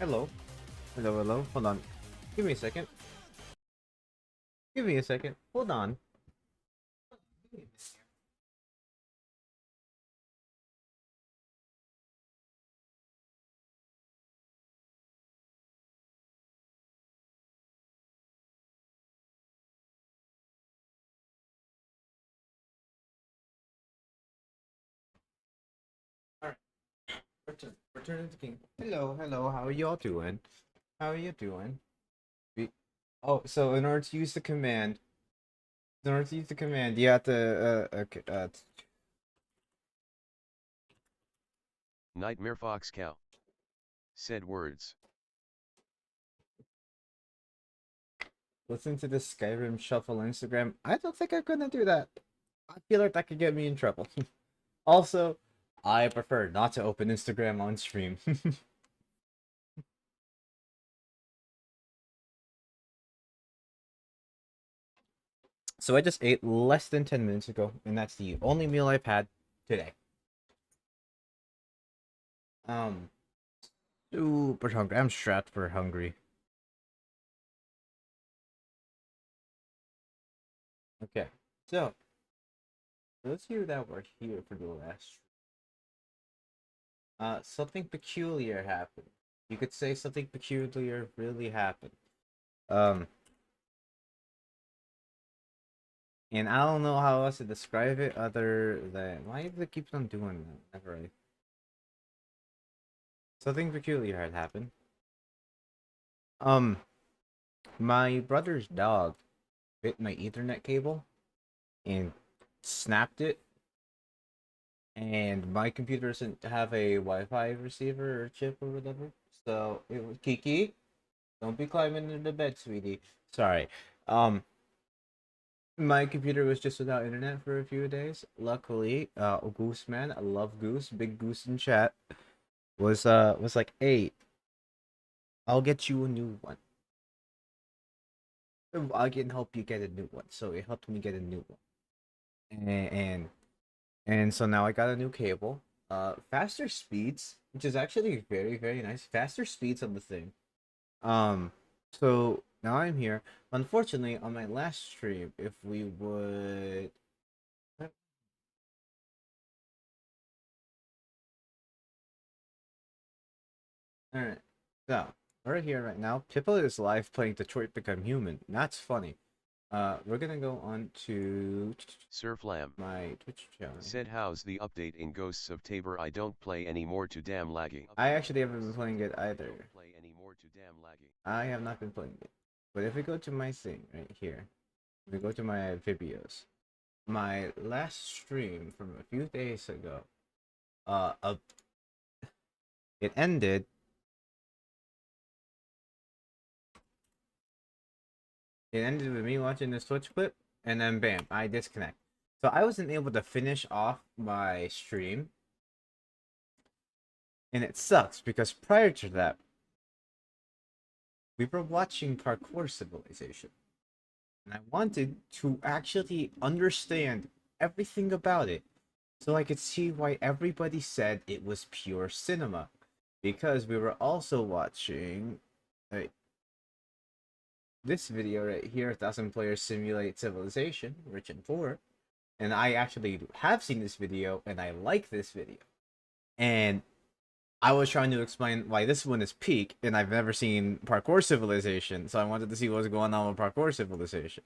Hello. Hello, hello. Hold on. Give me a second. Give me a second. Hold on. Alright. Return to the king. Hello, hello. How are y'all doing? How are you doing? We Oh, so in order to use the command, you have to okay, Nightmare Fox Cow. Said words. listen to the Skyrim shuffle on Instagram. I don't think I'm gonna do that. I feel like that could get me in trouble. Also, I prefer not to open Instagram on stream. So I just ate less than 10 minutes ago, and that's the only meal I've had today. Um, Super hungry. I'm strapped for hungry. Okay, so those of you that were here for the last, something peculiar happened. You could say something peculiar really happened. Um, and I don't know how else to describe it other than why does it keep on doing that? Never right. Something peculiar had happened. Um, my brother's dog bit my Ethernet cable and snapped it, and my computer doesn't have a Wi-Fi receiver or chip or whatever. So it was Kiki. Don't be climbing into the bed, sweetie. Sorry. Um, my computer was just without internet for a few days. Luckily, Goose Man, I love Goose, big Goose in chat, was like, hey, I'll get you a new one. I can help you get a new one. So it helped me get a new one, and and so now I got a new cable. Faster speeds, which is actually very, very nice. Faster speeds on the thing. Um, so now I'm here. Unfortunately, on my last stream, if we would, all right. So we're here right now. Pippa is live playing Detroit Become Human. That's funny. We're gonna go on to Surflam. my Twitch channel. Said how's the update in Ghosts of Tabor? I don't play anymore, too damn laggy. I actually haven't been playing it either. Don't play anymore, too damn laggy. I have not been playing it. But if we go to my thing right here, if we go to my videos, my last stream from a few days ago, uh, uh it ended. It ended with me watching this Twitch clip, and then bam, I disconnect. So I wasn't able to finish off my stream, and it sucks because prior to that, we were watching Parkour Civilization, and I wanted to actually understand everything about it, so I could see why everybody said it was pure cinema, because we were also watching this video right here, 1,000 Players Simulate Civilization, Rich and Poor. And I actually have seen this video, and I like this video. And I was trying to explain why this one is peak, and I've never seen Parkour Civilization, so I wanted to see what was going on with Parkour Civilization.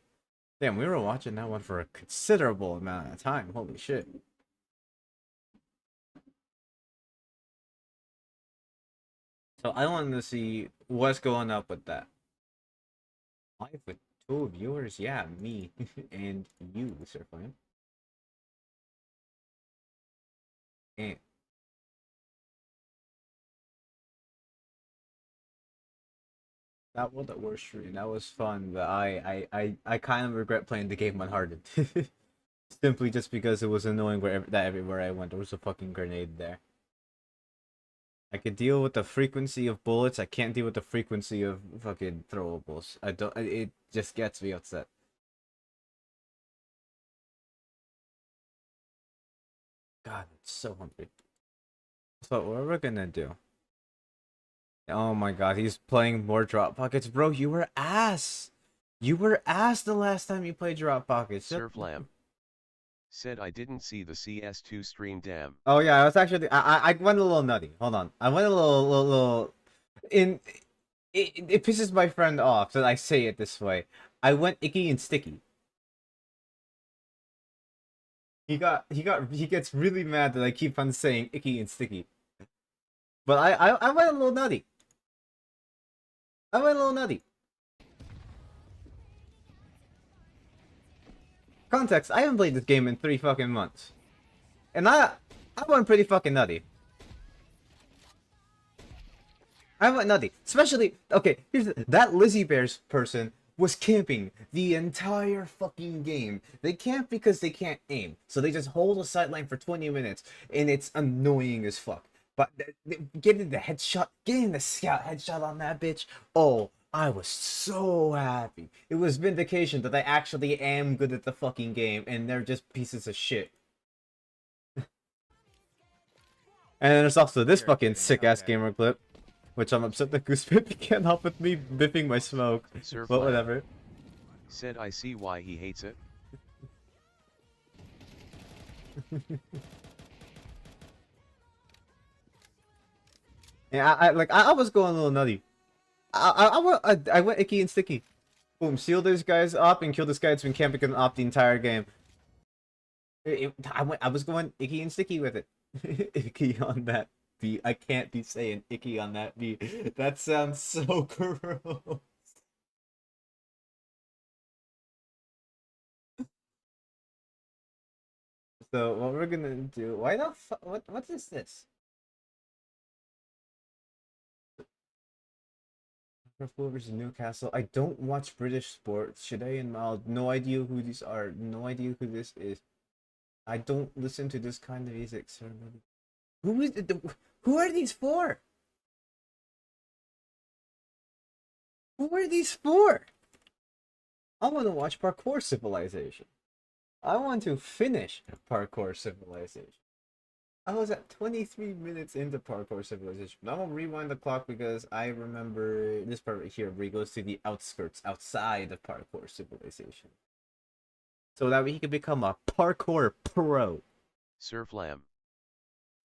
Damn, we were watching that one for a considerable amount of time. Holy shit. So I wanted to see what's going up with that. Live with two viewers? Yeah, me and you, Sir Flame. And that was the worst stream. That was fun, but I kind of regret playing the game on hardened. Simply just because it was annoying that everywhere I went there was a fucking grenade there. I could deal with the frequency of bullets. I can't deal with the frequency of fucking throwables. I don't. It just gets me upset. God, I'm so hungry. So what we're gonna do? Oh my god, he's playing more drop pockets, bro. You were ass. You were ass the last time you played drop pockets. Surflam. Said I didn't see the CS2 stream damn. Oh yeah, I was actually I went a little nutty. Hold on, I went a little in. It pisses my friend off that I say it this way. I went icky and sticky. He gets really mad that I keep on saying icky and sticky. But I went a little nutty. I went a little nutty. Context, I haven't played this game in 3 fucking months. And I went pretty fucking nutty. I went nutty. Especially, okay, that Lizzie Bears person was camping the entire fucking game. They camp because they can't aim. So they just hold a sideline for 20 minutes. And it's annoying as fuck. But getting the headshot, getting the scout headshot on that bitch. Oh, I was so happy. It was vindication that I actually am good at the fucking game. And they're just pieces of shit. And there's also this fucking sick-ass gamer clip. Which I'm upset that Goosepip can't help with me biffing my smoke. But whatever. Said I see why he hates it. Yeah, I was going a little nutty. I went icky and sticky. Boom, seal those guys up and kill this guy that's been camping up the entire game. I was going icky and sticky with it. Icky on that beat. I can't be saying icky on that beat. That sounds so gross. So what we're gonna do? Why the fuck? What is this? Liverpool versus Newcastle. I don't watch British sports. Should I involve? No idea who these are. No idea who this is. I don't listen to this kind of music, sir. Who is it? Who are these for? Who are these for? I want to watch Parkour Civilization. I want to finish Parkour Civilization. I was at 23 minutes into Parkour Civilization. Now I'll rewind the clock because I remember this part right here where he goes to the outskirts, outside of Parkour Civilization. So that way he can become a parkour pro. Surflam.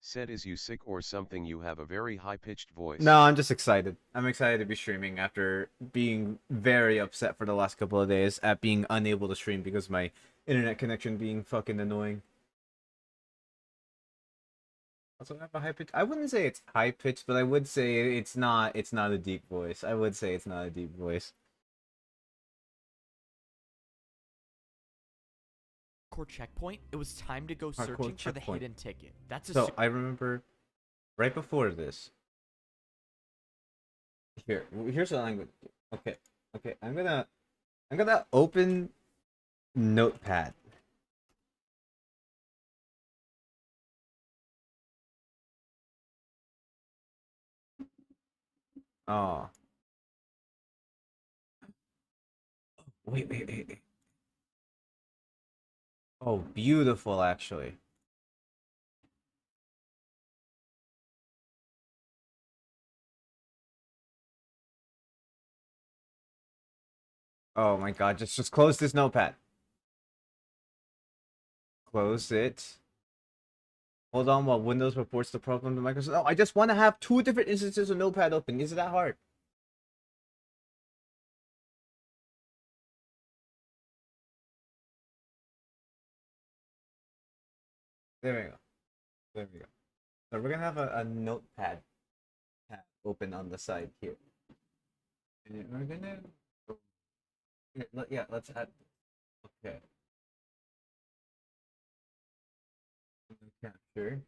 Said is you sick or something, you have a very high-pitched voice. No, I'm just excited. I'm excited to be streaming after being very upset for the last couple of days at being unable to stream because my internet connection being fucking annoying. Also, I have a high pitch. I wouldn't say it's high pitched, but I would say it's not. It's not a deep voice. I would say it's not a deep voice. Parkour checkpoint. It was time to go Parkour searching for the checkpoint. hidden ticket. That's a So I remember right before this. Here's what I'm gonna do. Okay. I'm gonna open Notepad. Oh. Wait. Oh, beautiful, actually. Oh my god, just close this notepad. Close it. Hold on while Windows reports the problem to Microsoft. No, I just want to have 2 different instances of Notepad open. Is it that hard? There we go. There we go. So we're gonna have a Notepad tab open on the side here. And we're gonna yeah, let's add okay. Capture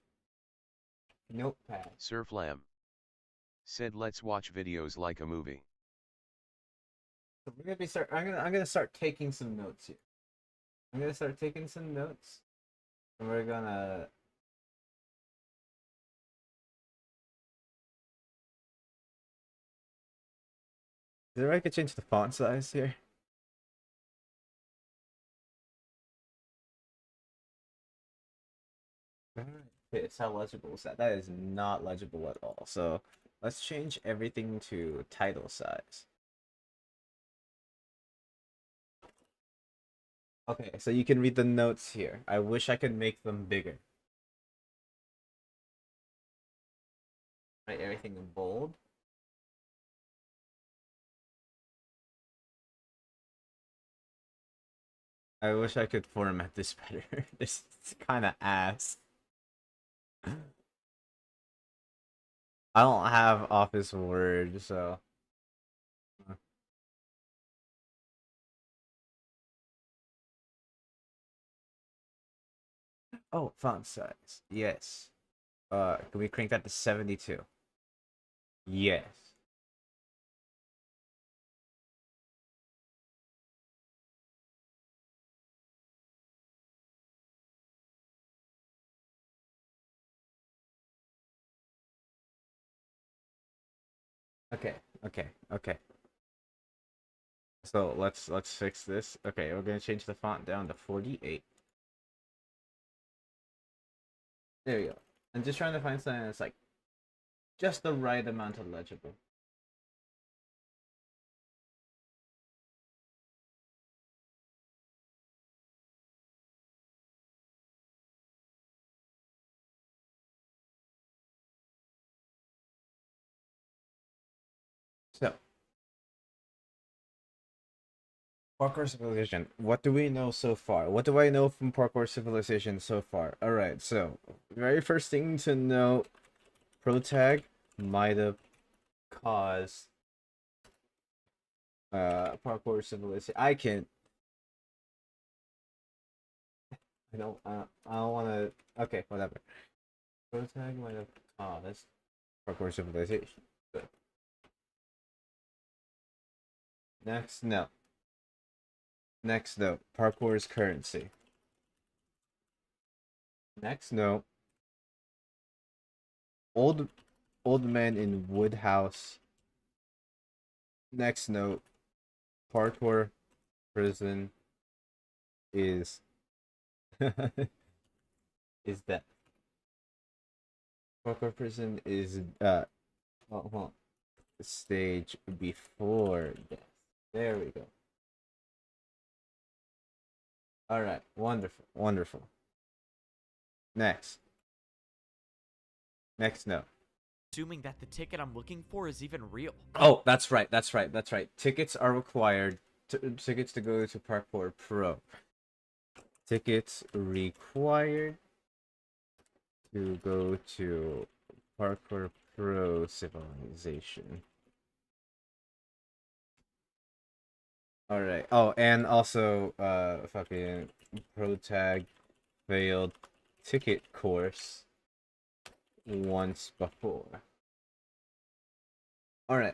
Notepad. Surflam. Said let's watch videos like a movie. So we're gonna be start. I'm gonna start taking some notes here. I'm gonna start taking some notes, and we're gonna. Is there a way I could change the font size here? Alright. Okay, how legible is that? That is not legible at all. So let's change everything to title size. Okay, so you can read the notes here. I wish I could make them bigger. Write everything in bold. I wish I could format this better. This is kind of ass. I don't have Office Word, so. Oh, font size. Yes. Can we crank that to 72? Yes. Okay, okay. So let's fix this. Okay, we're gonna change the font down to 48. There we go. I'm just trying to find something that's like just the right amount of legible. So, Parkour Civilization. What do we know so far? What do I know from Parkour Civilization so far? Alright, so, very first thing to know, Protag might have caused Parkour Civilization. I don't wanna, okay, whatever. Protag might have caused Parkour Civilization. Good. Next note. Next note, parkour's currency. Next note, old man in wood house. Next note, parkour prison is is that parkour prison is hold on. Stage before death. There we go. All right, wonderful, wonderful. Next note. Assuming that the ticket I'm looking for is even real. Oh, that's right. Tickets are required. Tickets to go to Parkour Pro. Tickets required to go to Parkour Pro Civilization. All right. Oh, and also, fucking Protag failed ticket course once before. All right.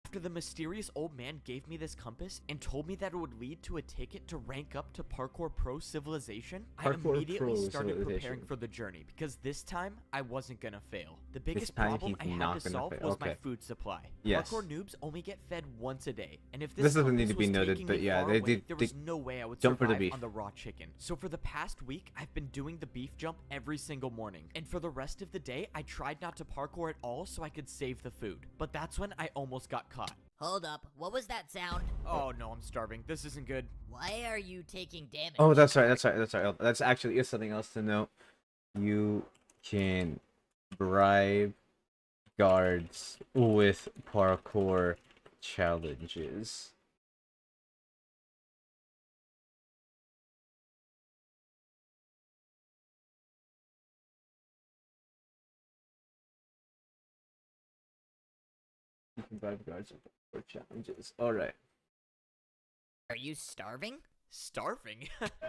After the mysterious old man gave me this compass and told me that it would lead to a ticket to rank up to Parkour Pro Civilization, I Parkour immediately Pro started preparing Civilization. for the journey because this time I wasn't gonna fail. The This biggest time problem I he's had not to gonna solve fail. was my Okay. food supply. Yes. Parkour noobs only get fed once a day, and if This this doesn't need compass to be was noted, taking but me yeah, far they away, did- there they was no way I would jump for the survive beef. on the raw chicken. So for the past week, I've been doing the beef jump every single morning, and for the rest of the day, I tried not to parkour at all so I could save the food. But that's when I almost got caught. Hold up, what was that sound? Oh no, I'm starving. This isn't good. Why are you taking damage? Oh, that's right. That's actually is something else to note. You can bribe guards with parkour challenges. You can bribe guards with parkour challenges. All right. Are you starving? Starving?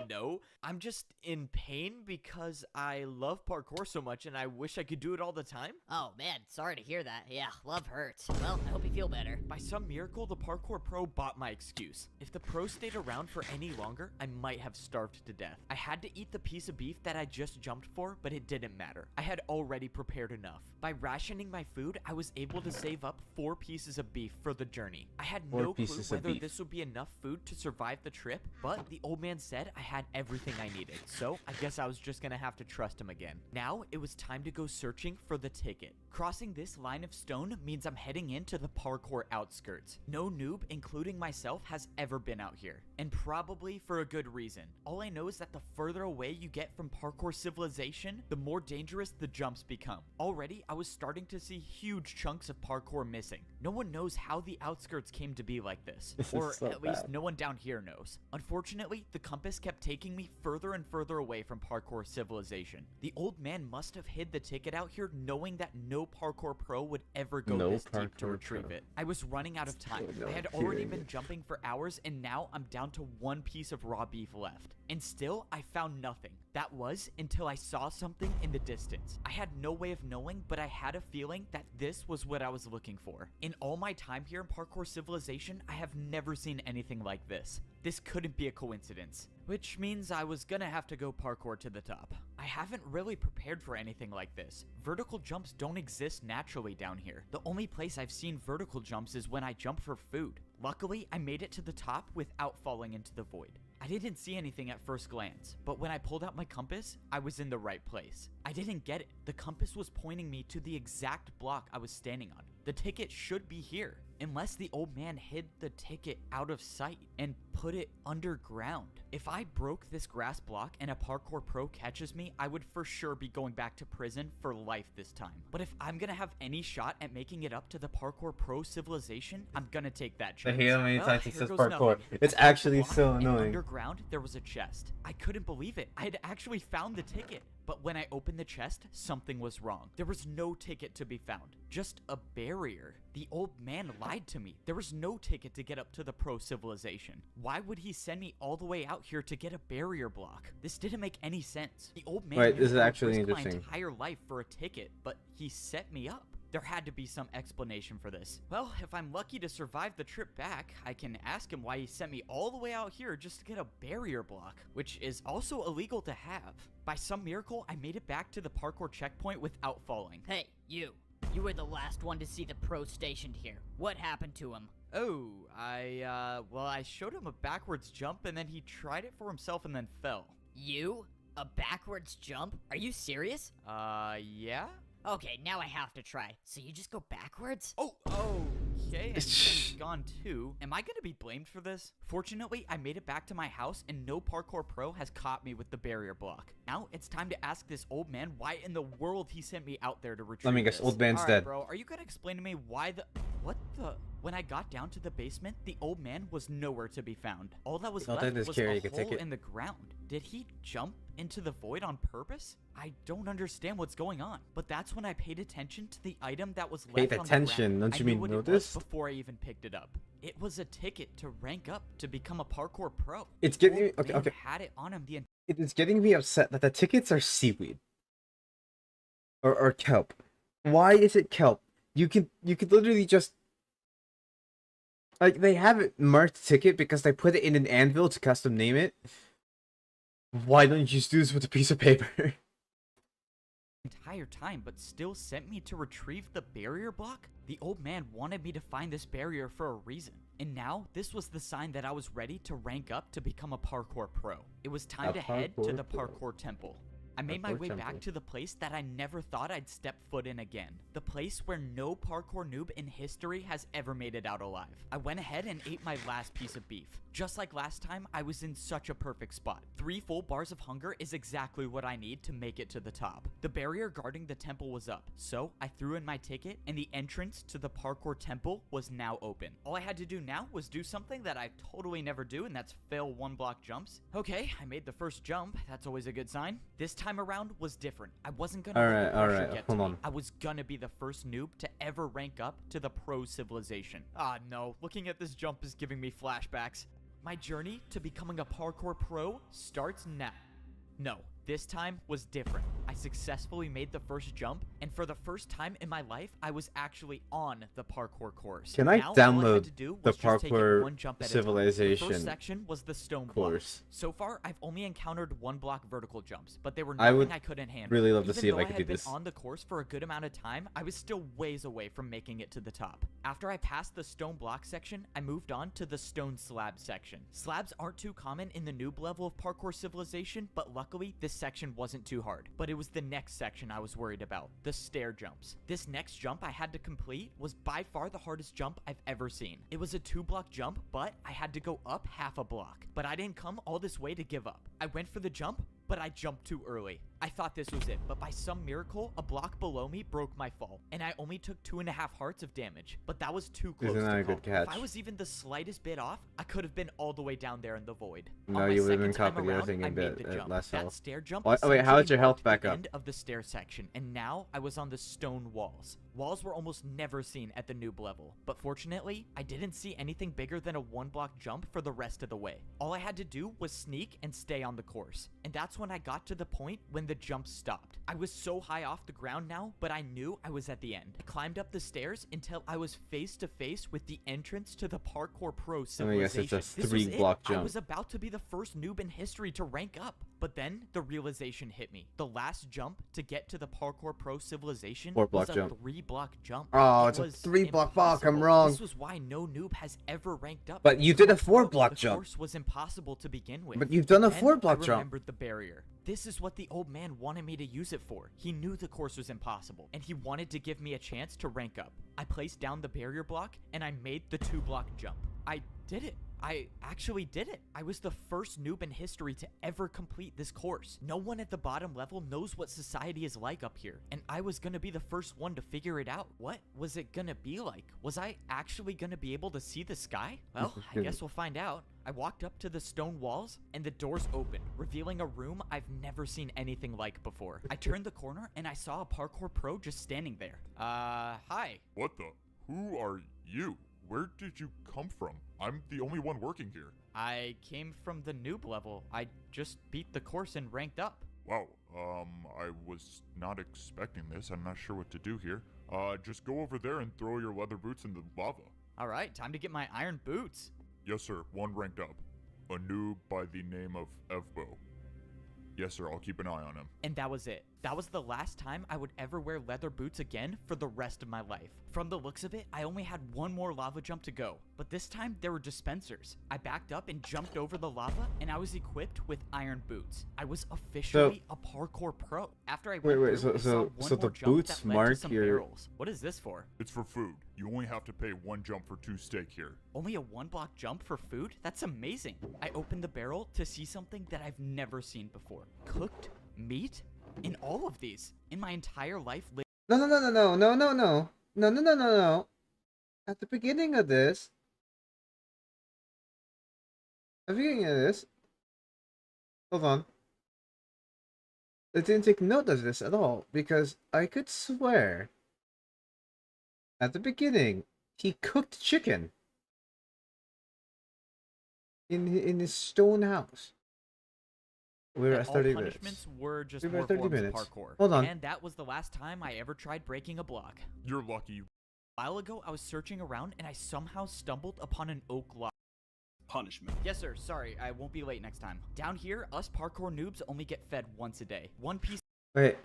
No, I'm just in pain because I love parkour so much and I wish I could do it all the time. Oh man, sorry to hear that. Yeah, love hurts. Well, I hope you feel better. By some miracle, the parkour pro bought my excuse. If the pro stayed around for any longer, I might have starved to death. I had to eat the piece of beef that I just jumped for, but it didn't matter. I had already prepared enough. By rationing my food, I was able to save up 4 pieces of beef for the journey. I had 4 no clue pieces of whether beef. this would be enough food to survive the trip, But the old man said I had everything I needed, so I guess I was just gonna have to trust him again. Now it was time to go searching for the ticket. Crossing this line of stone means I'm heading into the parkour outskirts. No noob, including myself, has ever been out here, and probably for a good reason. All I know is that the further away you get from parkour civilization, the more dangerous the jumps become. Already, I was starting to see huge chunks of parkour missing. No one knows how the outskirts came to be like this, or so at least bad. no one down here knows. Unfortunately, the compass kept taking me further and further away from parkour civilization. The old man must have hid the ticket out here knowing that no parkour pro would ever go No this deep to parkour retrieve pro. it. I was running out of time. No I had already kidding. been jumping for hours, and now I'm down to one piece of raw beef left. And still, I found nothing. That was until I saw something in the distance. I had no way of knowing, but I had a feeling that this was what I was looking for. In all my time here in parkour civilization, I have never seen anything like this. This couldn't be a coincidence, which means I was gonna have to go parkour to the top. I haven't really prepared for anything like this. Vertical jumps don't exist naturally down here. The only place I've seen vertical jumps is when I jump for food. Luckily, I made it to the top without falling into the void. I didn't see anything at first glance, but when I pulled out my compass, I was in the right place. I didn't get it. The compass was pointing me to the exact block I was standing on. The ticket should be here, unless the old man hid the ticket out of sight and put it underground. If I broke this grass block and a parkour pro catches me, I would for sure be going back to prison for life this time. But if I'm gonna have any shot at making it up to the parkour pro civilization, I'm gonna take that I chance. hate how many Well, times it here says goes parkour. nothing. It's I broke actually the block, so and annoying. underground, there was a chest. I couldn't believe it. I had actually found the ticket. But when I opened the chest, something was wrong. There was no ticket to be found, just a barrier. The old man lied to me. There was no ticket to get up to the pro civilization. Why would he send me all the way out here to get a barrier block? This didn't make any sense. The old man Wait, knew this is I would actually risk my interesting. entire life for a ticket, but he set me up. There had to be some explanation for this. Well, if I'm lucky to survive the trip back, I can ask him why he sent me all the way out here just to get a barrier block, which is also illegal to have. By some miracle, I made it back to the parkour checkpoint without falling. Hey, you. You were the last one to see the pro stationed here. What happened to him? Oh, I showed him a backwards jump and then he tried it for himself and then fell. You? A backwards jump? Are you serious? Yeah? Okay, now I have to try. So you just go backwards? Oh, okay, and he's gone too. Am I gonna be blamed for this? Fortunately, I made it back to my house and no parkour pro has caught me with the barrier block. Now it's time to ask this old man why in the world he sent me out there to retrieve Let me guess, this. old man's All right, dead. bro, are you gonna explain to me why what the? When I got down to the basement, the old man was nowhere to be found. All that was Don't left let this was carry a a hole ticket. in the ground. Did he jump into the void on purpose? I don't understand what's going on. But that's when I paid attention to the item that was left Paid on the attention? ground. Don't I you knew mean what it was noticed? before I even picked it up. It was a ticket to rank up to become a parkour pro. It's The getting me. old Okay, man okay. had it on him the It is getting me upset that the tickets are seaweed or kelp. Why is it kelp? You could literally just like they have it marked ticket because they put it in an anvil to custom name it. Why don't you just do this with a piece of paper? entire time, but still sent me to retrieve the barrier block? The old man wanted me to find this barrier for a reason. And now, this was the sign that I was ready to rank up to become a parkour pro. It was time A to head to parkour the pro. parkour temple. I made my Parkour way temple. back to the place that I never thought I'd step foot in again. The place where no parkour noob in history has ever made it out alive. I went ahead and ate my last piece of beef. Just like last time, I was in such a perfect spot. 3 full bars of hunger is exactly what I need to make it to the top. The barrier guarding the temple was up, so I threw in my ticket and the entrance to the parkour temple was now open. All I had to do now was do something that I totally never do, and that's fail 1-block jumps. Okay, I made the first jump. That's always a good sign. This time around was different. I wasn't gonna let the pressure Alright, get hold to on. me. I was gonna be the first noob to ever rank up to the pro civilization. Ah, no. Looking at this jump is giving me flashbacks. My journey to becoming a parkour pro starts now. No, this time was different. I successfully made the first jump, and for the first time in my life, I was actually on the parkour course. Can I Now, all I had download to do the was just take it parkour one jump at a time. The civilization first section was the stone course? blocks. So far, I've only encountered 1-block vertical jumps, but they were I nothing would I couldn't handle. really love to Even see if though I could do had been this. on the course for a good amount of time, I was still ways away from making it to the top. After I passed the stone block section, I moved on to the stone slab section. Slabs aren't too common in the noob level of parkour civilization, but luckily this section wasn't too hard. But it was the next section I was worried about, the stair jumps. This next jump I had to complete was by far the hardest jump I've ever seen. It was a 2-block jump, but I had to go up half a block. But I didn't come all this way to give up. I went for the jump, but I jumped too early. I thought this was it, but by some miracle, a block below me broke my fall, and I only took 2.5 hearts of damage, but that was too close Isn't that to a good call. catch? If I was even the slightest bit off, I could have been all the way down there in the void. No, On my you would have second been time copying around, everything I a made bit the jump. less That health. stair jump Wait, how is your essentially health marked back the up? end of the stair section, and now I was on the stone walls. Walls were almost never seen at the noob level, but fortunately, I didn't see anything bigger than a 1-block jump for the rest of the way. All I had to do was sneak and stay on the course, and that's when I got to the point when the jump stopped. I was so high off the ground now, but I knew I was at the end. I climbed up the stairs until I was face to face with the entrance to the Parkour Pro I guess civilization. it's a This was it. 3-block I jump. was about to be the first noob in history to rank up. But then the realization hit me. The last jump to get to the Parkour Pro civilization 4-block was a jump. 3-block jump. Oh, It it's a was 3-block block. I'm impossible. wrong. This was why no noob has ever ranked up. But you did a Parkour 4-block the jump. course was impossible to begin with. But you've done a Then 4-block I jump. remembered the barrier. This is what the old man wanted me to use it for. He knew the course was impossible, and he wanted to give me a chance to rank up. I placed down the barrier block, and I made the 2-block jump. I did it. I actually did it. I was the first noob in history to ever complete this course. No one at the bottom level knows what society is like up here, and I was gonna be the first one to figure it out. What was it gonna be like? Was I actually gonna be able to see the sky? Well, I guess we'll find out. I walked up to the stone walls, and the doors opened, revealing a room I've never seen anything like before. I turned the corner, and I saw a parkour pro just standing there. Hi. What the? Who are you? Where did you come from? I'm the only one working here. I came from the noob level. I just beat the course and ranked up. Wow, I was not expecting this. I'm not sure what to do here. Just go over there and throw your leather boots in the lava. All right, time to get my iron boots. Yes, sir, one ranked up. A noob by the name of Evbo. Yes, sir, I'll keep an eye on him. And that was it. That was the last time I would ever wear leather boots again for the rest of my life. From the looks of it, I only had one more lava jump to go, but this time there were dispensers. I backed up and jumped over the lava, and I was equipped with iron boots. I was officially a parkour pro. After I went Wait, through, I saw so one the more jump boots that led to mark some your- barrels. What is this for? It's for food. You only have to pay one jump for 2 steak here. Only a 1-block jump for food? That's amazing. I opened the barrel to see something that I've never seen before. Cooked meat? In all of these. In my entire life. No, no, no, no, no, no, no, no. No, no, no, no, no. At the beginning of this. Hold on. I didn't take note of this at all because I could swear at the beginning he cooked chicken in his stone house. We were that at all 30 punishments minutes. were just We were more at 30 forms minutes. of parkour. Hold on. And that was the last time I ever tried breaking a block. You're lucky. A while ago, I was searching around and I somehow stumbled upon an oak log. Punishment. Yes, sir. Sorry, I won't be late next time. Down here, us parkour noobs only get fed once a day. One piece. Wait.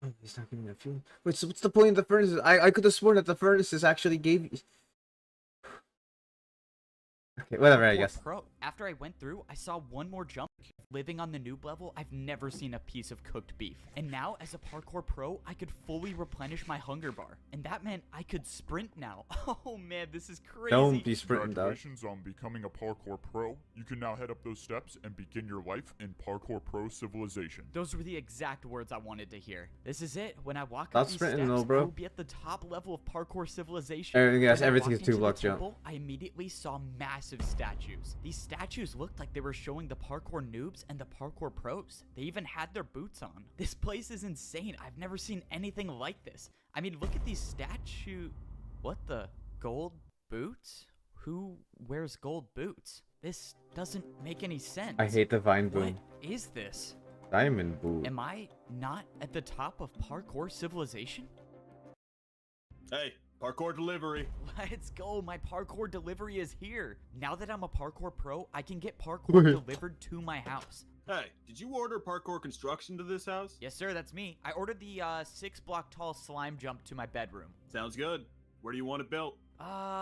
Oh, he's not giving me fuel. Wait, so what's the point of the furnaces? I could have sworn that the furnaces actually gave you... Okay, whatever, I Parkour guess. Pro. After I went through, I saw one more jump. Living on the noob level, I've never seen a piece of cooked beef. And now, as a parkour pro, I could fully replenish my hunger bar. And that meant I could sprint now. Oh man, this is crazy. Don't be sprinting, dog. Congratulations on becoming a parkour pro. You can now head up those steps and begin your life in parkour pro civilization. Those were the exact words I wanted to hear. This is it. When I walk Stop up these sprinting, steps, little bro. I will be at the top level of parkour civilization. Yes, When I everything is walked into the 2-block jump. temple, I immediately saw massive statues. These statues looked like they were showing the parkour noobs and the parkour pros. They even had their boots on. This place is insane. I've never seen anything like this. I mean, look at these statues. What the? Gold boots? Who wears gold boots? This doesn't make any sense. I hate the vine What boom. is this? Diamond boom. Am I not at the top of parkour civilization? Hey, parkour delivery. Let's go, my parkour delivery is here. Now that I'm a parkour pro, I can get parkour delivered to my house. Hey, did you order parkour construction to this house? Yes, sir, that's me. I ordered the 6-block tall slime jump to my bedroom. Sounds good. Where do you want it built?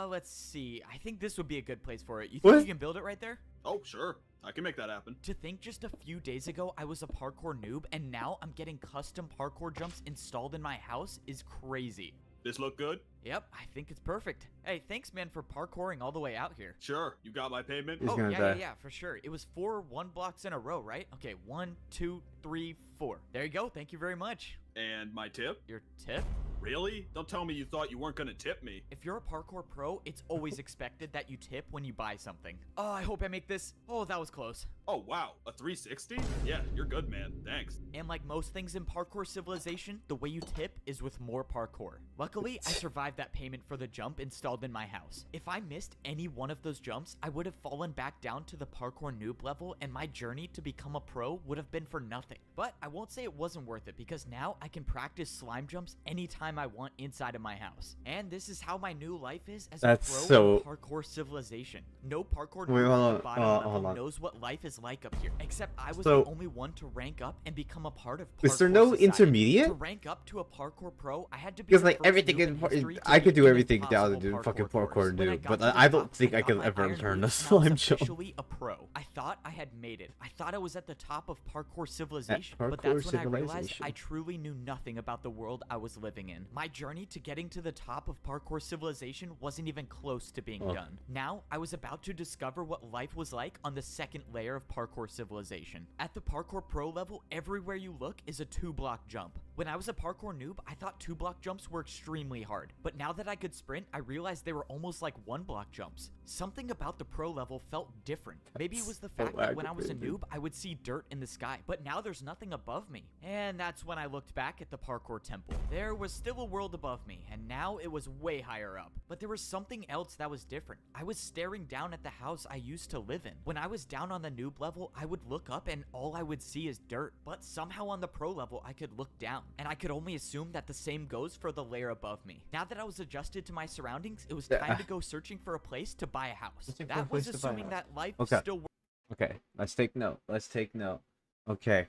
Let's see. I think this would be a good place for it. You think What? you can build it right there? Oh, sure. I can make that happen. To think just a few days ago I was a parkour noob and now I'm getting custom parkour jumps installed in my house is crazy. This look good? Yep, I think it's perfect. Hey, thanks man for parkouring all the way out here. Sure. You got my payment? He's Oh, gonna yeah, die. for sure. It was 4 1-blocks in a row, right? Okay, 1, 2, 3, 4. There you go. Thank you very much. And my tip? Your tip? Really? Don't tell me you thought you weren't gonna tip me. If you're a parkour pro, it's always expected that you tip when you buy something. Oh, I hope I make this. Oh, that was close. Oh, wow. A 360? Yeah, you're good, man. Thanks. And like most things in parkour civilization, the way you tip is with more parkour. Luckily, I survived that payment for the jump installed in my house. If I missed any one of those jumps, I would have fallen back down to the parkour noob level and my journey to become a pro would have been for nothing. But I won't say it wasn't worth it because now I can practice slime jumps anytime I want inside of my house. And this is how my new life is as That's a pro so- in parkour civilization. No parkour Wait, noob hold at on, the bottom hold level on. knows what life is like up here. Except I was So- the only one to rank up and become a part of parkour Is there no society. intermediate? To rank up to a parkour pro, I had to be Because the like first everything noob in history to I could beat do an everything down to impossible do fucking course. parkour When I noob, got but to the I don't top, think I got could my ever iron turn a boots, and I was slime jump. officially a pro. I thought I had made it. I thought I was at the top of parkour civilization. But parkour that's when I realized civilization. I truly knew nothing about the world I was living in. My journey to getting to the top of parkour civilization wasn't even close to being Oh. done. Now, I was about to discover what life was like on the second layer of parkour civilization. At the parkour pro level, everywhere you look is a 2-block jump. When I was a parkour noob, I thought 2-block jumps were extremely hard. But now that I could sprint, I realized they were almost like 1-block jumps. Something about the pro level felt different. Maybe it was the fact that when I was a noob, I would see dirt in the sky, but now there's nothing above me. And that's when I looked back at the parkour temple. There was still a world above me, and now it was way higher up. But there was something else that was different. I was staring down at the house I used to live in. When I was down on the noob level, I would look up and all I would see is dirt. But somehow on the pro level, I could look down, and I could only assume that the same goes for the layer above me. Now that I was adjusted to my surroundings, it was time to go searching for a place to buy a house. Searching for a That was place to buy a assuming house. that life Okay. still Okay, let's take note. Let's take note. Okay.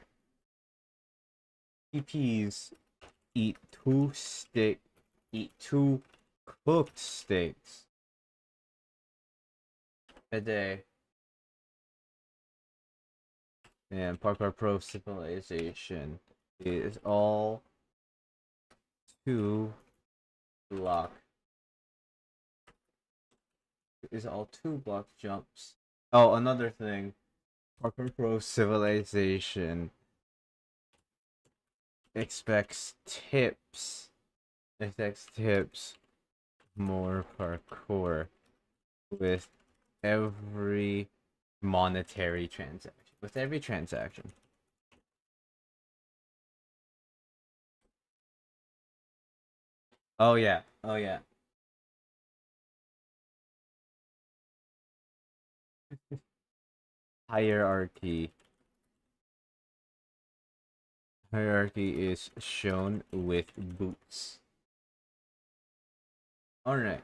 EPs eat two cooked steaks a day. And Parkour Pro civilization is all 2-block. Is all 2-block jumps. Oh, another thing. Parkour Pro civilization expects tips. More parkour with every monetary transaction. With every transaction. Oh yeah. Oh yeah. Hierarchy. Hierarchy is shown with boots. Alright.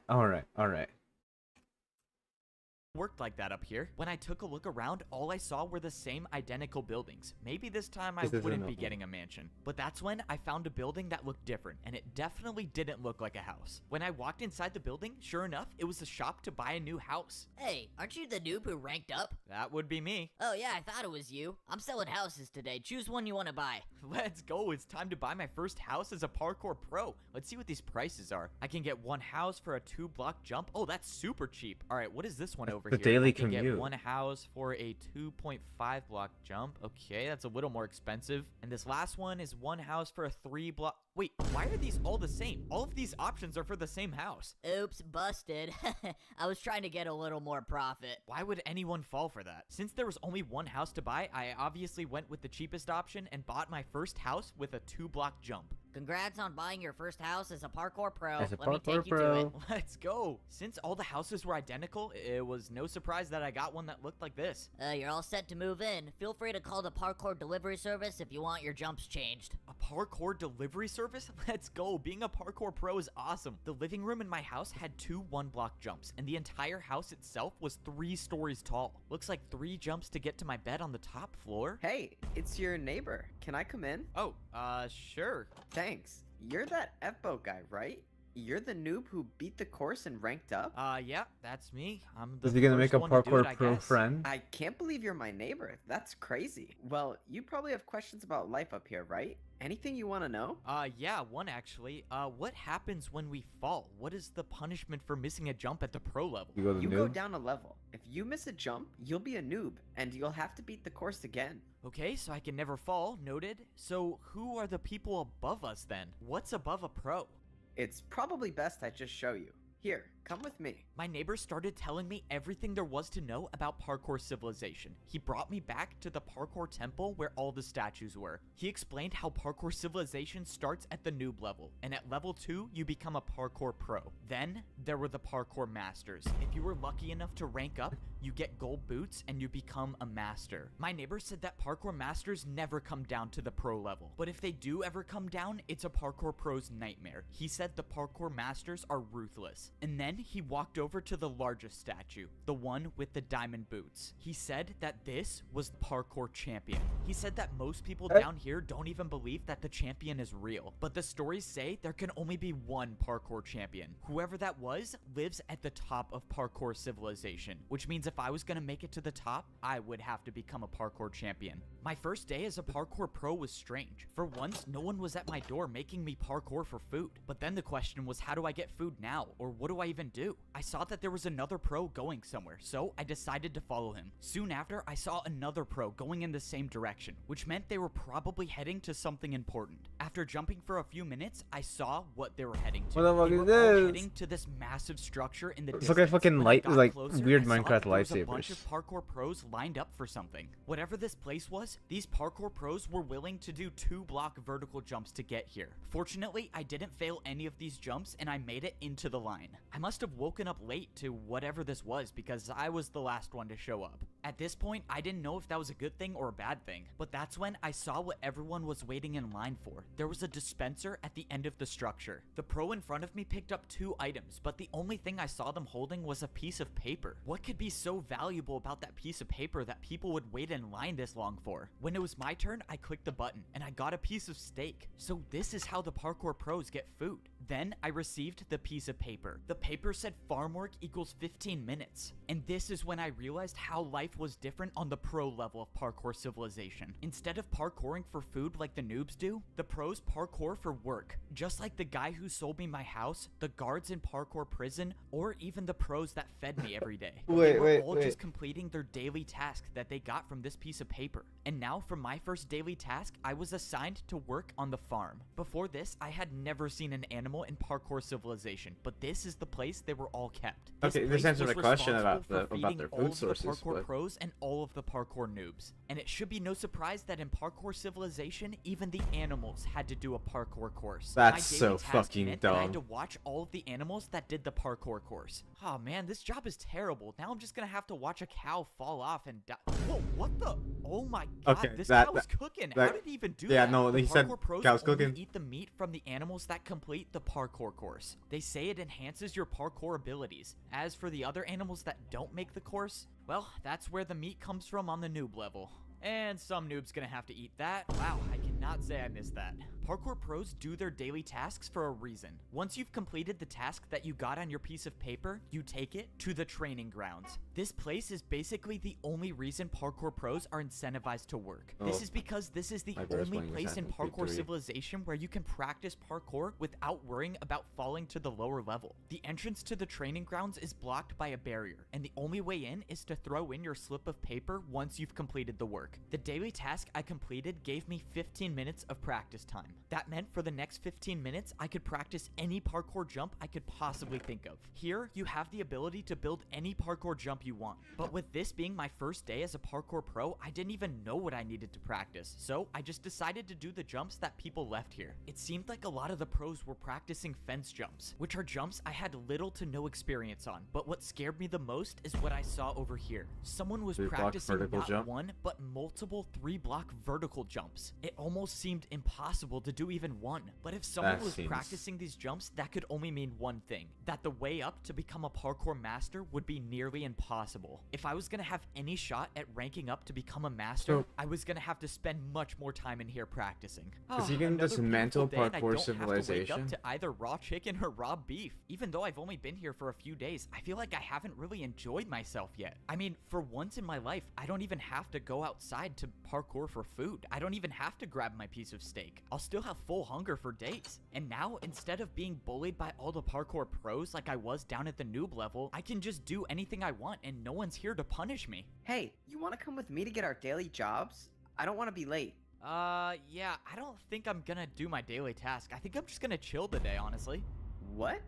worked like that up here. When I took a look around, all I saw were the same identical buildings. Maybe this time I This isn't wouldn't be open. getting a mansion. But that's when I found a building that looked different, and it definitely didn't look like a house. When I walked inside the building, sure enough, it was a shop to buy a new house. Hey, aren't you the noob who ranked up? That would be me. Oh yeah, I thought it was you. I'm selling houses today. Choose one you want to buy. Let's go. It's time to buy my first house as a parkour pro. Let's see what these prices are. I can get one house for a 2-block jump. Oh, that's super cheap. All right, what is this one over the here? daily I can get commute. one house for a 2.5 block jump. Okay, that's a little more expensive. And this last one is one house for a 3-block. Wait, why are these all the same? All of these options are for the same house. Oops, busted. I was trying to get a little more profit. Why would anyone fall for that? Since there was only one house to buy, I obviously went with the cheapest option and bought my first house with a 2-block jump. Congrats on buying your first house as a parkour pro. As a Let me parkour take you to it. pro. Let's go. Since all the houses were identical, it was no surprise that I got one that looked like this. You're all set to move in. Feel free to call the parkour delivery service if you want your jumps changed. A parkour delivery service? Let's go. Being a parkour pro is awesome. The living room in my house had 2 one-block jumps, and the entire house itself was 3 stories tall. Looks like 3 jumps to get to my bed on the top floor. Hey, it's your neighbor. Can I come in? Oh, sure. Thanks. You're that F-boat guy, right? You're the noob who beat the course and ranked up? Yeah, that's me. I'm the Is he gonna make a first one to do it, I parkour pro guess. friend? I can't believe you're my neighbor. That's crazy. Well, you probably have questions about life up here, right? Anything you want to know? Yeah, one actually. What happens when we fall? What is the punishment for missing a jump at the pro level? You go to You go noob? down a level. If you miss a jump, you'll be a noob, and you'll have to beat the course again. Okay, so I can never fall, noted. So who are the people above us then? What's above a pro? It's probably best I just show you. Here, come with me. My neighbor started telling me everything there was to know about parkour civilization. He brought me back to the parkour temple where all the statues were. He explained how parkour civilization starts at the noob level, and at level 2, you become a parkour pro. Then, there were the parkour masters. If you were lucky enough to rank up, you get gold boots and you become a master. My neighbor said that parkour masters never come down to the pro level, but if they do ever come down, it's a parkour pro's nightmare. He said the parkour masters are ruthless. And then he walked over to the largest statue, the one with the diamond boots. He said that this was the parkour champion. He said that most people down here don't even believe that the champion is real, but the stories say there can only be one parkour champion. Whoever that was lives at the top of parkour civilization, which means if I was gonna make it to the top, I would have to become a parkour champion. My first day as a parkour pro was strange. For once, no one was at my door making me parkour for food. But then the question was, how do I get food now? Or what do I even do? I saw that there was another pro going somewhere, so I decided to follow him. Soon after, I saw another pro going in the same direction, which meant they were probably heading to something important. After jumping for a few minutes, I saw what they were heading to. What the fuck They is were all this? heading to this massive structure in the It's distance. like a fucking When I light, got like closer, weird I saw Minecraft that there was a bunch lightsabers. of parkour pros lined up for something. Whatever this place was, these parkour pros were willing to do 2-block vertical jumps to get here. Fortunately, I didn't fail any of these jumps and I made it into the line. I must have woken up late to whatever this was because I was the last one to show up. At this point, I didn't know if that was a good thing or a bad thing, but that's when I saw what everyone was waiting in line for. There was a dispenser at the end of the structure. The pro in front of me picked up 2 items, but the only thing I saw them holding was a piece of paper. What could be so valuable about that piece of paper that people would wait in line this long for? When it was my turn, I clicked the button and I got a piece of steak. So this is how the parkour pros get food. Then I received the piece of paper. The paper said farm work equals 15 minutes. And this is when I realized how life was different on the pro level of parkour civilization. Instead of parkouring for food like the noobs do, the pros parkour for work. Just like the guy who sold me my house, the guards in parkour prison, or even the pros that fed me every day. They were all just completing their daily task that they got from this piece of paper. And now for my first daily task, I was assigned to work on the farm. Before this, I had never seen an animal in parkour civilization, but this is the place they were all kept. Okay, this place answered was the question about responsible for about feeding their all food of the sources, parkour but pros and all of the parkour noobs. And it should be no surprise that in parkour civilization, even the animals had to do a parkour course. That's My so daily task fucking meant that I had to dumb. watch all of the animals that did the parkour course. Oh man, this job is terrible. Now I'm just gonna have to watch a cow fall off and die. Whoa, what the? Oh my god, Okay, this that- cow is cooking. How that- did he even do yeah, that? no, The he said parkour pros cow's only cooking. eat the meat from the animals that complete the parkour course. They say it enhances your parkour abilities. As for the other animals that don't make the course, well, that's where the meat comes from on the noob level. And some noob's gonna have to eat that. Wow, I cannot say I missed that. Parkour pros do their daily tasks for a reason. Once you've completed the task that you got on your piece of paper, you take it to the training grounds. This place is basically the only reason parkour pros are incentivized to work. This Oh. is because this is the My brother's only playing place in Assassin's Creed parkour 3. civilization where you can practice parkour without worrying about falling to the lower level. The entrance to the training grounds is blocked by a barrier, and the only way in is to throw in your slip of paper once you've completed the work. The daily task I completed gave me 15 minutes of practice time. That meant for the next 15 minutes, I could practice any parkour jump I could possibly think of. Here, you have the ability to build any parkour jump you want. But with this being my first day as a parkour pro, I didn't even know what I needed to practice. So I just decided to do the jumps that people left here. It seemed like a lot of the pros were practicing fence jumps, which are jumps I had little to no experience on. But what scared me the most is what I saw over here. Someone was 3-block practicing vertical not jump? one, but multiple 3-block vertical jumps. It almost seemed impossible to do even one. But if someone That was seems- practicing these jumps, that could only mean one thing: that the way up to become a parkour master would be nearly impossible. If I was gonna have any shot at ranking up to become a master, So- I was gonna have to spend much more time in here practicing. 'Cause you can Another dismantle beautiful day, and I parkour don't have to wake civilization. up to either raw chicken or raw beef. Even though I've only been here for a few days, I feel like I haven't really enjoyed myself yet. I mean, for once in my life, I don't even have to go outside to parkour for food. I don't even have to grab my piece of steak. I'll still have full hunger for days. And now, instead of being bullied by all the parkour pros like I was down at the noob level, I can just do anything I want and no one's here to punish me. Hey, you want to come with me to get our daily jobs? I don't want to be late. Yeah, I don't think I'm gonna do my daily task. I think I'm just gonna chill today, honestly. What?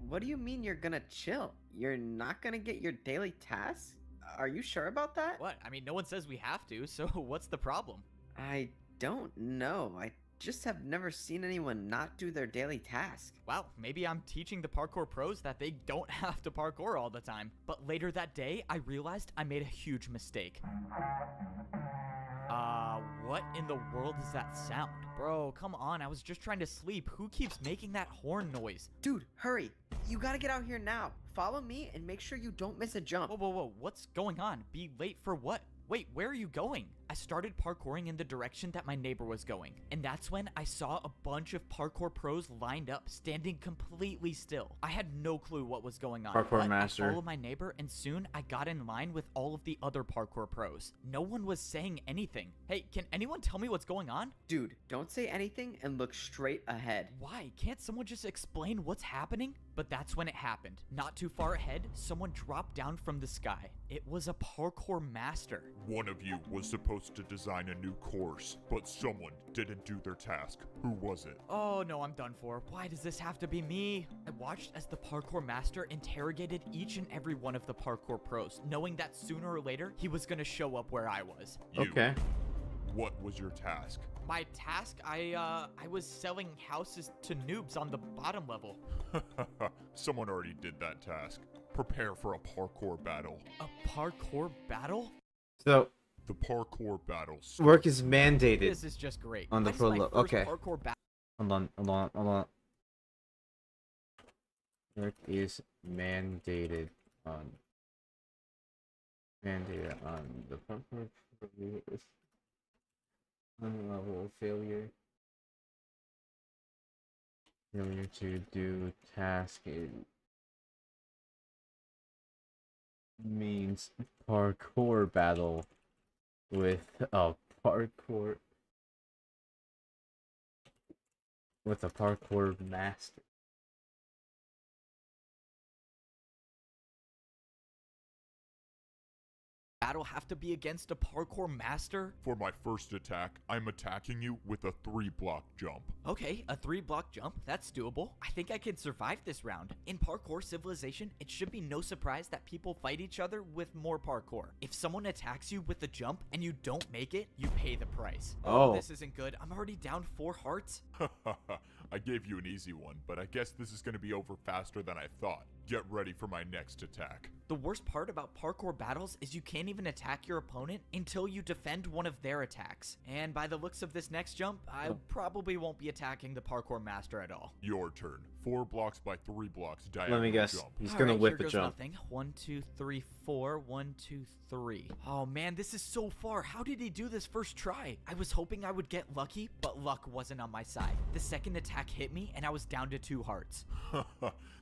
What do you mean you're gonna chill? You're not gonna get your daily tasks? Are you sure about that? What? I mean, no one says we have to, so what's the problem? I don't know. I just have never seen anyone not do their daily task. Wow, maybe I'm teaching the parkour pros that they don't have to parkour all the time. But later that day, I realized I made a huge mistake. What in the world is that sound? Bro, come on, I was just trying to sleep. Who keeps making that horn noise? Dude, hurry. You gotta get out here now. Follow me and make sure you don't miss a jump. Whoa, what's going on? Be late for what? Wait, where are you going? I started parkouring in the direction that my neighbor was going, and that's when I saw a bunch of parkour pros lined up, standing completely still. I had no clue what was going on. Parkour but master. I followed my neighbor, and soon I got in line with all of the other parkour pros. No one was saying anything. Hey, can anyone tell me what's going on? Dude, don't say anything and look straight ahead. Why? Can't someone just explain what's happening? But that's when it happened. Not too far ahead, someone dropped down from the sky. It was a parkour master. One of you was supposed to design a new course, but someone didn't do their task. Who was it? Oh no, I'm done for. Why does this have to be me? I watched as the parkour master interrogated each and every one of the parkour pros, knowing that sooner or later he was gonna show up where I was. You. Okay. What was your task? My task, I was selling houses to noobs on the bottom level. Someone already did that task. Prepare for a parkour battle. A parkour battle? So The parkour battle. work is mandated. This is just great. On the Why is my full- first okay. Parkour battle. Hold on. Work is mandated on the parkour level failure. Failure to do task means parkour battle with a parkour master. Battle have to be against a parkour master? For my first attack, I'm attacking you with a 3-block jump. Okay, a 3-block jump, that's doable. I think I can survive this round. In parkour civilization, it should be no surprise that people fight each other with more parkour. If someone attacks you with a jump and you don't make it, you pay the price. Oh. This isn't good. I'm already down 4 hearts. I gave you an easy one, but I guess this is going to be over faster than I thought. Get ready for my next attack. The worst part about parkour battles is you can't even attack your opponent until you defend one of their attacks. And by the looks of this next jump, I probably won't be attacking the parkour master at all. Your turn. 4 blocks by 3 blocks diagonal Let me guess. jump. He's All gonna right, whip here a goes jump. Nothing. 1, 2, 3, 4. 1, 2, 3. Oh man, this is so far. How did he do this first try? I was hoping I would get lucky, but luck wasn't on my side. The second attack hit me, and I was down to 2 hearts.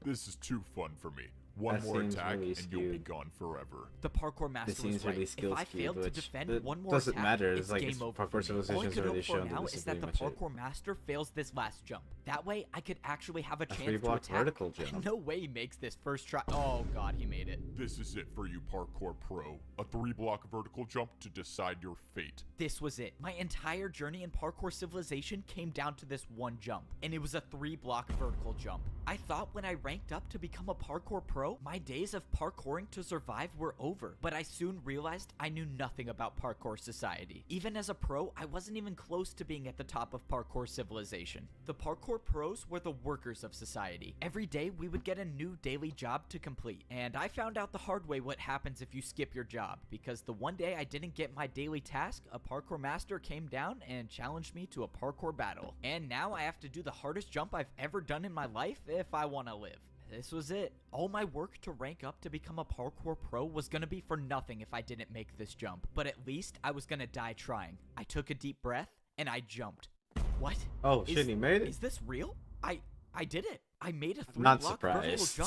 This is too fun for me. One That more seems attack really and you'll be skewed. gone forever. The parkour master This seems was right. really If skill I skewed, failed to which defend it one more doesn't attack, matter. it's It's like game it's over Parkour for me. All I Civilization's could already hope for shown that now this is is that the pretty much it. parkour master fails this last jump. That way, I could actually have a chance to 3-block attack. vertical jump. No way he makes this first try. Oh god, he made it. This is it for you, Parkour Pro. A 3-block vertical jump to decide your fate. This was it. My entire journey in Parkour Civilization came down to this one jump, and it was a 3-block vertical jump. I thought when I ranked up to become a Parkour Pro, my days of parkouring to survive were over, but I soon realized I knew nothing about Parkour Society. Even as a pro, I wasn't even close to being at the top of Parkour Civilization. The Parkour Pros were the workers of society. Every day, we would get a new daily job to complete, and I found out the hard way what happens if you skip your job, because the one day I didn't get my daily task, a parkour master came down and challenged me to a parkour battle. And now I have to do the hardest jump I've ever done in my life if I want to live. This was it. All my work to rank up to become a parkour pro was gonna be for nothing if I didn't make this jump, but at least I was gonna die trying. I took a deep breath, and I jumped. What? Oh shit, he made it. Is this real? I did it. I made a I'm not 3-block vertical surprised.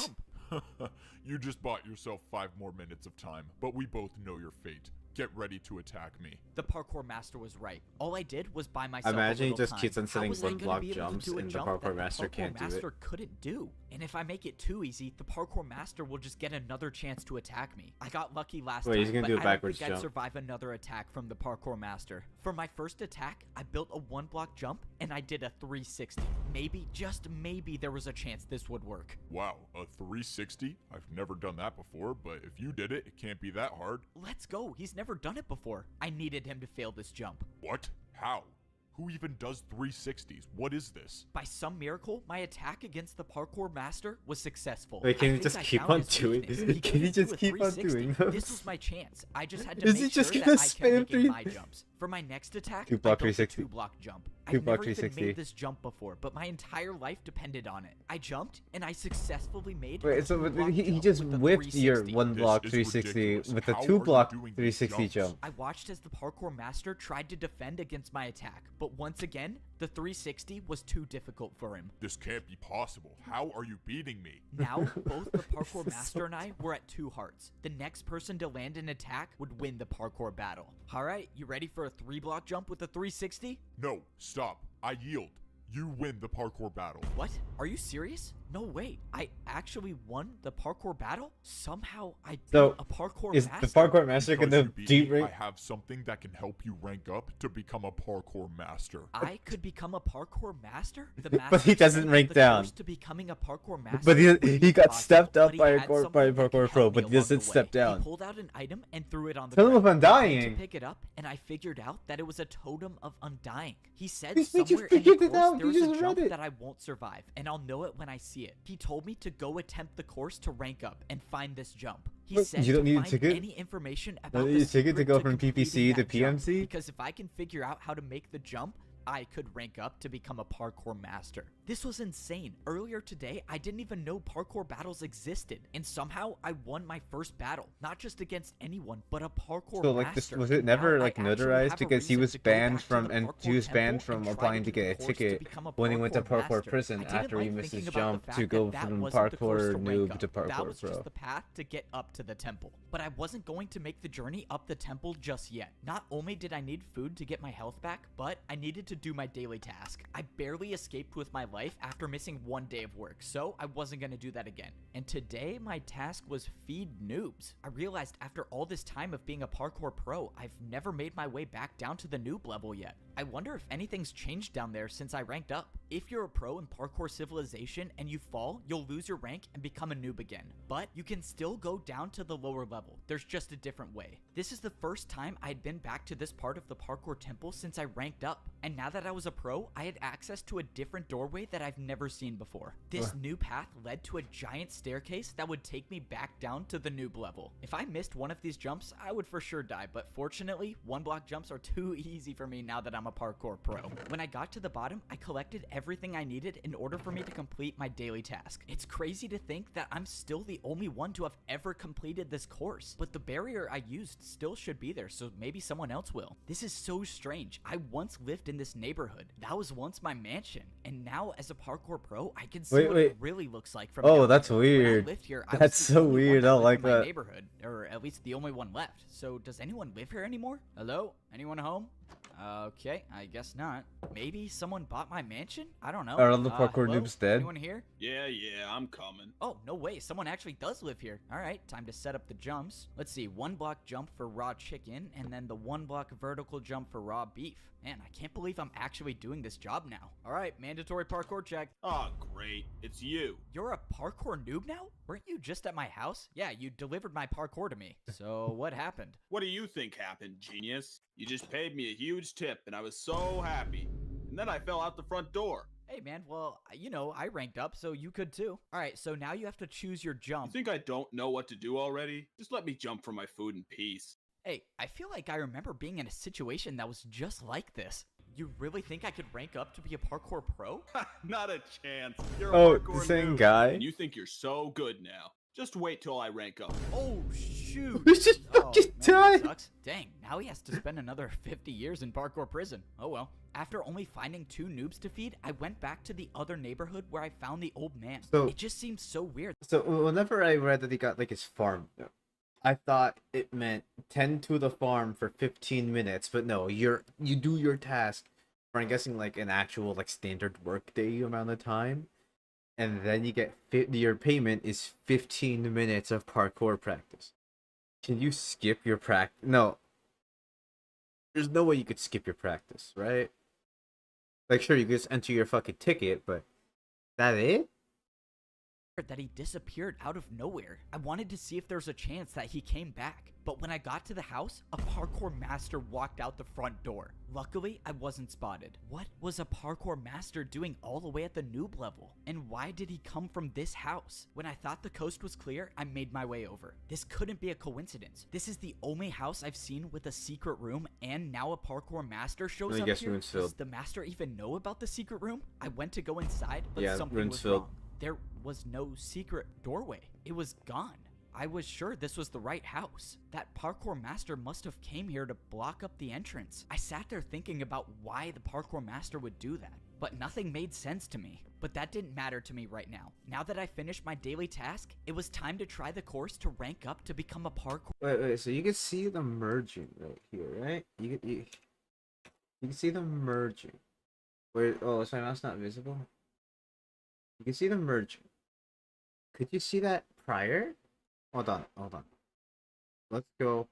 jump. You just bought yourself 5 more minutes of time, but we both know your fate. Get ready to attack me. The parkour master was right. All I did was buy myself Imagine a he little just time. keeps on How setting was I gonna 1-block be able to jumps do a and the jump parkour that master the can't do it? master couldn't do? And if I make it too easy, the parkour master will just get another chance to attack me. I got lucky last Wait, time, he's gonna but do a I backwards don't think I'd jump. survive another attack from the parkour master. For my first attack, I built a 1-block jump and I did a 360. Maybe, just maybe, there was a chance this would work. Wow, a 360? I've never done that before, but if you did it, it can't be that hard. Let's go. He's never done it before. I needed him to fail this jump. What? How? Who even does 360s? What is this? By some miracle, my attack against the parkour master was successful. Wait, can I he think just I keep found on his doing weakness. it? He Can he couldn't do just a keep on 360. doing those? This was my chance. I just had to Is make he just sure gonna that I kept spam making three- my jumps. For my next attack, 2-block I built a 360. 2-block jump. I've 2-block never even 360. made this jump before, but my entire life depended on it. I jumped, and I successfully made a Wait, so 2-block he jump just with a whipped your 360. 1-block This is 360 ridiculous. with a How are you 2-block doing these 360 jumps? jump. I watched as the parkour master tried to defend against my attack, but once again, the 360 was too difficult for him. This can't be possible. How are you beating me? Now, both the parkour This is master and I were at 2 hearts. The next person to land an attack would win the parkour battle. Alright, you ready for a 3-block jump with a 360? No, stop. I yield. You win the parkour battle. What? Are you serious? No way. I actually won the parkour battle? Somehow I beat So, a parkour Is master? the parkour master Because gonna you beat deep me, I rank? have something that can help you rank up to become a parkour master. I could become a parkour master? The But master he doesn't said rank the down. course to becoming a parkour master But would he be got impossible, stepped up but he by a had by something a that could parkour pro, help me but he along doesn't the step way. down. He pulled out an item and threw it on the Tell him ground. if I'm I went dying. to pick it up, and I figured out that it was a totem of undying. He said He just somewhere in the figured it course out. there He was a just jump read it. that I won't survive, and I'll know it when I see it. He told me to go attempt the course to rank up and find this jump. He But said you don't to need a find ticket? any information Don't about need the a ticket to secret go from completing PPC to that jump, PMC? because if I can figure out how to make the jump, I could rank up to become a parkour master. This was insane. Earlier today, I didn't even know parkour battles existed, and somehow I won my first battle, not just against anyone, but a parkour So like this master. was it Now never I like actually notarized have a because he reason was to go banned back to from the and parkour he was banned temple from and try applying to do the get a course to ticket become a when he went to parkour parkour master. prison I didn't after he like missed his thinking about jump the to fact go that that from wasn't the course parkour to rank noob up. to That parkour was pro. just the path to get up to the temple. But I wasn't going to make the journey up the temple just yet. Not only did I need food to get my health back, but I needed to do my daily task. I barely escaped with my life after missing 1 day of work, so I wasn't going to do that again. And today, my task was feed noobs. I realized after all this time of being a parkour pro, I've never made my way back down to the noob level yet. I wonder if anything's changed down there since I ranked up. If you're a pro in Parkour Civilization and you fall, you'll lose your rank and become a noob again. But you can still go down to the lower level. There's just a different way. This is the first time I'd been back to this part of the parkour temple since I ranked up. And now that I was a pro, I had access to a different doorway that I've never seen before. This new path led to a giant staircase that would take me back down to the noob level. If I missed one of these jumps, I would for sure die, but fortunately, 1-block jumps are too easy for me now that I'm I'm a parkour pro. When I got to the bottom, I collected everything I needed in order for me to complete my daily task. It's crazy to think that I'm still the only one to have ever completed this course, but the barrier I used still should be there, so maybe someone else will. This is so strange. I once lived in this neighborhood. That was once my mansion, and now as a parkour pro, I can see what it really looks like from Oh, down that's here. weird. When I lived here, I That's was the so only weird. one that I lived like in my that. neighborhood, or at least the only one left. So does anyone live here anymore? Hello? Anyone home? Okay, I guess not. Maybe someone bought my mansion? I don't know. Are all the parkour hello? noobs dead? Anyone here? Yeah, I'm coming. Oh, no way. Someone actually does live here. All right, time to set up the jumps. Let's see, 1 block jump for raw chicken, and then the 1 block vertical jump for raw beef. Man, I can't believe I'm actually doing this job now. All right, mandatory parkour check. Oh, great. It's you. You're a parkour noob now? Weren't you just at my house? Yeah, you delivered my parkour to me. So what happened? What do you think happened, genius? You just paid me a huge tip, and I was so happy. And then I fell out the front door. Hey man, well, you know, I ranked up, so you could too. All right, so now you have to choose your You jump. think I don't know what to do already? Just let me jump for my food in peace. Hey, I feel like I remember being in a situation that was just like this. You really think I could rank up to be a parkour pro? Not a chance. You're a Oh, parkour the same noob, guy? And you think you're so good now. Just wait till I rank up. Oh, shoot. We just fucking man, that died. sucks. Dang, now he has to spend another 50 years in parkour prison. Oh well. After only finding 2 noobs to feed, I went back to the other neighborhood where I found the old man. So- it just seems so weird. So whenever I read that he got like his farm, I thought it meant tend to the farm for 15 minutes, but no, you do your task for, I'm guessing, like an actual like standard work day amount of time, and then you get your payment is 15 minutes of parkour practice. Can you skip your practice? No. There's no way you could skip your practice, right? Like, sure, you could just enter your fucking ticket, but that it? That he disappeared out of nowhere. I wanted to see if there's a chance that he came back, but when I got to the house, a parkour master walked out the front door. Luckily, I wasn't spotted. What was a parkour master doing all the way at the noob level? And why did he come from this house? When I thought the coast was clear, I made my way over. This couldn't be a coincidence. This is the only house I've seen with a secret room, and now a parkour master shows up here. Does the master even know about the secret room? I went to go inside, but something was wrong. There was no secret doorway. It was gone. I was sure this was the right house. That parkour master must have came here to block up the entrance. I sat there thinking about why the parkour master would do that, but nothing made sense to me. But that didn't matter to me right now. Now that I finished my daily task, it was time to try the course to rank up to become a parkour. Wait, so you can see them merging right here, right? You can see them merging. Where? Oh, so my mouse not visible? You can see them merging. Could you see that prior? Hold on. Let's go.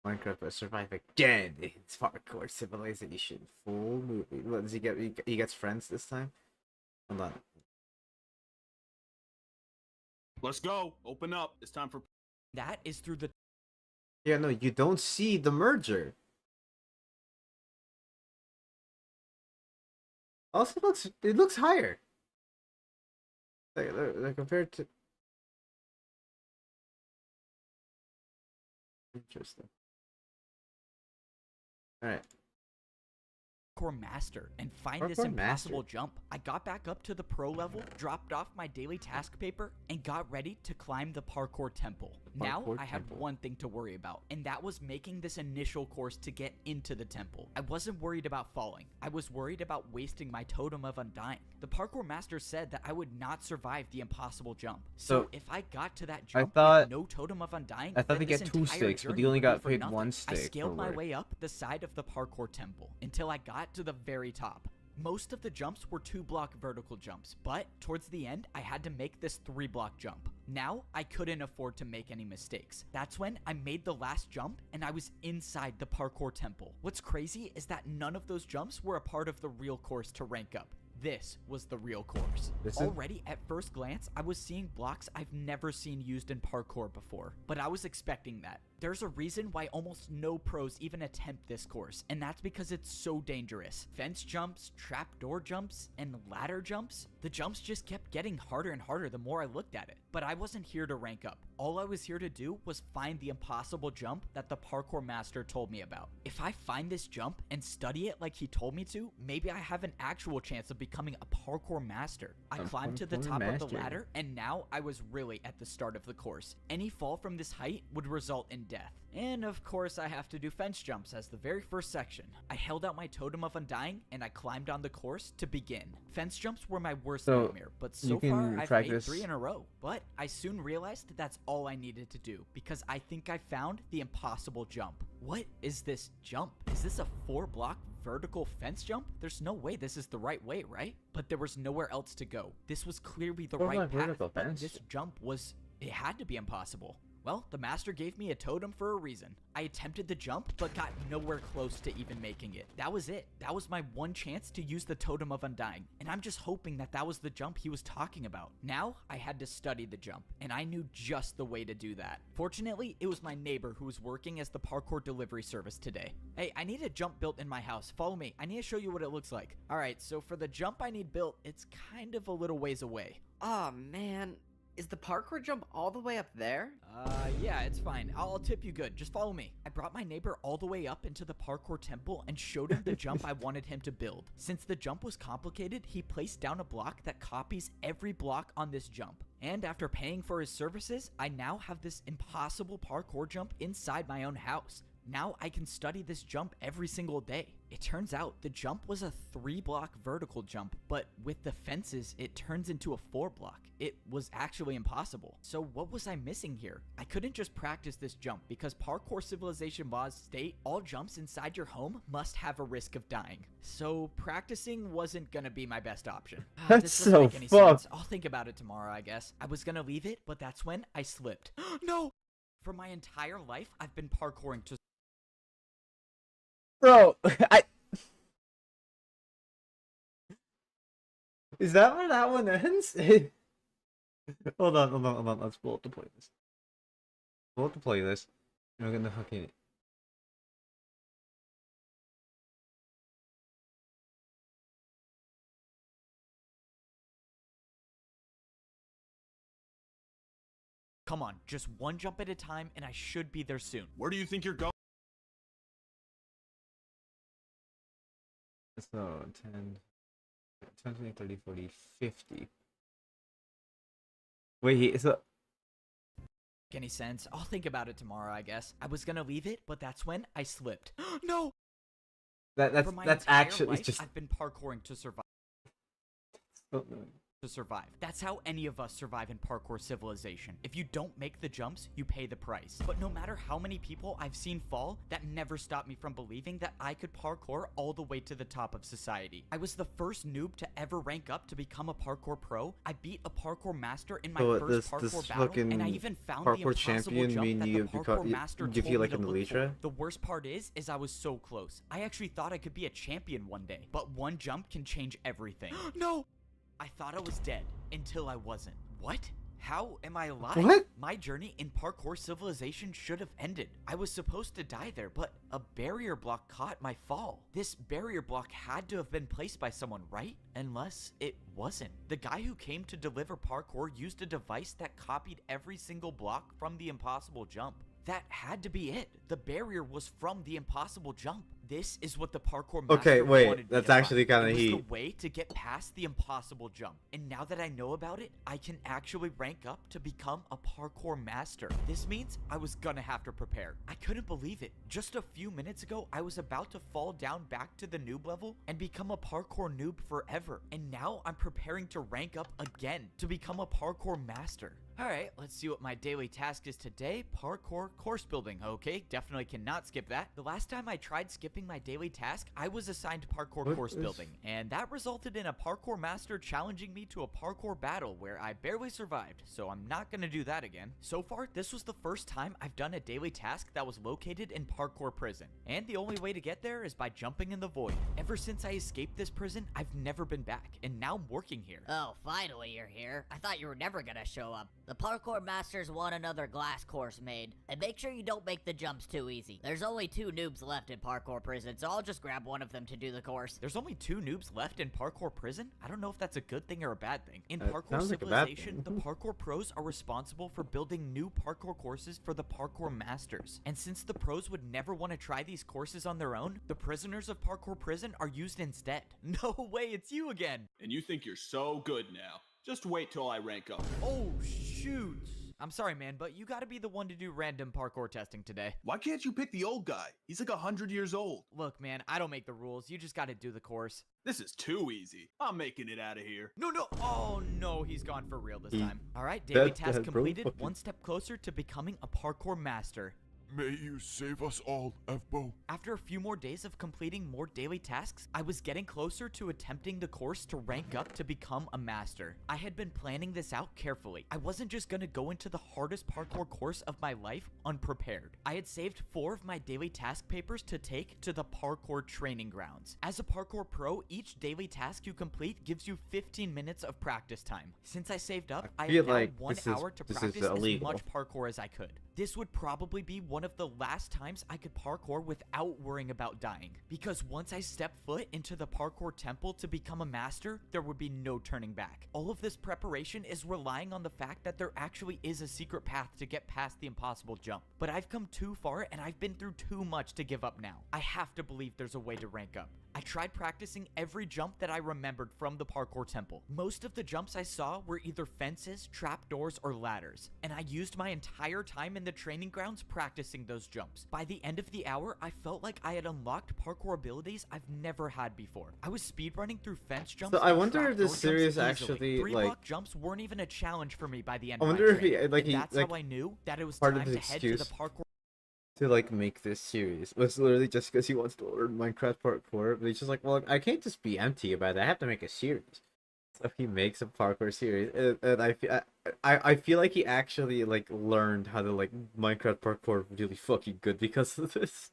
Minecraft but survive again. It's parkour civilization. Full movie. What does he get? He gets friends this time? Hold on. Let's go. Open up. It's time for... That is through the... Yeah, no, you don't see the merger. Also, it looks higher. Like compared to... Interesting. Alright. parkour master and find this impossible jump. I got back up to the pro level, dropped off my daily task paper, and got ready to climb the parkour temple. Now I had one thing to worry about, and that was making this initial course to get into the temple. I wasn't worried about falling. I was worried about wasting my totem of undying. The parkour master said that I would not survive the impossible jump. So if I got to that jump with no totem of undying, I thought they get 2 sticks, but you only got paid 1 stick. I scaled my way up the side of the parkour temple until I got to the very top. Most of the jumps were 2-block vertical jumps, but towards the end, I had to make this 3-block jump. Now, I couldn't afford to make any mistakes. That's when I made the last jump, and I was inside the parkour temple. What's crazy is that none of those jumps were a part of the real course to rank up. This was the real course. Already at first glance, I was seeing blocks I've never seen used in parkour before, but I was expecting that. There's a reason why almost no pros even attempt this course, and that's because it's so dangerous. Fence jumps, trapdoor jumps, and ladder jumps. The jumps just kept getting harder and harder the more I looked at it. But I wasn't here to rank up. All I was here to do was find the impossible jump that the parkour master told me about. If I find this jump and study it like he told me to, maybe I have an actual chance of becoming a parkour master. I climbed to the top of the ladder, and now I was really at the start of the course. Any fall from this height would result in death. And of course I have to do fence jumps as the very first section. I held out my totem of undying and I climbed on the course to begin. Fence jumps were my worst nightmare, but so far I've made 3 in a row. But I soon realized that's all I needed to do because I think I found the impossible jump. What is this jump? Is this a 4-block vertical fence jump? There's no way this is the right way, right? But there was nowhere else to go. This was clearly the right path, but this jump it had to be impossible. Well, the master gave me a totem for a reason. I attempted the jump, but got nowhere close to even making it. That was it. That was my one chance to use the totem of undying, and I'm just hoping that that was the jump he was talking about. Now, I had to study the jump, and I knew just the way to do that. Fortunately, it was my neighbor who was working as the parkour delivery service today. Hey, I need a jump built in my house. Follow me. I need to show you what it looks like. All right, so for the jump I need built, it's kind of a little ways away. Aw, man. Is the parkour jump all the way up there? Yeah, it's fine. I'll tip you good. Just follow me. I brought my neighbor all the way up into the parkour temple and showed him the jump I wanted him to build. Since the jump was complicated, he placed down a block that copies every block on this jump. And after paying for his services, I now have this impossible parkour jump inside my own house. Now I can study this jump every single day. It turns out the jump was a 3-block vertical jump, but with the fences, it turns into a 4-block. It was actually impossible. So what was I missing here? I couldn't just practice this jump because parkour civilization laws state all jumps inside your home must have a risk of dying. So practicing wasn't gonna be my best option. That's so fucked. I'll think about it tomorrow, I guess. I was gonna leave it, but that's when I slipped. No! For my entire life, I've been parkouring to Bro, Is that where that one ends? Hold on. Let's pull up the playlist. Pull up the playlist. We're gonna fucking... Come on, just one jump at a time, and I should be there soon. Where do you think you're going? So 10, 20, 30, 40, 50. Wait, so... Any sense? I'll think about it tomorrow, I guess. I was gonna leave it, but that's when I slipped. No! That's actually life, just... I've been parkouring to survive. That's how any of us survive in parkour civilization. If you don't make the jumps, you pay the price. But no matter how many people I've seen fall, that never stopped me from believing that I could parkour all the way to the top of society. I was the first noob to ever rank up to become a parkour pro. I beat a parkour master in my first parkour battle, and I even found the impossible jump that the parkour master told me to look for. The worst part is I was so close. I actually thought I could be a champion one day, but one jump can change everything. No! I thought I was dead until I wasn't. What? How am I alive? What? My journey in parkour civilization should have ended. I was supposed to die there, but a barrier block caught my fall. This barrier block had to have been placed by someone, right? Unless it wasn't. The guy who came to deliver parkour used a device that copied every single block from the impossible jump. That had to be it. The barrier was from the impossible jump. This is what the parkour master Okay, wanted wait, me that's to actually find. kind of It was heat. the way to get past the impossible jump. And now that I know about it, I can actually rank up to become a parkour master. This means I was gonna have to prepare. I couldn't believe it. Just a few minutes ago, I was about to fall down back to the noob level and become a parkour noob forever. And now I'm preparing to rank up again to become a parkour master. Alright, let's see what my daily task is today. Parkour course building. Okay, definitely cannot skip that. The last time I tried skipping my daily task, I was assigned parkour course building, and that resulted in a parkour master challenging me to a parkour battle where I barely survived, so I'm not gonna do that again. So far, this was the first time I've done a daily task that was located in parkour prison, and the only way to get there is by jumping in the void. Ever since I escaped this prison, I've never been back, and now I'm working here. Oh, finally you're here. I thought you were never gonna show up. The parkour masters want another glass course made, and make sure you don't make the jumps too easy. There's only 2 noobs left in parkour prison, so I'll just grab one of them to do the course. There's only 2 noobs left in parkour prison? I don't know if that's a good thing or a bad thing. In It parkour sounds like a bad civilization, the thing. parkour pros are responsible for building new parkour courses for the parkour masters. And since the pros would never want to try these courses on their own, the prisoners of parkour prison are used instead. No way, it's you again! And you think you're so good now. Just wait till I rank up. Oh, shoot! I'm sorry, man, but you gotta be the one to do random parkour testing today. Why can't you pick the old guy? He's like 100 years old. Look, man, I don't make the rules. You just gotta do the course. This is too easy. I'm making it out of here. No, no. Oh, no, he's gone for real this He- time. All right, daily That- task that bro completed. fucking- One step closer to becoming a parkour master. May you save us all, F-Bo. After a few more days of completing more daily tasks, I was getting closer to attempting the course to rank up to become a master. I had been planning this out carefully. I wasn't just gonna go into the hardest parkour course of my life unprepared. I had saved 4 of my daily task papers to take to the parkour training grounds. As a parkour pro, each daily task you complete gives you 15 minutes of practice time. Since I saved up, I feel had now like 1 this is- hour to this is practice as illegal. much parkour as I could. This would probably be one of the last times I could parkour without worrying about dying, because once I stepped foot into the parkour temple to become a master, there would be no turning back. All of this preparation is relying on the fact that there actually is a secret path to get past the impossible jump. But I've come too far and I've been through too much to give up now. I have to believe there's a way to rank up. I tried practicing every jump that I remembered from the parkour temple. Most of the jumps I saw were either fences, trapdoors, or ladders, and I used my entire time in the training grounds practicing those jumps. By the end of the hour, I felt like I had unlocked parkour abilities I've never had before. I was speedrunning through fence jumps. So I and wonder if trapdoor this series jumps easily. actually, 3-block like- jumps weren't even a challenge for me by the end I of my wonder if he- training, like, and he- that's like, how I knew that it was part of time his to head to the excuse parkour to like make this series was literally just because he wants to learn Minecraft parkour. But he's just like, well, I can't just be empty about it. I have to make a series. So he makes a parkour series, and I feel like he actually like learned how to like Minecraft parkour really fucking good because of this.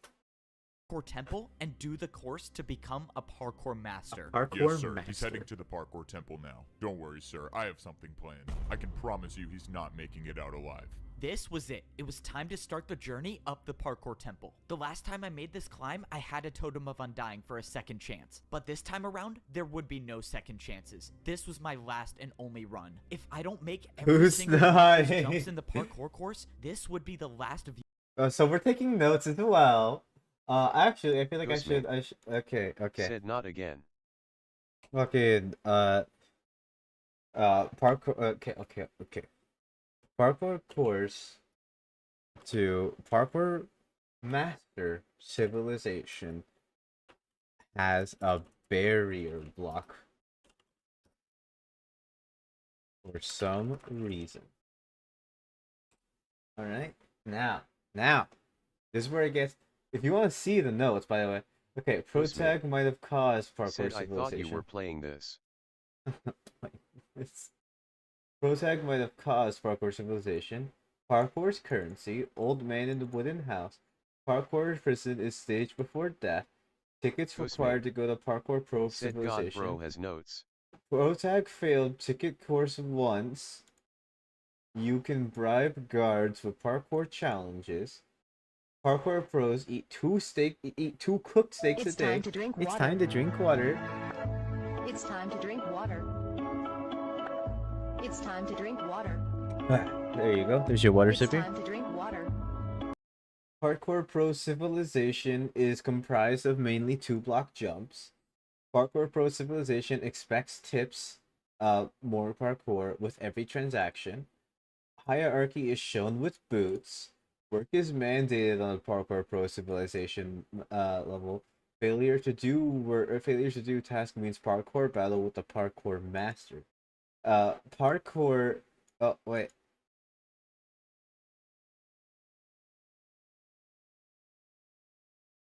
temple and do the course to become a parkour master. Parkour Yes, sir. master. He's heading to the parkour temple now. Don't worry, sir. I have something planned. I can promise you he's not making it out alive. This was it. It was time to start the journey up the parkour temple. The last time I made this climb, I had a totem of undying for a second chance. But this time around, there would be no second chances. This was my last and only run. If I don't make every Who's single one of these dying? jumps in the parkour course, this would be the last of you. So we're taking notes as well. Actually, I feel like Ghost I should. Okay. Said not again. Okay. Parkour. Okay. Parkour course to parkour master civilization has a barrier block for some reason. All right. Now, this is where it gets. If you want to see the notes, by the way. Okay, Protag might have caused parkour Said I thought civilization. you were playing this. Protag might have caused parkour civilization. Parkour's currency. Old man in the wooden house. Parkour prison is staged before death. Tickets Ghost required man. to go to Parkour Pro Said God civilization. bro has notes. Protag failed ticket course once. You can bribe guards with parkour challenges. Parkour pros eat two cooked steaks It's a day. time to drink It's water. time to drink water. It's time to drink water. It's time to drink water. There you go. There's your water It's sipper. time to drink water. Parkour Pro Civilization is comprised of mainly 2-block jumps. Parkour Pro Civilization expects tips, more parkour with every transaction. Hierarchy is shown with boots. Work is mandated on Parkour Pro Civilization level. Failure to do task means parkour battle with the parkour master. Parkour. Oh wait.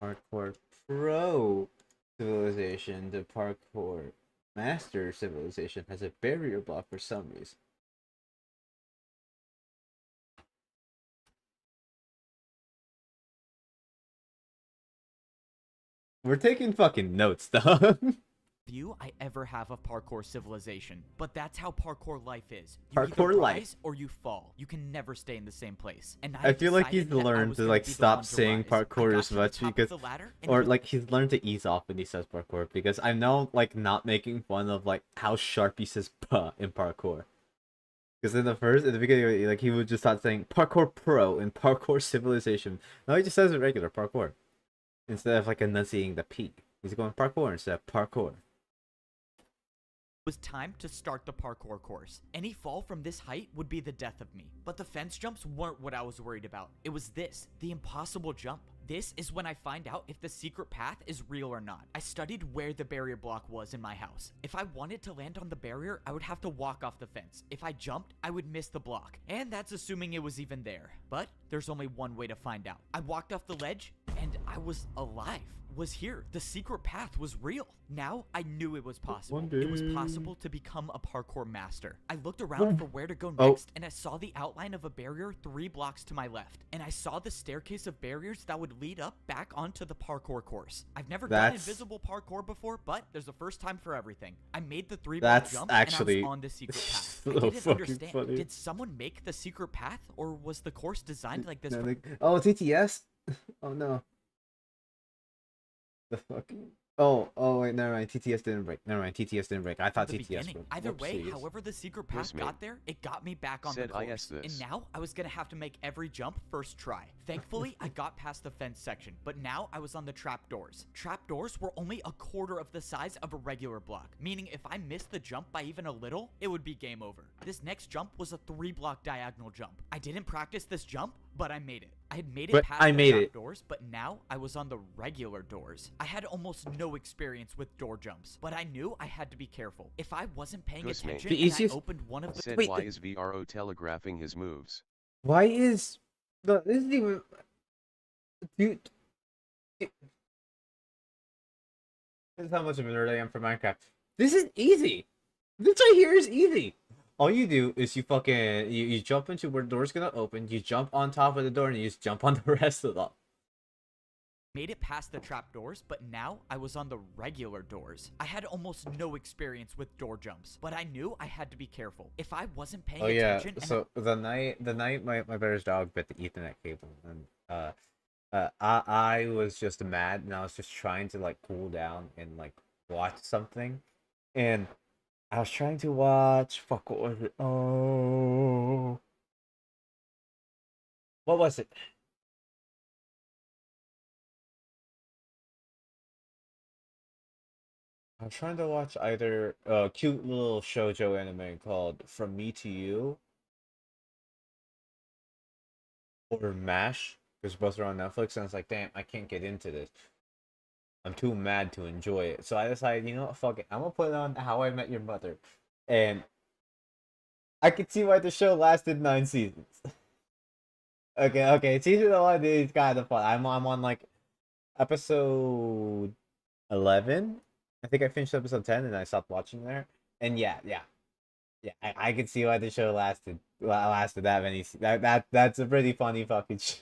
Parkour Pro Civilization, the Parkour Master Civilization has a barrier block for some reason. We're taking fucking notes, though. view I ever have of parkour civilization. But that's how parkour life is. You Parkour either life. rise or you fall. You can never stay in the same place. And I feel like he's decided that I learned was to gonna like be the stop one to saying rise. I parkour got as to the much top of because, the ladder and or looked like he's learned to ease off when he says parkour, because I'm now like not making fun of like how sharp he says "puh" in parkour. Because in the beginning, like he would just start saying parkour pro and parkour civilization. Now he just says it regular parkour instead of like enunciating the P. He's going parkour instead of parkour. was time to start the parkour course. Any fall from this height would be the death of me. But the fence jumps weren't what I was worried about. It was this, the impossible jump. This is when I find out if the secret path is real or not. I studied where the barrier block was in my house. If I wanted to land on the barrier, I would have to walk off the fence. If I jumped, I would miss the block. And that's assuming it was even there. But there's only one way to find out. I walked off the ledge, and I was alive. Was here. The secret path was real. Now I knew it was possible. It was possible to become a parkour master. I looked around for where to go next, and I saw the outline of a barrier 3 blocks to my left. And I saw the staircase of barriers that would lead up back onto the parkour course. I've never done invisible parkour before, but there's a first time for everything. I made the 3-block jump, actually and I was on the secret path. so I didn't fucking understand. funny. Did someone make the secret path, or was the course designed like this? No, oh, TTS? Oh no. The fucking. Oh, wait, never mind. TTS didn't break. Never mind. TTS didn't break. I thought the TTS beginning. broke. Either way, Whoopsies. however the secret path Yes, mate. got there, it got me back on the Said course. IS this. And now I was gonna have to make every jump first try. Thankfully, I got past the fence section, but now I was on the trapdoors. Trapdoors were only a quarter of the size of a regular block, meaning if I missed the jump by even a little, it would be game over. This next jump was a 3-block diagonal jump. I didn't practice this jump, but I made it. I had made it past the trapdoors, but now I was on the regular doors. I had almost no experience with door jumps, but I knew I had to be careful. If I wasn't paying Goose mate. attention The and easiest- I opened one of the Said Wait, why is VRO telegraphing his moves? Why is the this isn't even dude? This is how much of a nerd I am for Minecraft. This is easy. This right here is easy. All you do is you fucking you jump into where the door's gonna open. You jump on top of the door and you just jump on the rest of them. made it past the trapdoors, but now I was on the regular doors. I had almost no experience with door jumps, but I knew I had to be careful. If I wasn't paying Oh yeah. attention, and So the night my brother's dog bit the Ethernet cable, and I was just mad, and I was just trying to like cool down and like watch something, and I was trying to watch. Fuck, what was it? Oh, what was it? I'm trying to watch either a cute little shoujo anime called From Me to You or MASH, because both are on Netflix, and I was like, damn, I can't get into this. I'm too mad to enjoy it. So I decided, you know what, fuck it. I'm gonna put on How I Met Your Mother. And I could see why the show lasted 9 seasons. Okay, season 1 is kind of fun. I'm on like episode 11. I think I finished episode 10 and I stopped watching there. And yeah, I could see why the show lasted that many. That's a pretty funny fucking show.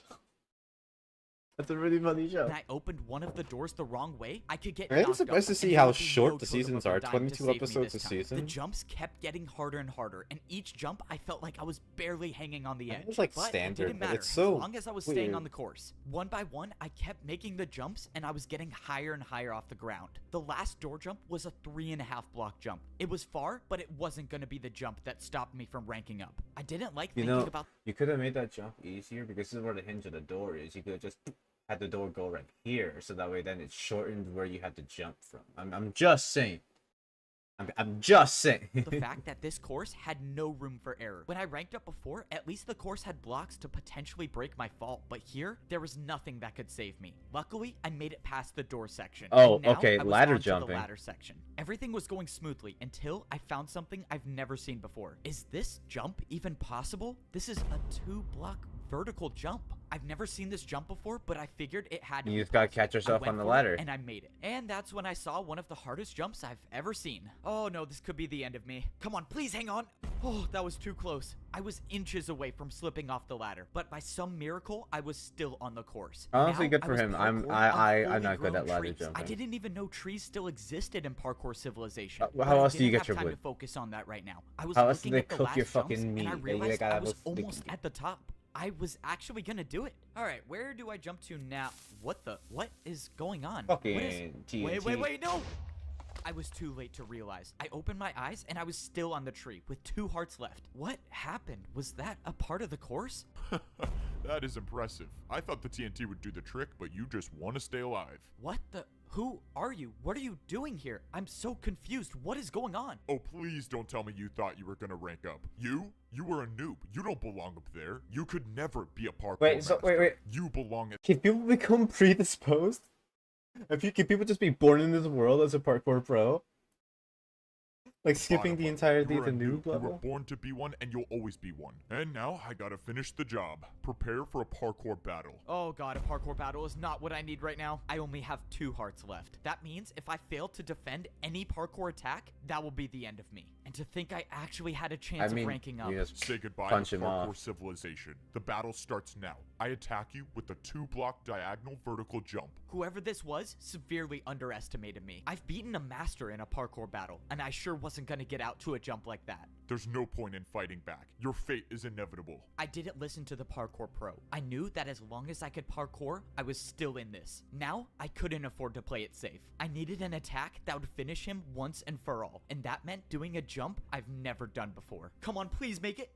That's a really funny show. and I opened one of the doors the wrong way, I could get I'm knocked surprised up, to see and how there would be short no the totem seasons of are. Undyne to 22 save me episodes this a time. season. The jumps kept getting harder and harder, and each jump I felt like I was barely hanging on the I edge. think it's, like, but standard, it didn't but matter it's so as long as I was staying weird. on the course. One by one, I kept making the jumps, and I was getting higher and higher off the ground. The last door jump was a 3.5 block jump. It was far, but it wasn't going to be the jump that stopped me from ranking up. I didn't like You thinking know, about you could have made that jump easier because this is where the hinge of the door is. You could have just had the door go right here, so that way then it shortened where you had to jump from. I'm just saying. I'm just saying. the fact that this course had no room for error. When I ranked up before, at least the course had blocks to potentially break my fall, but here, there was nothing that could save me. Luckily, I made it past the door section. Oh, and now okay, I was ladder onto jumping. The ladder section. Everything was going smoothly until I found something I've never seen before. Is this jump even possible? This is a 2-block vertical jump. I've never seen this jump before, but I figured it had to You be just gotta possible. catch yourself I went on the for it, ladder. and I made it. And that's when I saw one of the hardest jumps I've ever seen. Oh no, this could be the end of me. Come on, please hang on. Oh, that was too close. I was inches away from slipping off the ladder, but by some miracle, I was still on the course. Honestly, Now, good I for was him. I'm parkouring on not fully good at grown ladder trees. jumping. I didn't even know trees still existed in parkour civilization. Well, but how I else do you didn't get your have time wood? to focus on that right now. I was How else do looking they at the cook last your jumps, fucking and I meat? They realized I gotta was have a- almost at the top. I was actually gonna do it. All right, where do I jump to now? What is going on? Fucking What is... TNT. Wait, no! I was too late to realize. I opened my eyes and I was still on the tree with 2 hearts left. What happened? Was that a part of the course? That is impressive. I thought the TNT would do the trick, but you just want to stay alive. What the... Who are you? What are you doing here? I'm so confused. What is going on? Oh, please don't tell me you thought you were gonna rank up. You were a noob. You don't belong up there. You could never be a parkour master. Wait. You belong at... Can people become predisposed? Can people just be born in this world as a parkour pro? Like skipping the bottom entirety of line. the You were a noob You were level? born to be one, and you'll always be one. And now, I gotta finish the job. Prepare for a parkour battle. Oh god, a parkour battle is not what I need right now. I only have 2 hearts left. That means if I fail to defend any parkour attack, that will be the end of me. And to think I actually had a chance of ranking up. you just Say goodbye punch to him parkour off. civilization. The battle starts now. I attack you with a 2-block diagonal vertical jump. Whoever this was severely underestimated me. I've beaten a master in a parkour battle, and I sure wasn't gonna get out to a jump like that. There's no point in fighting back. Your fate is inevitable. I didn't listen to the parkour pro. I knew that as long as I could parkour, I was still in this. Now, I couldn't afford to play it safe. I needed an attack that would finish him once and for all, and that meant doing a jump I've never done before. Come on, please make it.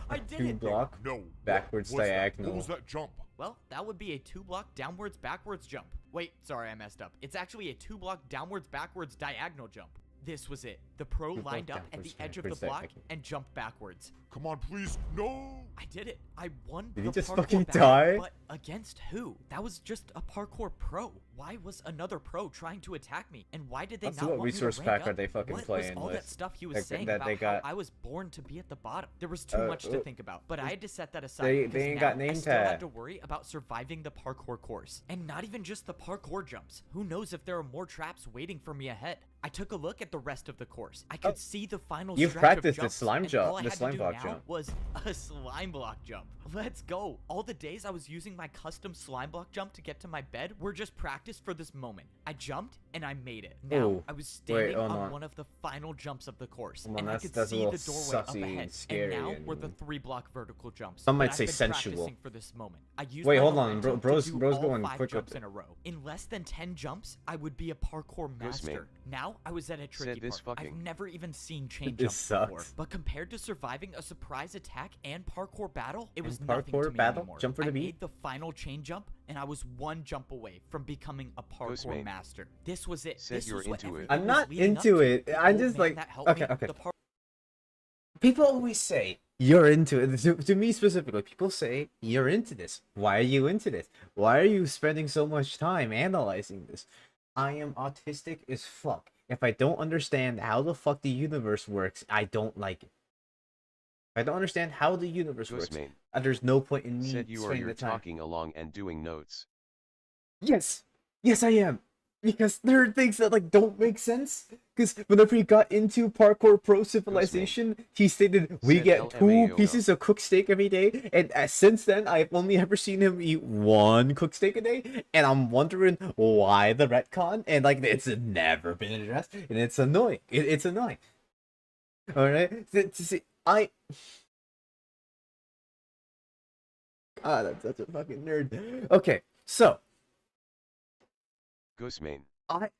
I did it. 2-block? No. Backwards what was diagonal. What was that jump? Well, that would be a 2-block downwards backwards jump. Wait, sorry, I messed up. It's actually a 2-block downwards backwards diagonal jump. This was it. The pro Two-block lined up at the downwards edge of the backwards block diagonal. and jumped backwards. Come on, please. No. I did it. I won Did the he just parkour fucking battle, die? But against who? That was just a parkour pro. Why was another pro trying to attack me? And why did they Let's see not what want me to resource rank pack are up? they fucking what playing was all with? that stuff he was Like, saying that about they got- how I was born to be at the bottom? There was too much to think about, but I had to set that aside. They because ain't now got name I still had tag. to worry about surviving the parkour course. And not even just the parkour jumps. Who knows if there are more traps waiting for me ahead? I took a look at the rest of the course. I could see the final You've stretch of practiced the jumps, slime and jump- all I the had to slime do block now jump. was a slime block jump. Let's go. All the days I was using my custom slime block jump to get to my bed were just practice for this moment. I jumped and I made it. Now Ooh. I was standing hold on on. one of the final jumps of the course, Hold on, and I that's- could that's a see the little doorway up sussy and ahead. scary And now and- were the 3-block vertical jumps. Some that might I've say been sensual. practicing for this moment. I used Wait, my hold on, momentum to bro's do going all 5 quick up jumps there. in a row. In less than 10 jumps, I would be a parkour Ghost master. man. Now I was at a tricky this part. I've fucking- never even seen chain This jumps before. sucks. But compared to surviving a surprise attack and parkour battle, it was And nothing parkour to me battle? anymore. Jump for the I beat? made the final chain jump, and I was 1 jump away from becoming a parkour mate. master. This was it. Said This you're was what into it. everything I'm was not leading up into to. it. The I'm old just man like- that helped okay, me, okay. the People always say you're into it. To me specifically, people say you're into this. Why are you into this? Why are you spending so much time analyzing this? I am autistic as fuck. If I don't understand how the fuck the universe works, I don't like it. If I don't understand how the universe works, Ghostmane there's no point in me said you are spending you're the time. talking along and doing notes. Yes, yes, I am. Because there are things that like don't make sense. Because whenever he got into parkour pro civilization, he stated we Said get 2 LMAO. pieces of cooked steak every day, and since then I've only ever seen him eat 1 cooked steak a day, and I'm wondering why the retcon, and like it's never been addressed, and it's annoying. It's annoying. All right, see, God, I'm such a fucking nerd. Okay, so. Ghostmane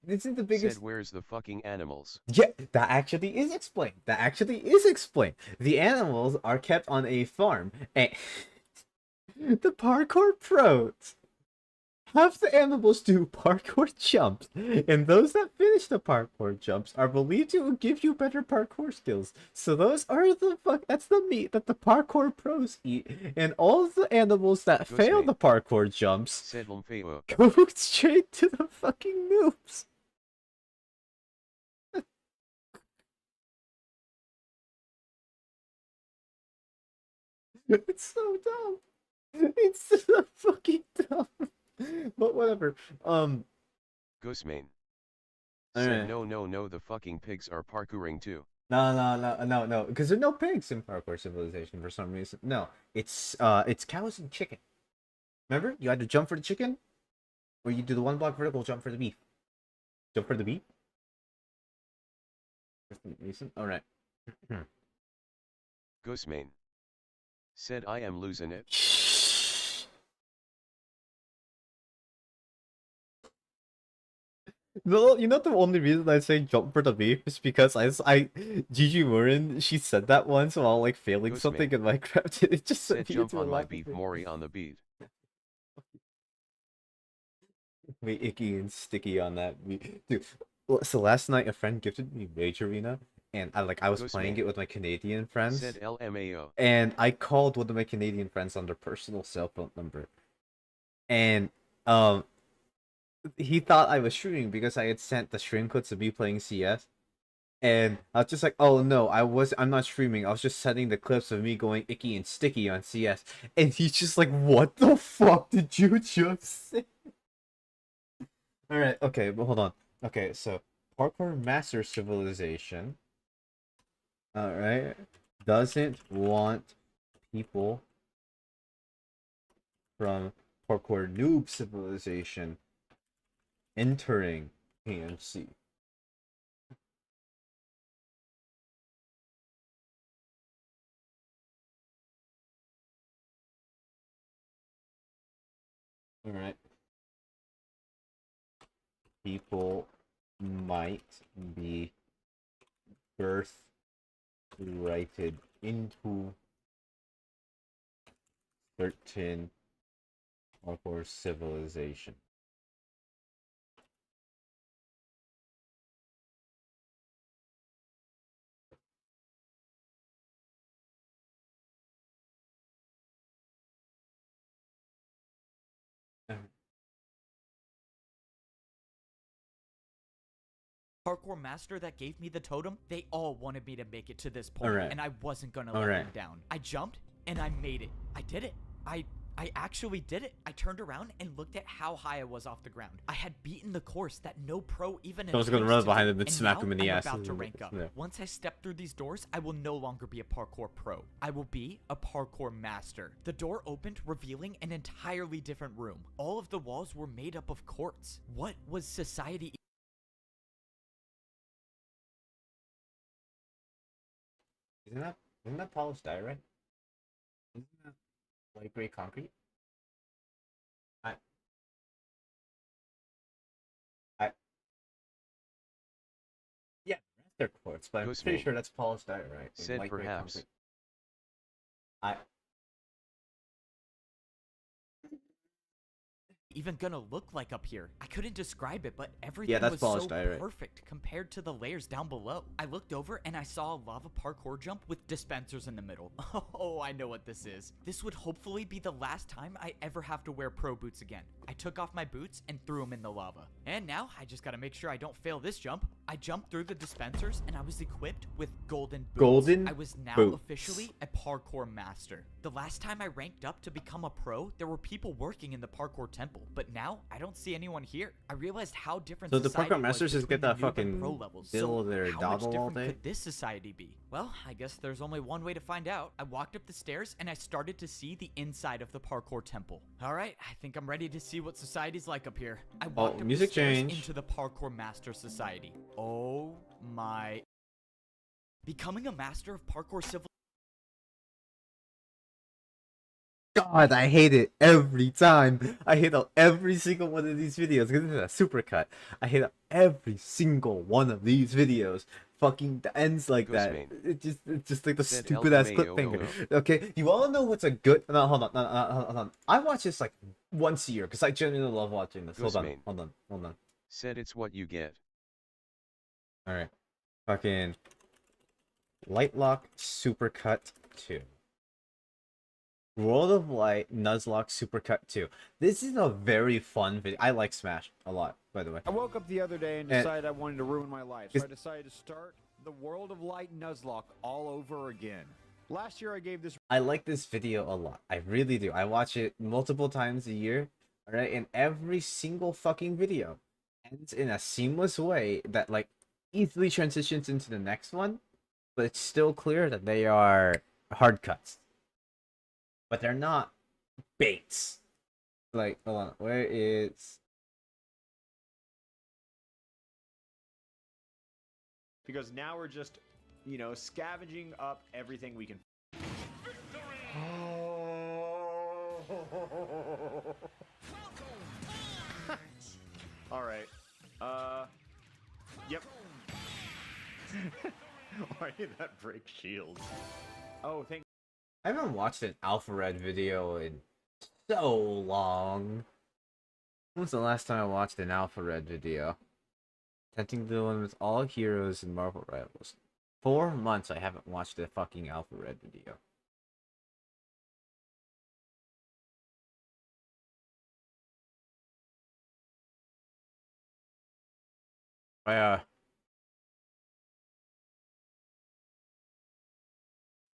This is the biggest. said where's the fucking animals? Yeah, that actually is explained. That actually is explained. The animals are kept on a farm, and the parkour pros have the animals do parkour jumps, and those that finish the parkour jumps are believed to give you better parkour skills. So those are that's the meat that the parkour pros eat, and all the animals that fail Ghostmane the parkour jumps said Lumfeo. go straight to the fucking noobs. It's so dumb. It's so fucking dumb. But whatever. Ghostmane. All Said right. no, the fucking pigs are parkouring too. No. Because there are no pigs in Parkour Civilization for some reason. No, it's cows and chicken. Remember, you had to jump for the chicken, or you do the 1 block vertical jump for the beef. Jump for the beef. For some reason. All right. Ghostmane. Said I am losing it. No, you know the only reason I say jump for the beef is because Gigi Murin, she said that once while like failing something in Minecraft. It just Said sent me jump into a on my laugh. beef Mori on the beat. Wait, icky and sticky on that beat. Dude, so last night a friend gifted me Rage Arena, and I was playing it with my Canadian friends. Said LMAO. And I called one of my Canadian friends on their personal cell phone number. And he thought I was streaming because I had sent the stream clips of me playing CS. And I was just like, oh no, I'm not streaming. I was just sending the clips of me going icky and sticky on CS. And he's just like, what the fuck did you just say? Alright, okay, but hold on. Okay, so Parkour Master Civilization, alright, doesn't want people from Parkour Noob Civilization entering PMC. Alright. People might be birthrighted into certain Parkour civilization. Parkour master that gave me the totem, they all wanted me to make it to this point, Alright. and I wasn't gonna let them down. I jumped, and I made it. I did it. I actually did it. I turned around and looked at how high I was off the ground. I had beaten the course that no pro even I was gonna run behind him and and smack now him in the I'm ass. about to rank up. Yeah. Once I step through these doors, I will no longer be a parkour pro. I will be a parkour master. The door opened, revealing an entirely different room. All of the walls were made up of quartz. What was society? Isn't that polished diorite? Isn't that light gray concrete? Yeah, they're quartz, but I'm pretty sure that's polished diorite. Said light gray perhaps. concrete. Even gonna look like up here? I couldn't describe it, but everything that's was polished so diorite. perfect compared to the layers down below. I looked over and I saw a lava parkour jump with dispensers in the middle. Oh, I know what this is. This would hopefully be the last time I ever have to wear pro boots again. I took off my boots and threw them in the lava. And now I just gotta make sure I don't fail this jump. I jumped through the dispensers and I was equipped with golden boots. I was now officially a parkour master. The last time I ranked up to become a pro, there were people working in the parkour temple, but now I don't see anyone here. I realized how different So the society parkour was masters just between get that the noob and fucking pro levels. bill So their how much dawdle all different day? could this society be? Well, I guess there's only one way to find out. I walked up the stairs and I started to see the inside of the parkour temple. All right, I think I'm ready to see what society's like up here. I walked up music the stairs change. into the parkour master society. Oh my. Becoming a master of parkour civil. God, I hate it every time. I hate every single one of these videos. This is a supercut. I hate every single one of these videos. Fucking ends like that. It's just like the stupid ass cliffhanger. Okay, you all know what's a good? No, hold on. I watch this like once a year because I genuinely love watching this. Hold on. Said it's what you get. All right, fucking Lightlock Supercut 2. World of Light Nuzlocke Supercut 2. This is a very fun video. I like Smash a lot, by the way. I woke up the other day and decided I wanted to ruin my life, so I decided to start the World of Light Nuzlocke all over again. Last year I gave this I like this video a lot. I really do. I watch it multiple times a year. All right, and every single fucking video ends in a seamless way that like easily transitions into the next one, but it's still clear that they are hard cuts. But they're not baits. Like, hold on, where is because now we're just, you know, scavenging up everything we can. All right. Yep. Why did that break shields? Oh, thank. I haven't watched an Alpha Red video in so long. When was the last time I watched an Alpha Red video? Attempting the one with all heroes in Marvel Rivals. 4 months I haven't watched a fucking Alpha Red video.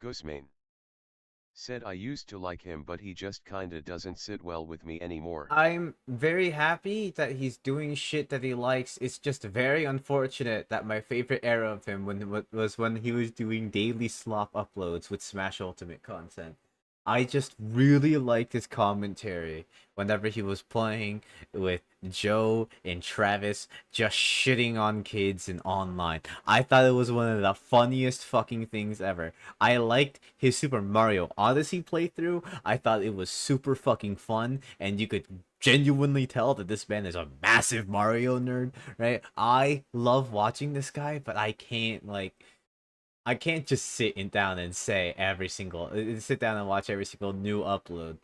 Ghostmane. Said I used to like him but he just kinda doesn't sit well with me anymore. I'm very happy that he's doing shit that he likes. It's just very unfortunate that my favorite era of him was when he was doing daily slop uploads with Smash Ultimate content. I just really liked his commentary whenever he was playing with Joe and Travis just shitting on kids in online. I thought it was one of the funniest fucking things ever. I liked his Super Mario Odyssey playthrough. I thought it was super fucking fun, and you could genuinely tell that this man is a massive Mario nerd, right? I love watching this guy, but I can't just sit down and say sit down and watch every single new upload.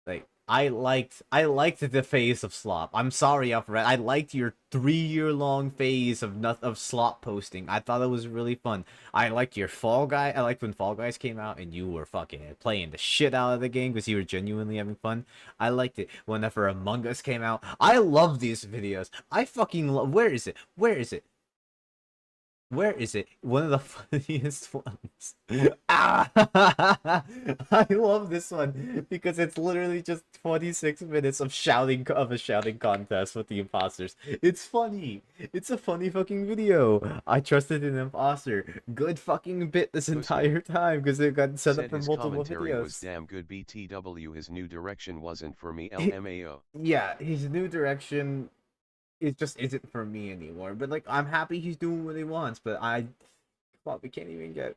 Like I liked the phase of slop. I'm sorry, Alfred. I liked your 3-year-long phase of slop posting. I thought it was really fun. I liked your Fall Guy. I liked when Fall Guys came out and you were fucking playing the shit out of the game because you were genuinely having fun. I liked it whenever Among Us came out. I love these videos. I fucking love. Where is it? Where is it? Where is it? One of the funniest ones. Ah! I love this one because it's literally just 26 minutes of a shouting contest with the imposters. It's funny. It's a funny fucking video. I trusted an imposter. Good fucking bit this entire time because it got set up for his multiple commentary videos. was damn good. BTW, his new direction wasn't for me. LMAO. Yeah, his new direction. It just isn't for me anymore. But like, I'm happy he's doing what he wants. But we can't even get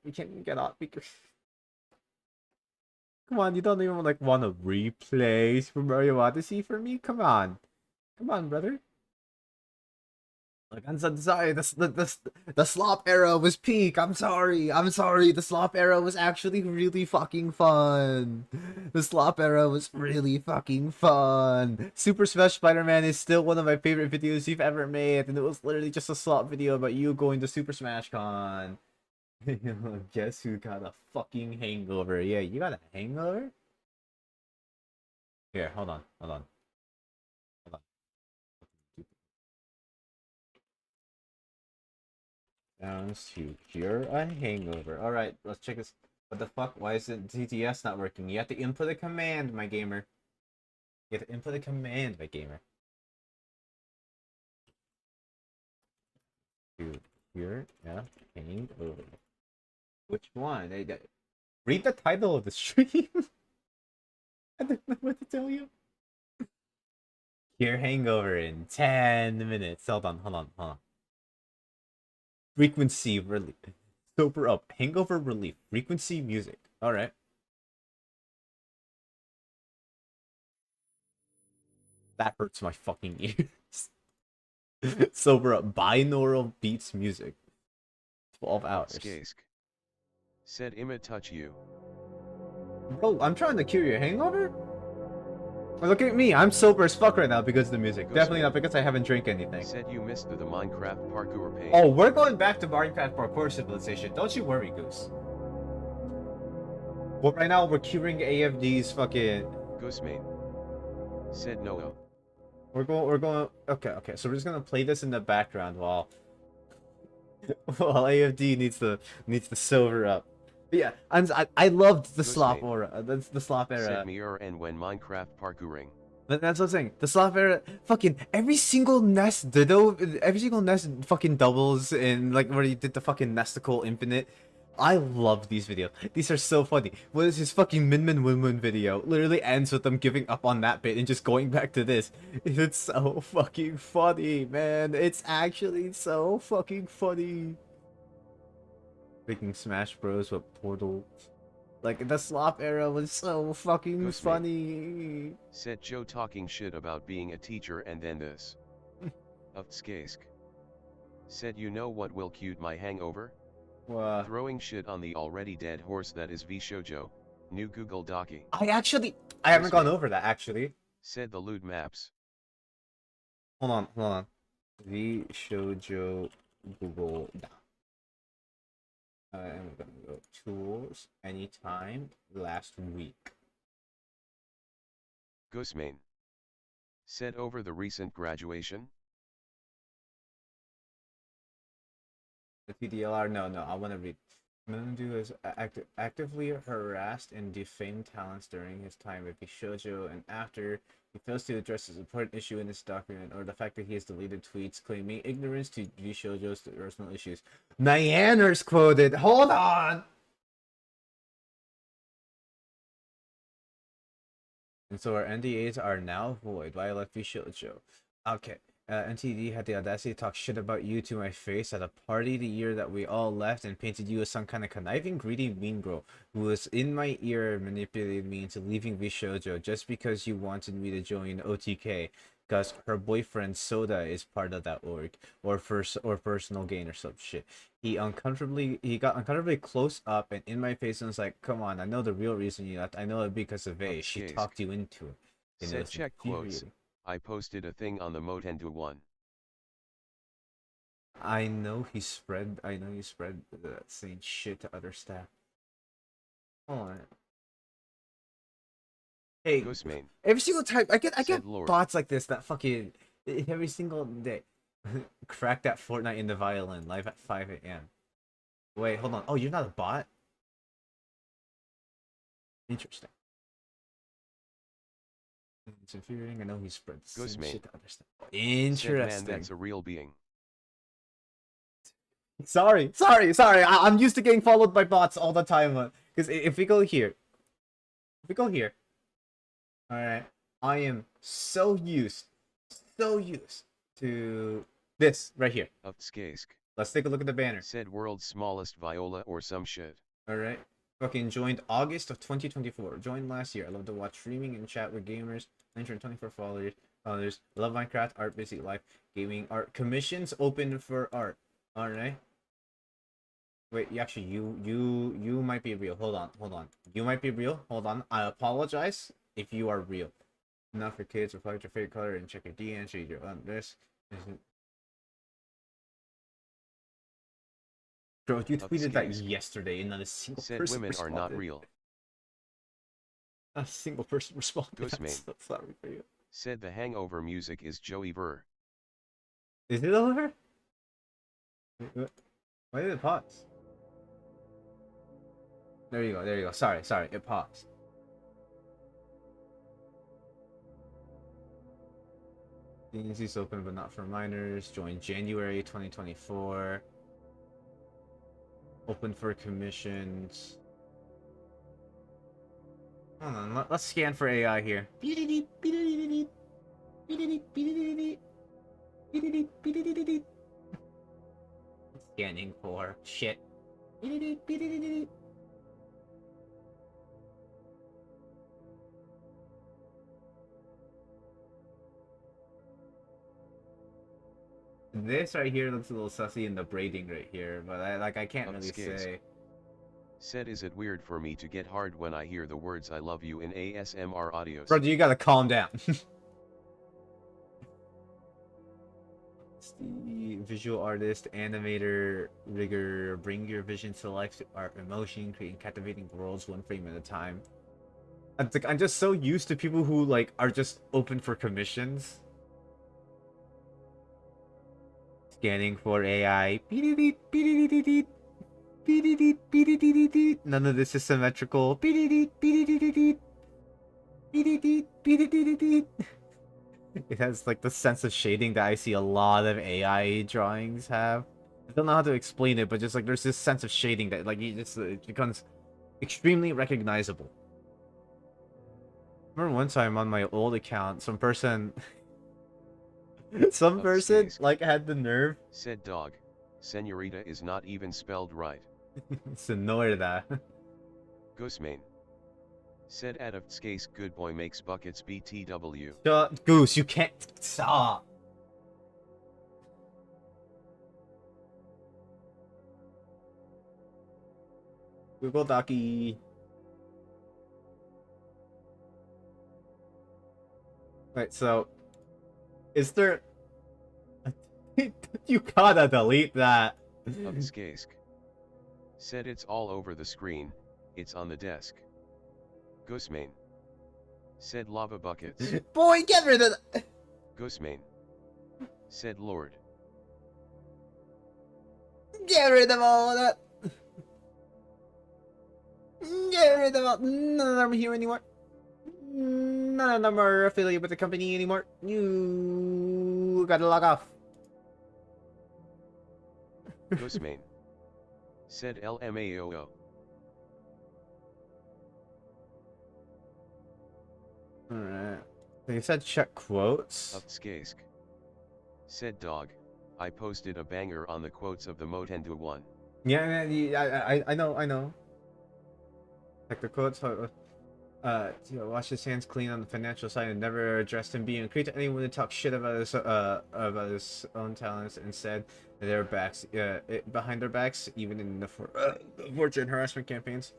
off because. Come on, you don't even like want to replay Super Mario Odyssey for me? Come on, brother. Like, I'm so sorry. The slop era was peak. I'm sorry. The slop era was actually really fucking fun. The slop era was really fucking fun. Super Smash Spider-Man is still one of my favorite videos you've ever made, and it was literally just a slop video about you going to Super Smash Con. Guess who got a fucking hangover? Yeah, you got a hangover? Here, hold on. Sounds to cure a hangover. Alright, let's check this. What the fuck? Why is it TTS not working? You have to input a command, my gamer. You have to input a command, my gamer. To cure a hangover. Which one? Read the title of the stream. I don't know what to tell you. Cure hangover in 10 minutes. Hold on. Frequency relief. Sober up. Hangover relief. Frequency music. Alright. That hurts my fucking ears. Sober up. Binaural beats music. 12 hours. Skask. Said Imma touch you. Bro, I'm trying to cure your hangover? Look at me, I'm sober as fuck right now because of the music. Definitely not because I haven't drank anything. Said you missed the Minecraft parkour page. Oh, we're going back to Minecraft Parkour Civilization. Don't you worry, Goose. Well, right now we're curing AFD's fucking... Ghostmane. Said no. We're going... Okay, so we're just gonna play this in the background while... while AFD needs to sober up. Yeah, I loved the slop Ghostmate. aura. That's the slop era. Said Mirror and when Minecraft parkouring. That's what I'm saying. The slop era, fucking every single nest ditto, every single nest fucking doubles in like where you did the fucking nesticle infinite. I love these videos. These are so funny. What is his fucking Min Min Win Win video? Literally ends with them giving up on that bit and just going back to this. It's so fucking funny, man. It's actually so fucking funny. Making Smash Bros with Portal. Like, the slop era was so fucking Ghostmate. funny. Said Joe talking shit about being a teacher and then this. Upskask. Said you know what will cute my hangover? Wow. Throwing shit on the already dead horse that is V Shoujo. New Google Docky. I haven't gone over that, actually. Said the lewd maps. Hold on. The Shoujo Google Doc. I'm gonna go tools, anytime, last week. Ghostmane. Said over the recent graduation. The PDLR, no, I want to read. Mundu is actively harassed and defamed talents during his time at Bishojo, and after he fails to address his important issue in this document, or the fact that he has deleted tweets claiming ignorance to Bishojo's personal issues. Nyanner's quoted. Hold on. And so our NDAs are now void. Violet Bishojo. Okay. NTD had the audacity to talk shit about you to my face at a party the year that we all left and painted you as some kind of conniving, greedy mean girl who was in my ear and manipulated me into leaving Bishojo just because you wanted me to join OTK because her boyfriend Soda is part of that org or personal gain or some shit. He got uncomfortably close up and in my face and was like, "Come on, I know the real reason you left. I know it because of A. She talked you into it." And Said check quotes. I posted a thing on the Motendu one. I know you spread that same shit to other staff. Hold on. Hey, Ghostmane. every single time I get Lord. bots like this that fucking every single day. Crack that Fortnite in the violin live at 5 a.m. Wait, hold on. Oh, you're not a bot? Interesting. It's infuriating. I know he spreads the same shit to other stuff. Interesting. Said, man, that's a real being. Sorry. I'm used to getting followed by bots all the time. Because if we go here, all right, I am so used to this right here. Upskask. Let's take a look at the banner. Said world's smallest viola or some shit. All right. Fucking joined August of 2024. Joined last year. I love to watch streaming and chat with gamers. 924 followers. Love Minecraft. Art, busy life. Gaming, art. Commissions open for art. All right. Wait, actually, you might be real. Hold on. You might be real. Hold on. I apologize if you are real. Enough for kids. Reflect your favorite color and check your DN. Read your this. Bro, you tweeted that yesterday and not a single Said person women responded. are not real. Not a single person responded. Ghostmane. I'm so sorry for you. Said the hangover music is Joey Ver. Is it over? Why did it pause? There you go. Sorry, it paused. DNC's open but not for minors. Join January 2024. Open for commissions. Hold on, let's scan for AI here. Scanning for shit. This right here looks a little sussy in the braiding right here, but I can't really say. Said is it weird for me to get hard when I hear the words I love you in ASMR audios? Bro, you gotta calm down. The visual artist, animator, rigger, bring your vision to life to art, emotion, creating captivating worlds one frame at a time. I'm just so used to people who like are just open for commissions. Scanning for AI. None of this is symmetrical. It has like the sense of shading that I see a lot of AI drawings have. I don't know how to explain it, but just like there's this sense of shading that like it becomes extremely recognizable. I remember one time on my old account, some person like had the nerve. Said dog. Senorita is not even spelled right. Senorita. Ghostmane. Said Adavtskase good boy makes buckets BTW. Shut, Goose, you can't stop. Google Docky. Right, so is there you gotta delete that. Avtskask. Said it's all over the screen, it's on the desk. Ghostmane. Said lava buckets. Boy, get rid of that. Ghostmane. Said Lord. Get rid of all of that. Get rid of all. None of them are here anymore. None of them are affiliated with the company anymore. You gotta log off. Ghostmane. Said LMAOO. Alright. They said check quotes. Avtskask. Said dog. I posted a banger on the quotes of the Motendu one. Yeah, I know. Like the quotes, wash his hands clean on the financial side and never addressed him being created to anyone to talk shit about his own talents. Instead, their backs, behind their backs, even in the fortune harassment campaigns.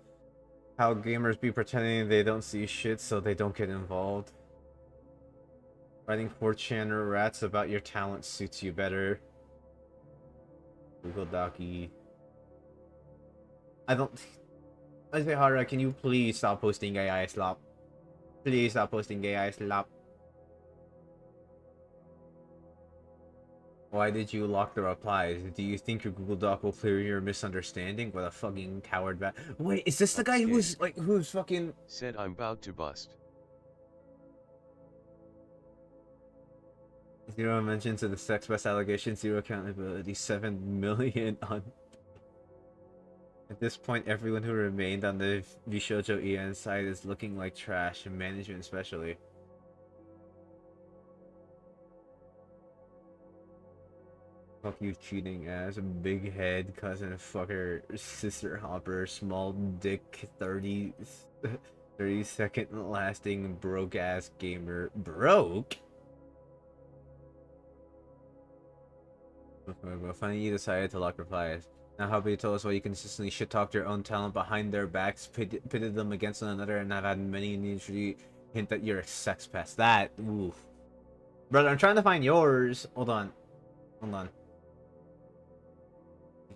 How gamers be pretending they don't see shit so they don't get involved. Writing 4chan rats about your talent suits you better. Google Docky. I say, Hara, can you please stop posting AI slop? Please stop posting AI slop. Why did you lock the replies? Do you think your Google Doc will clear your misunderstanding? What a fucking coward bat. Wait, is this the guy who's fucking... Said I'm about to bust. Zero mentions of the sex best allegation, zero accountability, 7 million on... At this point, everyone who remained on the Vishojo EN side is looking like trash, and management especially. Fuck you, cheating ass, big head, cousin fucker, sister hopper, small dick, 30 second lasting broke ass gamer. Broke? Well, finally you decided to lock replies. Now how about you tell us why you consistently shit talk your own talent behind their backs, pitted them against one another, and have had many initially hint that you're a sex pest. That, oof. Brother, I'm trying to find yours. Hold on.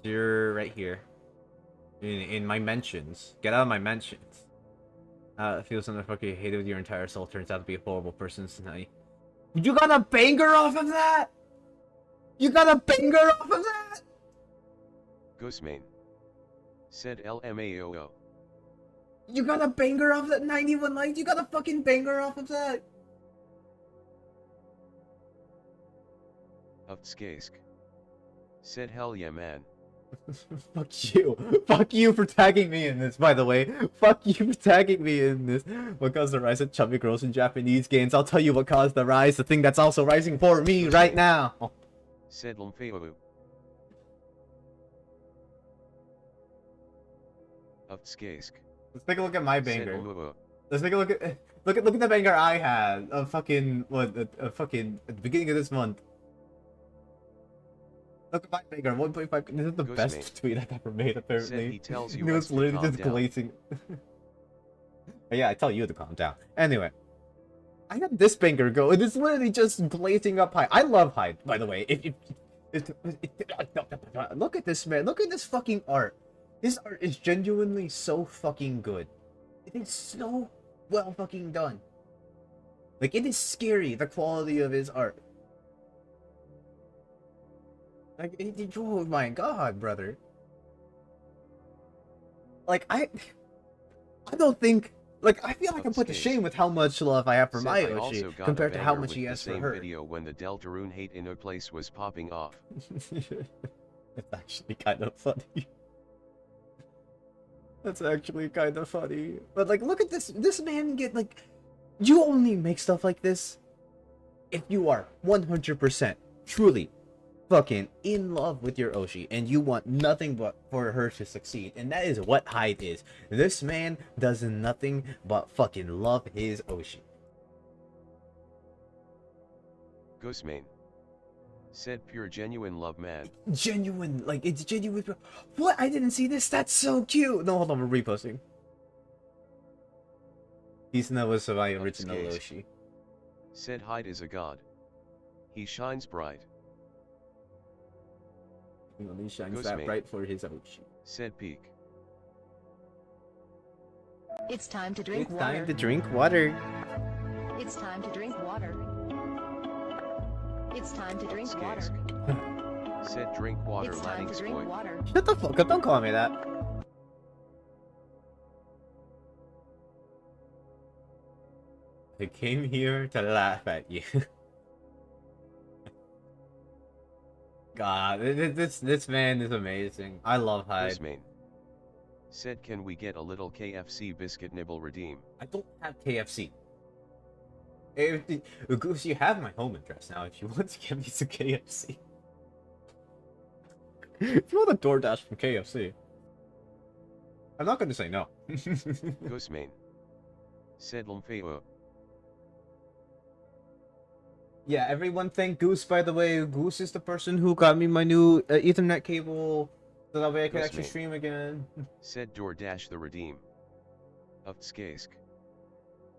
You're right here. In my mentions. Get out of my mentions. It feels like fucking hated with your entire soul. Turns out to be a horrible person tonight. You got a banger off of that? You got a banger off of that? Ghostmane. Said LMAOO. You got a banger off that 91 likes? You got a fucking banger off of that? Avtskask. Said hell yeah man. Fuck you. Fuck you for tagging me in this, by the way. Fuck you for tagging me in this. What caused the rise of chubby girls in Japanese games? I'll tell you what caused the rise, the thing that's also rising for me right now. Said Lumfeowu. Avtskask. Let's take a look at my banger. Said Lumua. Let's take a look at the banger I had of fucking fucking at the beginning of this month. Look at my banger, 1.5. This is the best tweet I've ever made, apparently. Said he tells you It was to literally calm just down. glazing. Yeah, I tell you to calm down. Anyway, I had this banger go, and it's literally just blazing up high. I love Hyde, by the way. Look at this, man. Look at this fucking art. This art is genuinely so fucking good. It is so well fucking done. Like, it is scary, the quality of his art. Like, oh my god, brother. Like I don't think. Like I feel like I'm put to Upscale. shame with how much love I have for Said my I Oshi also got compared a to how banger much with he the has for same her. video when the Deltarune hate in a place was popping off. It's actually kind of funny. That's actually kind of funny. But like, look at this. This man get like, you only make stuff like this if you are 100% truly fucking in love with your Oshi and you want nothing but for her to succeed. And that is what Hyde is. This man does nothing but fucking love his Oshi. Ghostmane. Said pure genuine love man. Genuine, like it's genuine. What? I didn't see this. That's so cute. No, hold on, we're reposting. He's never my original Upscale. Oshi. Said Hyde is a god. He shines bright. He only shines that Ghostmane. bright for his Oshi. Said peak. It's time to drink It's water. time to drink water. It's time to drink water. It's time to drink water. Upscale. Said drink water It's time lading to drink spoil. water. Shut the fuck up, don't call me that. I came here to laugh at you. God, this man is amazing. I love Hyde. Ghostmane. Said can we get a little KFC biscuit nibble redeem? I don't have KFC. Goose, you have my home address now if you want to give me some KFC. If you want a DoorDash from KFC, I'm not going to say no. Ghostmane. Said Lumfeo. Yeah, everyone thank Goose, by the way. Goose is the person who got me my new Ethernet cable so that way I can actually Ghostmane. stream again. Said DoorDash the redeem. Upskask.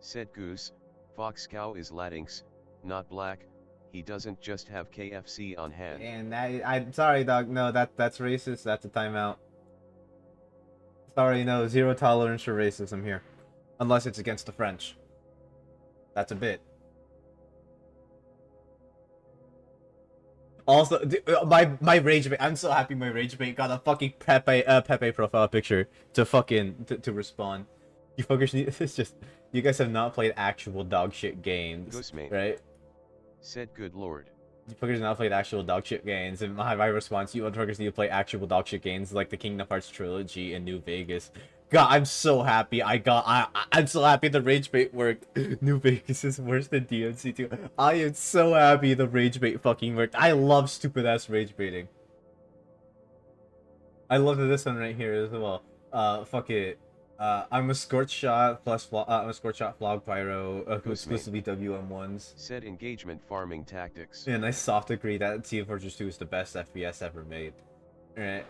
Said Goose. Fox cow is Latinx, not black. He doesn't just have KFC on hand. And I'm sorry, dog. No, that's racist. That's a timeout. Sorry, no, zero tolerance for racism here, unless it's against the French. That's a bit. Also, my rage bait. I'm so happy my rage bait got a fucking Pepe profile picture to fucking to respond. You fuckers need. It's just you guys have not played actual dog shit games, Ghostmane. right? Said good lord. You fuckers have not played actual dog shit games, and my response: you motherfuckers need to play actual dog shit games like the Kingdom Hearts trilogy and New Vegas. God, I'm so happy. I'm so happy the rage bait worked. New Vegas is worse than DMC2. I am so happy the rage bait fucking worked. I love stupid ass rage baiting. I love this one right here as well. Fuck it. I'm a scorch shot plus I'm a scorch shot flog pyro exclusively WM1s. Said engagement farming tactics. And I soft agree that Team Fortress 2 is the best FPS ever made. Alright,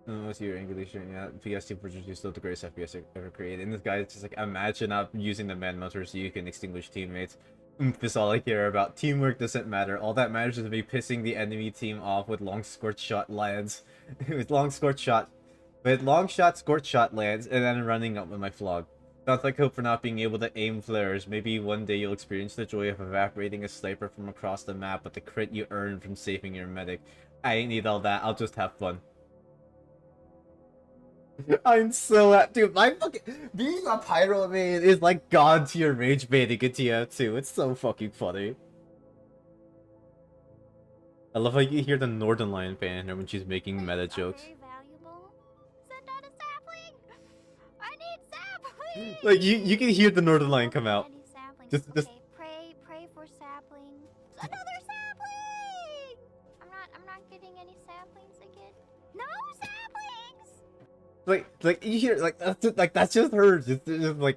what's your English? Yeah, PS Team Fortress 2 is still the greatest FPS ever created. And this guy is just like, imagine not using the man motor so you can extinguish teammates. That's all I care about. Teamwork doesn't matter. All that matters is me pissing the enemy team off with long scorch shot lands. With long scorch shot. With long shot scorch shot lands and then running up with my flog. Sounds like hope for not being able to aim flares. Maybe one day you'll experience the joy of evaporating a sniper from across the map with the crit you earn from saving your medic. I ain't need all that. I'll just have fun. I'm so dude, my fucking being a pyro main is like god tier rage baiting in TF2. It's so fucking funny. I love how you hear the Northern Lion fan when she's making meta jokes. Like you can hear the Northern Lion come out. Just Pray for saplings. Another sapling! I'm not getting any saplings again. No saplings! like you hear like that's just her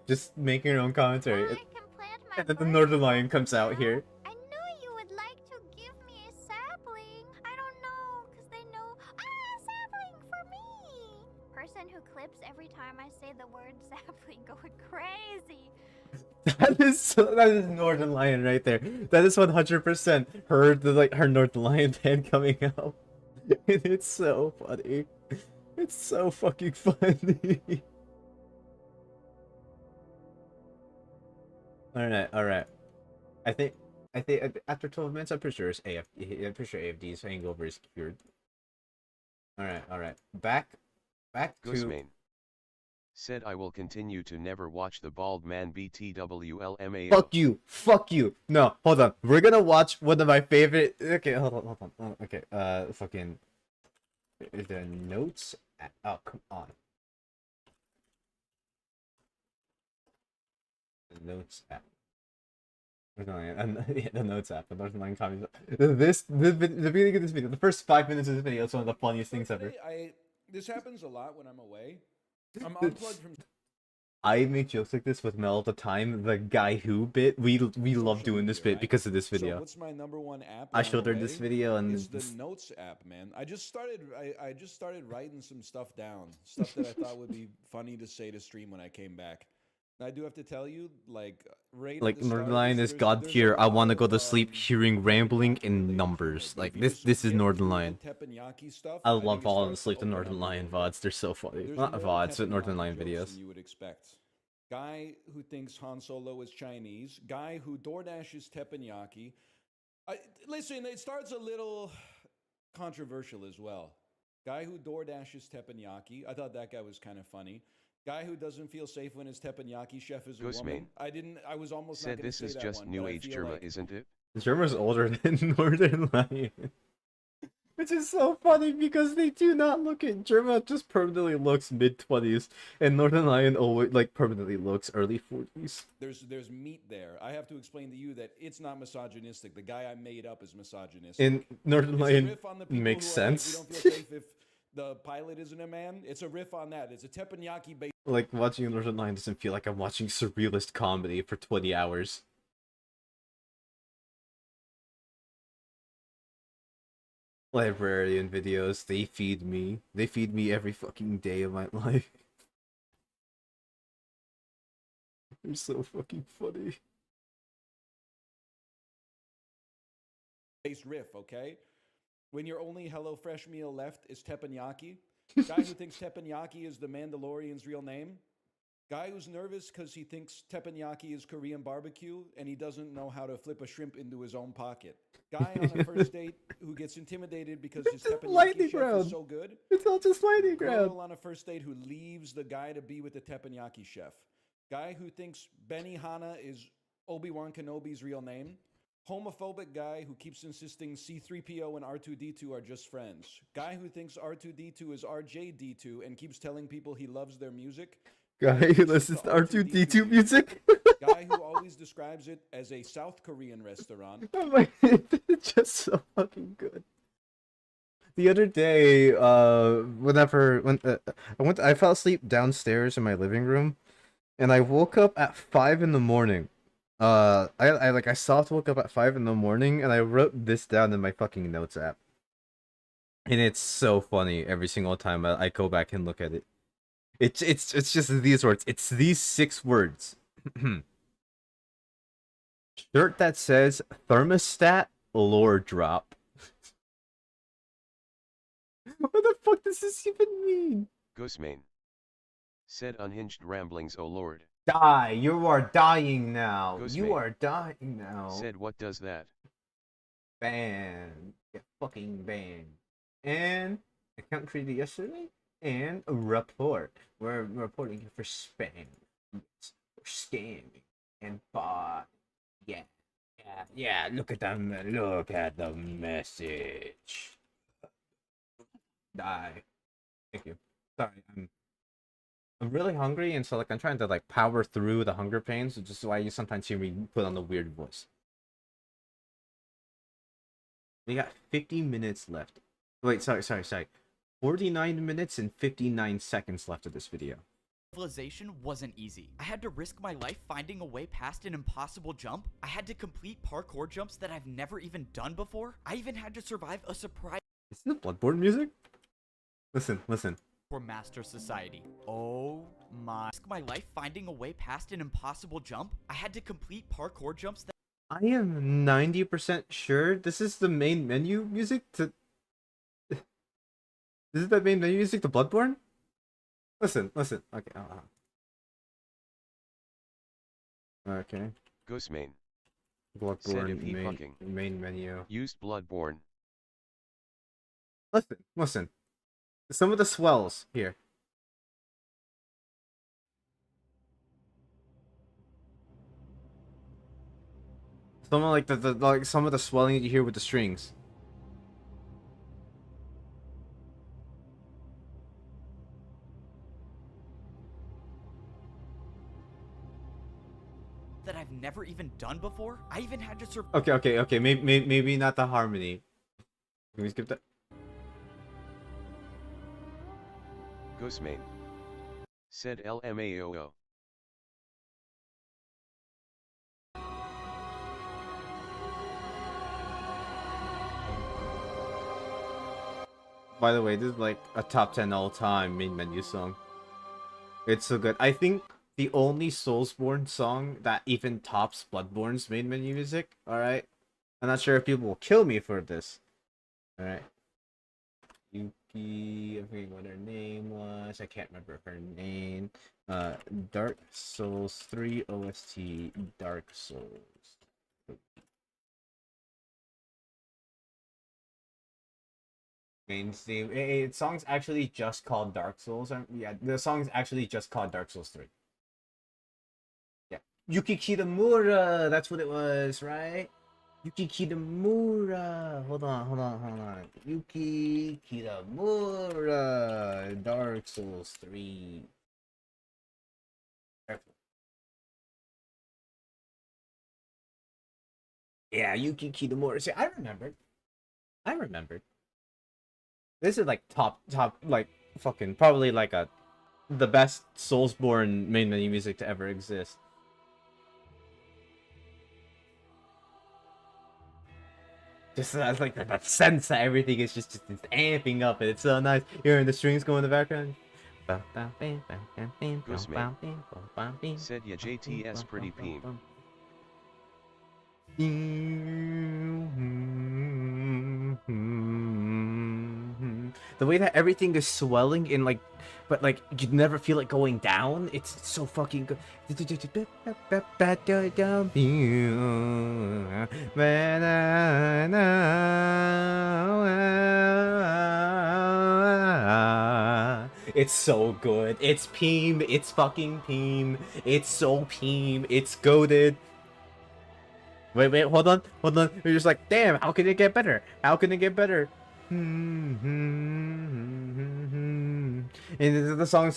just making her own commentary. I can plant my And then the Northern Lion comes out here. I knew you would like to give me a sapling. I don't know, because they know. Sapling for me! Person who clips every time I say the word sapling going crazy. That is Northern Lion right there. That is 100% her Northern Lion fan coming out. And it's so funny. It's so fucking funny. Alright. I think after 12 minutes I'm pretty sure AFD's hangover is cured. Alright. Back to Ghostmane. Said I will continue to never watch the bald man BTWLMAO. Fuck you. Fuck you. No, hold on. We're gonna watch one of my favorite. Okay, hold on. Oh, okay, fucking. Is there notes? Oh, come on. The notes app. Yeah, the notes app. The Northern comments. The beginning of this video, the first 5 minutes of this video is one of the funniest things ever. This happens a lot when I'm away. I'm unplugged from. I make jokes like this with Mel all the time. The guy who bit, we love doing this bit because of this video. So what's my #1 app? I showed her this video and it's the Notes app, man. I just started writing some stuff down, stuff that I thought would be funny to say to stream when I came back. I do have to tell you, like Northernlion is god tier. I want to go to sleep hearing rambling in numbers. Like this is Northernlion. I love falling asleep to Northernlion VODs. They're so funny. Not VODs, but Northernlion videos. You would expect. Guy who thinks Han Solo is Chinese. Guy who DoorDashes teppanyaki. Listen, it starts a little controversial as well. Guy who DoorDashes teppanyaki. I thought that guy was kind of funny. Guy who doesn't feel safe when his teppanyaki chef is a woman. I was almost said this is just new age Germa, isn't it? Germa's older than Northernlion. Which is so funny because they do not look at Germa just permanently looks mid-20s and Northernlion always like permanently looks early 40s. There's meat there. I have to explain to you that it's not misogynistic. The guy I made up is misogynistic. And Northernlion makes sense. We don't feel safe if the pilot isn't a man. It's a riff on that. It's a teppanyaki based. Like watching Northernlion doesn't feel like I'm watching surrealist comedy for 20 hours. Librarian videos, they feed me. They feed me every fucking day of my life. They're so fucking funny. Based riff, okay? When your only HelloFresh meal left is teppanyaki. Guy who thinks teppanyaki is the Mandalorian's real name. Guy who's nervous because he thinks teppanyaki is Korean barbecue and he doesn't know how to flip a shrimp into his own pocket. Guy on a first date who gets intimidated because his teppanyaki chef is so good. It's all just lightning round. Girl on a first date who leaves the guy to be with the teppanyaki chef. Guy who thinks Benihana is Obi-Wan Kenobi's real name. Homophobic guy who keeps insisting C-3PO and R2-D2 are just friends. Guy who thinks R2-D2 is RJ-D2 and keeps telling people he loves their music. Guy who listens to R2-D2 music. Guy who always describes it as a South Korean restaurant. Oh my, it's just so fucking good. The other day, I fell asleep downstairs in my living room, and I woke up at 5 in the morning. I soft woke up at 5 in the morning, and I wrote this down in my fucking notes app. And it's so funny every single time I go back and look at it. It's just these words. It's these 6 words. Shirt that says thermostat lore drop. What the fuck does this even mean? Ghostmane. Said unhinged ramblings, oh lord. Die! You are dying now! Ghostmane. You are dying now! Said what does that? Ban. Get fucking banned. And account created yesterday? And a report. We're reporting you for spam. For scamming. And bot. Yeah, look at them. Look at the message. Die. Thank you. Sorry, I'm really hungry, and so like I'm trying to like power through the hunger pains, which is why you sometimes hear me put on the weird voice. We got 50 minutes left. Wait, sorry. 49 minutes and 59 seconds left of this video. Civilization wasn't easy. I had to risk my life finding a way past an impossible jump. I had to complete parkour jumps that I've never even done before. I even had to survive a surprise. Is this Bloodborne music? Listen. For Master Society. Oh my. Risk my life finding a way past an impossible jump. I had to complete parkour jumps that I am 90% sure this is the main menu music to... This is the main menu music to Bloodborne? Listen. Okay, Okay. Ghostmane. Bloodborne main menu. Used Bloodborne. Listen. Some of the swells here. Some of like the like some of the swelling that you hear with the strings. That I've never even done before. I even had to survive. Okay. Maybe not the harmony. Can we skip that? Ghostmane. Said LMAOO. By the way, this is like a top 10 all-time main menu song. It's so good. I think the only Soulsborne song that even tops Bloodborne's main menu music. All right, I'm not sure if people will kill me for this. All right, Yuki, I forget what her name was. I can't remember her name. Dark Souls 3 OST. Dark Souls. Main theme. Song's actually just called Dark Souls. Yeah, the song's actually just called Dark Souls 3. Yeah. Yuki Kitamura! That's what it was, right? Yuki Kitamura! Hold on. Yuki Kitamura! Dark Souls 3. Careful. Yeah, Yuki Kitamura. See, I remembered. This is like top, like fucking probably like the best Soulsborne main menu music to ever exist. Just like that sense that everything is just it's amping up, and it's so nice. Hearing the strings go in the background. Ghostmane. Said ya JTS pretty peem. The way that everything is swelling in like, but like you never feel it going down. It's so fucking good. It's so good. It's Peem. It's fucking Peem. It's so Peem. It's goated. Wait, hold on. You're just like, damn, how can it get better? And the song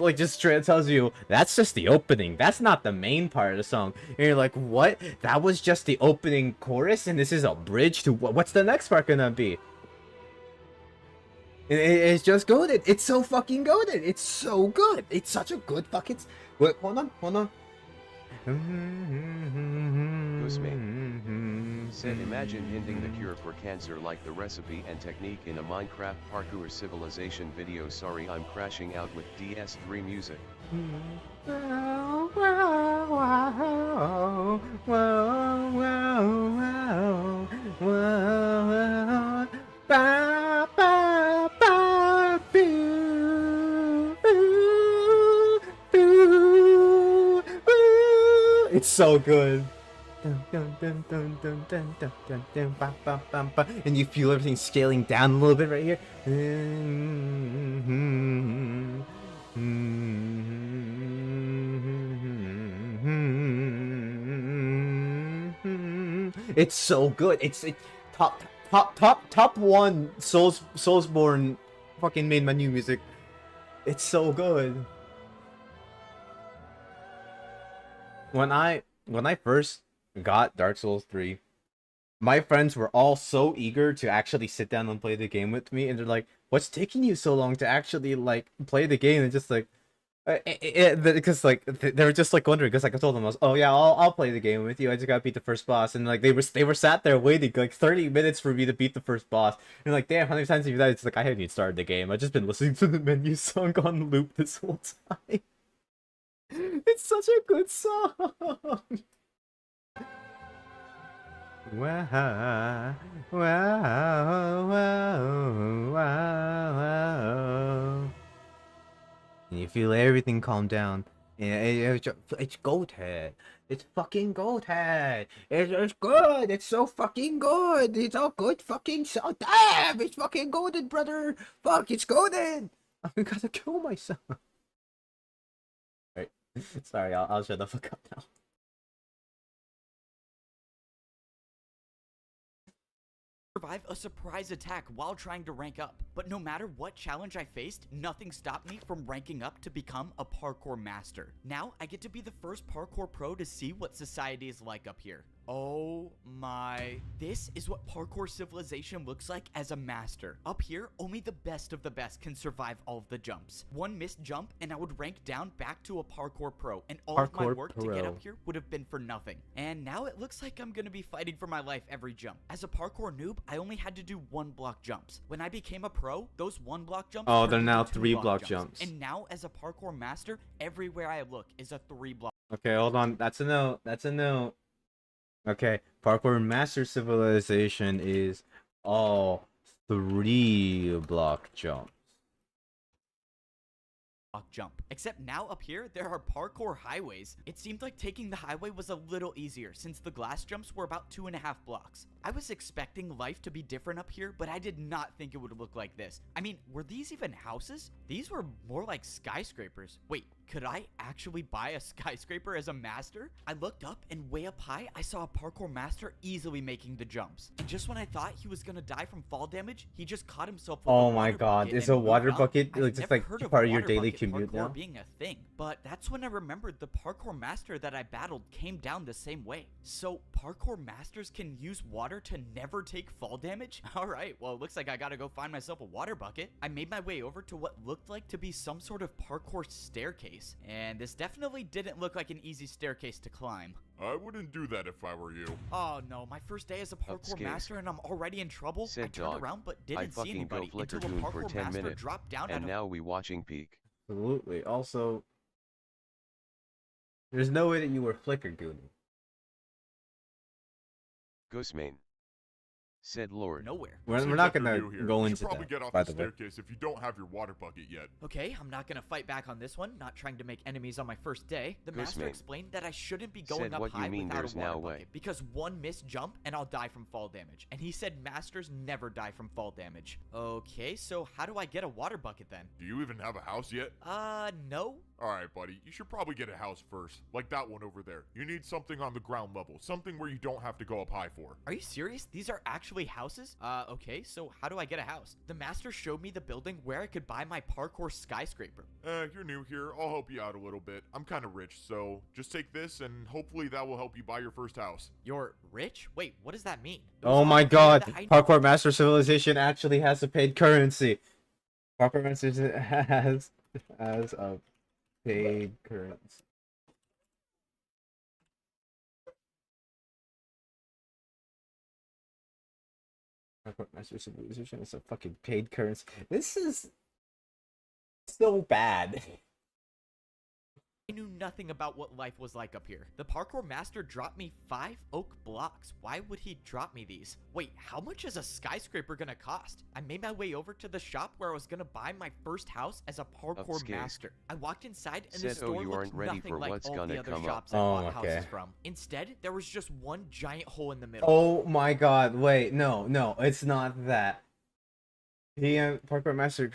like just straight tells you that's just the opening. That's not the main part of the song. And you're like, what? That was just the opening chorus, and this is a bridge to what's the next part gonna be? It's just goated. It's so fucking goated. It's so good. It's such a good fucking. Wait, hold on. Ghostmane. Said imagine hinting the cure for cancer like the recipe and technique in a Minecraft parkour civilization video. Sorry, I'm crashing out with DS3 music. It's so good. And you feel everything scaling down a little bit right here. It's so good. It's top one Soulsborne fucking main menu music. It's so good. When I first got Dark Souls 3, my friends were all so eager to actually sit down and play the game with me, and they're like, "What's taking you so long to actually like play the game?" And just like, because like they were just like wondering, because like I told them I was, "Oh yeah, I'll play the game with you. I just gotta beat the first boss," and like they were sat there waiting like 30 minutes for me to beat the first boss, and like, damn, how many times have you done? It's like I haven't even started the game. I've just been listening to the menu song on loop this whole time. It's such a good song. Wow. And you feel everything calm down. It's Goathead. It's fucking Goathead. It's good. It's so fucking good. It's all good fucking so damn. It's fucking goated, brother. Fuck, it's goated. I'm gonna kill myself. Sorry, I'll shut the fuck up now. survive a surprise attack while trying to rank up. But no matter what challenge I faced, nothing stopped me from ranking up to become a parkour master. Now I get to be the first parkour pro to see what society is like up here. Oh my. This is what parkour civilization looks like as a master. Up here, only the best of the best can survive all of the jumps. One missed jump and I would rank down back to a parkour pro, and all of my work to get up here would have been for nothing. And now it looks like I'm gonna be fighting for my life every jump. As a parkour noob, I only had to do 1-block jumps. When I became a pro, those 1-block jumps they're turned now into 3-block 2-block jumps. And now as a parkour master, everywhere I look is a 3-block. Okay, hold on. That's a note. That's a note. Okay, parkour master civilization is all 3-block jumps. Jump. Except now up here, there are parkour highways. It seemed like taking the highway was a little easier since the glass jumps were about 2.5 blocks. I was expecting life to be different up here, but I did not think it would look like this. I mean, were these even houses? These were more like skyscrapers. Wait, could I actually buy a skyscraper as a master? I looked up and way up high, I saw a parkour master easily making the jumps. And just when I thought he was gonna die from fall damage, he just caught himself with Oh a my water god, bucket is and a water moved up. bucket I've just never like heard of part of your water daily bucket commute parkour now? being a thing, but that's when I remembered the parkour master that I battled came down the same way. So parkour masters can use water to never take fall damage? Alright, well it looks like I gotta go find myself a water bucket. I made my way over to what looked like to be some sort of parkour staircase, and this definitely didn't look like an easy staircase to climb. I wouldn't do that if I were you. Oh no, my first day as a parkour master and I'm already in trouble. Said I turned dog, around but I didn't see fucking anybody go until a Flickergoon for parkour 10 master minutes, dropped down and at a now we watching peak. Absolutely. Also, there's no way that you were flicker gooning. Ghostmane. Said Lord. nowhere. We're Seems not like you're gonna new here. go You into should probably that, get off by the the way. staircase if you don't have your water bucket yet. Okay, I'm not gonna fight back on this one, not trying to make enemies on my first day. The master Ghostmane. explained that I shouldn't be going Said up what you high mean without there's a water no bucket, way. because one missed jump and I'll die from fall damage. And he said masters never die from fall damage. Okay, so how do I get a water bucket then? Do you even have a house yet? No? Alright, buddy. You should probably get a house first. Like that one over there. You need something on the ground level. Something where you don't have to go up high for. Are you serious? These are actually houses? Okay, so how do I get a house? The master showed me the building where I could buy my parkour skyscraper. You're new here. I'll help you out a little bit. I'm kind of rich, so just take this and hopefully that will help you buy your first house. You're rich? Wait, what does that mean? Oh my god, Parkour Master Civilization actually has a paid currency. Parkour Master has a paid currency. Parkour Master Civilization is a fucking paid currency. This is so bad. I knew nothing about what life was like up here. The parkour master dropped me 5 oak blocks. Why would he drop me these? Wait, how much is a skyscraper gonna cost? I made my way over to the shop where I was gonna buy my first house as a parkour master. I walked inside and the Said, store you looked aren't ready nothing for like what's all gonna the other come up. shops I bought houses from. Instead, there was just one giant hole in the middle. Oh my god, wait, no, it's not that. Parkour Master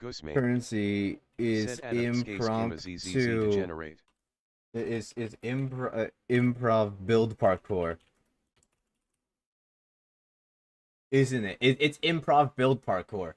Ghostmane. currency is Said Adam's case game is easy to generate. Is improv build parkour, isn't it? It's improv build parkour.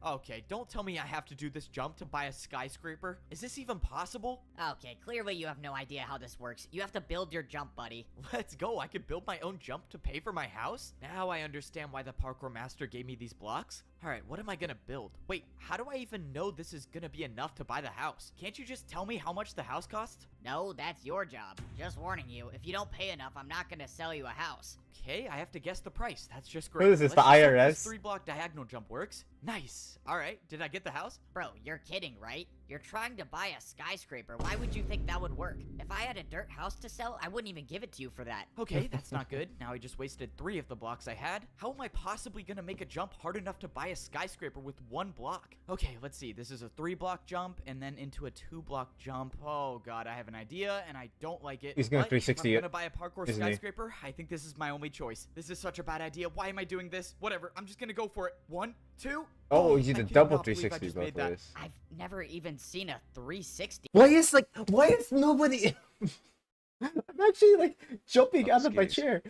Okay, don't tell me I have to do this jump to buy a skyscraper. Is this even possible? Okay, clearly you have no idea how this works. You have to build your jump, buddy. Let's go. I could build my own jump to pay for my house? Now I understand why the parkour master gave me these blocks. Alright, what am I gonna build? Wait, how do I even know this is gonna be enough to buy the house? Can't you just tell me how much the house costs? No, that's your job. Just warning you, if you don't pay enough, I'm not gonna sell you a house. Okay, I have to guess the price. That's just great. What is this, Let's the just hope IRS? this 3-block diagonal jump works. Nice. Alright, did I get the house? Bro, you're kidding, right? You're trying to buy a skyscraper. Why would you think that would work? If I had a dirt house to sell, I wouldn't even give it to you for that. Okay, that's not good. Now I just wasted 3 of the blocks I had. How am I possibly gonna make a jump hard enough to buy a skyscraper with 1 block? Okay, let's see. This is a 3-block jump and then into a 2-block jump. Oh god, I have an idea and I don't like it. He's gonna But 360 if it, I'm gonna buy a parkour isn't he? skyscraper, I think this is my only choice. This is such a bad idea. Why am I doing this? Whatever, I'm just gonna go for it. 1, 2. Oh, you I did a cannot double believe I 360 just both made that. ways. I've never even seen a 360. Why is nobody? I'm actually like jumping out of my Upscase. chair.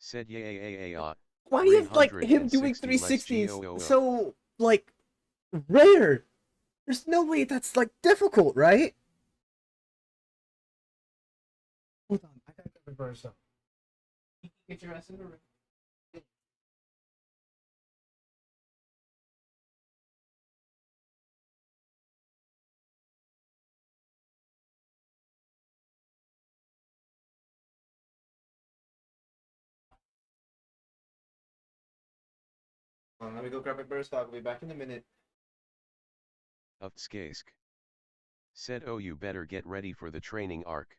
Said yeah. Why do you have like him doing 360s so like rare? There's no way that's like difficult, right? Hold on, I gotta reverse up. Get your ass in the room. Hold on, let me go grab my burst. I'll be back in a minute. Of Skaisk. Said oh you better get ready for the training arc.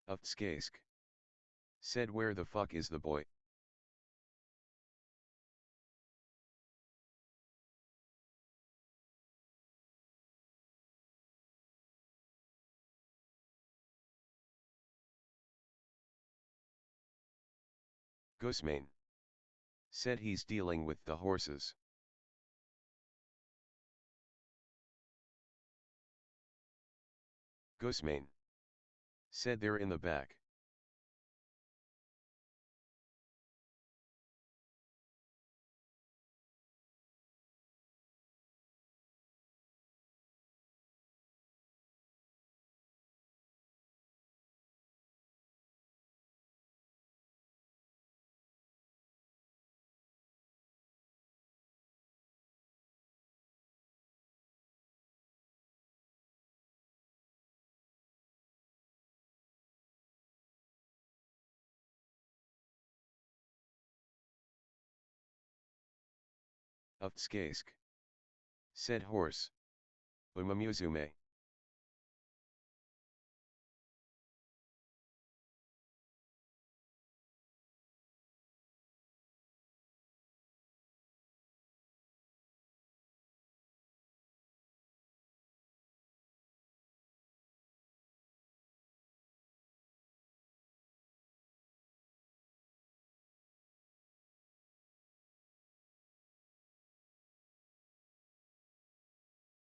Of Skaisk. Said where the fuck is the boy? Gusmane. Said he's dealing with the horses. Gusmane. Said they're in the back. Of Skaisk. Said horse. Umamuzume.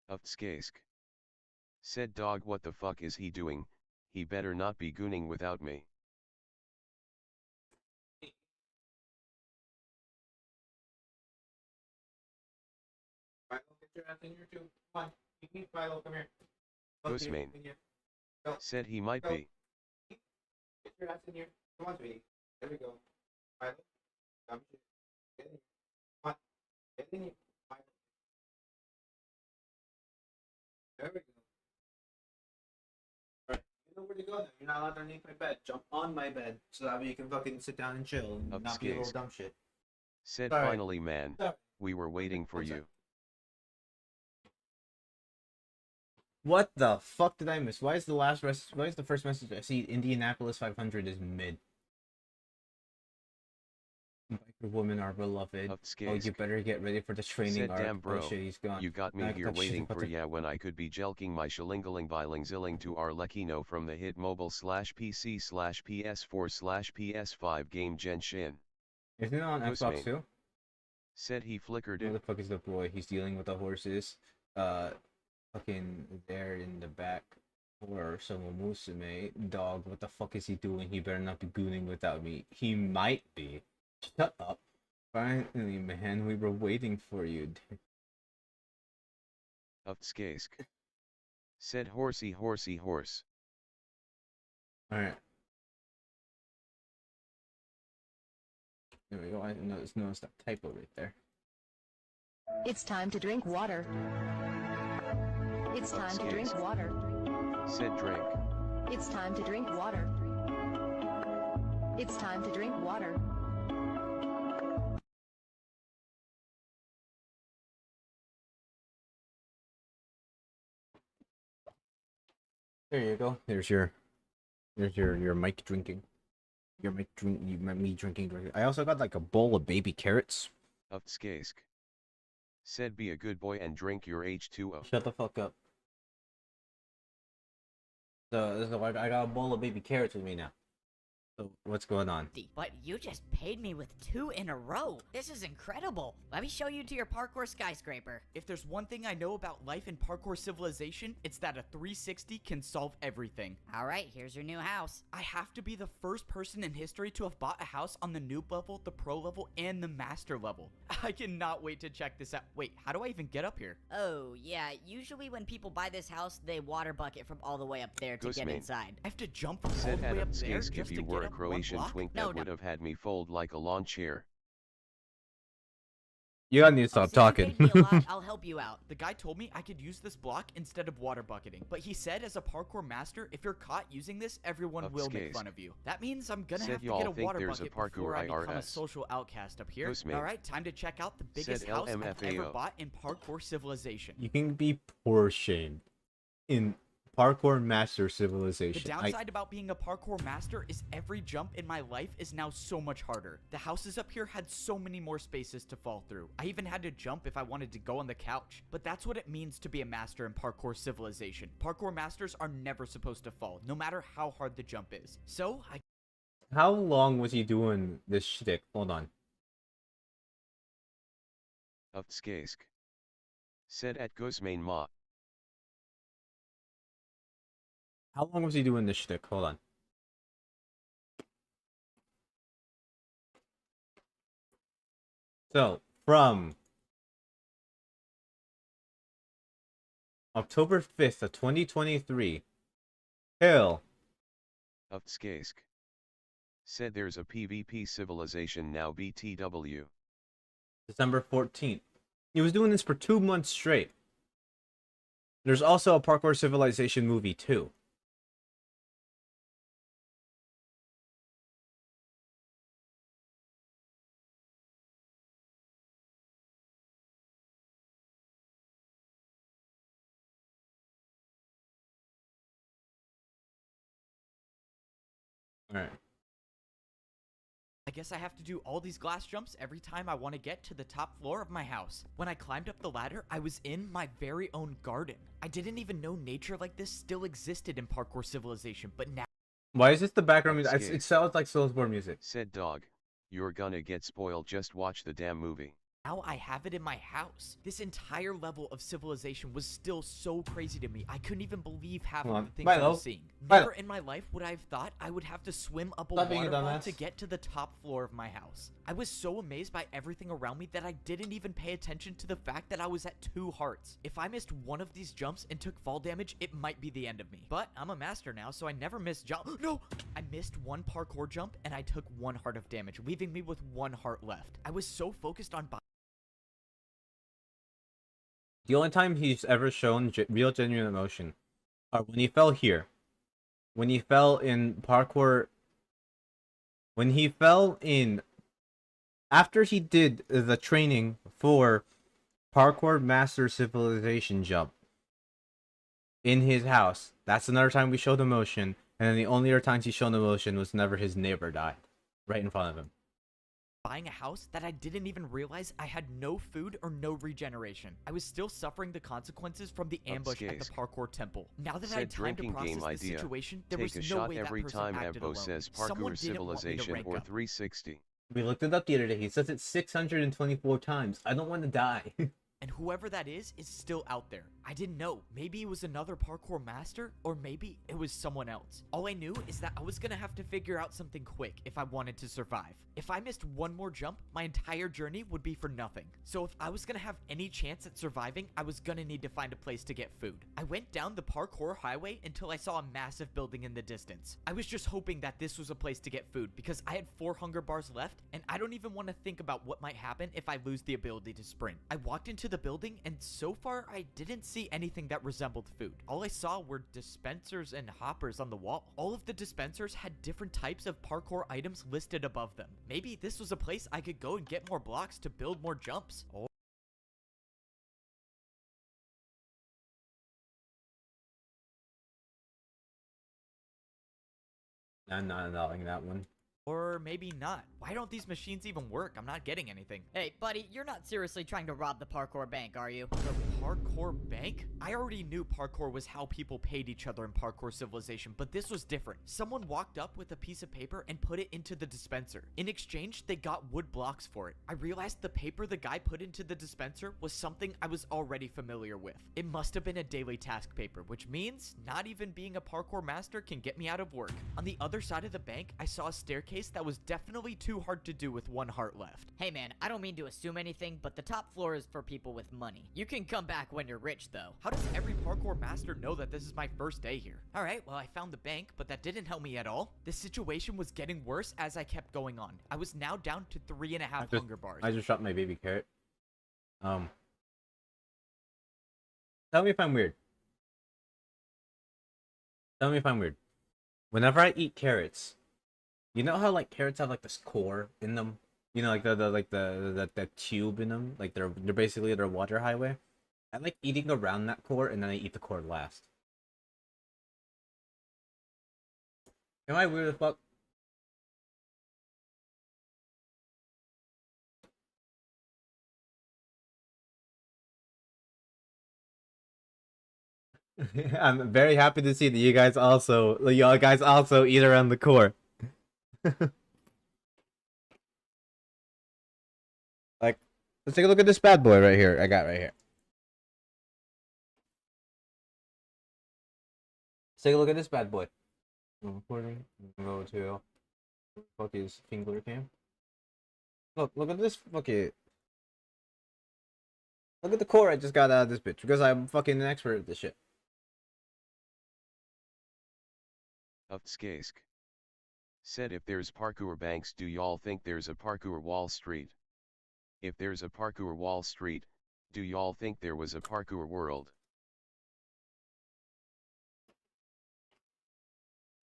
Of Skaisk. Said dog what the fuck is he doing, he better not be gooning without me. Philo, get your ass in here too. Come on, Philo, come here. Gusmane. Said he might be. Get your ass in here. Come on, sweetie. There we go. Philo, come here. Get in here. Come on, get in here. Philo. There we go. Alright, you know where to go now. You're not allowed underneath my bed. Jump on my bed so that way you can fucking sit down and chill and Of not be a little Skaisk. dumb shit. Said Sorry. finally man, Sorry. we were waiting for One sec. you. What the fuck did I miss? Why is the first message I see Indianapolis 500 is mid? Biker women are beloved. Of Oh, you Skaisk. better get ready for the training Said arc. damn bro, Oh shit, he's gone. you got me Now I here can talk shit waiting about for the- ya when I could be jelking my shalingaling biling zilling to our Lekino from the hit mobile /PC /PS4 /PS5 game Genshin. Isn't it on Xbox Ghostmane. too? Said he flickered Where it. the fuck is the boy? He's dealing with the horses. Fucking there in the back. Or some Musume. Dog, what the fuck is he doing? He better not be gooning without me. He might be. Shut up. Finally, man, we were waiting for you. Of Skaisk. Said horsey horsey horse. Alright. There we go. I noticed that typo right there. It's time to drink water. It's time to drink water. Said drink. It's time to drink water. It's time to drink water. There you go. There's your mic drinking. Your mic drink. Me drinking. I also got like a bowl of baby carrots. Of Skaisk. Said be a good boy and drink your H2O. Shut the fuck up. So I got a bowl of baby carrots with me now. So what's going on? But you just paid me with 2 in a row. This is incredible. Let me show you to your parkour skyscraper. If there's one thing I know about life in parkour civilization, it's that a 360 can solve everything. All right, here's your new house. I have to be the first person in history to have bought a house on the noob level, the pro level, and the master level. I cannot wait to check this out. Wait, how do I even get up here? Oh, yeah, usually when people buy this house, they water bucket from all the way up there to get Ghostmane. inside. I have to jump from all Said the way at up there Skaisk just if to you get were a up one Croatian block? twink No, that no. would have had me fold like a lawn chair. You gotta need to stop Since you talking. paid me a lot, I'll help you out. The guy told me I could use this block instead of water bucketing, but he said as a parkour master, if you're caught using this, everyone Of will make Skaisk. fun of you. That means I'm gonna Said have to y'all get a think water there's a bucket parkour before I become a IRS. social outcast up here. Ghostmane. Alright, time to check out the biggest Said house I've ever LMFAO. bought in parkour civilization. You can be poor shamed in parkour master The civilization. downside about being a parkour master is every jump in my life is now so much harder. The houses up here had so many more spaces to fall through. I even had to jump if I wanted to go on the couch. But that's what it means to be a master in parkour civilization. Parkour masters are never supposed to fall, no matter how hard the jump is. So, How long was he doing this shtick? Hold on. Of Skaisk. Said at Ghostmane Ma. How long was he doing this shtick? Hold on. So, from October 5th of 2023 till Of Skaisk. Said there's a PvP civilization now BTW. December 14th. He was doing this for 2 months straight. There's also a Parkour Civilization movie too. Alright. I guess I have to do all these glass jumps every time I want to get to the top floor of my house. When I climbed up the ladder, I was in my very own garden. I didn't even know nature like this still existed in parkour civilization, but now Why is this the background music? Skate. It sounds like Soulsborne music. Said dog. You're gonna get spoiled, just watch the damn movie. I have it in my house. This entire level of civilization was still so crazy to me. I couldn't even believe half Hold of on. the things I Milo. was seeing. Milo. Never in my life would I have thought I would have to swim up a Stop being a waterfall dumbass. to get to the top floor of my house. I was so amazed by everything around me that I didn't even pay attention to the fact that I was at 2 hearts. If I missed one of these jumps and took fall damage, it might be the end of me. But I'm a master now, so I never miss jump. No! I missed one parkour jump and I took 1 heart of damage, leaving me with 1 heart left. I was so focused on The only time he's ever shown real genuine emotion are when he fell here. When he fell in parkour. When he fell in After he did the training for Parkour Master Civilization jump in his house, that's another time we showed emotion. And then the only other times he showed emotion was whenever his neighbor died right in front of him. Buying a house that I didn't even realize I had no food or no regeneration. I was still suffering the consequences from the ambush at the parkour temple. Now that I had time to process the situation, there was no way that person acted alone. Says Someone Parkour didn't want me to Civilization rank or up. 360. We looked it up the other day. He says it 624 times. I don't want to die. And whoever that is still out there. I didn't know. Maybe it was another parkour master, or maybe it was someone else. All I knew is that I was gonna have to figure out something quick if I wanted to survive. If I missed one more jump, my entire journey would be for nothing. So if I was gonna have any chance at surviving, I was gonna need to find a place to get food. I went down the parkour highway until I saw a massive building in the distance. I was just hoping that this was a place to get food because I had 4 hunger bars left, and I don't even want to think about what might happen if I lose the ability to sprint. I walked into the building, and so far I didn't see anything that resembled food. All I saw were dispensers and hoppers on the wall. All of the dispensers had different types of parkour items listed above them. Maybe this was a place I could go and get more blocks to build more jumps. I'm not allowing that one. Or maybe not. Why don't these machines even work? I'm not getting anything. Hey, buddy, you're not seriously trying to rob the parkour bank, are you? The parkour bank? I already knew parkour was how people paid each other in Parkour Civilization, but this was different. Someone walked up with a piece of paper and put it into the dispenser. In exchange, they got wood blocks for it. I realized the paper the guy put into the dispenser was something I was already familiar with. It must have been a daily task paper, which means not even being a parkour master can get me out of work. On the other side of the bank, I saw a staircase that was definitely too hard to do with 1 heart left. Hey man, I don't mean to assume anything, but the top floor is for people with money. You can come back when you're rich, though. How does every parkour master know that this is my first day here? Alright, well I found the bank, but that didn't help me at all. The situation was getting worse as I kept going on. I was now down to 3.5 hunger bars. I just dropped my baby carrot. Tell me if I'm weird. Tell me if I'm weird. Whenever I eat carrots, you know how like carrots have like this core in them? You know, like the tube in them? Like they're basically their water highway. I like eating around that core and then I eat the core last. Am I weird as fuck? I'm very happy to see that you guys also eat around the core. Like, let's take a look at this bad boy right here. I got right here. Let's take a look at this bad boy. I'm recording. Go to fuck his finger cam. Look at this fucking. Look at the core I just got out of this bitch because I'm fucking an expert at this shit. Upskask said if there's parkour banks, do y'all think there's a parkour Wall Street? If there's a parkour Wall Street, do y'all think there was a parkour world?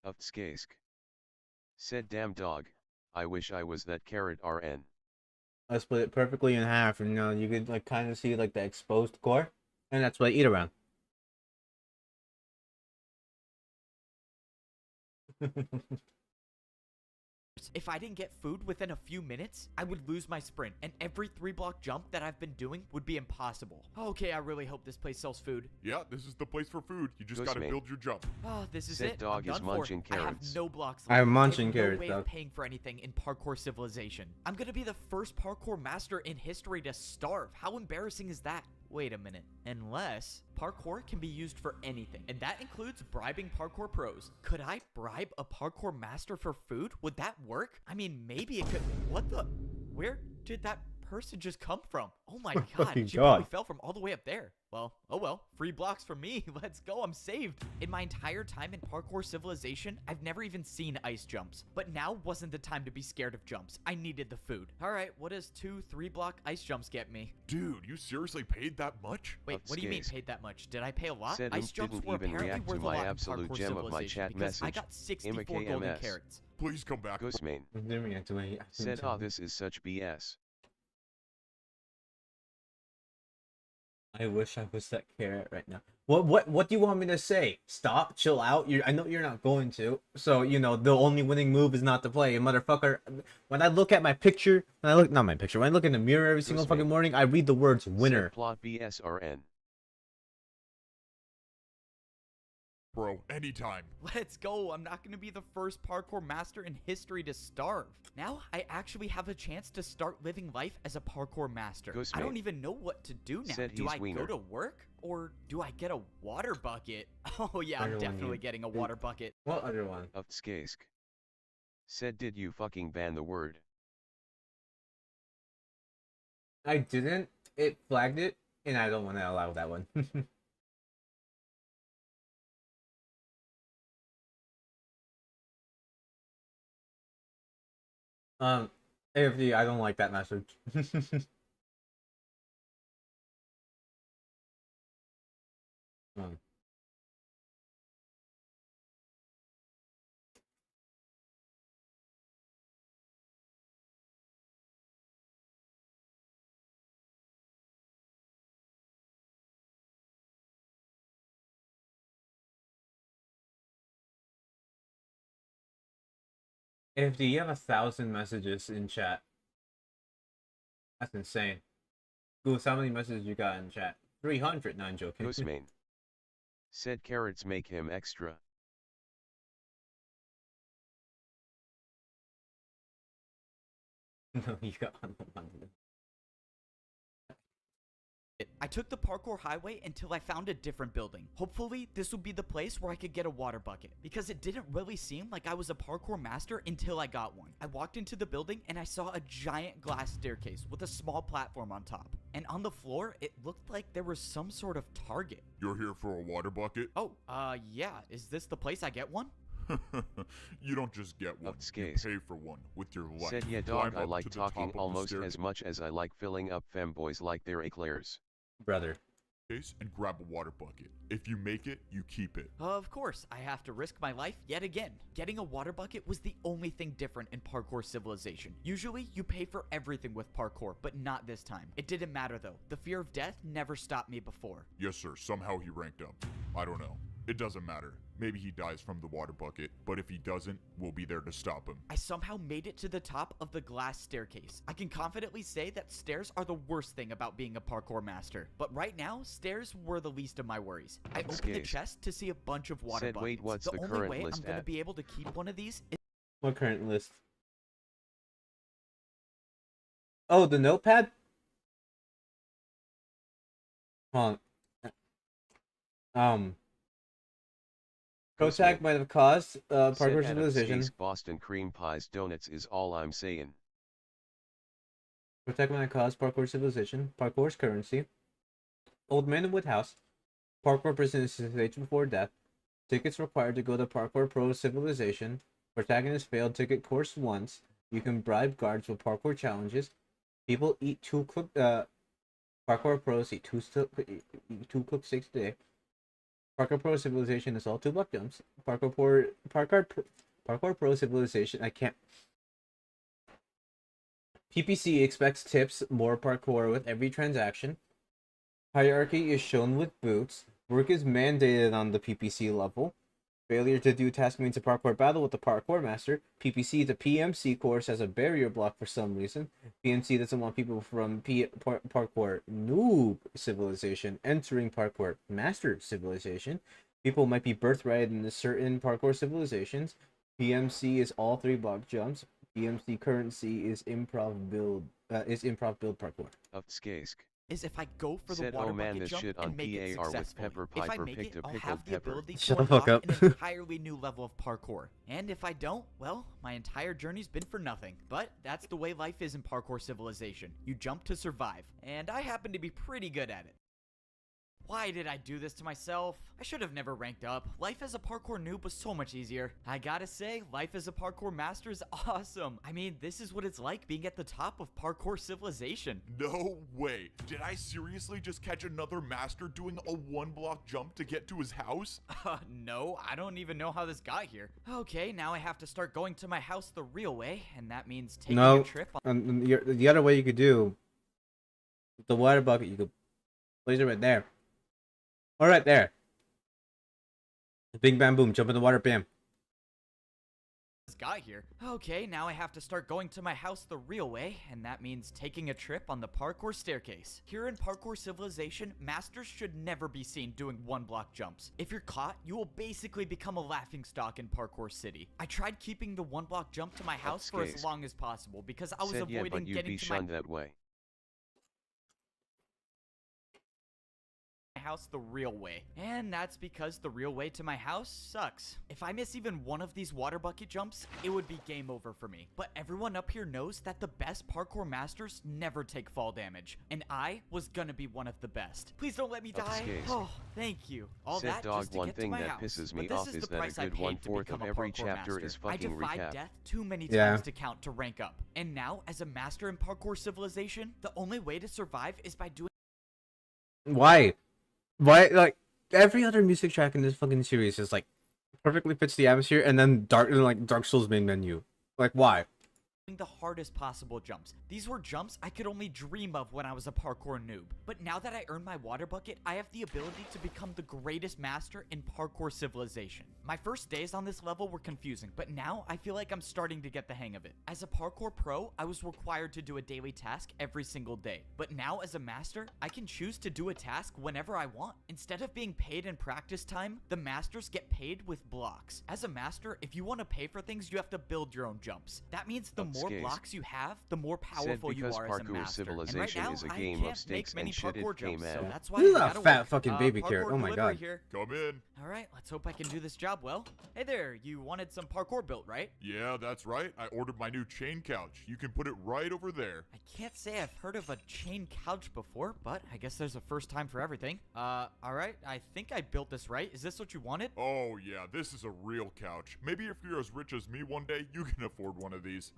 Upskask said damn dog, I wish I was that carrot RN. I split it perfectly in half and you could like kind of see like the exposed core, and that's what I eat around. If I didn't get food within a few minutes, I would lose my sprint, and every 3-block jump that I've been doing would be impossible. Okay, I really hope this place sells food. Yeah, this is the place for food. You just gotta build your jump. Oh, this is Said it. dog I'm is done for. munching I have carrots. no blocks left. I'm munching I have carrots, no way dog. of paying for anything in Parkour Civilization. I'm gonna be the first parkour master in history to starve. How embarrassing is that? Wait a minute. Unless parkour can be used for anything, and that includes bribing parkour pros. Could I bribe a parkour master for food? Would that work? I mean, maybe it could. What the? Where did that person just come from? Oh my Oh god, my she probably God. fell from all the way up there. Well, oh well, free blocks for me. Let's go, I'm saved. In my entire time in Parkour Civilization, I've never even seen ice jumps. But now wasn't the time to be scared of jumps. I needed the food. Alright, what does 2 3-block ice jumps get me? Dude, you seriously paid that much? Wait, what do you mean Upscase. paid that much? Did I pay a lot? Said Ice jumps didn't were even apparently react to worth a my lot in absolute Parkour gem of my Civilization chat because I message. got 64 golden IMAKMS. carrots. Please come back. Ghostmain. Said, this is such BS. I wish I was that carrot right now. What do you want me to say? Stop, chill out. I know you're not going to. So, you know, the only winning move is not to play. Motherfucker, when I look at my picture, not my picture, when I look in the mirror every single fucking Ghostman. morning, I read the words winner. Said plot BSRN. Bro, anytime. Let's go. I'm not going to be the first parkour master in history to starve. Now I actually have a chance to start living life as a parkour master. I don't even know what to do now. Said Do he's I wiener. go to work or do I get a water bucket? Oh yeah, I'm Other one definitely you- getting a water bucket. What other one? Upscask. Said, did you fucking ban the word? I didn't. It flagged it, and I don't want to allow that one. AFD, I don't like that message. um, AFD, you have 1,000 messages in chat. That's insane. Goose, how many messages you got in chat? 300, no, I'm joking. Ghostmain. Said carrots make him extra. No, you got 100. I took the parkour highway until I found a different building. Hopefully, this would be the place where I could get a water bucket, because it didn't really seem like I was a parkour master until I got one. I walked into the building and I saw a giant glass staircase with a small platform on top. And on the floor, it looked like there was some sort of target. You're here for a water bucket? Oh, yeah. Is this the place I get one? You don't just get one. You Upscask. pay for one with your life. Said, yeah, Climb dog, I up like to the talking top of the almost as much as I like filling up femboys like their eclairs. Brother. staircase and grab a water bucket. If you make it, you keep it. Of course, I have to risk my life yet again. Getting a water bucket was the only thing different in Parkour Civilization. Usually, you pay for everything with parkour, but not this time. It didn't matter though. The fear of death never stopped me before. Yes, sir. Somehow he ranked up. I don't know. It doesn't matter. Maybe he dies from the water bucket, but if he doesn't, we'll be there to stop him. I somehow made it to the top of the glass staircase. I can confidently say that stairs are the worst thing about being a parkour master. But right now, stairs were the least of my worries. I opened the Scase. chest to see a bunch of water Said, buckets. wait, what's the only current way list I'm gonna at? be able to keep one of these is What current list? Oh, the notepad? Hold on. Protac might have caused Said Parkour Adam Civilization. Scase, Boston cream pies donuts is all I'm saying. Protac might have caused Parkour Civilization. Parkour's currency. Old Man in Wood House. Parkour prison stage before death. Tickets required to go to Parkour Pro Civilization. Protagonist failed ticket course once. You can bribe guards with parkour challenges. People eat two cooked Parkour Pros eat two cooked steaks a day. Parkour Pro Civilization is all 2 block jumps. Parkour Pro Civilization. I can't. PPC expects tips, more parkour with every transaction. Hierarchy is shown with boots. Work is mandated on the PPC level. Failure to do task means a parkour battle with the parkour master. PPC, the PMC course, has a barrier block for some reason. PMC doesn't want people from parkour noob civilization entering parkour master civilization. People might be birthright in certain parkour civilizations. PMC is all 3 block jumps. PMC currency is improv build parkour. Upskask. is if I go for the Said, water oh man, bucket this jump shit on and make it PAR with successfully. Pepper If I Piper make picked it, a I'll pickled have the pepper. ability Shut to the fuck unlock up. an entirely new level of parkour. And if I don't, well, my entire journey's been for nothing. But that's the way life is in parkour civilization. You jump to survive, and I happen to be pretty good at it. Why did I do this to myself? I should have never ranked up. Life as a parkour noob was so much easier. I gotta say, life as a parkour master is awesome. I mean, this is what it's like being at the top of parkour civilization. No way. Did I seriously just catch another master doing a 1-block jump to get to his house? No, I don't even know how this got here. Okay, now I have to start going to my house the real way, and that means taking No, a trip on and the other way you could do with the water bucket, you could place it right there. Or right there. Bing, bam, boom. Jump in the water, bam. this got here. Okay, now I have to start going to my house the real way, and that means taking a trip on the parkour staircase. Here in parkour civilization, masters should never be seen doing 1-block jumps. If you're caught, you will basically become a laughingstock in parkour city. I tried keeping the 1-block jump to my house for as long as possible because I was Said, yeah, avoiding but you'd getting be to my shunned that way. house the real way. And that's because the real way to my house sucks. If I miss even one of these water bucket jumps, it would be game over for me. But everyone up here knows that the best parkour masters never take fall damage. And I was gonna be one of the best. Please don't let me die. Oh, thank you. All Said that dog, just to one get thing to my that house. pisses But me this off is is the that a price I good paid to 1/4 become of a every parkour chapter master. is I fucking defied recap. death too many Yeah. times to count to rank up. And now, as a master in parkour civilization, the only way to survive is by doing Why? Why? Like, every other music track in this fucking series is like perfectly fits the atmosphere, and then Dark Souls main menu. Like, why? the hardest possible jumps. These were jumps I could only dream of when I was a parkour noob. But now that I earned my water bucket, I have the ability to become the greatest master in parkour civilization. My first days on this level were confusing, but now I feel like I'm starting to get the hang of it. As a parkour pro, I was required to do a daily task every single day. But now as a master, I can choose to do a task whenever I want. Instead of being paid in practice time, the masters get paid with blocks. As a master, if you want to pay for things, you have to build your own jumps. That means the more blocks you have, the more powerful you are as a master. And right now, is a I game can't of stakes make many and shit parkour it came jumps, so at. that's why This is I a gotta fat work. fucking baby Parkour carrot. Oh my delivery god. Here. Come in. All right, let's hope I can do this job well. Hey there, you wanted some parkour built, right? Yeah, that's right. I ordered my new chain couch. You can put it right over there. I can't say I've heard of a chain couch before, but I guess there's a first time for everything. All right, I think I built this right. Is this what you wanted? Oh yeah, this is a real couch. Maybe if you're as rich as me one day, you can afford one of these.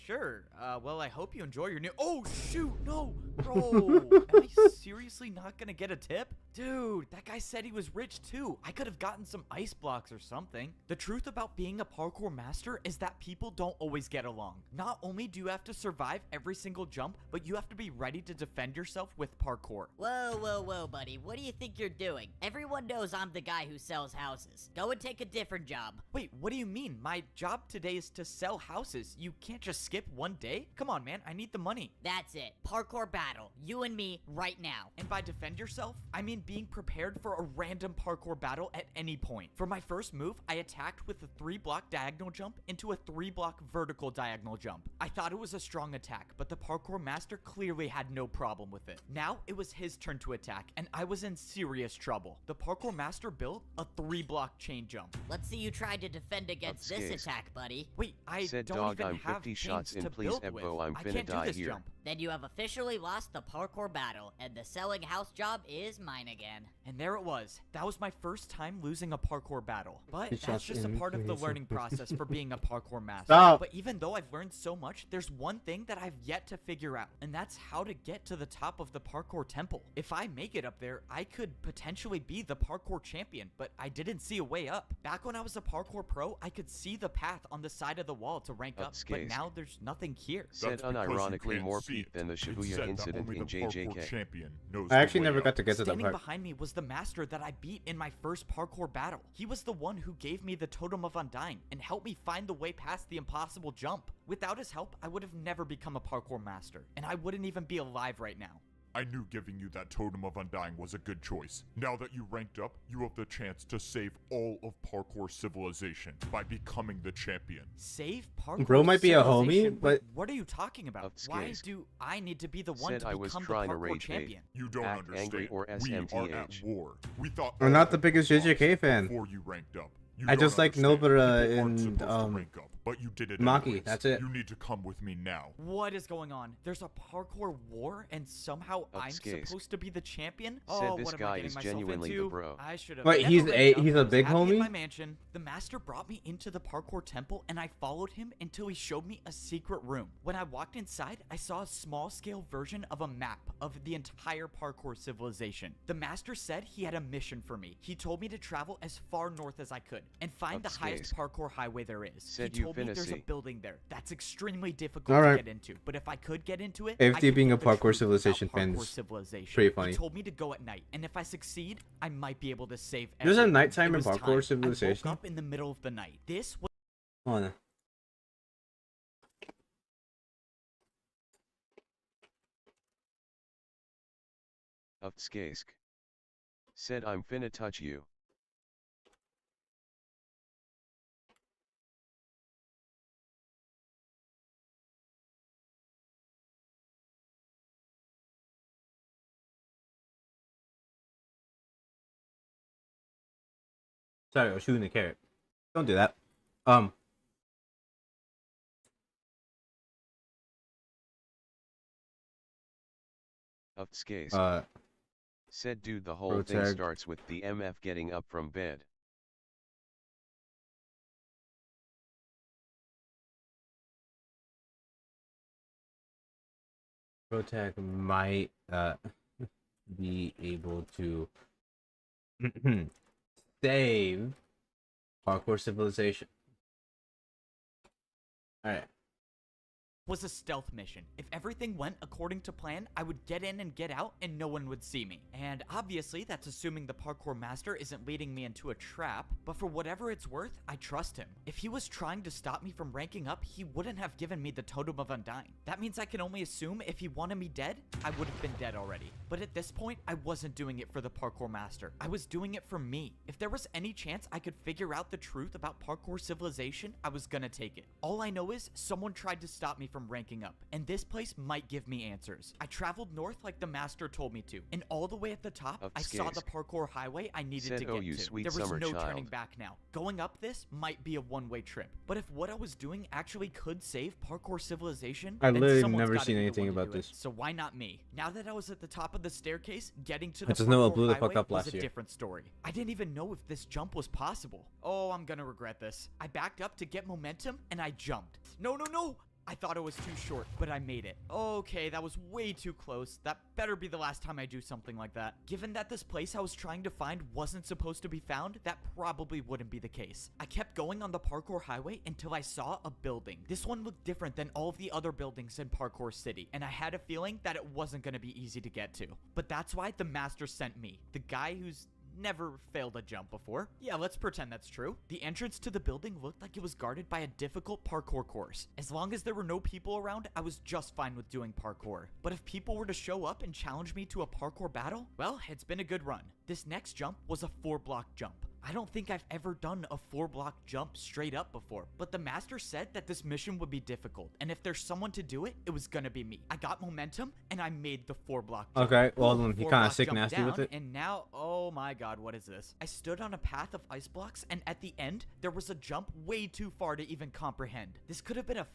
Sure. Well, I hope you enjoy your new— Oh, shoot, no, bro. Am I seriously not gonna get a tip? Dude, that guy said he was rich too. I could have gotten some ice blocks or something. The truth about being a parkour master is that people don't always get along. Not only do you have to survive every single jump, but you have to be ready to defend yourself with parkour. Whoa, whoa, whoa, buddy. What do you think you're doing? Everyone knows I'm the guy who sells houses. Go and take a different job. Wait, what do you mean? My job today is to sell houses. You can't just skip one day? Come on, man. I need the money. That's it. Parkour battle. You and me right now. And by defend yourself, I mean being prepared for a random parkour battle at any point. For my first move, I attacked with a 3-block diagonal jump into a 3-block vertical diagonal jump. I thought it was a strong attack, but the parkour master clearly had no problem with it. Now it was his turn to attack, and I was in serious trouble. The parkour master built a 3-block chain jump. Let's see you try to defend against this attack, buddy. Wait, I Said don't dog, even I'm have 50 chains shots in, to please, build with. Ebbo, I'm I finna can't do die this here. jump. Then you have officially lost the parkour battle, and the selling house job is mine again. And there it was. That was my first time losing a parkour battle. But Good that's shots just a in, part of the please. learning process for being a parkour master. Stop. But even though I've learned so much, there's one thing that I've yet to figure out, and that's how to get to the top of the parkour temple. If I make it up there, I could potentially be the parkour champion, but I didn't see a way up. Back when I was a parkour pro, I could see the path on the side of the wall to rank up, but now there's nothing here. Said That's because you unironically can't more see peak it. than the It's Shibuya said that incident only in the parkour JJK. champion knows I the actually way never up. got to get to that Standing part. behind me was the master that I beat in my first parkour battle. He was the one who gave me the Totem of Undying and helped me find the way past the impossible jump. Without his help, I would have never become a parkour master, and I wouldn't even be alive right now. I knew giving you that Totem of Undying was a good choice. Now that you ranked up, you have the chance to save all of parkour civilization by becoming the champion. Save parkour Bro might be a civilization? homie, but What are you talking about? Of Why Skask. do I need to be the one Said to I was become the trying to parkour rage bait. champion? You don't Act understand. angry or We are at SMTH. war. We thought I'm all not the of biggest you JJK lost fan. before you ranked up. You I don't just like understand. Nobara People aren't and, supposed to rank up, but you did it Maki, anyways. that's it. You need to come with me now. What is going on? There's a parkour war and somehow Of I'm Skask. supposed to be the champion? Said Oh, this what am I guy getting is myself genuinely the into? bro. I should have Wait, never he's ranked up. he's I a was big happy in homie? my mansion. The master brought me into the parkour temple and I followed him until he showed me a secret room. When I walked inside, I saw a small scale version of a map of the entire parkour civilization. The master said he had a mission for me. He told me to travel as far north as I could and find Of the highest Skask. parkour highway there is. Said He you told me finna there's a see. building there that's extremely difficult Alright. to get into, but if I could get into it, AFD I could being know a the parkour truth about civilization fan parkour is civilization. pretty funny. He told me to go at night, and if I succeed, I might be able to save There's a everyone. nighttime It in was parkour time. civilization? I woke up in the middle of the night. This was Hold on. Of Skask. Said I'm finna touch you. Sorry, I was shooting the carrot. Don't do that. Of Skask. Said dude the whole thing Protag. starts with the MF getting up from bed. Protag might be able to save parkour civilization. Alright. a stealth mission. If everything went according to plan, I would get in and get out and no one would see me. And obviously that's assuming the parkour master isn't leading me into a trap, but for whatever it's worth, I trust him. If he was trying to stop me from ranking up, he wouldn't have given me the Totem of Undying. That means I can only assume if he wanted me dead, I would have been dead already. But at this point, I wasn't doing it for the parkour master. I was doing it for me. If there was any chance I could figure out the truth about parkour civilization, I was gonna take it. All I know is someone tried to stop me from ranking up, and this place might give me answers. I traveled north like the master told me to, and all the way at the top, Of I saw the Skask. parkour highway I needed Said, to "Oh, get you to. sweet There was summer no child." turning back now. Going up this might be a one-way trip, but if what I was doing actually could save parkour civilization, I then literally someone's never gotta seen be the anything one to about do it. this. So why not me? Now that I was at the top of the staircase, getting to I the just know it parkour blew the fuck highway up was last a year. different story. I didn't even know if this jump was possible. Oh, I'm gonna regret this. I backed up to get momentum and I jumped. No, no, no! I thought it was too short, but I made it. Okay, that was way too close. That better be the last time I do something like that. Given that this place I was trying to find wasn't supposed to be found, that probably wouldn't be the case. I kept going on the parkour highway until I saw a building. This one looked different than all of the other buildings in Parkour City, and I had a feeling that it wasn't going to be easy to get to. But that's why the master sent me, the guy who's never failed a jump before. Yeah, let's pretend that's true. The entrance to the building looked like it was guarded by a difficult parkour course. As long as there were no people around, I was just fine with doing parkour. But if people were to show up and challenge me to a parkour battle, well, it's been a good run. This next jump was a 4-block jump. I don't think I've ever done a 4-block jump straight up before, but the master said that this mission would be difficult, and if there's someone to do it, it was gonna be me. I got momentum, and I made the 4-block jump. Okay, well, Boom, he 4 kinda block sick jump nasty with down, it. And now, oh my god, what is this? I stood on a path of ice blocks, and at the end, there was a jump way too far to even comprehend. This could have been a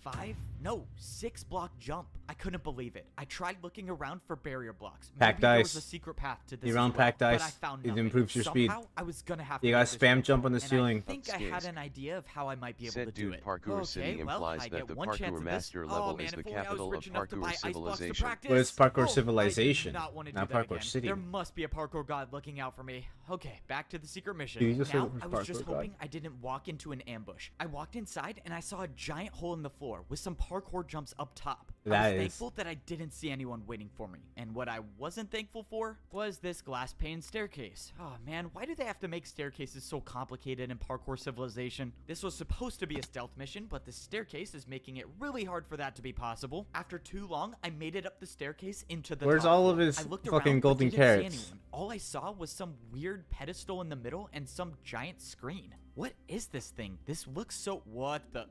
6-block jump. I couldn't believe it. I tried looking around for barrier blocks. Packed Maybe there was ice. a secret path to this You as round well, packed but I ice, found it nothing. improves your speed. Somehow, I was gonna have You to gotta do this spam jump on the and ceiling. I think I had an idea of how I might be able Said to do dude it. Parkour City Okay, well, implies I that get the one chance parkour at this. master Oh, level man, is the if only I was capital of rich enough to buy parkour ice blocks to civilization. practice. But it's parkour Oh, civilization, I do not want to do not that parkour again. city. There must be a parkour god looking out for me. Okay, back to the secret mission. Dude, you just said Now, it was I was just parkour god. hoping I didn't walk into an ambush. I walked inside and I saw a giant hole in the floor with some parkour jumps up top. I That was is. thankful that I didn't see anyone waiting for me. And what I wasn't thankful for was this glass pane staircase. Oh man, why do they have to make staircases so complicated in Parkour Civilization? This was supposed to be a stealth mission, but the staircase is making it really hard for that to be possible. After too long, I made it up the staircase into the Where's top all of floor. his I looked fucking around, but golden didn't see carrots? anyone. All I saw was some weird pedestal in the middle and some giant screen. What is this thing? This looks so... What the...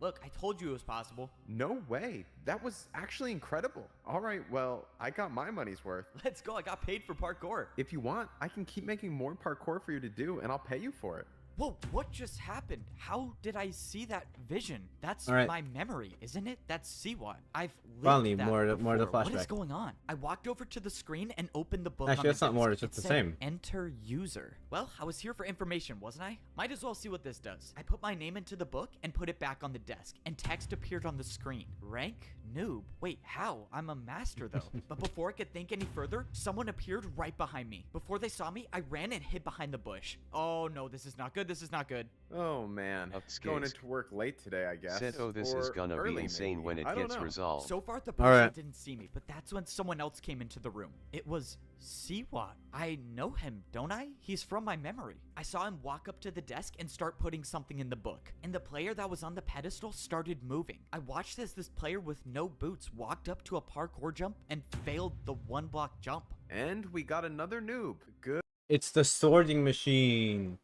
Look, I told you it was possible. No way. That was actually incredible. All right, well, I got my money's worth. Let's go, I got paid for parkour. If you want, I can keep making more parkour for you to do, and I'll pay you for it. Whoa, what just happened? How did I see that vision? That's All right. my memory, isn't it? That's Siwa. I've lived Finally, that more of the before. What is flashback. going on? I walked over to the screen and opened the book. Actually, on the that's not more, desk. it's just It the said, same. Enter user. Well, I was here for information, wasn't I? Might as well see what this does. I put my name into the book and put it back on the desk, and text appeared on the screen. Rank? Noob. Wait, how? I'm a master though. But before I could think any further, someone appeared right behind me. Before they saw me, I ran and hid behind the bush. Oh no, this is not good. This is not good. Oh man, going into work late today, I guess. Said, oh, this is Or gonna early, be insane maybe. when it I don't gets know. resolved. So far, the All person right. didn't see me, but that's when someone else came into the room. It was Siwa. I know him, don't I? He's from my memory. I saw him walk up to the desk and start putting something in the book. And the player that was on the pedestal started moving. I watched as this player with no boots walked up to a parkour jump and failed the 1-block jump. And we got another noob. Good. It's the sorting machine.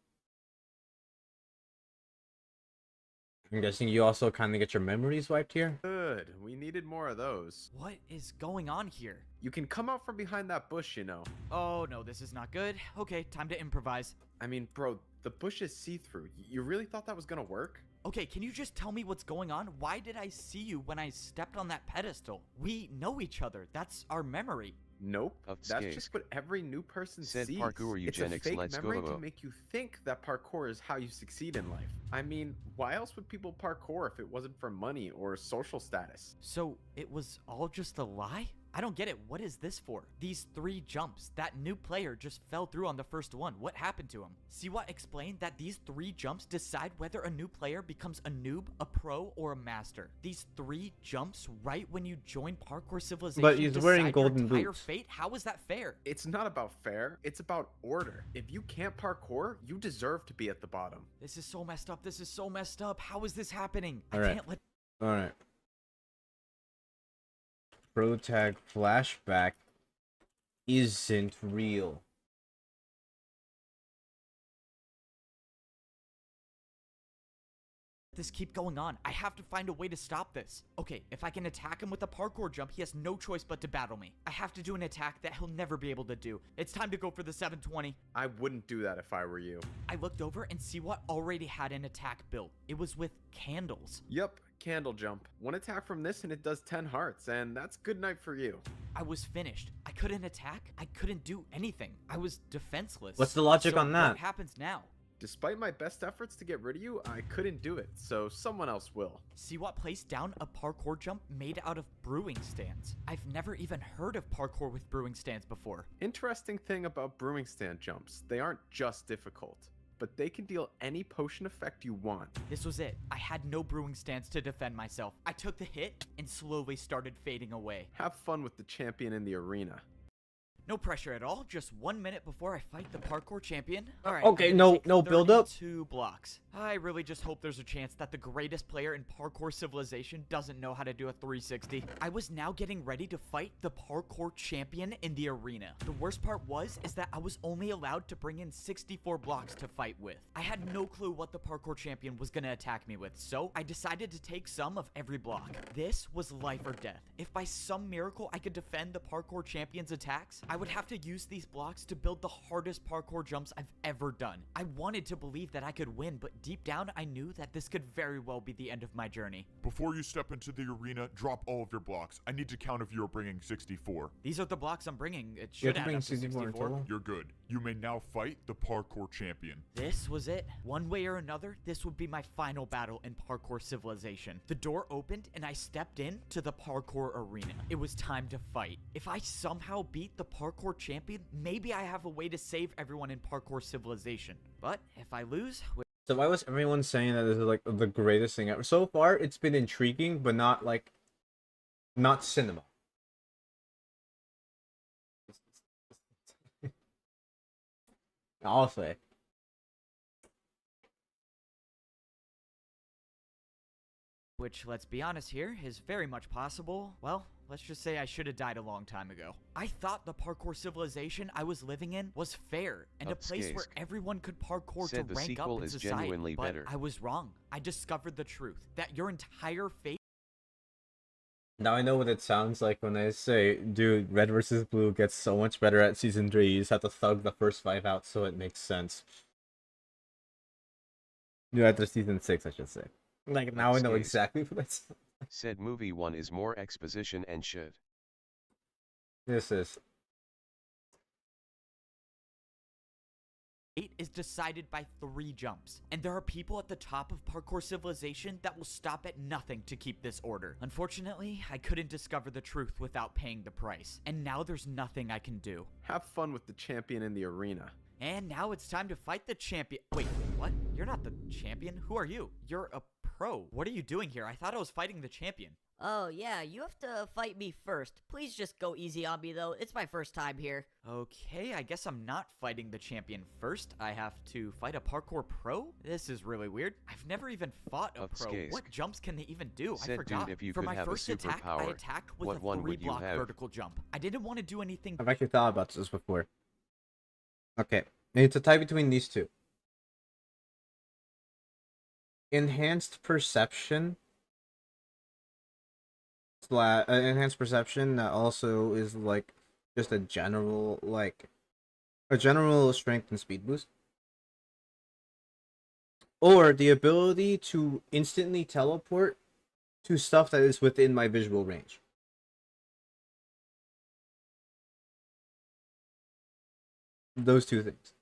I'm guessing you also kind of get your memories wiped here. Good. We needed more of those. What is going on here? You can come out from behind that bush, you know. Oh no, this is not good. Okay, time to improvise. I mean, bro, the bush is see-through. You really thought that was gonna work? Okay, can you just tell me what's going on? Why did I see you when I stepped on that pedestal? We know each other. That's our memory. Nope. Of That's Skaisk. just what every new person Said sees. parkour It's a eugenics, fake let's memory go. to make you think that parkour is how you succeed in life. I mean, why else would people parkour if it wasn't for money or social status? So it was all just a lie? I don't get it. What is this for? These 3 jumps. That new player just fell through on the first one. What happened to him? Siwa explained that these 3 jumps decide whether a new player becomes a noob, a pro, or a master. These 3 jumps right when you join Parkour Civilization. But he's wearing decide golden your entire boots. fate? How is that fair? It's not about fair, it's about order. If you can't parkour, you deserve to be at the bottom. This is so messed up. This is so messed up. How is this happening? All I right. can't let... All right. Pro tag flashback isn't real. this keep going on. I have to find a way to stop this. Okay, if I can attack him with a parkour jump, he has no choice but to battle me. I have to do an attack that he'll never be able to do. It's time to go for the 720. I wouldn't do that if I were you. I looked over and see what already had an attack built. It was with candles. Yep, candle jump. One attack from this and it does 10 hearts, and that's good night for you. I was finished. I couldn't attack. I couldn't do anything. I was defenseless. What's the logic So on that? What happens now? Despite my best efforts to get rid of you, I couldn't do it, so someone else will. Siwat placed down a parkour jump made out of brewing stands. I've never even heard of parkour with brewing stands before. Interesting thing about brewing stand jumps, they aren't just difficult, but they can deal any potion effect you want. This was it. I had no brewing stands to defend myself. I took the hit and slowly started fading away. Have fun with the champion in the arena. No pressure at all. Just 1 minute before I fight the parkour champion. All right. Okay, no build up. 2 blocks. I really just hope there's a chance that the greatest player in parkour civilization doesn't know how to do a 360. I was now getting ready to fight the parkour champion in the arena. The worst part is that I was only allowed to bring in 64 blocks to fight with. I had no clue what the parkour champion was gonna attack me with, so I decided to take some of every block. This was life or death. If by some miracle I could defend the parkour champion's attacks, I would have to use these blocks to build the hardest parkour jumps I've ever done. I wanted to believe that I could win, but deep down I knew that this could very well be the end of my journey. Before you step into the arena, drop all of your blocks. I need to count if you're bringing 64. These are the blocks I'm bringing. It You have should to add bring up to 64 in 64. total? You're good. You may now fight the parkour champion. This was it. One way or another, this would be my final battle in parkour civilization. The door opened and I stepped in to the parkour arena. It was time to fight. If I somehow beat the parkour champion, maybe I have a way to save everyone in parkour civilization. But if I lose... So why was everyone saying that this is like the greatest thing ever? So far, it's been intriguing, but not like not cinema. I'll say. Which, let's be honest here, is very much possible. Well, let's just say I should have died a long time ago. I thought the parkour civilization I was living in was fair and a place where everyone could parkour to rank up in society. But I was wrong. I discovered the truth that your entire fate. Now I know what it sounds like when I say, dude, Red versus Blue gets so much better at Season 3, you just have to thug the first 5 out so it makes sense. No, after Season 6, I should say. Like, now I know exactly what that's. Said movie 1 is more exposition and should. This is. Fate is decided by 3 jumps, and there are people at the top of parkour civilization that will stop at nothing to keep this order. Unfortunately, I couldn't discover the truth without paying the price, and now there's nothing I can do. Have fun with the champion in the arena. And now it's time to fight the champion. Wait, what? You're not the champion? Who are you? You're a pro. What are you doing here? I thought I was fighting the champion. Oh, yeah, you have to fight me first. Please just go easy on me, though. It's my first time here. Okay, I guess I'm not fighting the champion first. I have to fight a parkour pro? This is really weird. I've never even fought a pro. What jumps can they even do? I forgot. For my first attack, I attacked with a 3-block vertical jump. I didn't want to do anything. I've actually thought about this before. Okay, it's a tie between these two. Enhanced perception. Enhanced perception that also is like just a general strength and speed boost, or the ability to instantly teleport to stuff that is within my visual range. Those two things.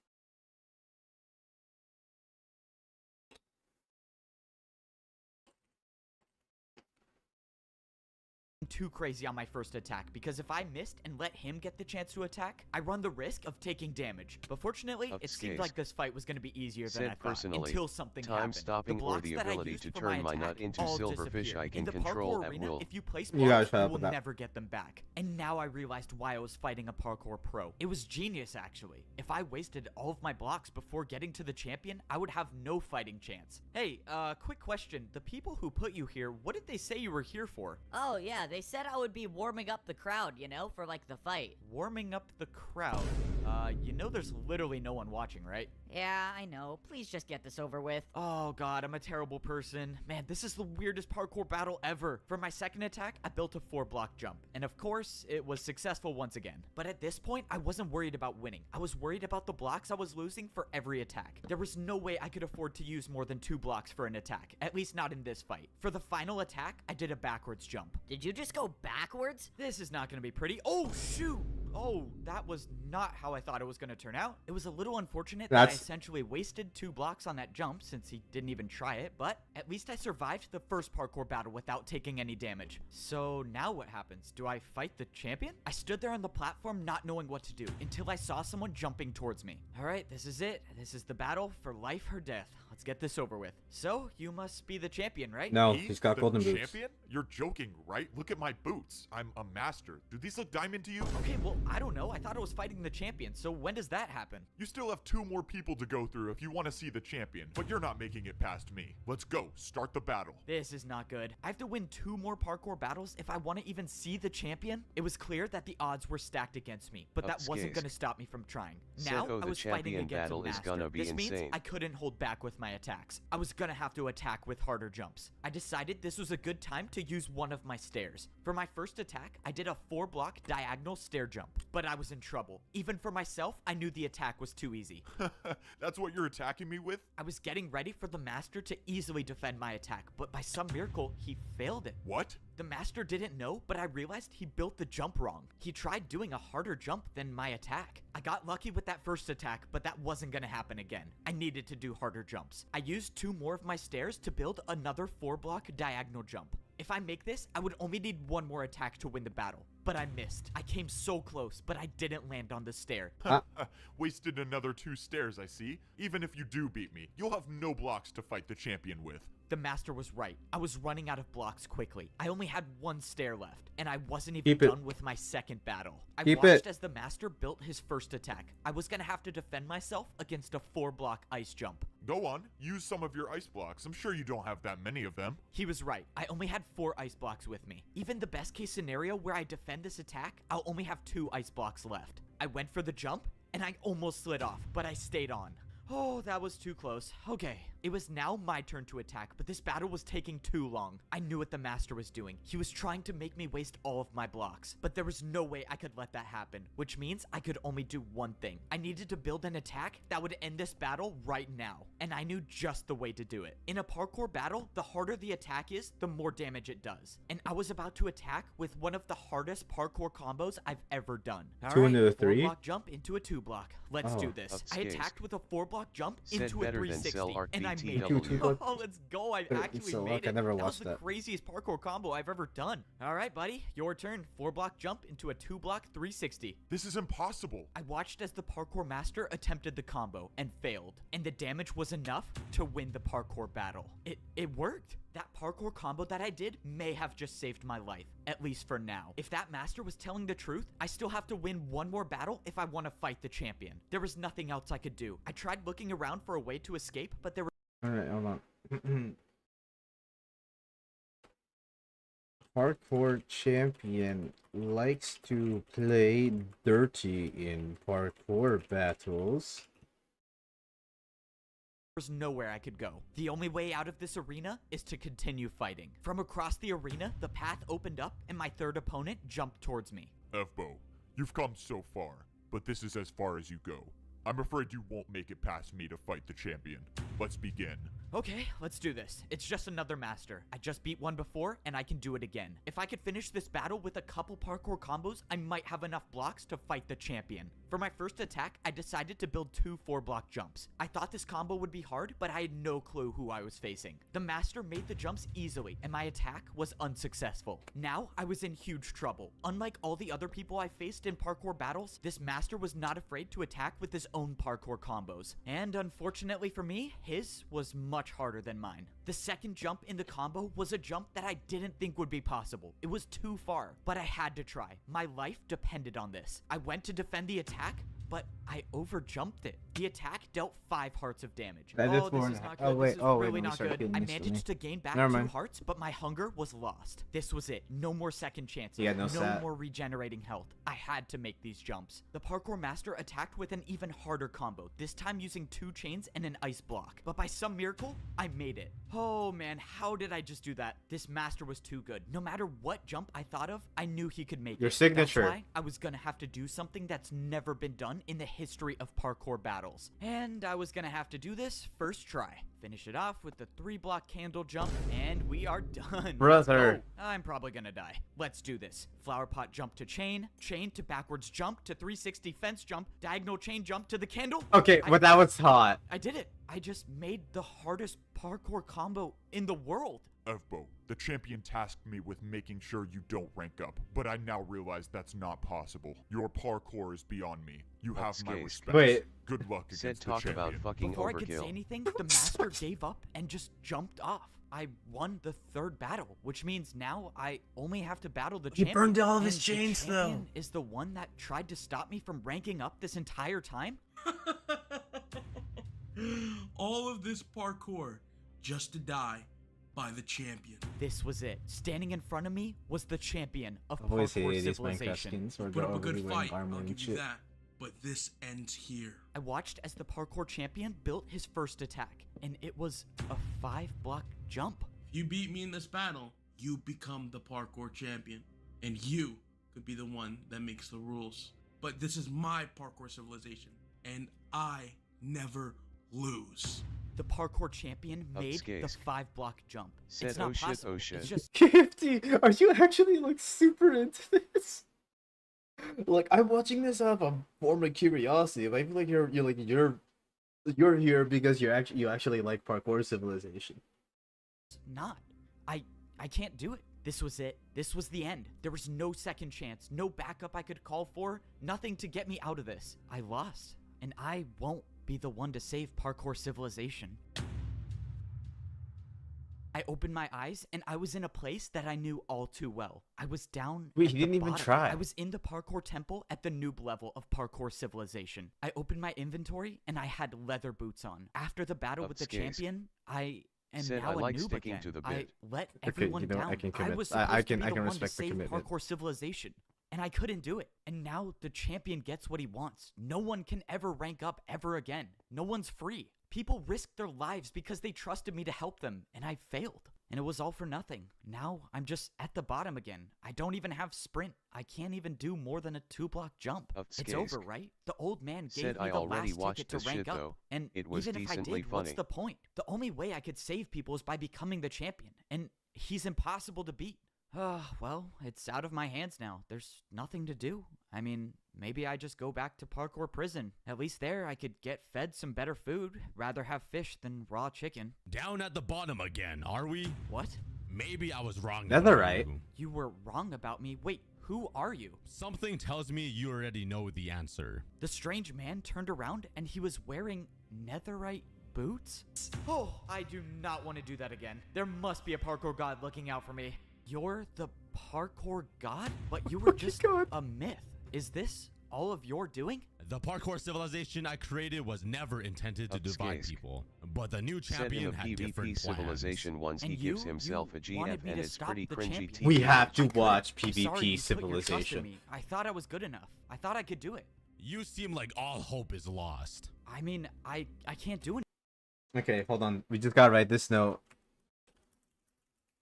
Too crazy on my first attack, because if I missed and let him get the chance to attack, I run the risk of taking damage. But fortunately, it seemed like this fight was going to be easier than I thought, until something happened. Stopping or the ability to turn my nut into silverfish I can control at will. If you place blocks, you will never get them back. And now I realized why I was fighting a parkour pro. It was genius, actually. If I wasted all of my blocks before getting to the champion, I would have no fighting chance. Hey, quick question. The people who put you here, what did they say you were here for? Oh, yeah, they said I would be warming up the crowd, you know, for like the fight. Warming up the crowd? You know there's literally no one watching, right? Yeah, I know. Please just get this over with. Oh god, I'm a terrible person. Man, this is the weirdest parkour battle ever. For my second attack, I built a 4-block jump. And of course, it was successful once again. But at this point, I wasn't worried about winning. I was worried about the blocks I was losing for every attack. There was no way I could afford to use more than 2 blocks for an attack. At least not in this fight. For the final attack, I did a backwards jump. Did you just go backwards? This is not gonna be pretty. Oh, shoot! Oh, that was not how I thought it was gonna turn out. It was a little unfortunate that I essentially wasted 2 blocks on that jump since he didn't even try it, but at least I survived the first parkour battle without taking any damage. So now what happens? Do I fight the champion? I stood there on the platform not knowing what to do until I saw someone jumping towards me. Alright, this is it. This is the battle for life or death. Let's get this over with. So, you must be the champion, right? No, he's got golden boots. Champion? You're joking, right? Look at my boots. I'm a master. Do these look diamond to you? Okay, well, I don't know. I thought I was fighting the champion, so when does that happen? You still have 2 more people to go through if you want to see the champion, but you're not making it past me. Let's go. Start the battle. This is not good. I have to win 2 more parkour battles if I want to even see the champion? It was clear that the odds were stacked against me, but that wasn't going to stop me from trying. Now, I was fighting against a master. This means I couldn't hold back with my attacks. I was gonna have to attack with harder jumps. I decided this was a good time to use one of my stairs. For my first attack, I did a 4-block diagonal stair jump, but I was in trouble. Even for myself, I knew the attack was too easy. That's what you're attacking me with? I was getting ready for the master to easily defend my attack, but by some miracle, he failed it. What? The master didn't know, but I realized he built the jump wrong. He tried doing a harder jump than my attack. I got lucky with that first attack, but that wasn't gonna happen again. I needed to do harder jumps. I used 2 more of my stairs to build another 4-block diagonal jump. If I make this, I would only need 1 more attack to win the battle. but I missed. I came so close, but I didn't land on the stair. Wasted another 2 stairs, I see. Even if you do beat me, you'll have no blocks to fight the champion with. The master was right. I was running out of blocks quickly. I only had 1 stair left, and I wasn't even done with my second battle. I watched as the master built his first attack. I was gonna have to defend myself against a 4-block ice jump. Go on, use some of your ice blocks. I'm sure you don't have that many of them. He was right. I only had 4 ice blocks with me. Even the best case scenario where I defend this attack, I'll only have 2 ice blocks left. I went for the jump, and I almost slid off, but I stayed on. Oh, that was too close. Okay. It was now my turn to attack, but this battle was taking too long. I knew what the master was doing. He was trying to make me waste all of my blocks, but there was no way I could let that happen, which means I could only do one thing. I needed to build an attack that would end this battle right now, and I knew just the way to do it. In a parkour battle, the harder the attack is, the more damage it does, and I was about to attack with one of the hardest parkour combos I've ever done. All 2 into a 3? 4-block jump into a 2-block. Let's do this. I attacked with a 4-block jump into a 360, and I made it. Oh, let's go. I actually made it. That was the craziest parkour combo I've ever done. All right, buddy, your turn. 4-block jump into a 2-block 360. This is impossible. I watched as the parkour master attempted the combo and failed, and the damage was enough to win the parkour battle. It worked. That parkour combo that I did may have just saved my life, at least for now. If that master was telling the truth, I still have to win one more battle if I want to fight the champion. There was nothing else I could do. I tried looking around for a way to escape, but there was... Alright, hold on. Parkour champion likes to play dirty in parkour battles. There's nowhere I could go. The only way out of this arena is to continue fighting. From across the arena, the path opened up and my third opponent jumped towards me. Fbo, you've come so far, but this is as far as you go. I'm afraid you won't make it past me to fight the champion. Let's begin. Okay, let's do this. It's just another master. I just beat one before, and I can do it again. If I could finish this battle with a couple parkour combos, I might have enough blocks to fight the champion. For my first attack, I decided to build 2 4-block jumps. I thought this combo would be hard, but I had no clue who I was facing. The master made the jumps easily, and my attack was unsuccessful. Now, I was in huge trouble. Unlike all the other people I faced in parkour battles, this master was not afraid to attack with his own parkour combos. And unfortunately for me, his was much harder than mine. The second jump in the combo was a jump that I didn't think would be possible. It was too far, but I had to try. My life depended on this. I went to defend the attack, but I overjumped it. The attack dealt 5 hearts of damage. This is not good. This is really not good. I managed to gain back 2 hearts, but my hunger was lost. This was it. No more second chances. Yeah, no more regenerating health. I had to make these jumps. The parkour master attacked with an even harder combo, this time using 2 chains and an ice block. But by some miracle, I made it. Oh man, how did I just do that? This master was too good. No matter what jump I thought of, I knew he could make it. Your signature. That's why I was gonna have to do something that's never been done in the history of parkour battles. And I was gonna have to do this first try. Finish it off with the 3-block candle jump, and we are done. Brother. I'm probably gonna die. Let's do this. Flower pot jump to chain to backwards jump to 360 fence jump, diagonal chain jump to the candle. Okay, but that was hot. I did it. I just made the hardest parkour combo in the world. Fbo, the champion tasked me with making sure you don't rank up, but I now realize that's not possible. Your parkour is beyond me. You have my respect. Wait. Good luck against the talk champion. about fucking Before overkill. I could say anything, the master gave up and just jumped off. I won the 3rd battle, which means now I only have to battle the champion. He burned all of his And chains, the though. champion is the one that tried to stop me from ranking up this entire time? All of this parkour just to die by the champion. This was it. Standing in front of me was the champion of I've always parkour hated these Minecraft civilization. skins where Put they're up a overly good wearing fight, armor I'll and give you shit. that. But this ends here. I watched as the parkour champion built his first attack, and it was a 5-block jump. If you beat me in this battle, you become the parkour champion. And you could be the one that makes the rules. But this is my parkour civilization, and I never lose. The parkour champion made the 5-block jump. It's not possible. Oh shit. It's just KFT, are you actually like super into this? Like, I'm watching this out of a form of curiosity, but I feel like you're here because you actually like parkour civilization. not. I can't do it. This was it. This was the end. There was no second chance, no backup I could call for, nothing to get me out of this. I lost, and I won't be the one to save parkour civilization. I opened my eyes, and I was in a place that I knew all too well. I was down Wait, at he the didn't even bottom. try. I was in the parkour temple at the noob level of parkour civilization. I opened my inventory, and I had leather boots on. After the battle with the champion, I am Said now I a like noob sticking again. to the I bit. let Okay, everyone you know, down. I can commit. was I supposed can to be the one respect to the save commitment. parkour civilization. And I couldn't do it. And now the champion gets what he wants. No one can ever rank up ever again. No one's free. People risked their lives because they trusted me to help them, and I failed. And it was all for nothing. Now I'm just at the bottom again. I don't even have sprint. I can't even do more than a 2-block jump. It's over, right? The old man gave me the last ticket to rank up. And it was even if I decently did, what's funny. the point? The only way I could save people is by becoming the champion. And he's impossible to beat. Well, it's out of my hands now. There's nothing to do. I mean, maybe I just go back to parkour prison. At least there I could get fed some better food. Rather have fish than raw chicken. Down at the bottom again, are we? What? Maybe I was wrong. That's about alright. you. You were wrong about me. Wait, who are you? Something tells me you already know the answer. The strange man turned around and he was wearing netherite boots? Oh, I do not want to do that again. There must be a parkour god looking out for me. You're the parkour god? But you were just a myth. Is this all of your doing? The parkour civilization I created was never intended to divide people, but the new Said champion in the had PvP different plans. civilization once he gives himself a GF and it's pretty cringy. We have to watch I'm sorry you PvP put your trust in Civilization. me. I thought I was good enough. I thought I could do it. You seem like all hope is lost. I mean, I can't do it. Okay, hold on. We just gotta write this note.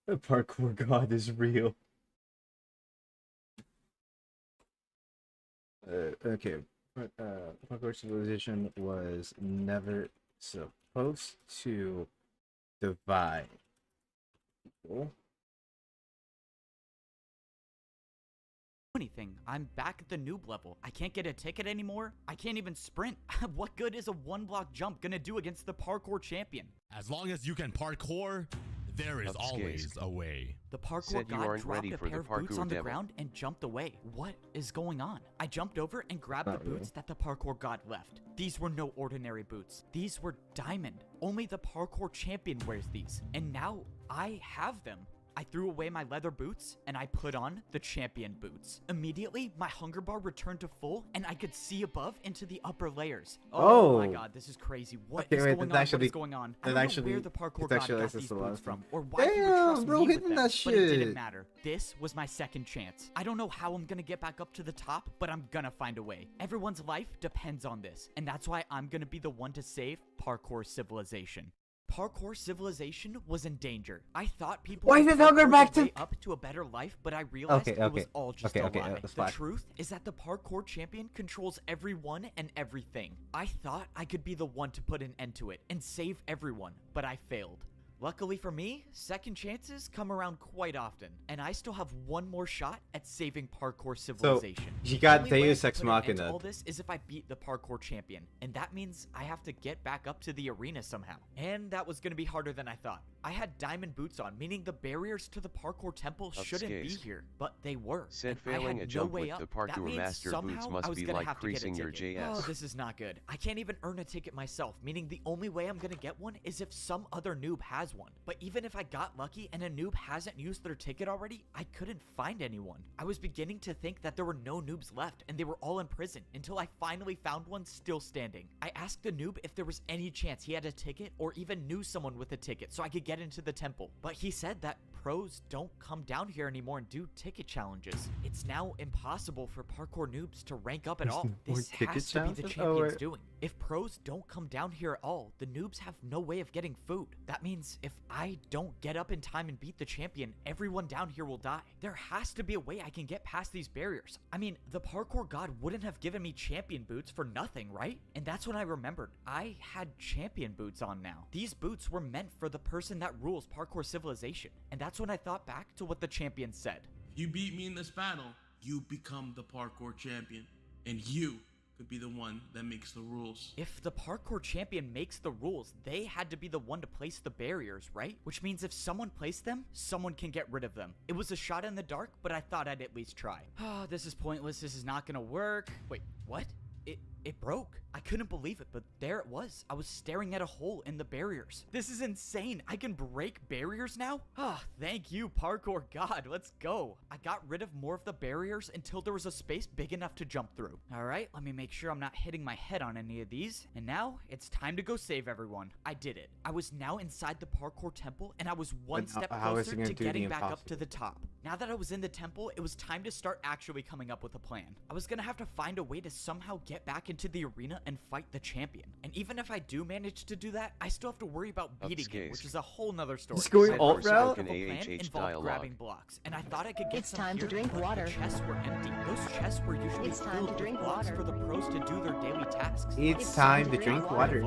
The parkour god is real. Okay. Parkour civilization was never supposed to divide people. Anything. I'm back at the noob level. I can't get a ticket anymore. I can't even sprint. What good is a 1-block jump gonna do against the parkour champion? As long as you can parkour, there is always a way. The parkour Said you god aren't dropped ready a for pair the of boots parkour on the devil. ground and jumped away. What is going on? I jumped over and grabbed Not the boots really. that the parkour god left. These were no ordinary boots. These were diamond. Only the parkour champion wears these. And now I have them. I threw away my leather boots and I put on the champion boots. Immediately, my hunger bar returned to full and I could see above into the upper layers. Oh my Oh. god, this is crazy. What Okay, is wait, going that's on? actually- What is going on? I that don't know actually- where the parkour it's god actually got that's these the last boots from one. or why he would trust Damn, bro, me with hitting them, that but it didn't shit. matter. This was my second chance. I don't know how I'm gonna get back up to the top, but I'm gonna find a way. Everyone's life depends on this, and that's why I'm gonna be the one to save parkour civilization. Parkour civilization was in danger. I thought people Why would did Hugger parkour back their to- way up to a better life, but I realized Okay, it was okay. all just Okay, a okay, lie. that's The fine. truth is that the parkour champion controls everyone and everything. I thought I could be the one to put an end to it and save everyone, but I failed. Luckily for me, second chances come around quite often, and I still have one more shot at saving parkour civilization. he got The only way I Deus can Ex put an end to Machina. all this is if I beat the parkour champion, and that means I have to get back up to the arena somehow. And that was going to be harder than I thought. I had diamond boots on, meaning the barriers to the parkour temple shouldn't be Upscase. here, but they were. Said and I failing had a no jump way with up. the That parkour means master somehow boots must I was be gonna like have to get a creasing your ticket. JS. Oh, this is not good. I can't even earn a ticket myself, meaning the only way I'm gonna get one is if some other noob has one. But even if I got lucky and a noob hasn't used their ticket already, I couldn't find anyone. I was beginning to think that there were no noobs left and they were all in prison until I finally found one still standing. I asked the noob if there was any chance he had a ticket or even knew someone with a ticket so I could get into the temple. But he said that pros don't come down here anymore and do ticket challenges. It's now impossible for parkour noobs to rank up at There's all. no more This ticket has to be the challenges? champion's Oh, wait. doing. If pros don't come down here at all, the noobs have no way of getting food. That means if I don't get up in time and beat the champion, everyone down here will die. There has to be a way I can get past these barriers. I mean, the parkour god wouldn't have given me champion boots for nothing, right? And that's when I remembered I had champion boots on now. These boots were meant for the person that rules parkour civilization. And that's when I thought back to what the champion said. If you beat me in this battle, you become the parkour champion. And you could be the one that makes the rules. If the parkour champion makes the rules, they had to be the one to place the barriers, right? Which means if someone placed them, someone can get rid of them. It was a shot in the dark, but I thought I'd at least try. Oh, this is pointless. This is not gonna work. Wait, what? It broke. I couldn't believe it, but there it was. I was staring at a hole in the barriers. This is insane. I can break barriers now? Ah, thank you, parkour god. Let's go. I got rid of more of the barriers until there was a space big enough to jump through. All right, let me make sure I'm not hitting my head on any of these. And now it's time to go save everyone. I did it. I was now inside the parkour temple, and I was one step closer to getting back up to the top. Now that I was in the temple, it was time to start actually coming up with a plan. I was gonna have to find a way to somehow get back into the arena and fight the champion. And even if I do manage to do that, I still have to worry about beating him, which is a whole nother story. It's going alt route. The plan involved grabbing blocks, and I thought I could get some time to drink water. The chests were empty. Those chests were usually filled with blocks for the pros to do their daily tasks. It's time to drink water.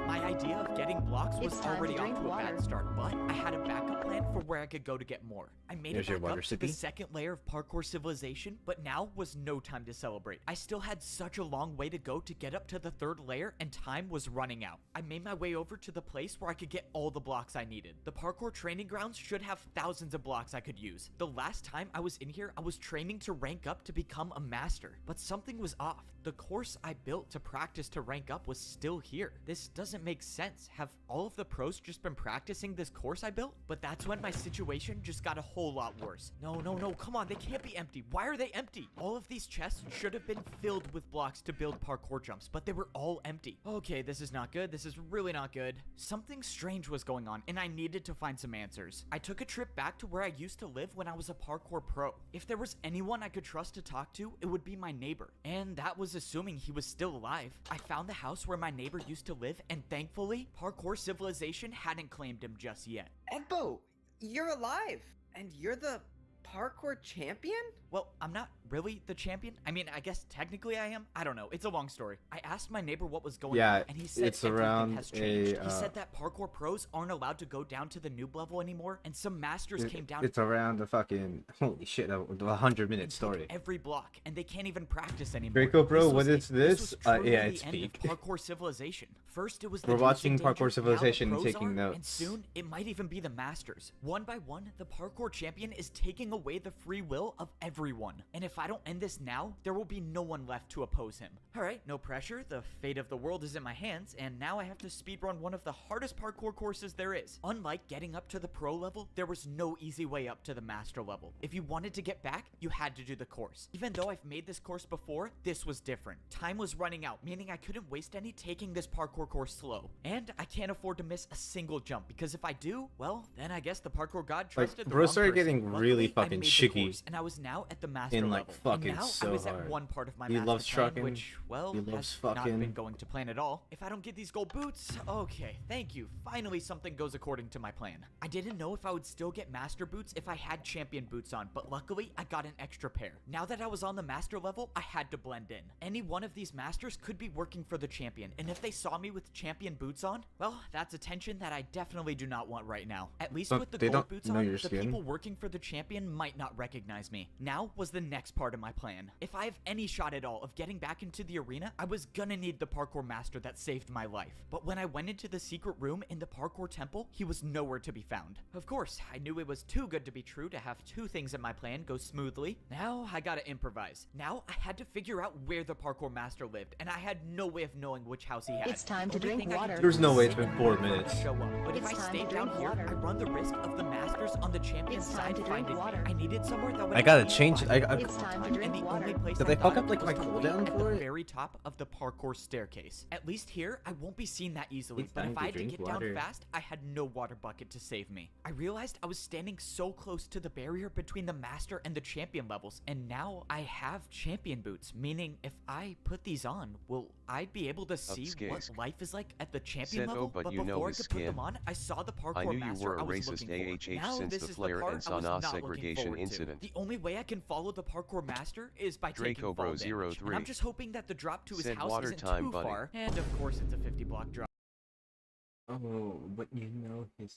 My idea of getting blocks was already off to a bad start, but I had a backup plan for where I could go to get more. I made it back up to the second layer of parkour civilization, but now was no time to celebrate. I still had such a long way to go to get up to the third layer, and time was running out. I made my way over to the place where I could get all the blocks I needed. The parkour training grounds should have thousands of blocks I could use. The last time I was in here, I was training to rank up to become a master, but something was off. The course I built to practice to rank up was still here. This doesn't make sense. Have all of the pros just been practicing this course I built? But that's when my situation just got a whole lot worse. No, come on, they can't be empty. Why are they empty? All of these chests should have been filled with blocks to build parkour jumps, but they were all empty. Okay, this is not good. This is really not good. Something strange was going on, and I needed to find some answers. I took a trip back to where I used to live when I was a parkour pro. If there was anyone I could trust to talk to, it would be my neighbor. And that was assuming he was still alive. I found the house where my neighbor used to live, and thankfully, parkour civilization hadn't claimed him just yet. Ebbo, you're alive, and you're the parkour champion? Well, I'm not really the champion. I mean, I guess technically I am. I don't know. It's a long story. I asked my neighbor what was going on, and he said everything has changed. He said that parkour pros aren't allowed to go down to the noob level anymore, and some masters came down. It's around the fucking, holy shit, a 100-minute story. Every block, and they can't even practice anymore. Draco, bro, what is this? Yeah, it's the end of parkour civilization. First, it was we're watching parkour civilization and taking notes. And soon, it might even be the masters. One by one, the parkour champion is taking away the free will of everyone. And if I don't end this now, there will be no one left to oppose him. Alright, no pressure. The fate of the world is in my hands, and now I have to speedrun one of the hardest parkour courses there is. Unlike getting up to the pro level, there was no easy way up to the master level. If you wanted to get back, you had to do the course. Even though I've made this course before, this was different. Time was running out, meaning I couldn't waste any taking this parkour course slow. And I can't afford to miss a single jump, because if I do, well, then I guess the parkour god trusted the bro wrong started person. getting really fucking shaky, and I was now at the master in level. fucking and now so I was hard. at one part of my He master loves plan, trucking. which, well, He loves has not fucking. been going to plan at all. If I don't get these gold boots, okay, thank you. Finally, something goes according to my plan. I didn't know if I would still get master boots if I had champion boots on, but luckily, I got an extra pair. Now that I was on the master level, I had to blend in. Any one of these masters could be working for the champion, and if they saw me with champion boots on, well, that's attention that I definitely do not want right now. At least with the gold boots on, the people working for the champion might not recognize me. Now was the next part of my plan. If I have any shot at all of getting back into the arena, I was gonna need the parkour master that saved my life. But when I went into the secret room in the parkour temple, he was nowhere to be found. Of course, I knew it was too good to be true to have two things in my plan go smoothly. Now I gotta improvise. Now I had to figure out where the parkour master lived, and I had no way of knowing which house he had. It's time to drink water. There's no way it's been 4 minutes. Show up. But if I stayed down here, I run the risk of the masters on the champion's side finding me. I needed somewhere that would I gotta change it. It's time to drink water. Did they fuck up like my cooldown at for the it? very top of the parkour staircase. At least here, I won't be seen that easily. It's But time if to I had to drink get water. down fast, I had no water bucket to save me. I realized I was standing so close to the barrier between the master and the champion levels, and now I have champion boots, meaning if I put these on, will I be able to see what life is like at the champion level? But you before know I his could put skin. them on, I saw the parkour I knew you master were a I was racist looking for. AHH Now since this the is Flair part and I was Sana not looking segregation forward to. incident. The only way I can follow the parkour master is by taking Draco fall Bro damage. 03 And I'm just hoping that the drop to his said house water isn't time, too buddy. far. And of course, it's a 50-block drop. Oh, but you know his.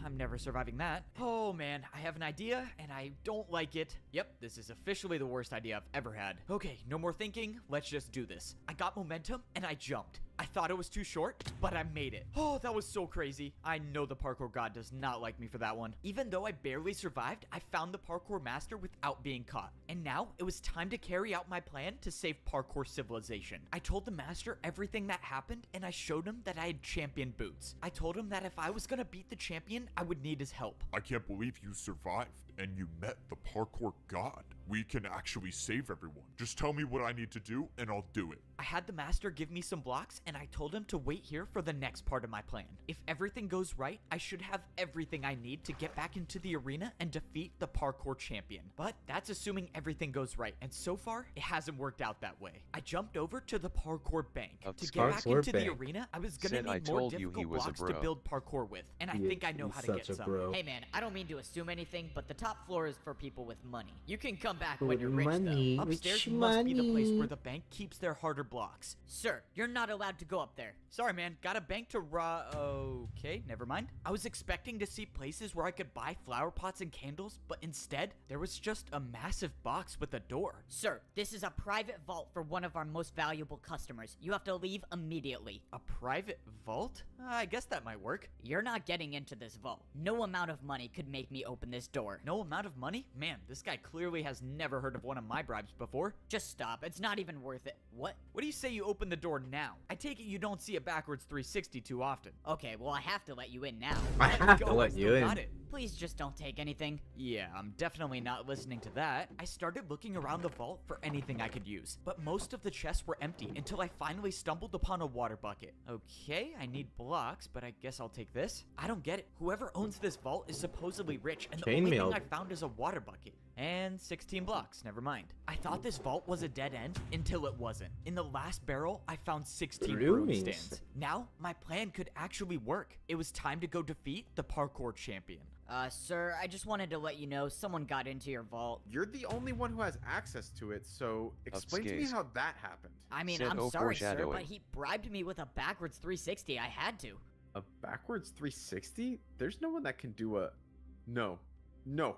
I'm never surviving that. Oh man, I have an idea and I don't like it. Yep, this is officially the worst idea I've ever had. Okay, no more thinking. Let's just do this. I got momentum and I jumped. I thought it was too short, but I made it. Oh, that was so crazy. I know the parkour god does not like me for that one. Even though I barely survived, I found the parkour master without being caught. And now it was time to carry out my plan to save parkour civilization. I told the master everything that happened, and I showed him that I had champion boots. I told him that if I was gonna beat the champion, I would need his help. I can't believe you survived and you met the parkour god. We can actually save everyone. Just tell me what I need to do and I'll do it. I had the master give me some blocks and I told him to wait here for the next part of my plan. If everything goes right, I should have everything I need to get back into the arena and defeat the parkour champion. But that's assuming everything goes right, and so far, it hasn't worked out that way. I jumped over to the parkour bank. To get back into the arena, I was gonna need more difficult blocks to build parkour with, and I think I know how to get some. Hey man, I don't mean to assume anything, but the top floor is for people with money. You can come back With when you're rich money, though. Upstairs rich must be the place money. where the bank keeps their harder blocks. Sir, you're not allowed to go up there. Sorry, man. Got a bank to Okay, never mind. I was expecting to see places where I could buy flower pots and candles, but instead, there was just a massive box with a door. Sir, this is a private vault for one of our most valuable customers. You have to leave immediately. A private vault? I guess that might work. You're not getting into this vault. No amount of money could make me open this door. No amount of money? Man, this guy clearly has never heard of one of my bribes before. Just stop. It's not even worth it. What? What do you say you open the door now? I take it you don't see a backwards 360 too often. Okay, well, I have to let you in now. I have to let you in. Got it. Please just don't take anything. Yeah, I'm definitely not listening to that. I started looking around the vault for anything I could use, but most of the chests were empty until I finally stumbled upon a water bucket. Okay, I need blocks, but I guess I'll take this. I don't get it. Whoever owns this vault is supposedly rich, and the only thing I found is a water bucket. And 16 blocks, never mind. I thought this vault was a dead end until it wasn't. In the last barrel, I found 16 brewing stands. Now, my plan could actually work. It was time to go defeat the parkour champion. Sir, I just wanted to let you know someone got into your vault. You're the only one who has access to it, so explain to me how that happened. I mean, I'm sorry, sir, but he bribed me with a backwards 360. I had to. A backwards 360? There's no one that can do a... No,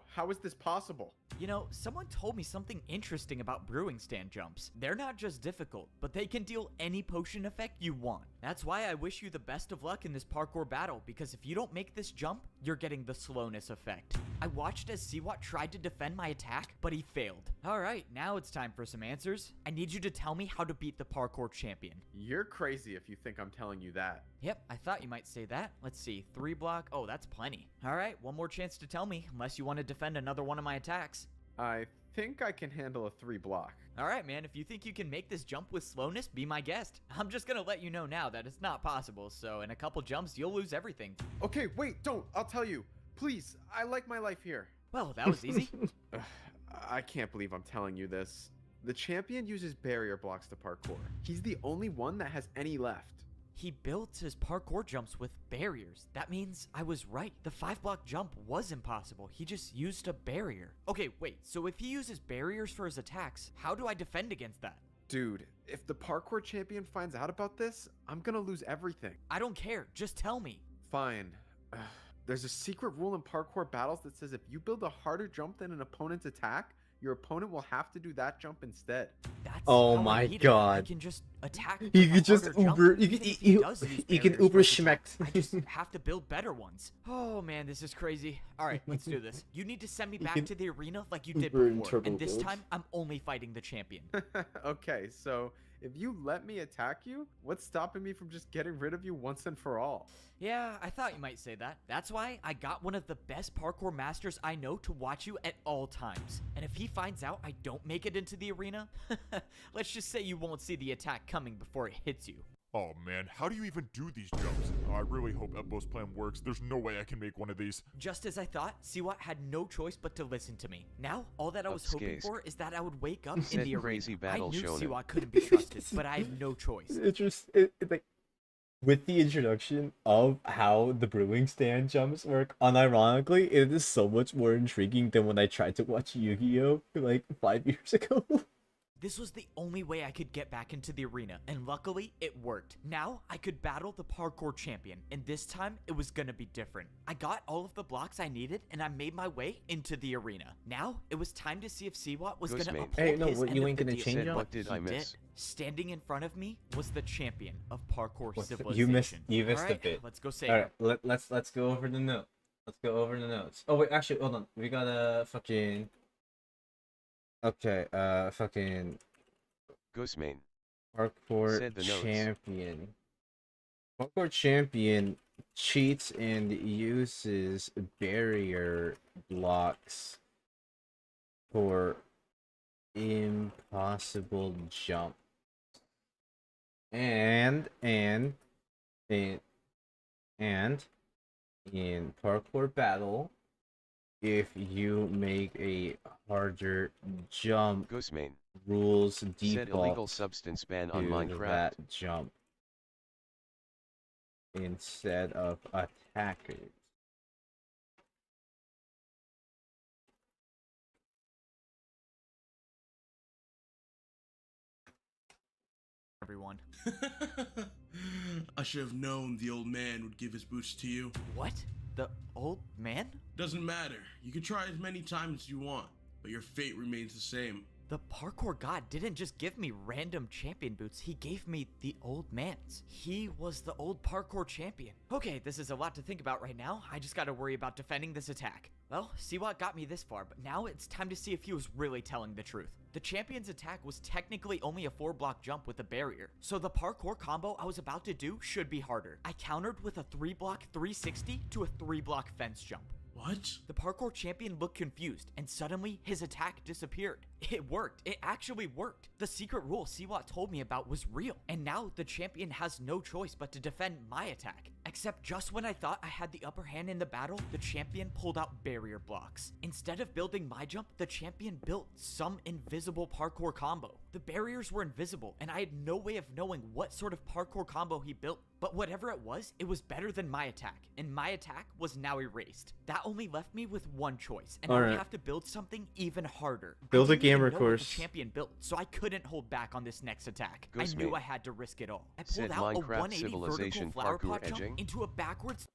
how is this possible? You know, someone told me something interesting about brewing stand jumps. They're not just difficult, but they can deal any potion effect you want. That's why I wish you the best of luck in this parkour battle, because if you don't make this jump, you're getting the slowness effect. I watched as Siwat tried to defend my attack, but he failed. Alright, now it's time for some answers. I need you to tell me how to beat the parkour champion. You're crazy if you think I'm telling you that. Yep, I thought you might say that. Let's see, 3 block. Oh, that's plenty. Alright, one more chance to tell me, unless you want to defend another one of my attacks. I think I can handle a 3 block. Alright, man, if you think you can make this jump with slowness, be my guest. I'm just gonna let you know now that it's not possible, so in a couple jumps, you'll lose everything. Okay, wait, don't. I'll tell you. Please, I like my life here. Well, that was easy. I can't believe I'm telling you this. The champion uses barrier blocks to parkour. He's the only one that has any left. He built his parkour jumps with barriers. That means I was right. The 5-block jump was impossible. He just used a barrier. Okay, wait, so if he uses barriers for his attacks, how do I defend against that? Dude, if the parkour champion finds out about this, I'm gonna lose everything. I don't care. Just tell me. Fine. There's a secret rule in parkour battles that says if you build a harder jump than an opponent's attack, your opponent will have to do that jump instead. That's oh how my I god. He can just attack. You can just Uber. You can Uber schmeck. I just have to build better ones. Oh man, this is crazy. All right, let's do this. You need to send me back to the arena like you did before, and this time I'm only fighting the champion. Okay, so if you let me attack you, what's stopping me from just getting rid of you once and for all? Yeah, I thought you might say that. That's why I got one of the best parkour masters I know to watch you at all times. And if he finds out I don't make it into the arena, let's just say you won't see the attack coming before it hits you. Oh man, how do you even do these jumps? I really hope Ebbo's plan works. There's no way I can make one of these. Just as I thought, Siwat had no choice but to listen to me. Now, all that I was hoping for is that I would wake up in the arena. I knew Siwat couldn't be trusted, but I had no choice. It's just, like, with the introduction of how the brewing stand jumps work, unironically, it is so much more intriguing than when I tried to watch Yu-Gi-Oh! Like 5 years ago. This was the only way I could get back into the arena, and luckily, it worked. Now, I could battle the parkour champion, and this time, it was gonna be different. I got all of the blocks I needed, and I made my way into the arena. Now, it was time to see if Siwat was gonna uphold Hey, no, his what, end you of ain't the gonna deal. change What did I He miss? did. Standing in front of me was the champion of parkour civilization. You missed a Alright, bit. let's go say All right, let's go over the note. Let's go over the notes. Oh wait, actually, hold on. We gotta fucking. Okay, fucking. Ghostmane. Parkour Said the notes. champion. Parkour champion cheats and uses barrier blocks for impossible jump. And in parkour battle, if you make a harder jump, Ghostmane. rules Said default illegal substance ban on to Minecraft. that jump instead of attackers. everyone. I should have known the old man would give his boots to you. What? The old man? Doesn't matter. You can try as many times as you want, but your fate remains the same. The parkour god didn't just give me random champion boots, he gave me the old man's. He was the old parkour champion. Okay, this is a lot to think about right now. I just gotta worry about defending this attack. Well, Siwat got me this far, but now it's time to see if he was really telling the truth. The champion's attack was technically only a 4-block jump with a barrier, so the parkour combo I was about to do should be harder. I countered with a 3-block 360 to a 3-block fence jump. What? The parkour champion looked confused, and suddenly his attack disappeared. It worked. It actually worked. The secret rule Siwat told me about was real, and now the champion has no choice but to defend my attack. Except just when I thought I had the upper hand in the battle, the champion pulled out barrier blocks. Instead of building my jump, the champion built some invisible parkour combo. The barriers were invisible, and I had no way of knowing what sort of parkour combo he built. But whatever it was better than my attack, and my attack was now erased. That only left me with one choice, and I would have to build something even harder. Build a I didn't even gamer know what course. the champion built, so I couldn't hold back on this next attack. I Ghostmate. knew I had to risk it all. I Said pulled out a Minecraft 180 vertical civilization flower parkour pot jump edging. into a backwards.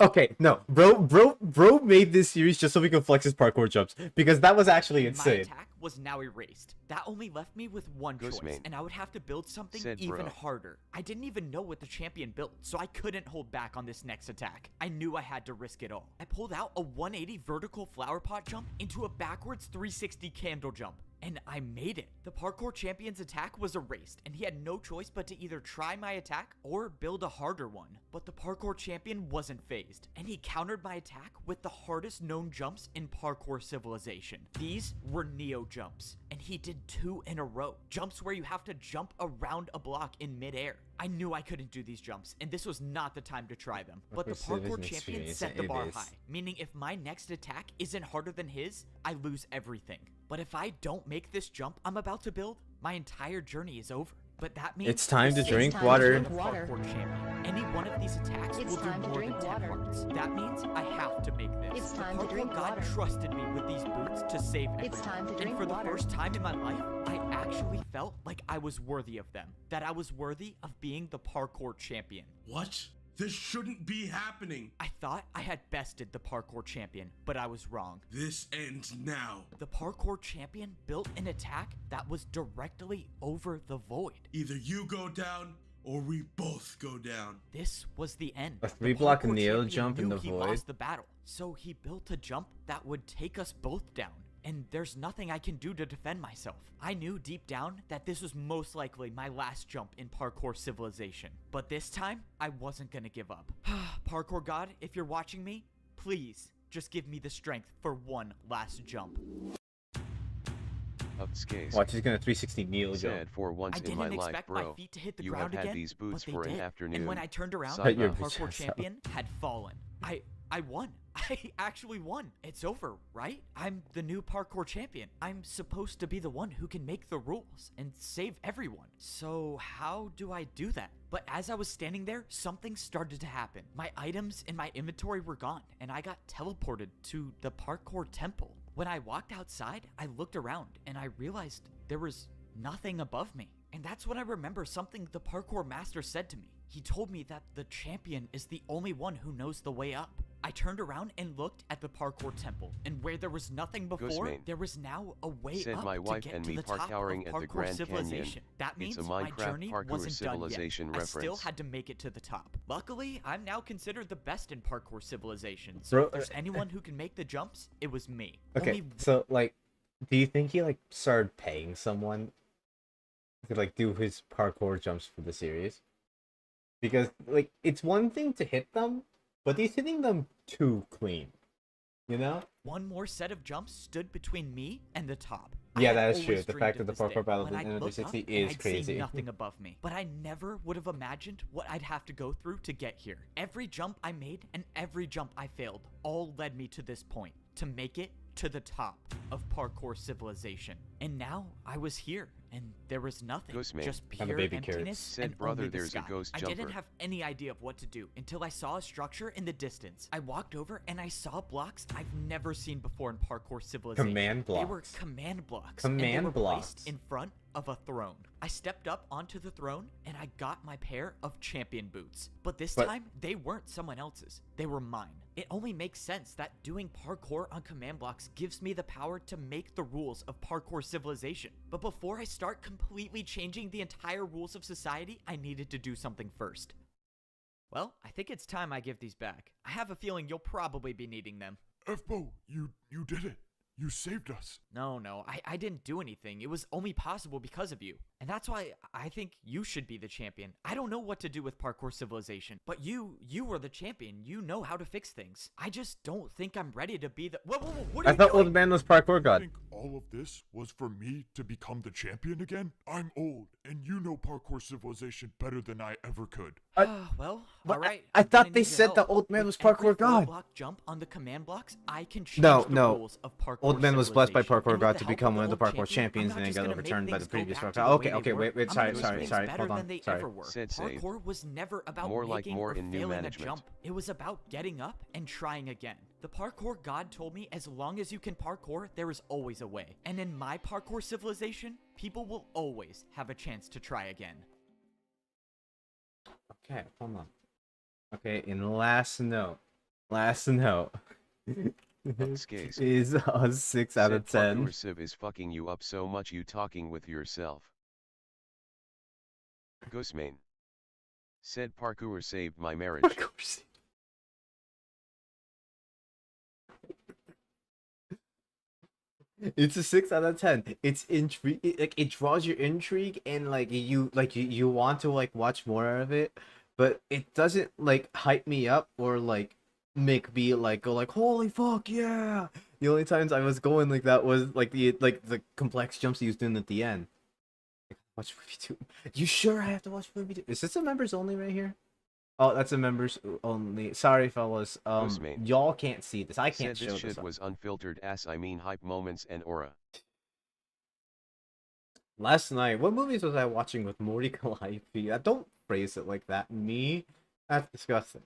Okay, no, bro made this series just so we can flex his parkour jumps because that was actually My insane. attack was now erased. That only left me with one choice, Ghostmate. and I would have to build something Said even bro. harder. I didn't even know what the champion built, so I couldn't hold back on this next attack. I knew I had to risk it all. I pulled out a 180 vertical flower pot jump into a backwards 360 candle jump. And I made it. The parkour champion's attack was erased, and he had no choice but to either try my attack or build a harder one. But the parkour champion wasn't phased, and he countered my attack with the hardest known jumps in parkour civilization. These were Neo jumps, and he did 2 in a row. Jumps where you have to jump around a block in midair. I knew I couldn't do these jumps, and this was not the time to try them. But the parkour champion set the bar high, meaning if my next attack isn't harder than his, I lose everything. But if I don't make this jump I'm about to build, my entire journey is over. But that means It's time to this drink is water. the parkour champion. Any one of these attacks It's will do time to more than drink 10 water. hearts. That means I have to make this. It's The time to parkour drink god water. trusted me with these boots to save everyone. It's time to drink and for water. the first time in my life, I actually felt like I was worthy of them. That I was worthy of being the parkour champion. What? This shouldn't be happening. I thought I had bested the parkour champion, but I was wrong. This ends now. The parkour champion built an attack that was directly over the void. Either you go down or we both go down. This was the end. A The 3-block parkour Neo champion jump in knew the he void. lost the battle, so he built a jump that would take us both down. And there's nothing I can do to defend myself. I knew deep down that this was most likely my last jump in parkour civilization. But this time, I wasn't gonna give up. Parkour god, if you're watching me, please just give me the strength for one last jump. Of Skace. Watch, he's gonna 360 Neo jump. Said for once I in didn't my life, expect bro, my feet to hit the you ground have had again, these boots but for they an did. afternoon. And when I turned around, Shut the your parkour bitch ass up. champion had fallen. I won. I actually won. It's over, right? I'm the new parkour champion. I'm supposed to be the one who can make the rules and save everyone. So how do I do that? But as I was standing there, something started to happen. My items in my inventory were gone, and I got teleported to the parkour temple. When I walked outside, I looked around, and I realized there was nothing above me. And that's when I remember something the parkour master said to me. He told me that the champion is the only one who knows the way up. I turned around and looked at the parkour temple, and where there was nothing before, there was now a way Said up my wife to get and to me the top of parkouring at the parkour Grand civilization. Canyon. That means It's a my Minecraft journey parkour wasn't done yet. civilization I still reference. had to make it to the top. Luckily, I'm now considered the best in parkour civilization. So if there's anyone who can make the jumps, it was me. Okay, so like, do you think he like started paying someone to like do his parkour jumps for the series? Because like, it's one thing to hit them, but he's hitting them too clean. You know? One more set of jumps stood between me and the top. Yeah, I had that is true. always The dreamed fact of that the this day parkour battles when in I'd Energy look 60 up and is I'd crazy. see nothing above me. But I never would have imagined what I'd have to go through to get here. Every jump I made and every jump I failed all led me to this point, to make it to the top of parkour civilization. And now I was here, and there was nothing, Ghostman. just I'm a pure baby emptiness carrot. Said, and "Brother, only the there's a sky." ghost I didn't jumper. have any idea of what to do until I saw a structure in the distance. I walked over and I saw blocks I've never seen before in parkour civilization. Command They were blocks. command blocks. Command and they were blocks. placed in front of a throne. I stepped up onto the throne and I got my pair of champion boots. But this time, they weren't someone else's. They were mine. It only makes sense that doing parkour on command blocks gives me the power to make the rules of parkour civilization. But before I start completely changing the entire rules of society, I needed to do something first. Well, I think it's time I give these back. I have a feeling you'll probably be needing them. F-Bo, you did it. You saved us. No, I didn't do anything. It was only possible because of you. And that's why I think you should be the champion. I don't know what to do with parkour civilization, but you are the champion. You know how to fix things. I just don't think I'm ready to be the— Whoa, what are I you thought doing? Old Man was parkour god. Think all of this was for me to become the champion again? I'm old, and you know parkour civilization better than I ever could. Well, But all right. I I'm thought gonna they need your said the help. Old Man With was every parkour god. 4-block jump on the command blocks, I can change No, the no. rules of parkour Old Man was blessed by civilization. parkour And with god the to help become one of the old parkour champions, I'm and then not just got gonna overturned make by the things go previous back parkour. to the way Okay, they okay, were. wait, I'm gonna sorry, make sorry, things sorry. better Hold than on, they sorry. ever were. Said save. Parkour was never about More like making more or in new failing a management. jump. It was about getting up and trying again. The parkour god told me as long as you can parkour, there is always a way. And in my parkour civilization, people will always have a chance to try again. Okay, hold on. Okay, in last note. Upscase. Is a 6 out of 10. Parkour Civ is fucking you up so much you talking with yourself. Ghostman. Said parkour saved my marriage. It's a 6 out of 10. It's intrigue, like it draws your intrigue, and like you want to like watch more of it, but it doesn't like hype me up or like make me like go like holy fuck yeah. The only times I was going like that was like the complex jumps he was doing at the end. Watch movie 2. You sure I have to watch movie 2? Is this a members only right here? Oh, that's a members only. Sorry, fellas. Ghostman. Y'all can't see this. I Said can't show this this. shit was unfiltered I mean hype moments and aura. Last night, what movies was I watching with Morty Calliope? Don't phrase it like that. Me? That's disgusting.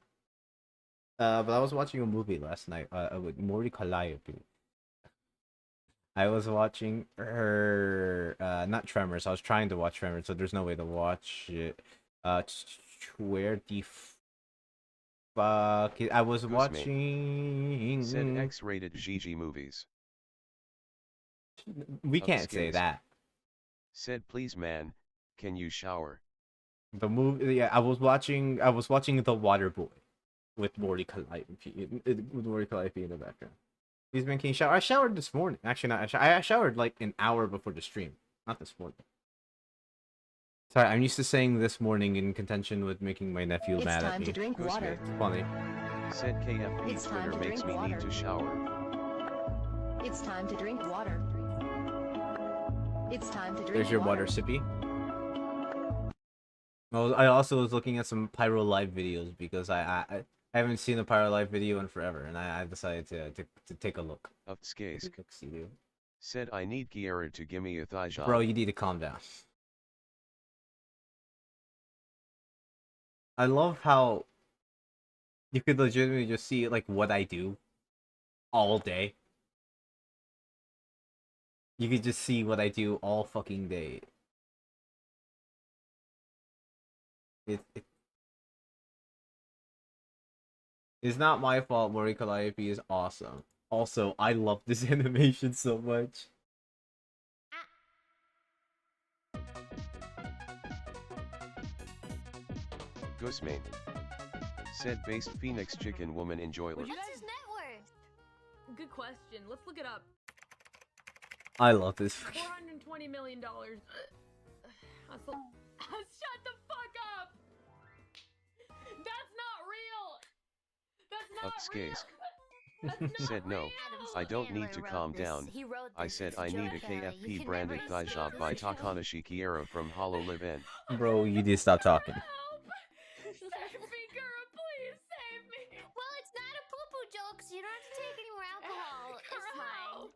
But I was watching a movie last night with Morty Calliope. I was watching her, not Tremors. I was trying to watch Tremors, so there's no way to watch it. Where the fuck? I was watching. Said X-rated GG movies. We can't say Upscase. that. Said please man, can you shower? The movie, yeah, I was watching The Water Boy with Morty Calliope, with Morty Calliope in the background. Please man, can you shower? I showered this morning. Actually, not. I showered like an hour before the stream, not this morning. Sorry, I'm used to saying this morning in contention with making my nephew It's mad at time me. to drink water. It's funny. Said KFP It's time Twitter to makes drink me need water. to shower. It's time to drink water. It's time to drink There's your water, sippy. Well, I also was looking at some Pyro Live videos because I haven't seen a Pyro Live video in forever, and I decided to take a look. Upscase. See you. Said I need Kiara to give me a thigh job. Bro, you need to calm down. I love how you could legitimately just see like what I do all day. You could just see what I do all fucking day. It's not my fault. Mori Calliope is awesome. Also, I love this animation so much. Ghostmane. Said based Phoenix Chicken Woman enjoy. What's his net worth? Good question. Let's look it up. I love this. $420 million. Shut the fuck up! That's not real! That's not real! Said no, I don't need to calm down. I said I need a KFP branded thigh job by Takanashi Kiera from Hollow Live In. Bro, you need to stop talking. Save me, girl, please save me! Well, it's not a poo-poo joke, so you don't have to take any more alcohol. It's fine.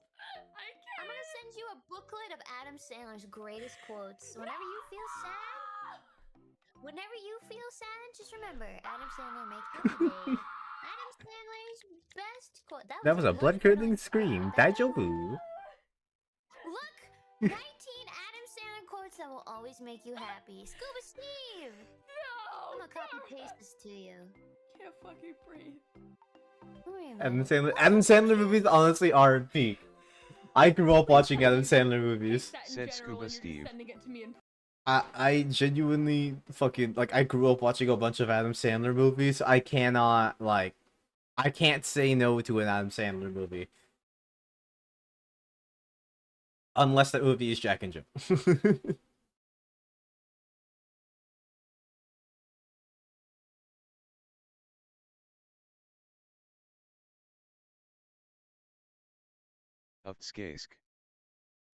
I can't. I'm gonna send you a booklet of Adam Sandler's greatest quotes. Whenever you feel sad, just remember Adam Sandler makes the day. Adam Sandler's best quote. That was a blood-curdling scream. Daijobu. Look, 19 Adam Sandler quotes that will always make you happy. Scuba Steve. No. I'm gonna copy paste this to you. Can't fucking breathe. Adam Sandler movies honestly are peak. I grew up watching Adam Sandler movies. Said Scuba Steve. I genuinely fucking like I grew up watching a bunch of Adam Sandler movies. I cannot like I can't say no to an Adam Sandler movie. Unless that movie is Jack and Jill. Upskask.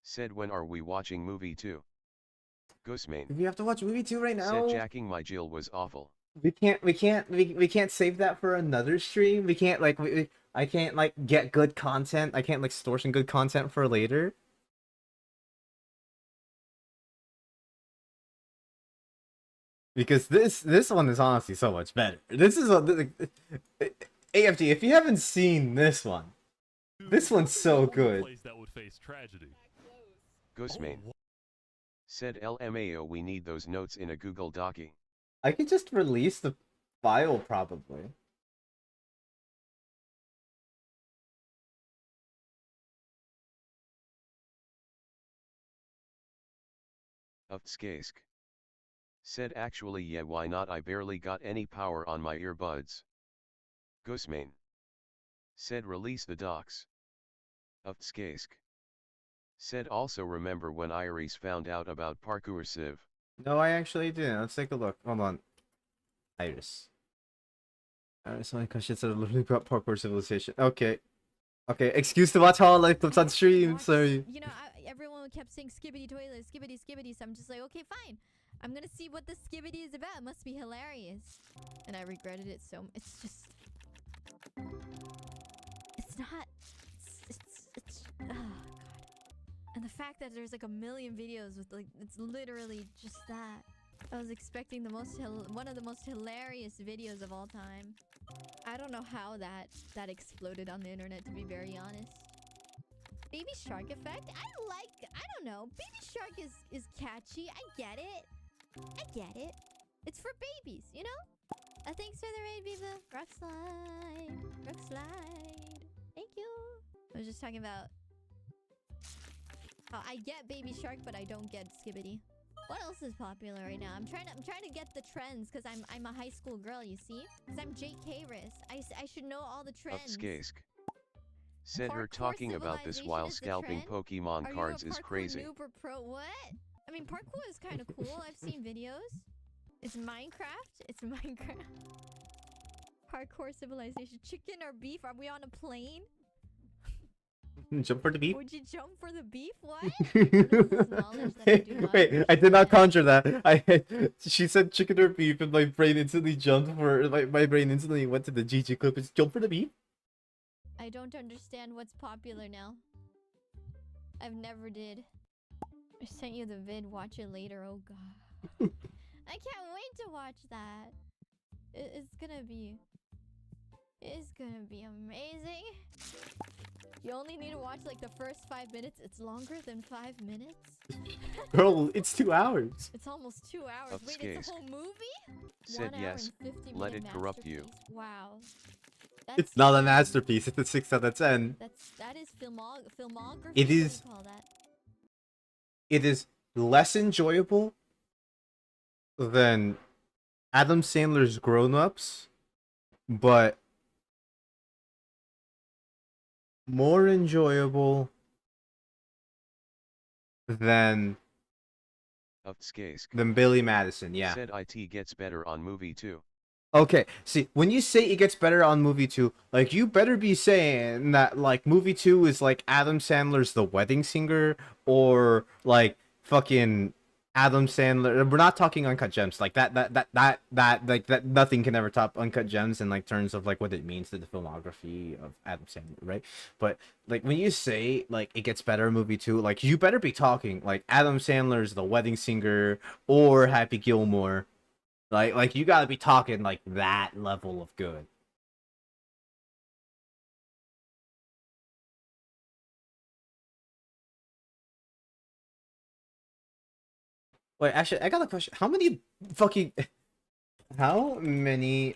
Said when are we watching movie 2? Ghostmane. We have to watch movie 2 right now. Said jacking my Jill was awful. We can't save that for another stream. We can't like I can't like get good content. I can't like store some good content for later. Because this one is honestly so much better. This is AFG. If you haven't seen this one's so good. That would face tragedy. Ghostmane. Said LMAO we need those notes in a Google Docie. I could just release the file probably. Upskask. Said actually yeah why not I barely got any power on my earbuds. Ghostmane. Said release the docs. Upskask. Said also remember when Iris found out about parkour Civ. No, I actually didn't. Let's take a look. Hold on. Iris. Iris only questions that literally about parkour civilization. Okay. Okay, excuse to watch all life clips on stream. Sorry. You know, everyone kept saying skibbity toilet, skibbity skibbity, so I'm just like, okay, fine. I'm gonna see what the skibbity is about. It must be hilarious. And I regretted it so. It's just. It's not. It's. Oh god. And the fact that there's like a million videos with like it's literally just that. I was expecting the one of the most hilarious videos of all time. I don't know how that exploded on the internet, to be very honest. Baby shark effect? I don't know. Baby shark is catchy. I get it. It's for babies, you know? Thanks for the raid, Viva. Rock slide. Thank you. I was just talking about I get Baby Shark, but I don't get Skibbity. What else is popular right now? I'm trying to get the trends because I'm a high school girl, you see? Because I'm JK Riss. I should know all the trends. Upskask. Said her talking about this while scalping Pokemon cards is crazy. Noob or pro? What? I mean, parkour is kind of cool. I've seen videos. It's Minecraft. It's Minecraft. Parkour civilization. Chicken or beef? Are we on a plane? Jump for the beef? Would you jump for the beef? What? Wait, I did not conjure that. She said chicken or beef, and my brain instantly jumped for my brain instantly went to the GG clip. It's jump for the beef. I don't understand what's popular now. I've never did. I sent you the vid. Watch it later. Oh god. I can't wait to watch that. It's gonna be It's gonna be amazing. You only need to watch like the first 5 minutes. It's longer than 5 minutes. Bro, it's 2 hours. It's almost 2 hours. Wait, it's a whole movie? Said 1 hour yes. and 50 Let minute it corrupt you. masterpiece. Wow. It's not a masterpiece. It's a 6 out of 10. That is filmography. It What do you is. call that? It is less enjoyable than Adam Sandler's Grown Ups, but more enjoyable than Billy Madison. Yeah. Said it gets better on movie too. Okay, see, when you say it gets better on movie 2, like, you better be saying that, like, movie 2 is like Adam Sandler's The Wedding Singer, or like fucking Adam Sandler. We're not talking Uncut Gems. Like that nothing can ever top Uncut Gems in like terms of like what it means to the filmography of Adam Sandler, right? But like when you say like it gets better in movie 2, like you better be talking like Adam Sandler's The Wedding Singer or Happy Gilmore. Like you gotta be talking like that level of good. Wait, actually, I got a question. How many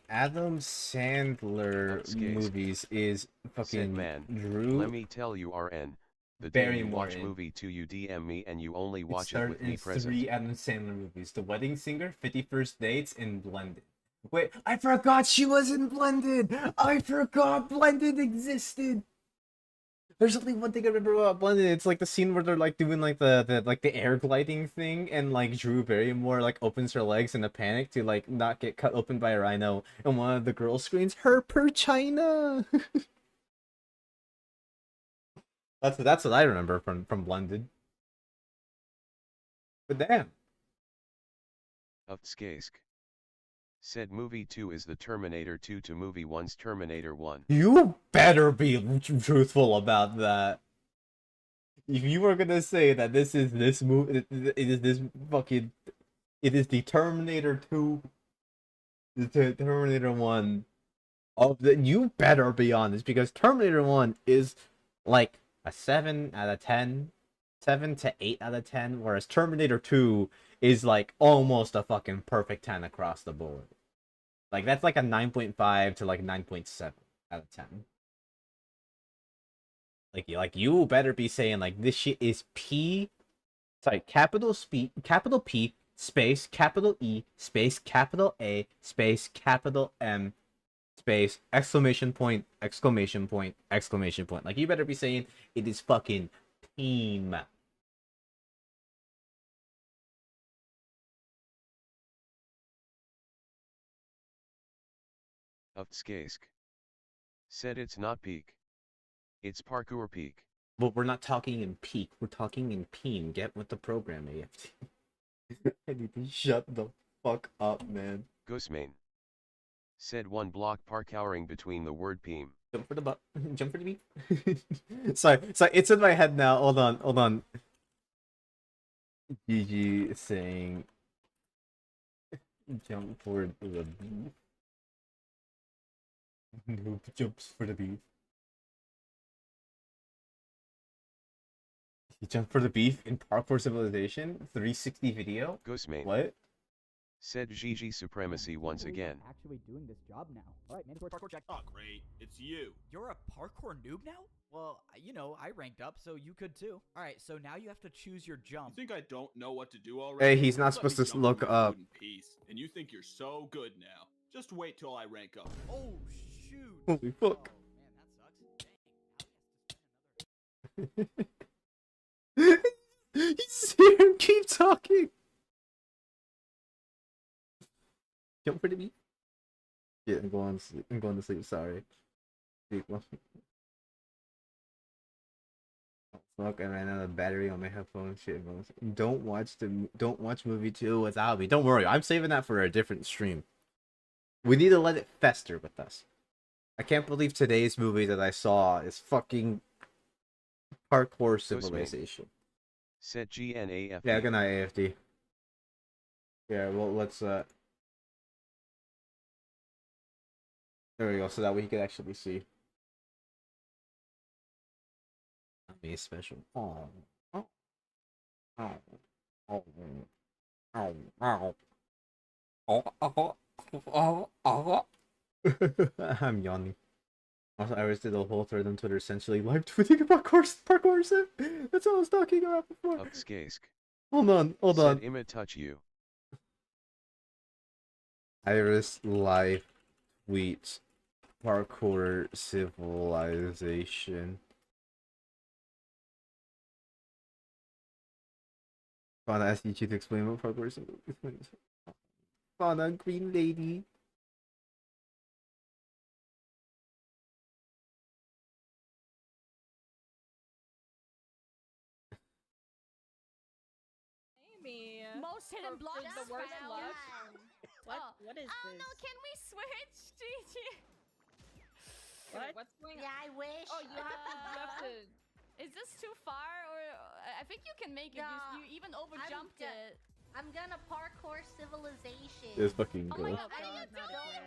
Adam Sandler movies is fucking Drew? Let me tell you, RN. The day you Barrymore watch in? movie 2, you DM me and you only watch it with me It's present. 3 Adam Sandler movies: The Wedding Singer, 51st Dates, and Blended. Wait, I forgot she was in Blended. I forgot Blended existed. There's only one thing I remember about Blended. It's like the scene where they're like doing like the air gliding thing, and like Drew Barrymore like opens her legs in a panic to like not get cut open by a rhino, and one of the girls screams, "Her per China." That's what I remember from Blended. But damn. Upskask. Said movie 2 is the Terminator 2 to movie 1's Terminator 1. You better be truthful about that. If you were gonna say that this is this movie, it is this fucking, it is the Terminator 2, the Terminator 1 of the, you better be honest, because Terminator 1 is like a 7 out of 10, 7 to 8 out of 10, whereas Terminator 2 is like almost a fucking perfect 10 across the board. Like that's like a 9.5 to like 9.7 out of 10. Like you better be saying like this shit is capital P space capital E space capital A space capital M space exclamation point exclamation point exclamation point. Like you better be saying it is fucking team. Upskask. Said it's not peak. It's parkour peak. But we're not talking in peak. We're talking in peen. Get with the program, AFT. I need to shut the fuck up, man. Ghostmain. Said one block parkouring between the word peem. Jump for the butt. Jump for the beat. sorry, it's in my head now. Hold on. GG is saying jump for the beef. Noob jumps for the beef. He jumped for the beef in Parkour Civilization 360 video. Ghostmain. What? Said GG supremacy once again. Actually doing this job now. All right, mandatory parkour check. Oh, great. It's you. You're a parkour noob now? Well, you know, I ranked up, so you could too. All right, so now you have to choose your jump. You think I don't know what to do already? Hey, he's not Just let supposed me to jump look from your up. wooden piece, and you think you're so good now. Just wait till I rank up. Oh, shoot. Holy fuck. Oh, man, that sucks. He's here and keep talking. Jump for the beat. Yeah, I'm going to sleep. Sorry. Fuck! I ran out of battery on my headphones. Shit, don't watch movie 2 without me. Don't worry, I'm saving that for a different stream. We need to let it fester with us. I can't believe today's movie that I saw is fucking Parkour Civilization. Said GNAF. Yeah, good night, AFD. Yeah, well, let's There we go, so that way you can actually see. That'd be special. Oh. Oh. Oh. Oh. Oh. Oh. Oh. Oh. Oh. Oh. I'm yawning. Also, Iris did a whole thread on Twitter essentially live tweeting about parkour sim. That's what I was talking about before. Upskask. Hold on. Said Ima touch you. Iris live tweets parkour civilization. Fauna asked you to explain what parkour civilization. Fauna, green lady. Most hidden blocks. The worst luck. What? Oh. What is Oh this? no, can we switch, Gigi? What's going on? Yeah, I wish. Oh, you have to. Is this too far, or I think you can make it. No, you even overjumped it. I'm gonna parkour civilization. It's fucking Oh my good. god, what are you doing?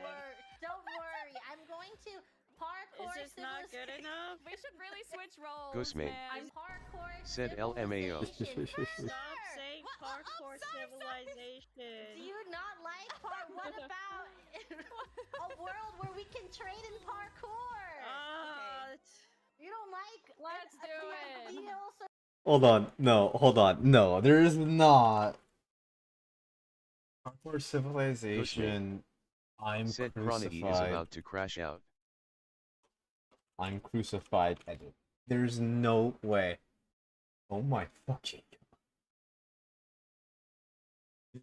Don't worry. I'm going to parkour Is this not good enough? We should really switch roles, Ghostmate. man. Parkour Said LMAO. Stop saying parkour civilization. Do you not like What about a world where we can trade in parkour? You don't like? Let's do it. Hold on. No, hold on. No, there is not. Parkour civilization. I'm Said Cronity is crucified. about to crash out. I'm crucified. Edit. There's no way. Oh my fucking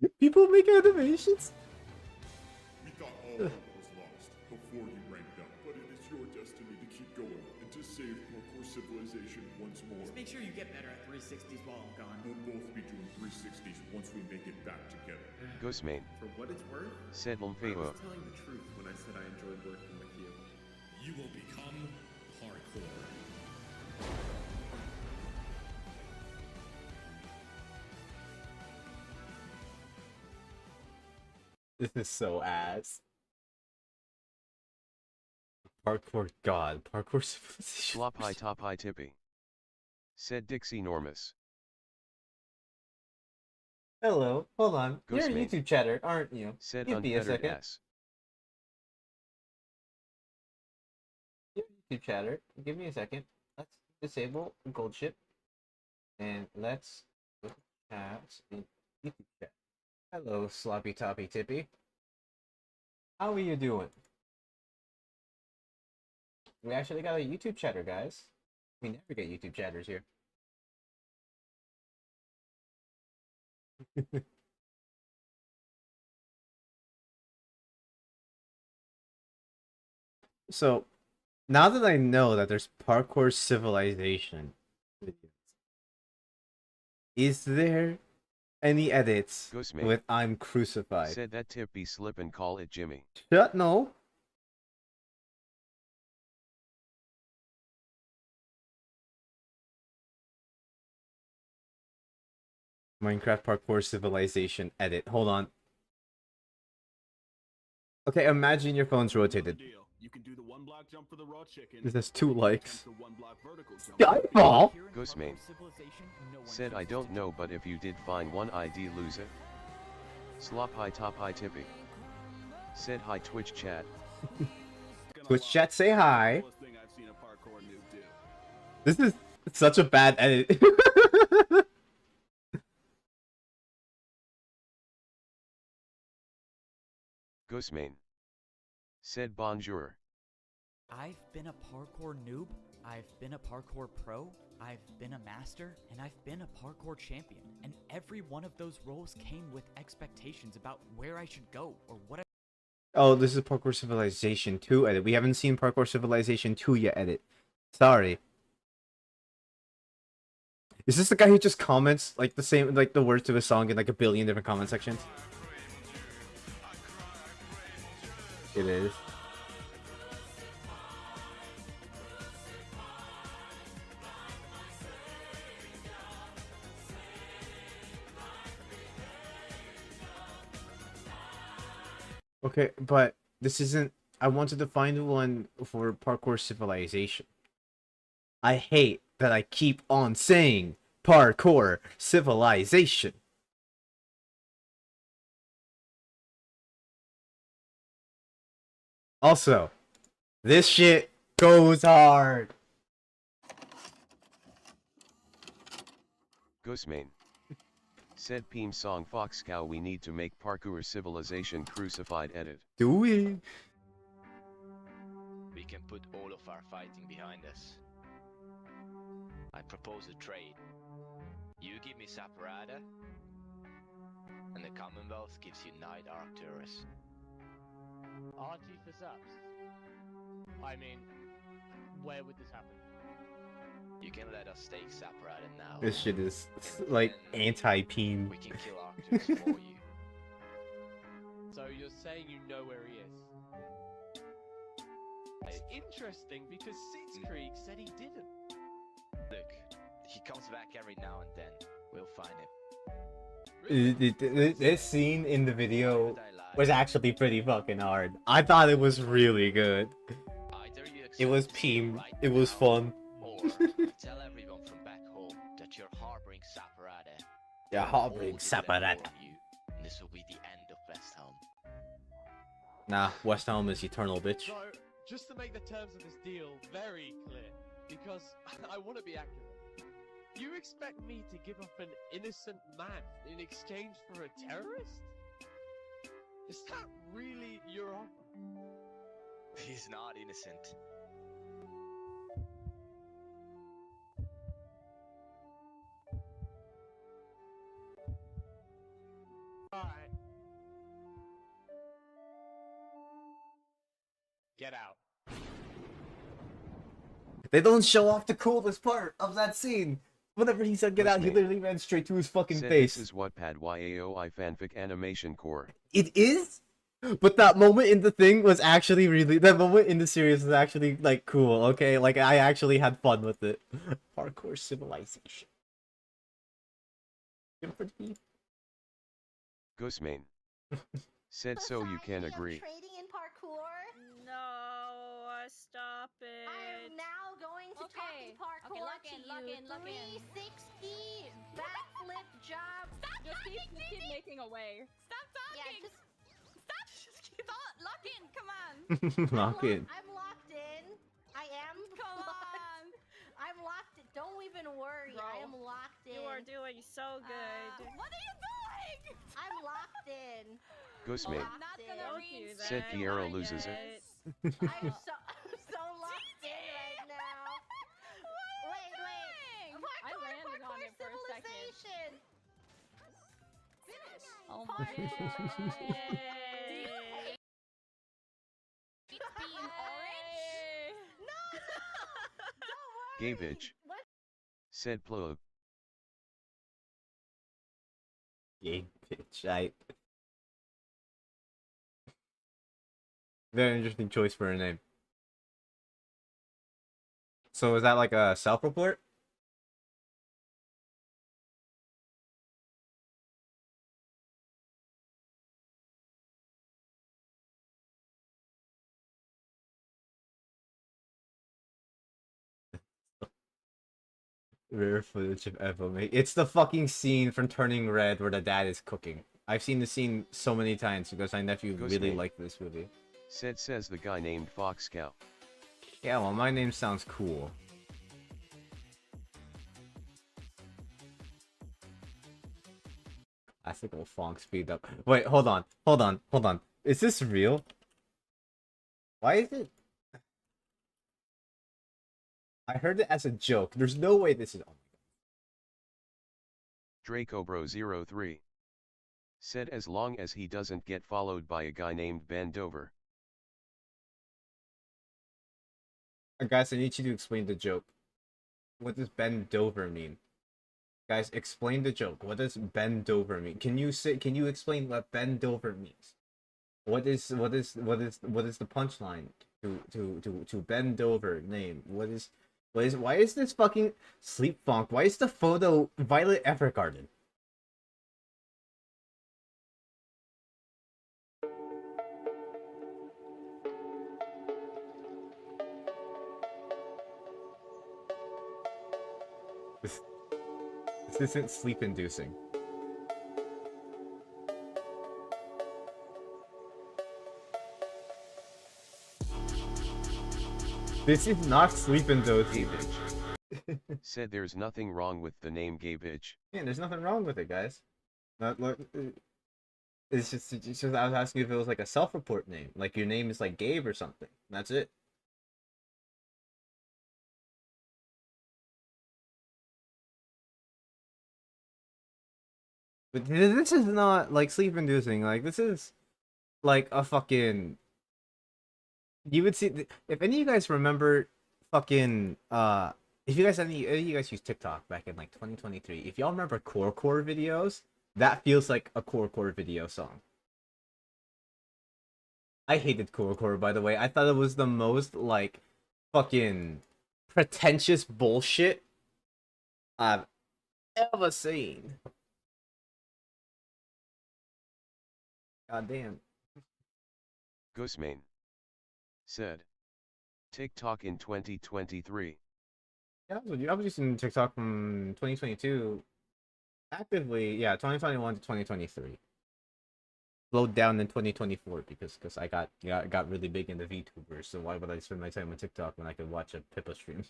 god. People make animations? We thought all hope was lost before you ranked up, but it is your destiny to keep going and to save parkour civilization once more. Just make sure you get better at 360s while I'm gone. We'll both be doing 360s once we make it back together. Ghostmate. For what it's worth, Said I Lomfeo. was telling the truth when I said I enjoyed working with you. You will become parkour. This is so ass. Parkour god. Parkour civilization. Slop high top high tippy. Said Dixie Normus. Hello. Hold on. You're a Ghostmate. YouTube chatter, aren't you? Said Give me a unfettered second. S. YouTube chatter. Give me a second. Let's disable gold ship. And let's look at chats in YouTube chat. Hello, sloppy toppy tippy. How are you doing? We actually got a YouTube chatter, guys. We never get YouTube chatters here. So, now that I know that there's parkour civilization videos, is there any edits Ghostmate. with I'm crucified? Said that tip be slip and call it Jimmy. Shut no. Minecraft parkour civilization edit. Hold on. Okay, imagine your phone's rotated. You can do the one block jump for the raw chicken. This has 2 likes. The one block vertical jump. Skyfall? Ghostmate. Said I don't know, but if you did find one ID lose it. Slop high top high tippy. Said hi Twitch chat. Twitch chat, say hi. This is such a bad edit. Ghostmate. Said bonjour. I've been a parkour noob, I've been a parkour pro, I've been a master, and I've been a parkour champion. And every one of those roles came with expectations about where I should go or what I... Oh, this is Parkour Civilization 2 edit. We haven't seen Parkour Civilization 2 yet edit. Sorry. Is this the guy who just comments like the same, like the words to a song in like a billion different comment sections? It is. Okay, but this isn't I wanted to find one for Parkour Civilization. I hate that I keep on saying Parkour Civilization. Also, this shit goes hard. Ghostmane. Said Peem Song Fox Cow we need to make Parkour Civilization Crucified edit. Do we? We can put all of our fighting behind us. I propose a trade. You give me Saparada, and the Commonwealth gives you Night Arcturus. RT for subs. I mean, where would this happen? You can let us take Saparada now. This shit is like anti-Peem. We can kill Arcturus for you. So you're saying you know where he is? It's interesting because Sitzkrieg said he didn't. Look, he comes back every now and then. We'll find him. This scene in the video was actually pretty fucking hard. I thought it was really good. It was Peem. It was fun. Or tell everyone from back home that you're harboring Saparada. You're harboring Saparada. This will be the end of West Helm. Nah, West Helm is eternal, bitch. So, just to make the terms of this deal very clear, because I want to be accurate. You expect me to give up an innocent man in exchange for a terrorist? Is that really your offer? He's not innocent. Alright. Get out. They don't show off the coolest part of that scene. Whenever he said get out, he literally ran straight to his fucking Said face. This is Wattpad YAOI fanfic animation core. It is? But that moment in the thing was actually really... That moment in the series was actually, like, cool, okay? Like, I actually had fun with it. Parkour Civilization. Ghostmane. Said so you can agree. Trading in parkour? No, stop it. I am now going to talk in parkour lock to in, you. lock in, lock in. 360 backflip jump. Stop just keep making a way. Stop talking. Yeah, Stop. Just keep on. Lock in. Come on. Lock in. I'm locked in. I am. Come on. I'm locked in. Don't even worry. Bro, I am locked in. You are doing so good. What are you doing? I'm locked in. Ghostmane. I'm not gonna read. Said Piero loses it. I'm so locked in right now. Wait. landed on it for a second. Civilization. Oh my Do you hate being orange? No. Gay bitch. Said plug. Gay bitch, Very interesting choice for a name. So is that like a self-report? Rare footage of ever made. It's the fucking scene from Turning Red where the dad is cooking. I've seen the scene so many times because my nephew really liked this movie. Says the guy named Fox Cow. Yeah, well, my name sounds cool. Classical funk speed up. Wait, hold on. Is this real? Why is it? I heard it as a joke. There's no way this is. Dracobro03. Said as long as he doesn't get followed by a guy named Ben Dover. Guys, I need you to explain the joke. What does Ben Dover mean? Guys, explain the joke. What does Ben Dover mean? Can you explain what Ben Dover means? What is the punchline to Ben Dover name? Why is this fucking Sleep Funk? Why is the photo Violet Evergarden? This isn't sleep-inducing. This is not sleep-inducing. Said there's nothing wrong with the name Gabeage. Yeah, there's nothing wrong with it, guys. It's just I was asking if it was like a self-report name, like your name is like Gabe or something. That's it. But this is not like sleep-inducing. Like this is like a fucking. You would see if any of you guys remember fucking if you guys any of you guys use TikTok back in like 2023. If y'all remember core videos, that feels like a core video song. I hated core by the way. I thought it was the most like fucking pretentious bullshit I've ever seen. God damn. Ghostmane said TikTok in 2023. Yeah, I was using TikTok from 2022 actively. Yeah, 2021 to 2023. Slowed down in 2024 because I got really big into VTubers. So why would I spend my time on TikTok when I could watch a Pippa stream?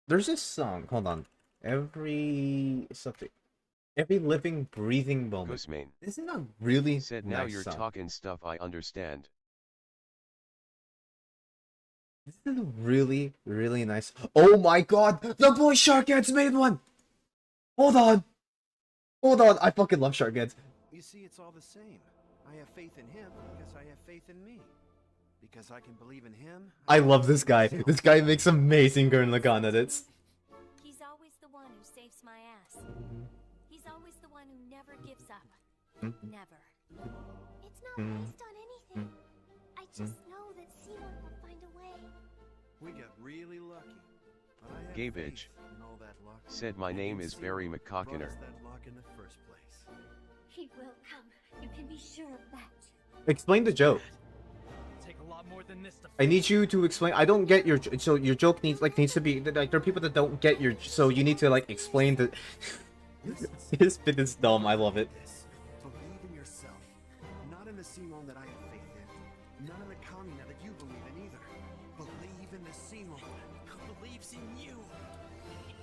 There's this song. Hold on. Every living, breathing moment. Ghostmane. This is a really said nice now you're song. talking stuff I understand. This is really, really nice. Oh my god! The boy Sharkheads made one! Hold on! Hold on! I fucking love Sharkheads. You see, it's all the same. I have faith in him because I have faith in me. Because I can believe in him. I love this guy. This guy makes amazing Gurren Lagann edits. He's always the one who saves my ass. He's always the one who never gives up. Never. It's not based on anything. I just know that Simon will find a way. We got really lucky. But I have Gabeage faith in all that luck. said my name is Barry Brought McCockiner. us that luck in the first place. He will come. You can be sure of that. Explain the joke. Take a lot more than this to I need you to explain. I don't get your so your joke needs to be like there are people that don't get your so you need to like explain the. His bit is dumb. I love it. Believe in yourself. Not in the Simon that I have faith in. Not in the Kamina that you believe in either. Believe in the Simon who believes in you.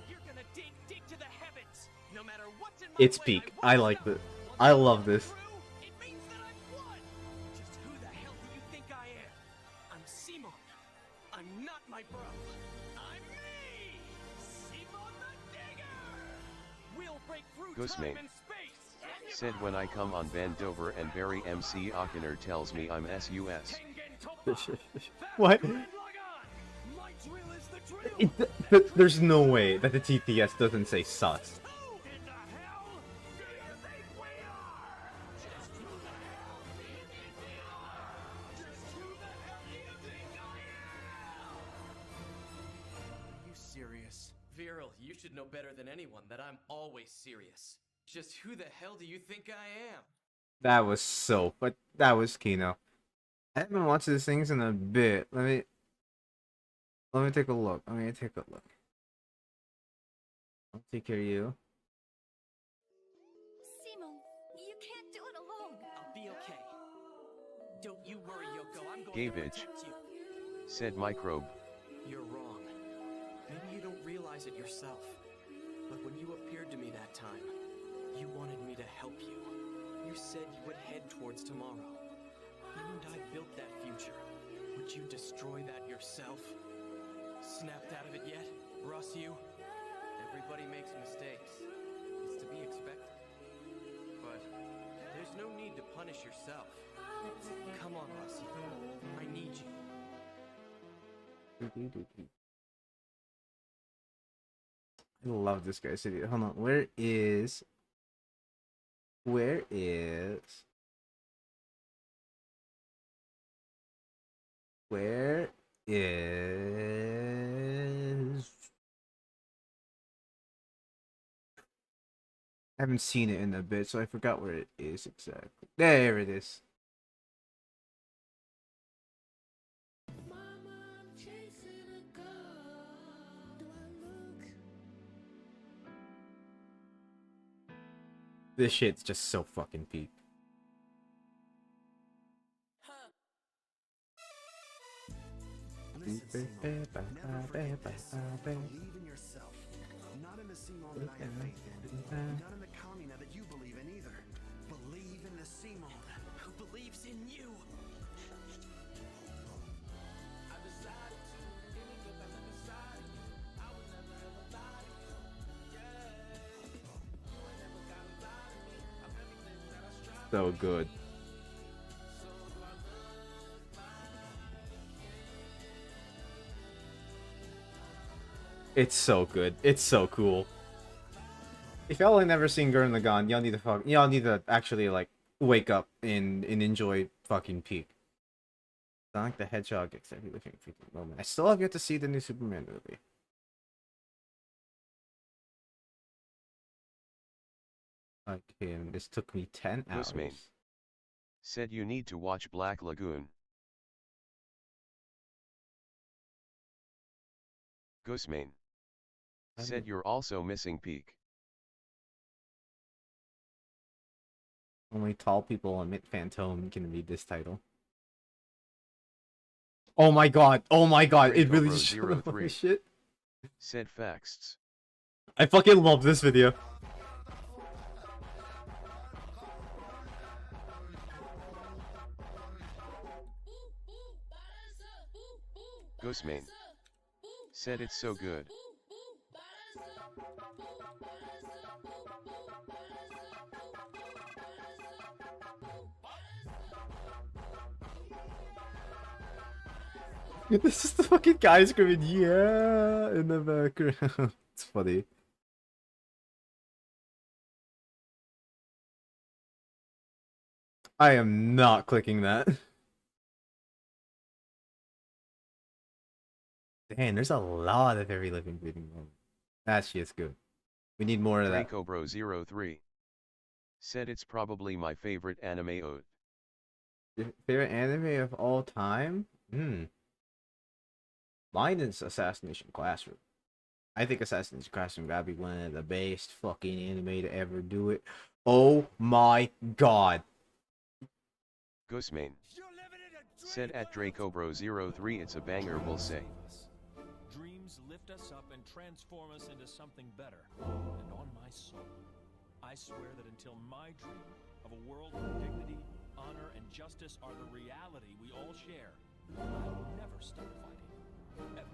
You're gonna dig to the heavens. No matter what's in my It's peak. I like it. I love this. It means that I've won. Just who the hell do you think I am? I'm Simon. I'm not my bro. I'm me. Simon the Digger. We'll break through Ghostmane time and space. said when I come on Vandover and Barry MC Ockiner tells me I'm SUS. What? There's no way that the TPS doesn't say sus. Are you serious? Viral, you should know better than anyone that I'm always serious. Just who the hell do you think I am? That was so, but that was Kino. I haven't watched these things in a bit. Let me take a look. I'll take care of you. Simon, you can't do it alone. I'll be okay. Don't you worry, Yoko. I'm going to Gabeage protect you. said Microbe. You're wrong. Maybe you don't realize it yourself. But when you appeared to me that time, you wanted me to help you. You said you would head towards tomorrow. You and I built that future. Would you destroy that yourself? Snapped out of it yet? Russ, you? Everybody makes mistakes. It's to be expected. But there's no need to punish yourself. Come on, Russ. I need you. I love this guy's video. Hold on, where is I haven't seen it in a bit, so I forgot where it is exactly. There it is. This shit's just so fucking peak. Listen, Seymour, never forget this. Believe in yourself. Not in the Seymour that I have faith in. Not in the Kamina that you believe in either. Believe in the Seymour who believes in you. So good. It's so good. It's so cool. If y'all have never seen Gurren Lagann, y'all need to actually like wake up and enjoy fucking Peak. Sonic the Hedgehog gets every living freaking moment. I still have yet to see the new Superman movie. Okay, and this took me 10 hours. Ghostmane said you need to watch Black Lagoon. Ghostmane said you're also missing Peak. Only tall people and Mint Phantom can read this title. Oh my god! Oh my god! It really just showed up shit. Said facts. I fucking love this video. Ghostmane said it's so good. This is the fucking guy screaming, yeah, in the background. It's funny. I am not clicking that. Damn, there's a lot of every living breathing moment. That shit's good. We need more of that. DracoBro03 said it's probably my favorite anime ode. Your favorite anime of all time? Mine is Assassination Classroom. I think Assassination Classroom gotta be one of the best fucking anime to ever do it. Oh my god. Ghostmane said at DracoBro03 it's a banger, we'll say. Dreams lift us up and transform us into something better. And on my soul, I swear that until my dream of a world where dignity, honor, and justice are the reality we all share, I will never stop fighting. Ever.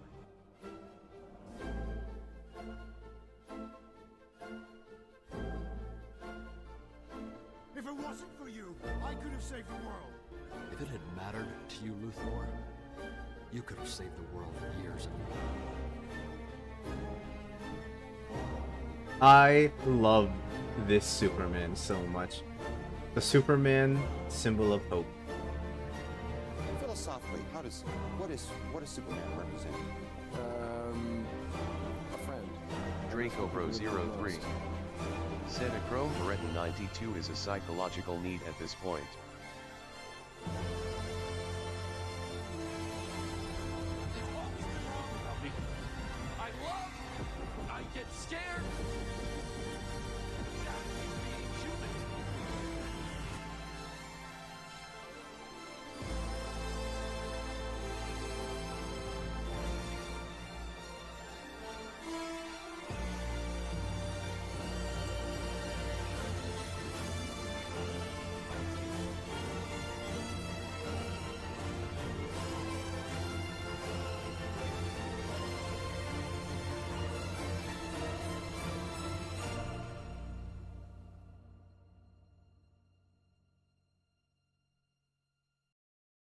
If it wasn't for you, I could have saved the world. If it had mattered to you, Luthor, you could have saved the world years ago. I love this Superman so much. The Superman symbol of hope. Philosophically, what does Superman represent? A friend. DracoBro03 said a Chrome Beretta 92 is a psychological need at this point. I get scared.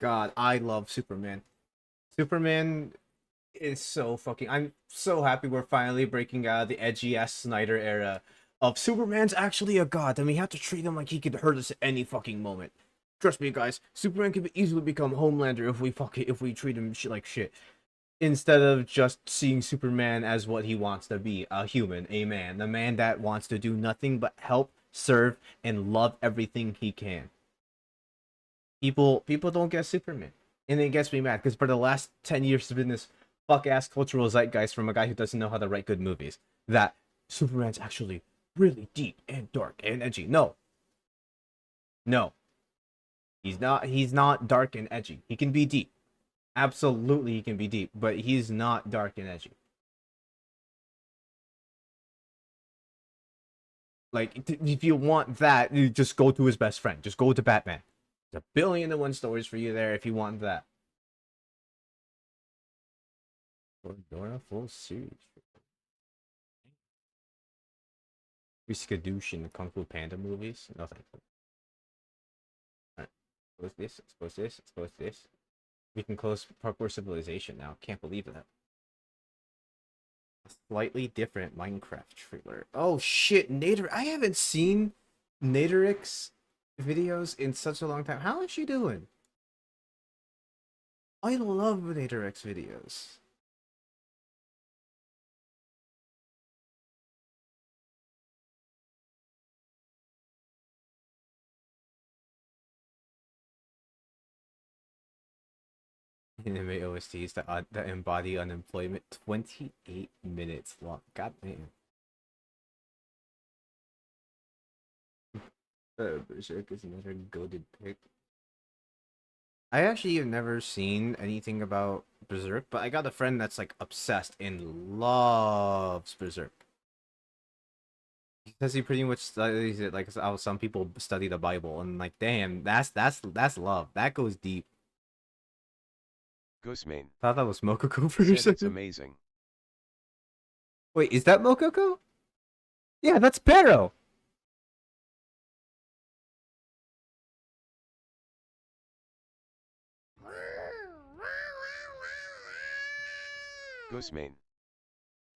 God, I love Superman. Superman is so fucking... I'm so happy we're finally breaking out of the edgy-ass Snyder era of Superman's actually a god, and we have to treat him like he could hurt us at any fucking moment. Trust me, guys. Superman could easily become Homelander if we treat him like shit. Instead of just seeing Superman as what he wants to be, a human, a man. The man that wants to do nothing but help, serve, and love everything he can. People don't get Superman. And it gets me mad, because for the last 10 years, there's been this fuck-ass cultural zeitgeist from a guy who doesn't know how to write good movies. That Superman's actually really deep and dark and edgy. No. No. He's not dark and edgy. He can be deep. Absolutely he can be deep, but he's not dark and edgy. Like, if you want that, you just go to his best friend. Just go to Batman. There's a 1,000,001 stories for you there if you want that. Dora full series. We skadoosh in the Kung Fu Panda movies. No thank you. Alright. Close this. Let's close this. Let's close this. We can close Parkour Civilization now. Can't believe that. A slightly different Minecraft trailer. Oh shit, Nader. I haven't seen Naderix videos in such a long time. How is she doing? I love Naderix videos. Anime OSTs that embody unemployment. 28 minutes long. God damn. Berserk is another goated pick. I actually have never seen anything about Berserk, but I got a friend that's like obsessed and loves Berserk. Because he pretty much studies it like how some people study the Bible, and like, damn, that's love. That goes deep. Ghostmane. Thought that was Mokoko for a Said second. it's amazing. Wait, is that Mokoko? Yeah, that's Pero. Ghostmane.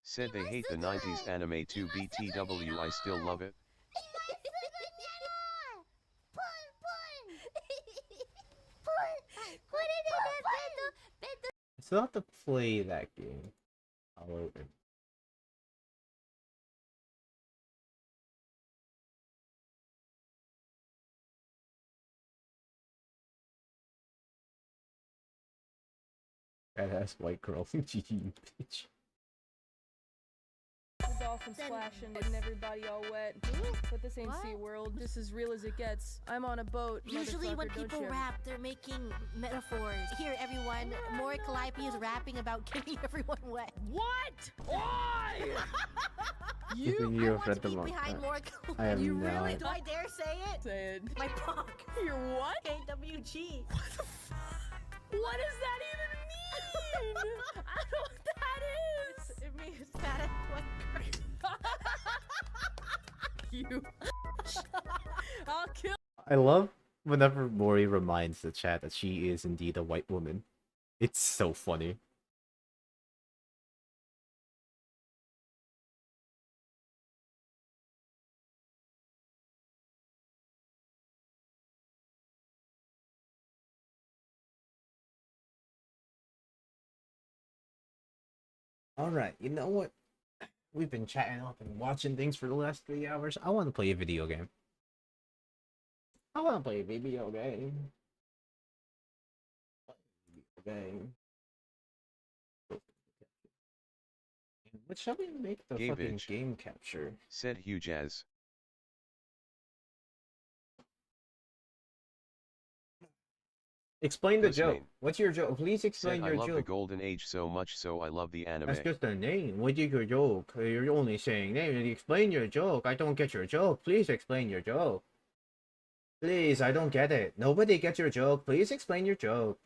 Said they hate the 90s anime 2BTW. I still love it. I still have to play that game. I'll open. Badass white girl. GG, you bitch. The dolphin splashing and everybody all wet. But this ain't SeaWorld. This is real as it gets. I'm on a boat. Usually when motherfucker, don't people you? rap, they're making metaphors. Here, everyone, Mori Calliope is rapping about getting everyone wet. What? Why? You have read the Peek manga. behind Mori I have You no really? idea. Do I dare say it? Say it. My punk. Your what? KWG. What does that even mean? I don't know what that is. It means fat white girl. You. I'll kill. I love whenever Mori reminds the chat that she is indeed a white woman. It's so funny. Alright, you know what? We've been chatting up and watching things for the last 3 hours. I want to play a video game. I want to play a video game. What shall we make the fucking Gavage. game capture? Said Huge as. Explain the Ghostmane. joke. What's your joke? Please explain Said your I love the joke. golden age so much, so I love the anime. That's just a name. What is your joke? You're only saying name. Explain your joke. I don't get your joke. Please explain your joke. Please, I don't get it. Nobody gets your joke. Please explain your joke.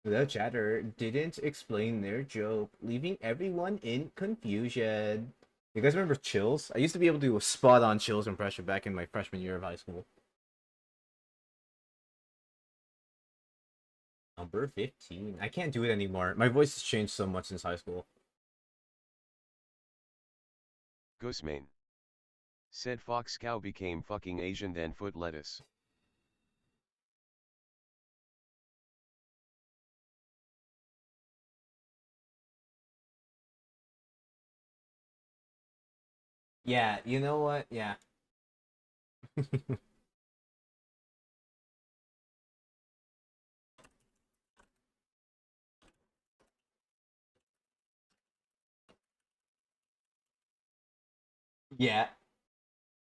The chatter didn't explain their joke, leaving everyone in confusion. You guys remember Chills? I used to be able to do a spot-on Chills impression back in my freshman year of high school. Number 15. I can't do it anymore. My voice has changed so much since high school. Ghostmane. Said Fox Cow became fucking Asian than foot lettuce. Yeah, you know what? Yeah. Yeah.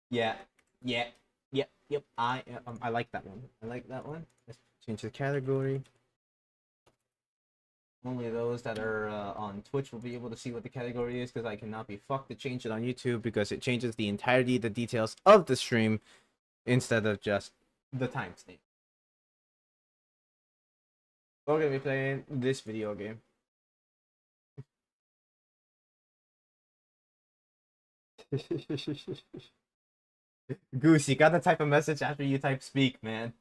Yeah. Yeah. Yep. Yep. I like that one. I like that one. Let's change the category. Only those that are on Twitch will be able to see what the category is, because I cannot be fucked to change it on YouTube, because it changes the entirety of the details of the stream instead of just the timestamp. We're gonna be playing this video game. Goose, you gotta type a message after you type speak, man.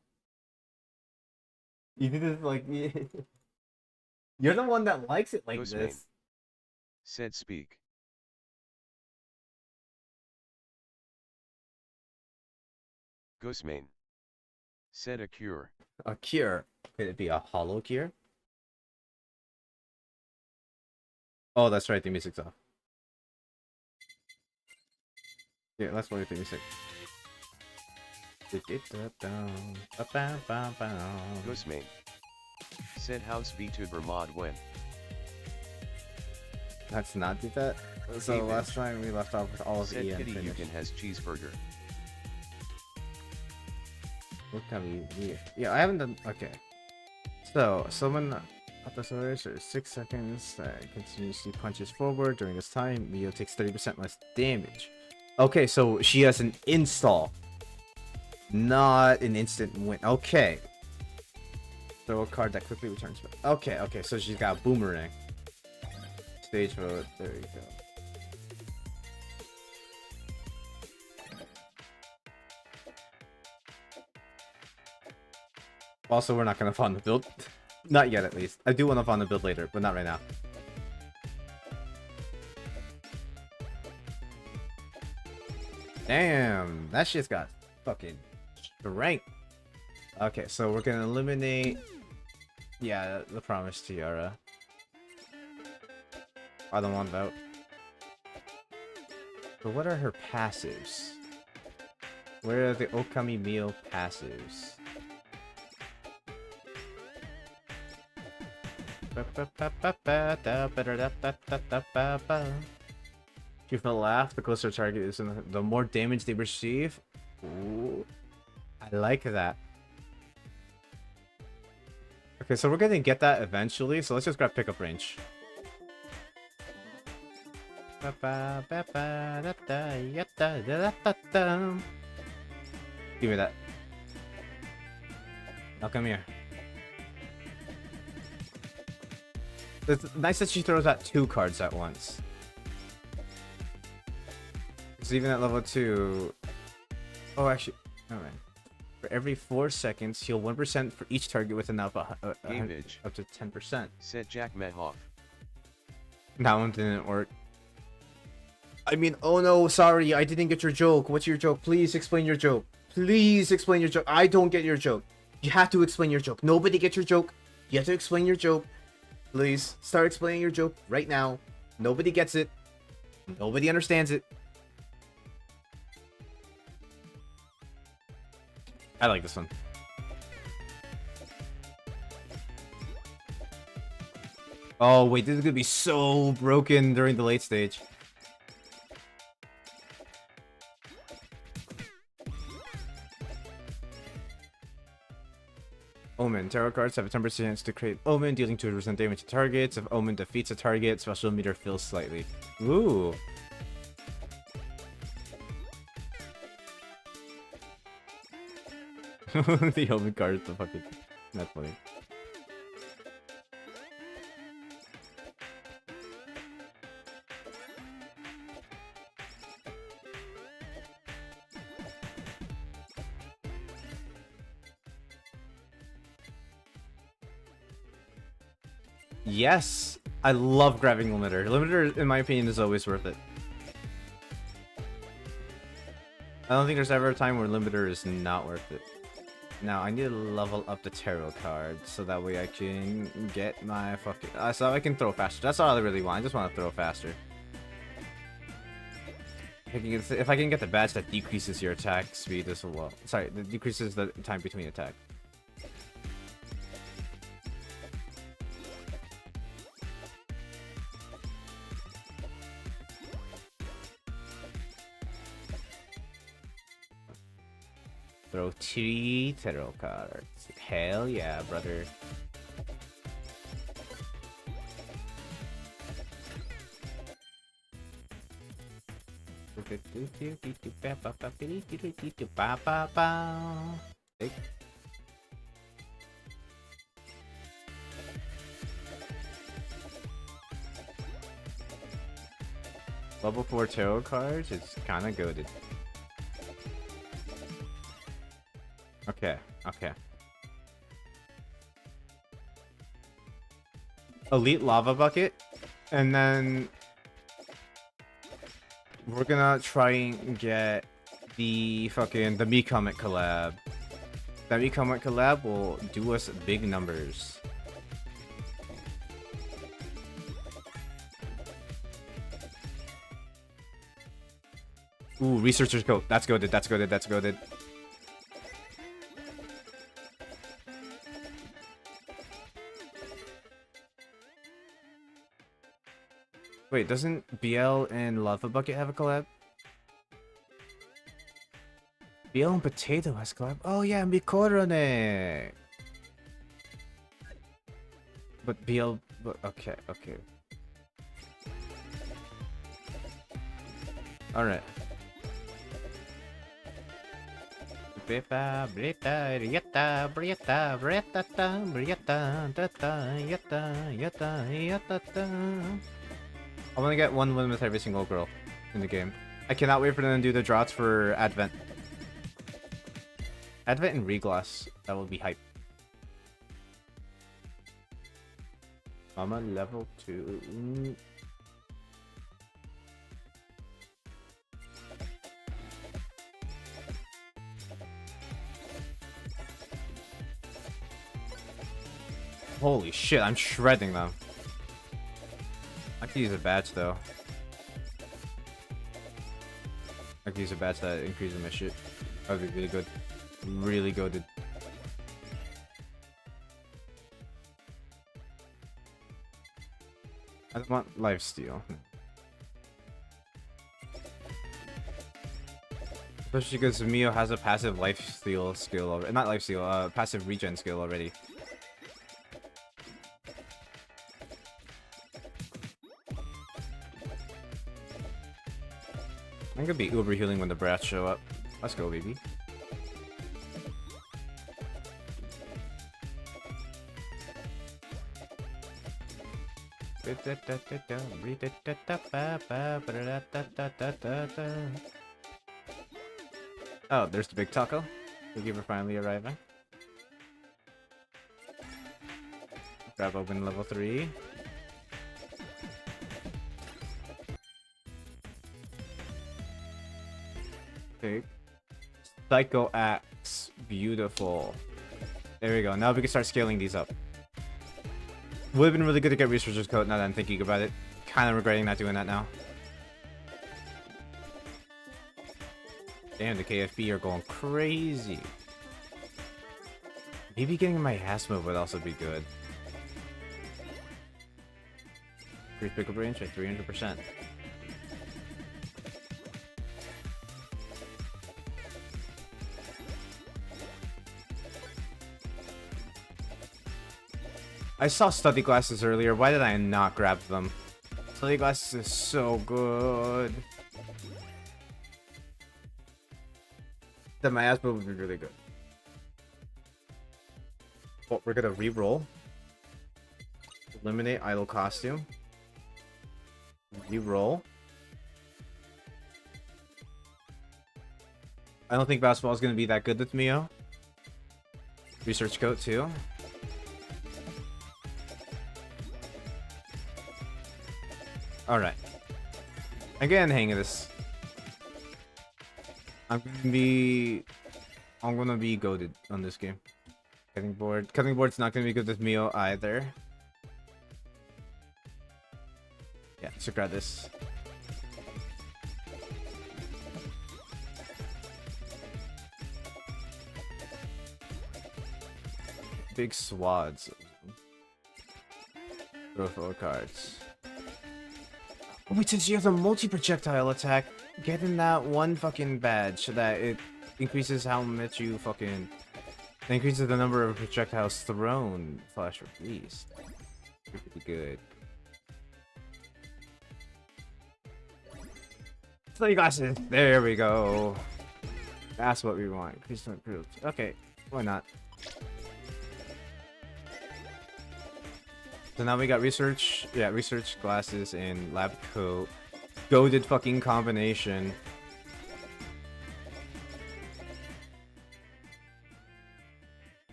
You did this like you're the one that likes it like Ghostman this. said speak. Ghostman said a cure. A cure. Could it be a hollow cure? Oh, that's right, the music's off. Yeah, let's play the music. Ghostman said house VTuber mod win. Let's not do that. So last time we left off with all of said Ian Kitty finished. Yukin has cheeseburger. What can we? Yeah, I haven't done. Okay. So someone episodes for 6 seconds continuously punches forward. During this time, Mio takes 30% less damage. Okay, so she has an install, not an instant win. Okay. Throw a card that quickly returns. Okay, okay, so she's got a boomerang. Stage vote. There you go. Also, we're not gonna fund the build. Not yet, at least. I do want to fund the build later, but not right now. Damn, that shit's got fucking strength. Okay, so we're gonna eliminate... Yeah, the promised tiara. I don't want that. But what are her passives? Where are the Okami Meal passives? If you laugh, the closer target is, and the more damage they receive. Ooh, I like that. Okay, so we're gonna get that eventually, so let's just grab pickup range. Give me that. Now come here. It's nice that she throws out 2 cards at once. Because even at level 2... Oh, actually... Alright. For every 4 seconds, heal 1% for each target with an up to 10%. Said Jack Methoff. That one didn't work. I mean, oh no, sorry, I didn't get your joke. What's your joke? Please explain your joke. Please explain your joke. I don't get your joke. You have to explain your joke. Nobody gets your joke. You have to explain your joke. Please, start explaining your joke right now. Nobody gets it. Nobody understands it. I like this one. Oh, wait, this is gonna be so broken during the late stage. Omen. Tarot cards have a 10% chance to create Omen, dealing 2% damage to targets. If Omen defeats a target, special meter fills slightly. Ooh. The Omen card is the fucking... That's funny. Yes! I love grabbing Limiter. Limiter, in my opinion, is always worth it. I don't think there's ever a time where Limiter is not worth it. Now, I need to level up the tarot card, so that way I can get my fucking... so I can throw faster. That's all I really want. I just want to throw faster. If I can get the badge that decreases your attack speed as well. Sorry, that decreases the time between attack. throw 3 tarot cards. Hell yeah, brother. Hey. Level 4 tarot cards, it's kinda goated. Okay, okay. Elite Lava Bucket, and then we're gonna try and get the Me Comic collab. That Me Comic collab will do us big numbers. Ooh, Researcher's Coat. That's goated, that's goated, that's goated. Wait, doesn't BL and Lava Bucket have a collab? BL and Potato has collab? Oh yeah, Mikorone! But BL... But, okay, okay. Alright. I want to get one win with every single girl in the game. I cannot wait for them to do the drops for Advent. Advent and Reglass. That will be hype. Mama level 2. Holy shit, I'm shredding them. I could use a badge though. I could use a badge that increases my shit. That would be really good. Really good. I don't want lifesteal. Especially because Mio has a passive lifesteal skill already. Not lifesteal, passive regen skill already. I'm gonna be uber healing when the brats show up. Let's go, baby. Oh, there's the big taco. Thank you for finally arriving. Grab open level 3. Psycho Axe. Beautiful. There we go. Now we can start scaling these up. Would have been really good to get Researcher's Coat now that I'm thinking about it. Kind of regretting not doing that now. Damn, the KFB are going crazy. Maybe getting my ass move would also be good. Increase pickup range at 300%. I saw study glasses earlier. Why did I not grab them? Study glasses is so good. Then my ass move would be really good. Well, we're gonna re-roll. Eliminate idle costume. Re-roll. I don't think basketball is gonna be that good with Mio. Research Coat too. Alright. I'm getting the hang of this. I'm gonna be goated on this game. Cutting board. Cutting board's not gonna be good with Mio either. Yeah, so grab this. Big swads. Throw 4 cards. Oh, wait, since you have the multi-projectile attack, get in that one fucking badge so that it increases how much you fucking increases the number of projectiles thrown slash released. Pretty good. So you guys, there we go. That's what we want. Increase the improved. Okay, why not? So now we got research, yeah, research glasses and lab coat. Goated fucking combination.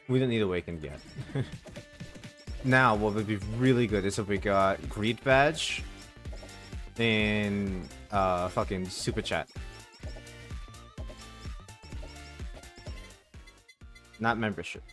We don't need awakened yet. Now, what would be really good is if we got greed badge and fucking super chat. Not membership.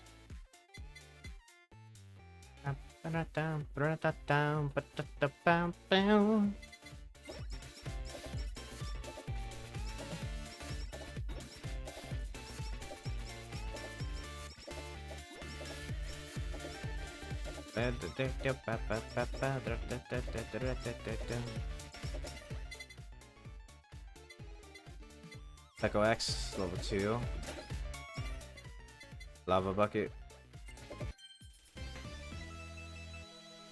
Echo X, level 2. Lava bucket.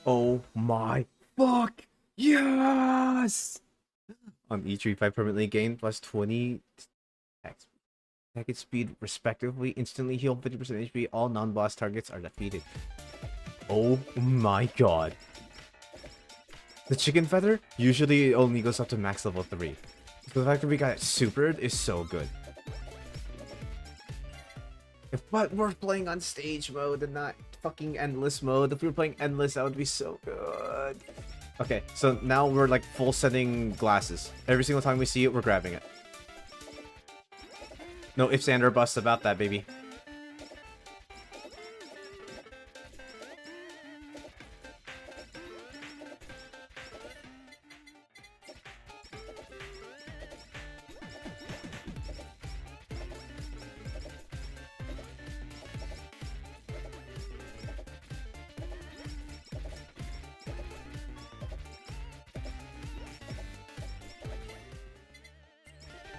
Oh my fuck! Yes! On E35 permanently gain plus 20 attack speed respectively. Instantly heal 50% HP. All non-boss targets are defeated. Oh my god. The chicken feather usually only goes up to max level 3. So the fact that we got it supered is so good. But we're playing on stage mode and not fucking endless mode. If we were playing endless, that would be so good. Okay, so now we're like full setting glasses. Every single time we see it, we're grabbing it. No ifs and or busts about that, baby.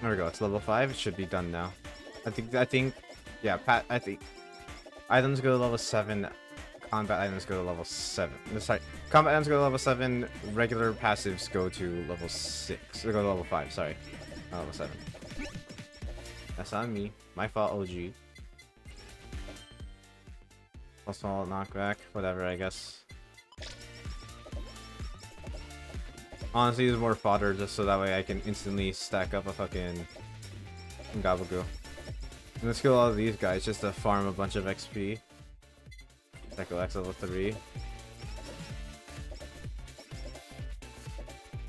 There we go. It's level 5. It should be done now. I think, yeah, I think items go to level 7. Combat items go to level 7. No, sorry, combat items go to level 7. Regular passives go to level 6. They go to level 5. Sorry, not level 7. That's on me. My fault, OG. Plus small knockback. Whatever, I guess. Honestly, it's more fodder just so that way I can instantly stack up a fucking Gabagoo. And let's kill all of these guys just to farm a bunch of XP. Echo X level 3.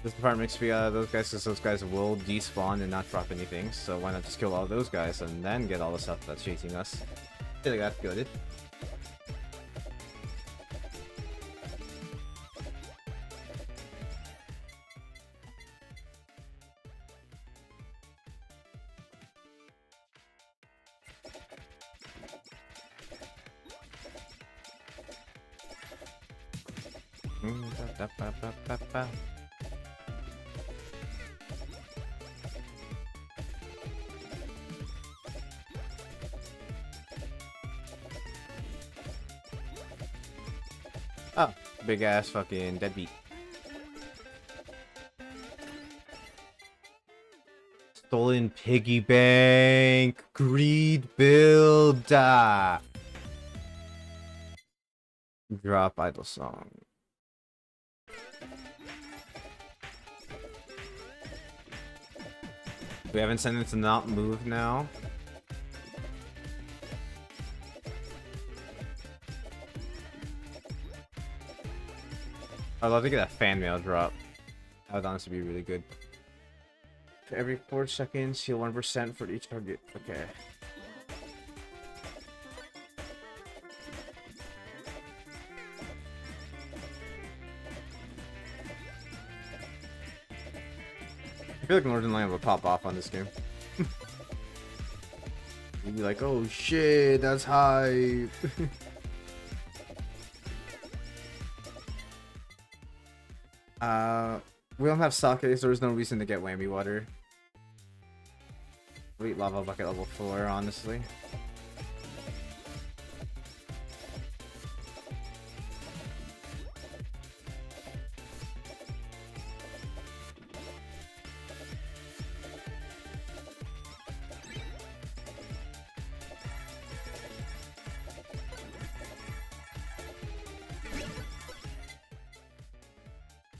Just to farm XP out of those guys because those guys will despawn and not drop anything. So why not just kill all those guys and then get all the stuff that's chasing us. I feel like that's good. Oh, big ass fucking deadbeat. Stolen piggy bank. Greed build. Drop idle song. We haven't sent it to not move now. I'd love to get a fan mail drop. That would honestly be really good. For every 4 seconds, heal 1% for each target. Okay. I feel like Northern Lion will pop off on this game. You'd be like, oh shit, that's hype. We don't have sake, so there's no reason to get whammy water. Sweet lava bucket level 4, honestly.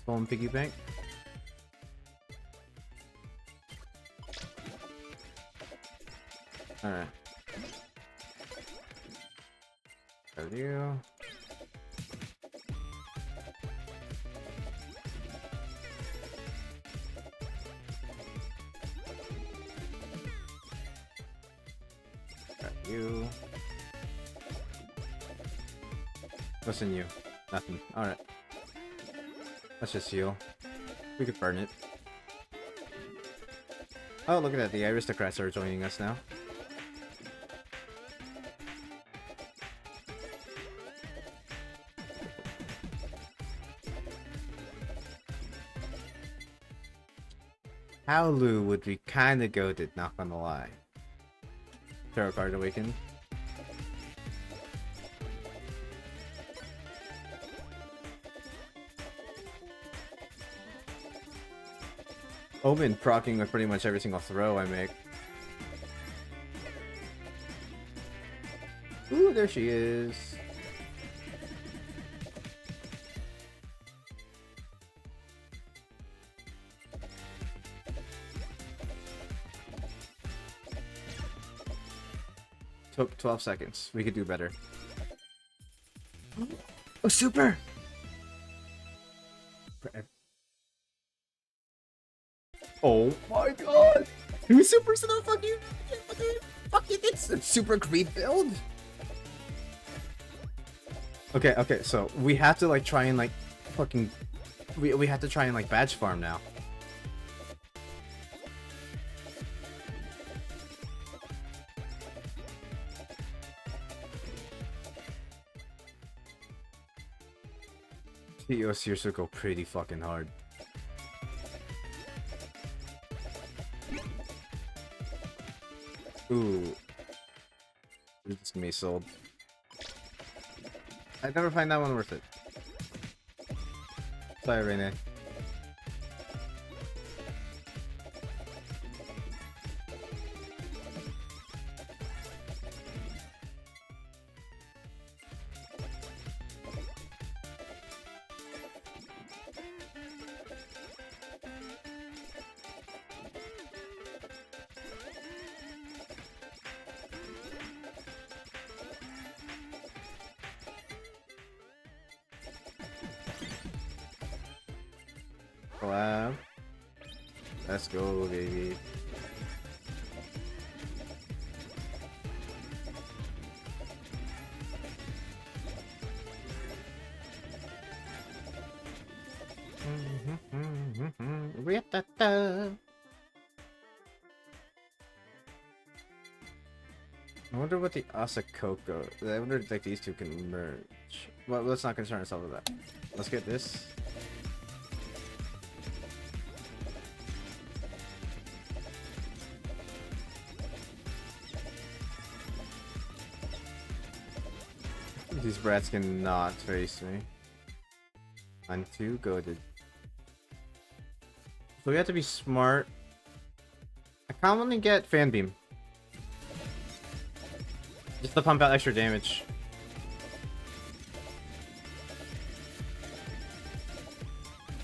Stolen piggy bank. Alright. There you. Got you. What's in you? Nothing. Alright. Let's just heal. We could burn it. Oh, look at that. The aristocrats are joining us now. Howlu would be kinda goated, not gonna lie. Tarot card awakened. Omen proccing with pretty much every single throw I make. Ooh, there she is. Took 12 seconds. We could do better. Oh, super! Oh my god! 2 supers in a fucking it's a super creep build! Okay, okay, so we have to like try and like fucking we have to try and like badge farm now. CEO seriously go pretty fucking hard. Ooh. This is gonna be sold. I never find that one worth it. Sorry, Renee. Collab. Let's go, baby. I wonder what the Asakoko. I wonder if like these two can merge. Well, let's not concern ourselves with that. Let's get this. These brats cannot face me. I'm too goated. So we have to be smart. I commonly get fan beam. Just to pump out extra damage.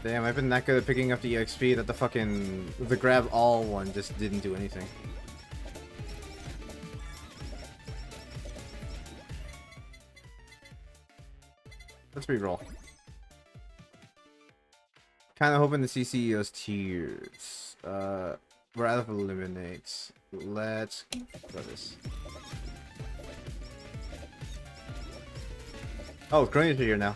Damn, I've been that good at picking up the EXP that the grab all one just didn't do anything. Let's reroll. Kind of hoping to see CEO's tears. We're out of eliminates. Let's go this. Oh, Cronies are here now.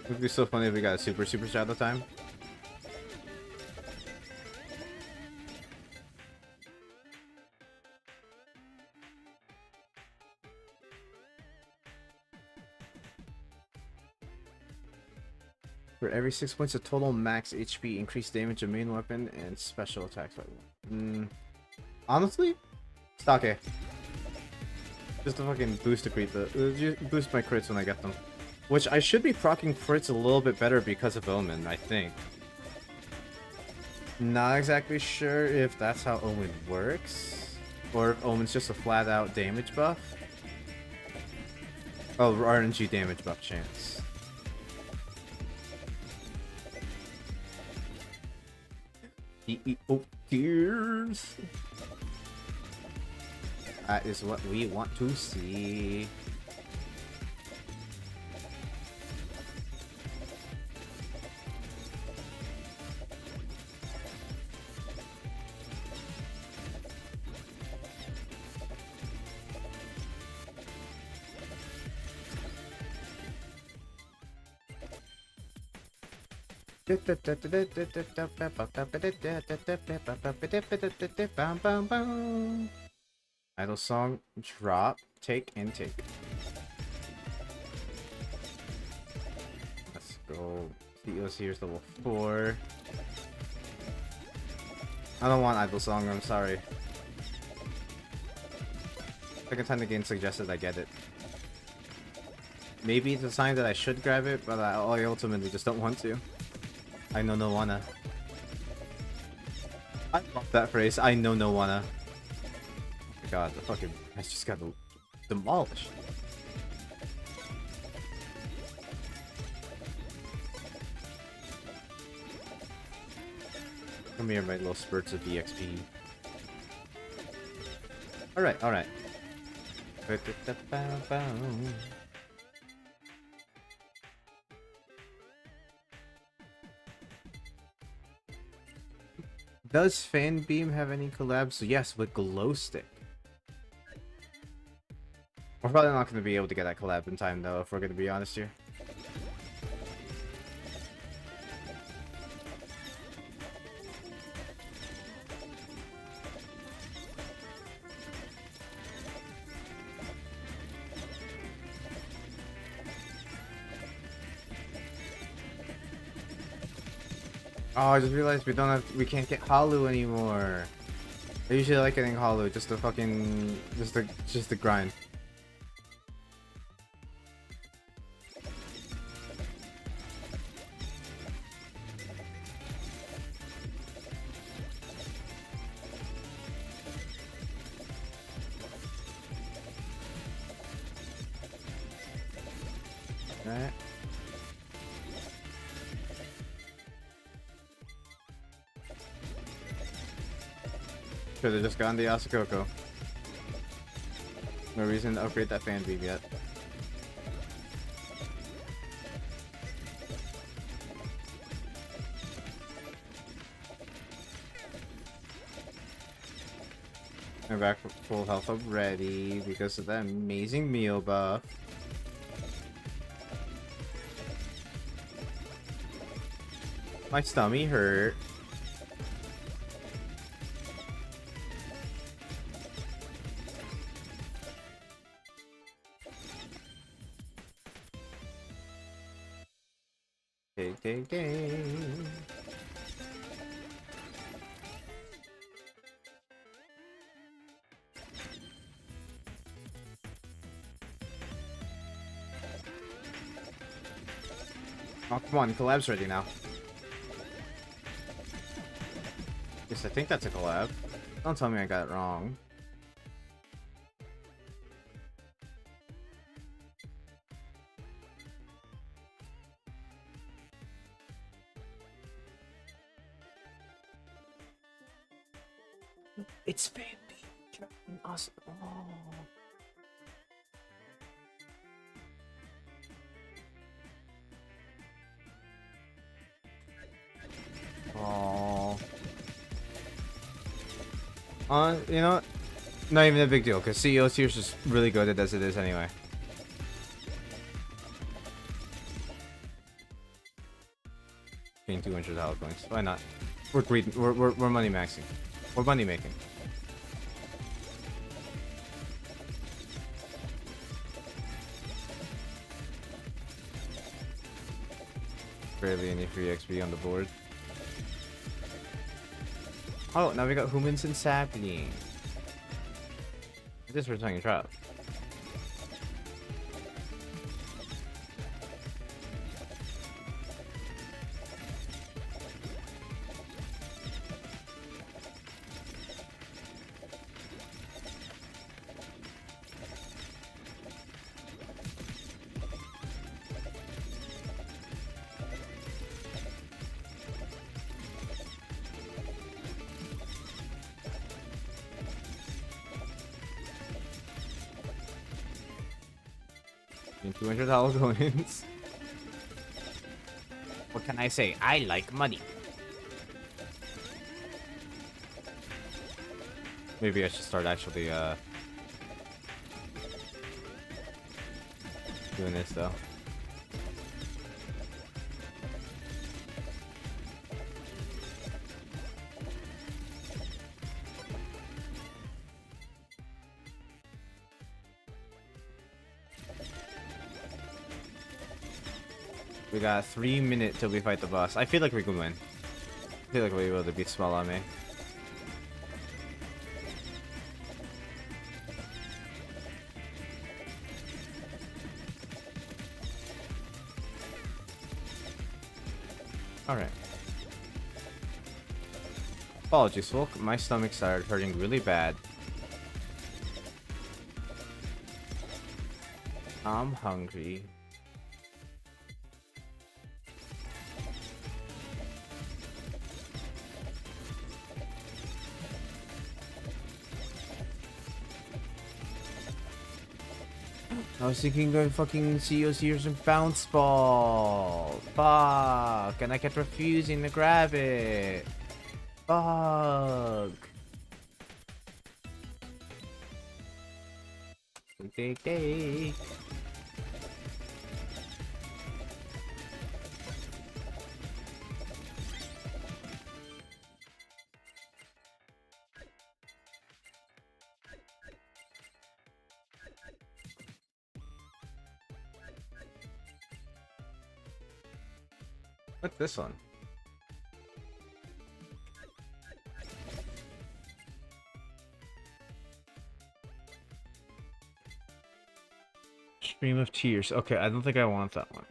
It would be so funny if we got a super shot at the time. For every 6 points of total max HP, increase damage of main weapon and special attacks by 1. Honestly, stock A. Just to fucking boost the crit, boost my crits when I get them. Which I should be proccing crits a little bit better because of Omen, I think. Not exactly sure if that's how Omen works, or if Omen's just a flat out damage buff. Oh, RNG damage buff chance. Oh, tears! That is what we want to see. Idle song, drop, take, and take. Let's go. Theos here's level 4. I don't want idle song, I'm sorry. Second time the game suggested I get it. Maybe it's a sign that I should grab it, but I ultimately just don't want to. I know no wanna. I love that phrase, I know no wanna. Oh my god, the fucking I just got demolished. Come here, my little spurts of EXP. Alright, alright. Does Fan Beam have any collabs? Yes, with Glow Stick. We're probably not going to be able to get that collab in time, though, if we're going to be honest here. Oh, I just realized we can't get Halu anymore. I usually like getting Halu, just the grind. Alright. Should have just gotten the Asakoko. No reason to upgrade that Fan Beam yet. I'm back for full health already because of that amazing meal buff. My stomach hurt. Okay. Oh, come on, collab's ready now. Yes, I think that's a collab. Don't tell me I got it wrong. It's Fan Beam. Awesome. Oh. You know what? Not even a big deal, because CEO Tears is really good at as it is anyway. Getting 200 dollar points. Why not? We're greedy. We're money maxing. We're money making. Barely any free XP on the board. Oh, now we got humans and sapling. This returning a trap. $200 coins. What can I say? I like money. Maybe I should start actually doing this though. We got 3 minutes till we fight the boss. I feel like we can win. I feel like we'll be able to beat Swalame. Alright. Apologies, folk. My stomach started hurting really bad. I'm hungry. I was thinking of fucking CEO Sears and Bounce Ball. Fuck. And I kept refusing to grab it. Fuck. Take. What's this one? Stream of Tears. Okay, I don't think I want that one.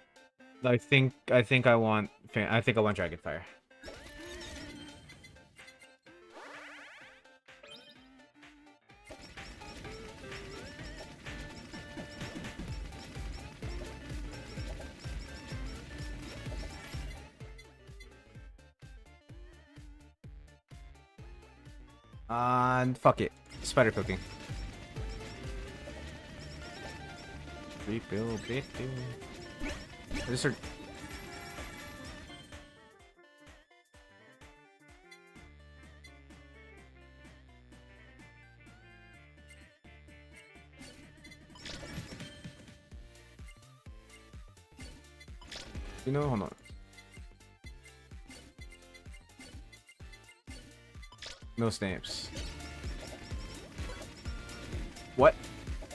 I think I want Dragonfire. And fuck it. Spider cooking. Rebuild it. This are... You know, hold on. No stamps. What?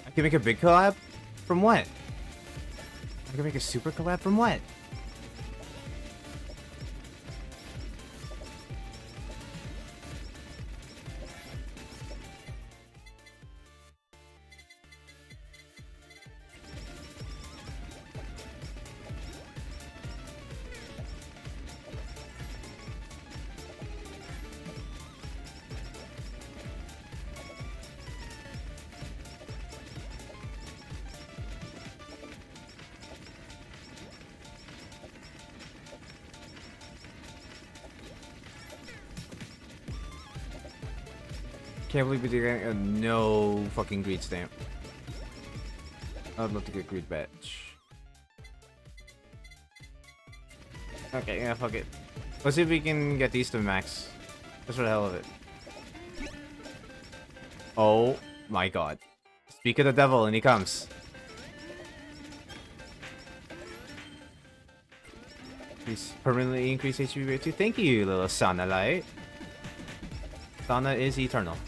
I can make a big collab? From what? I can make a super collab from what? Can't believe we did get no fucking greed stamp. I'd love to get greed batch. Okay, yeah, fuck it. Let's see if we can get these to max. Just for the hell of it. Oh my god. Speak of the devil and he comes. Please permanently increase HP rate 2. Thank you, little Sana light. Sana is eternal.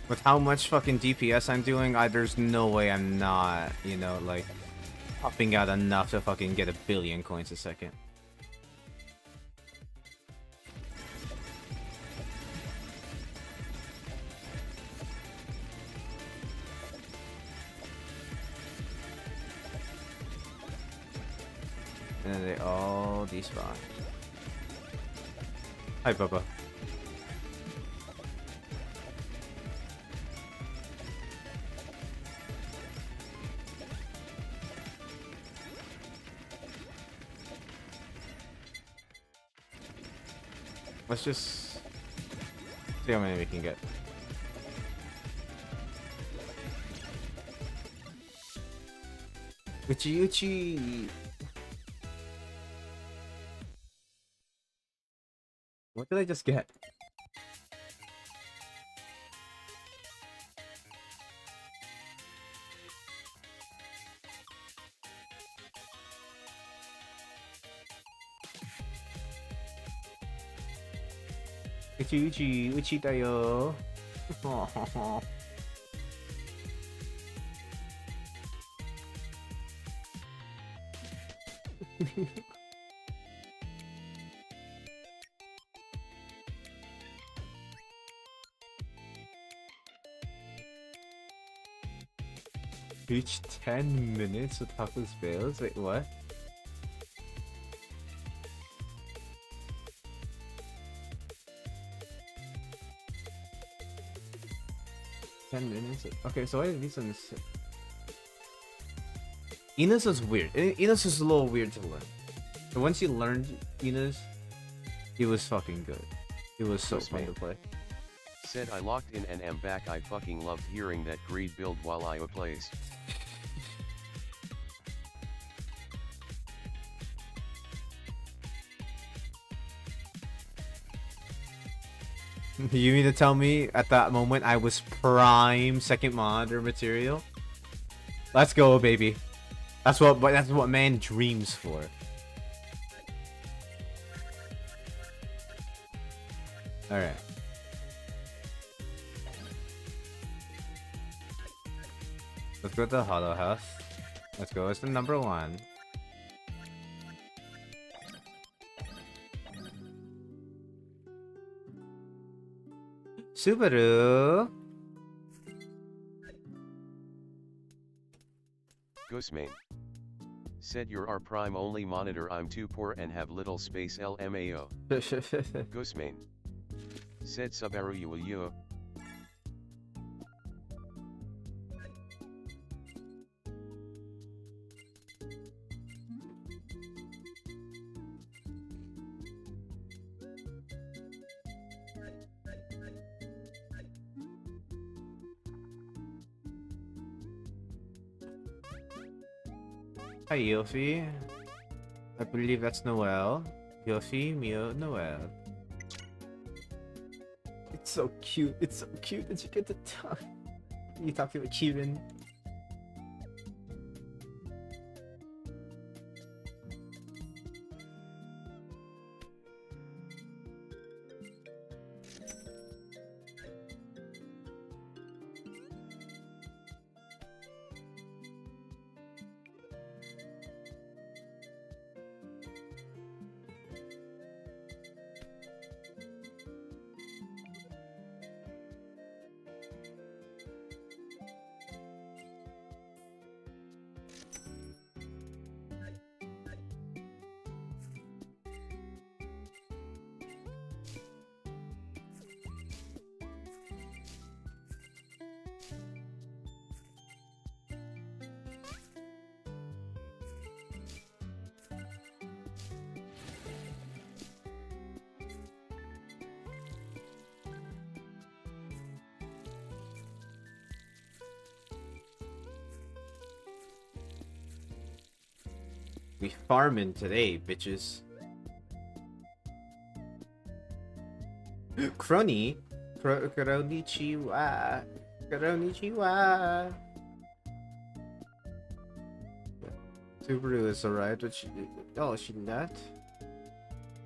With how much fucking DPS I'm doing, there's no way I'm not, you know, like, popping out enough to fucking get 1 billion coins a second. And then they all despawn. Hi, Bubba. Let's just see how many we can get. Uchi Uchi! What did I just get? Uchi Uchi! Uchi da yo! Reach 10 minutes with Taco's fails? Wait, what? Okay, so I did these ones. Enos is weird. Enos is a little weird to learn. But once you learned Enos, it was fucking good. It was so fun to play. Said I locked in and am back. I fucking loved hearing that greed build while I plays. You mean to tell me at that moment I was prime second mod or material? Let's go, baby. That's what man dreams for. All right. Let's go to the Hollow House. Let's go. It's the number 1. Subaru. Ghostmane. Said you're our prime only monitor. I'm too poor and have little space LMAO. Ghostmane. Said Subaru you. Hi, Yofi. I believe that's Noel. Yofi, Mio, Noel. It's so cute. It's so cute that you get to talk. You talk to a Cuban. We farming today, bitches. Crony? Kronichiwa. Kronichiwa. Subaru is alright, but she... Oh, she not?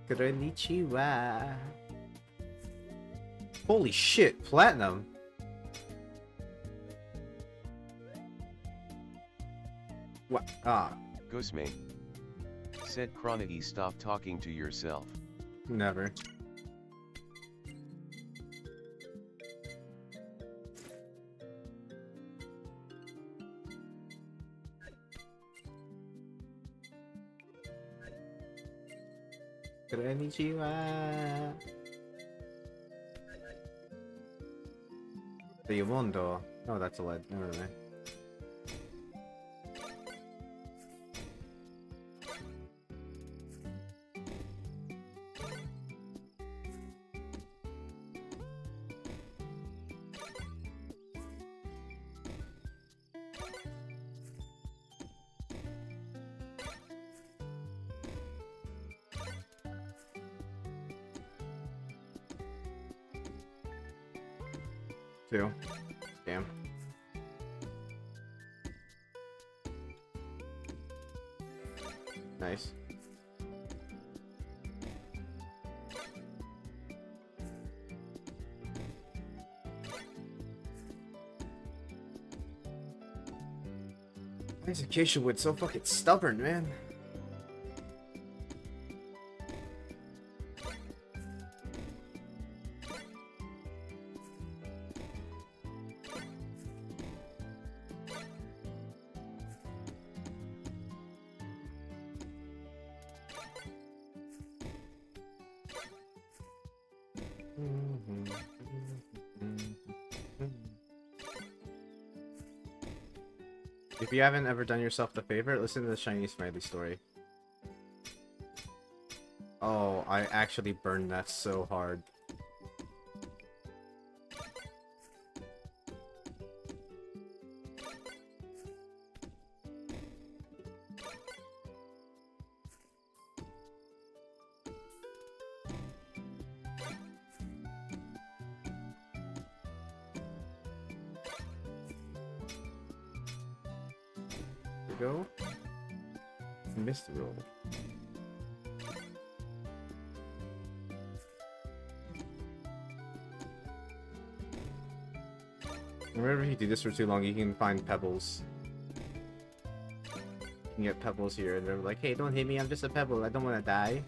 Kronichiwa. Holy shit, platinum. What? Ah. Ghostmane. Said Chronity, stop talking to yourself. Never. Konnichiwa. The Mundo. Oh, that's a lead. Never mind. Two. Damn. Nice. Why is Acacia Wood so fucking stubborn, man? If you haven't ever done yourself the favor, listen to the Shiny Smiley story. Oh, I actually burned that so hard. Go. Missed the roll. Whenever you do this for too long, you can find pebbles. You can get pebbles here, and they're like, "Hey, don't hit me! I'm just a pebble. I don't want to die."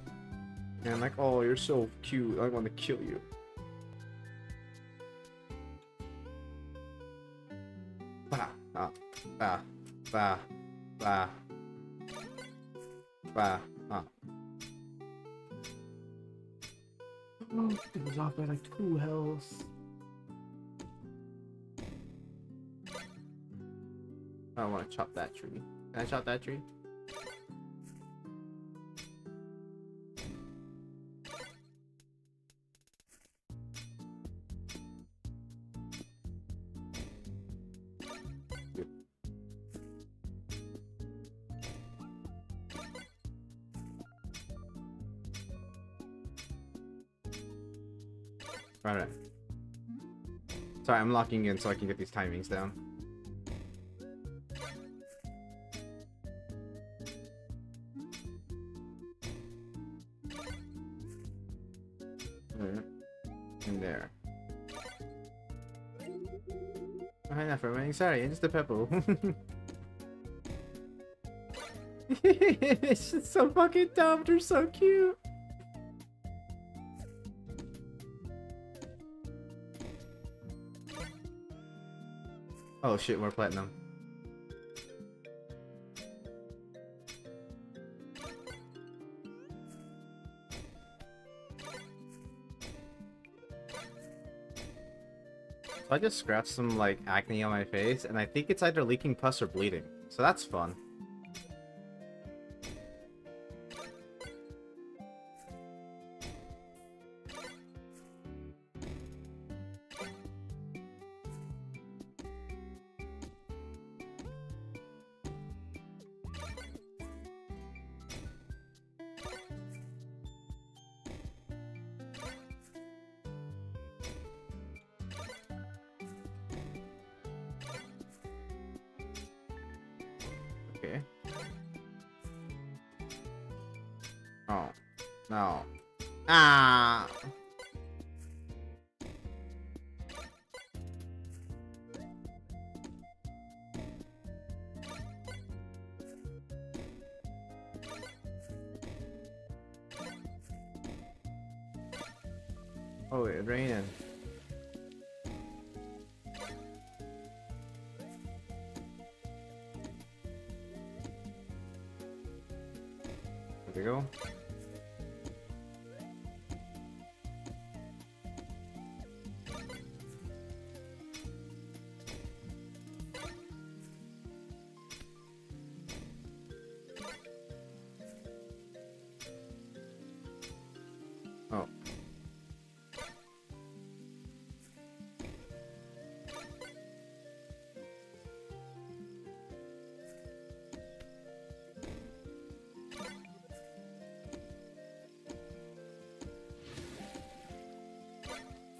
And I'm like, "Oh, you're so cute. I want to kill you." Bah, ah, bah, bah. Bah. Bah. Ah. Oh, it was off by like 2 health. I don't want to chop that tree. Can I chop that tree? Alright. Sorry, I'm locking in so I can get these timings down. There. And there. Alright, not for running. Sorry, it's just a pebble. It's just so fucking dumb. They're so cute. Oh shit, more platinum. So I just scratched some like acne on my face, and I think it's either leaking pus or bleeding. So that's fun. Okay. Oh. No. Ah! Oh, it's raining. There we go. Oh.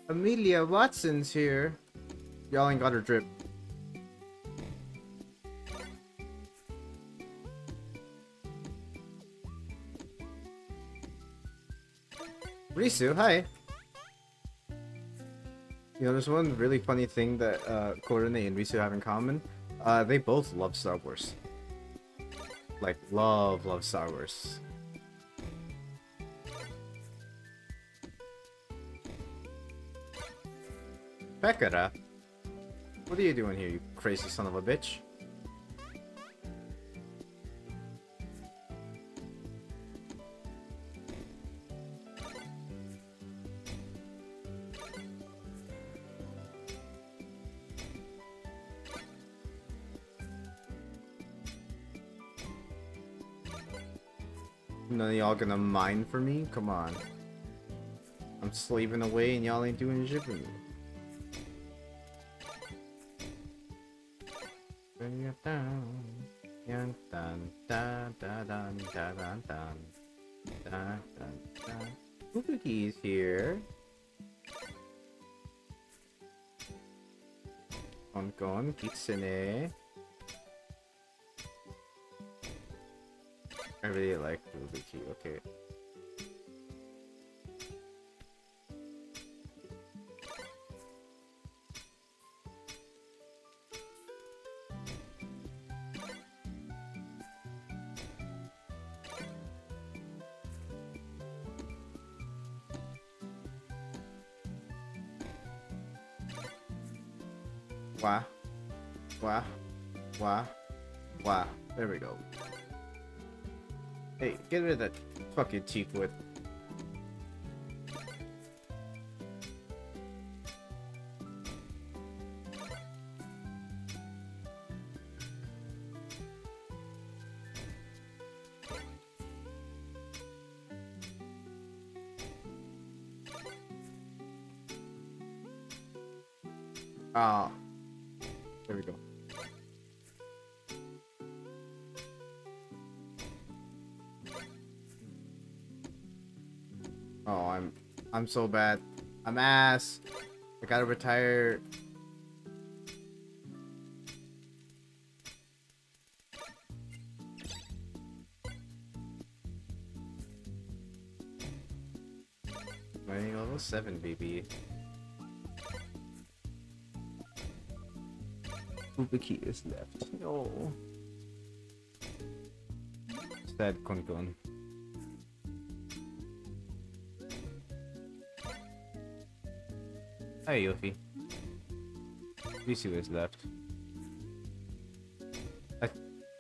Amelia Watson's here. Y'all ain't got her drip. Risu, hi. You know, there's one really funny thing that Korone and Risu have in common. They both love Star Wars. Like, love Star Wars. Pekara? What are you doing here, you crazy son of a bitch? None of y'all gonna mine for me? Come on. I'm slaving away and y'all ain't doing shit for me. Bring it down. Dun dun dun dun dun dun dun dun dun dun. Fubuki's here. Konkon, Kitsune. I really like Fubuki, okay. Wah. Wah. Wah. Wah. There we go. Hey, get rid of that fucking teakwood. Ah. There we go. Oh, I'm so bad. I'm ass. I gotta retire. Mining level 7, baby. Fubuki is left. No. Sad Konkon. Hi, Yofi. Risu is left.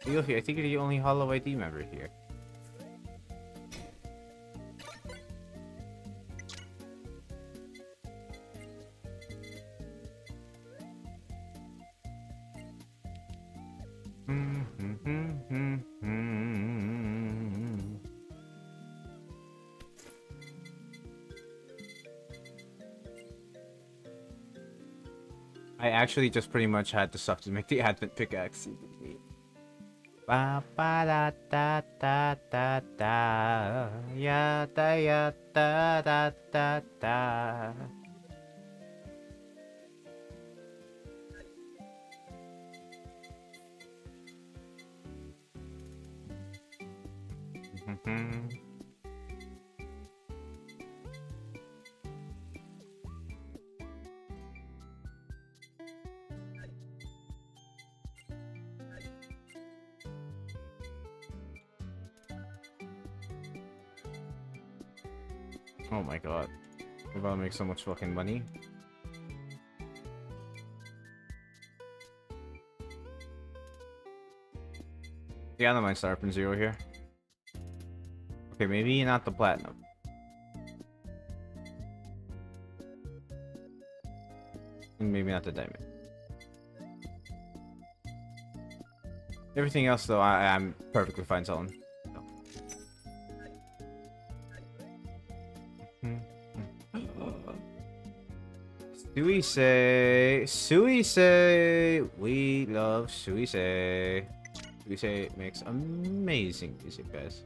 Yofi, I think you're the only Hollow ID member here. I actually just pretty much had the stuff to make the Advent pickaxe. Ba ba da da da da da ya da ya da da da da. Oh my god. We're about to make so much fucking money. Yeah, I don't mind starting from 0 here. Okay, maybe not the platinum. And maybe not the diamond. Everything else, though, I'm perfectly fine selling. Suisei, we love Suisei. Suisei makes amazing music, guys.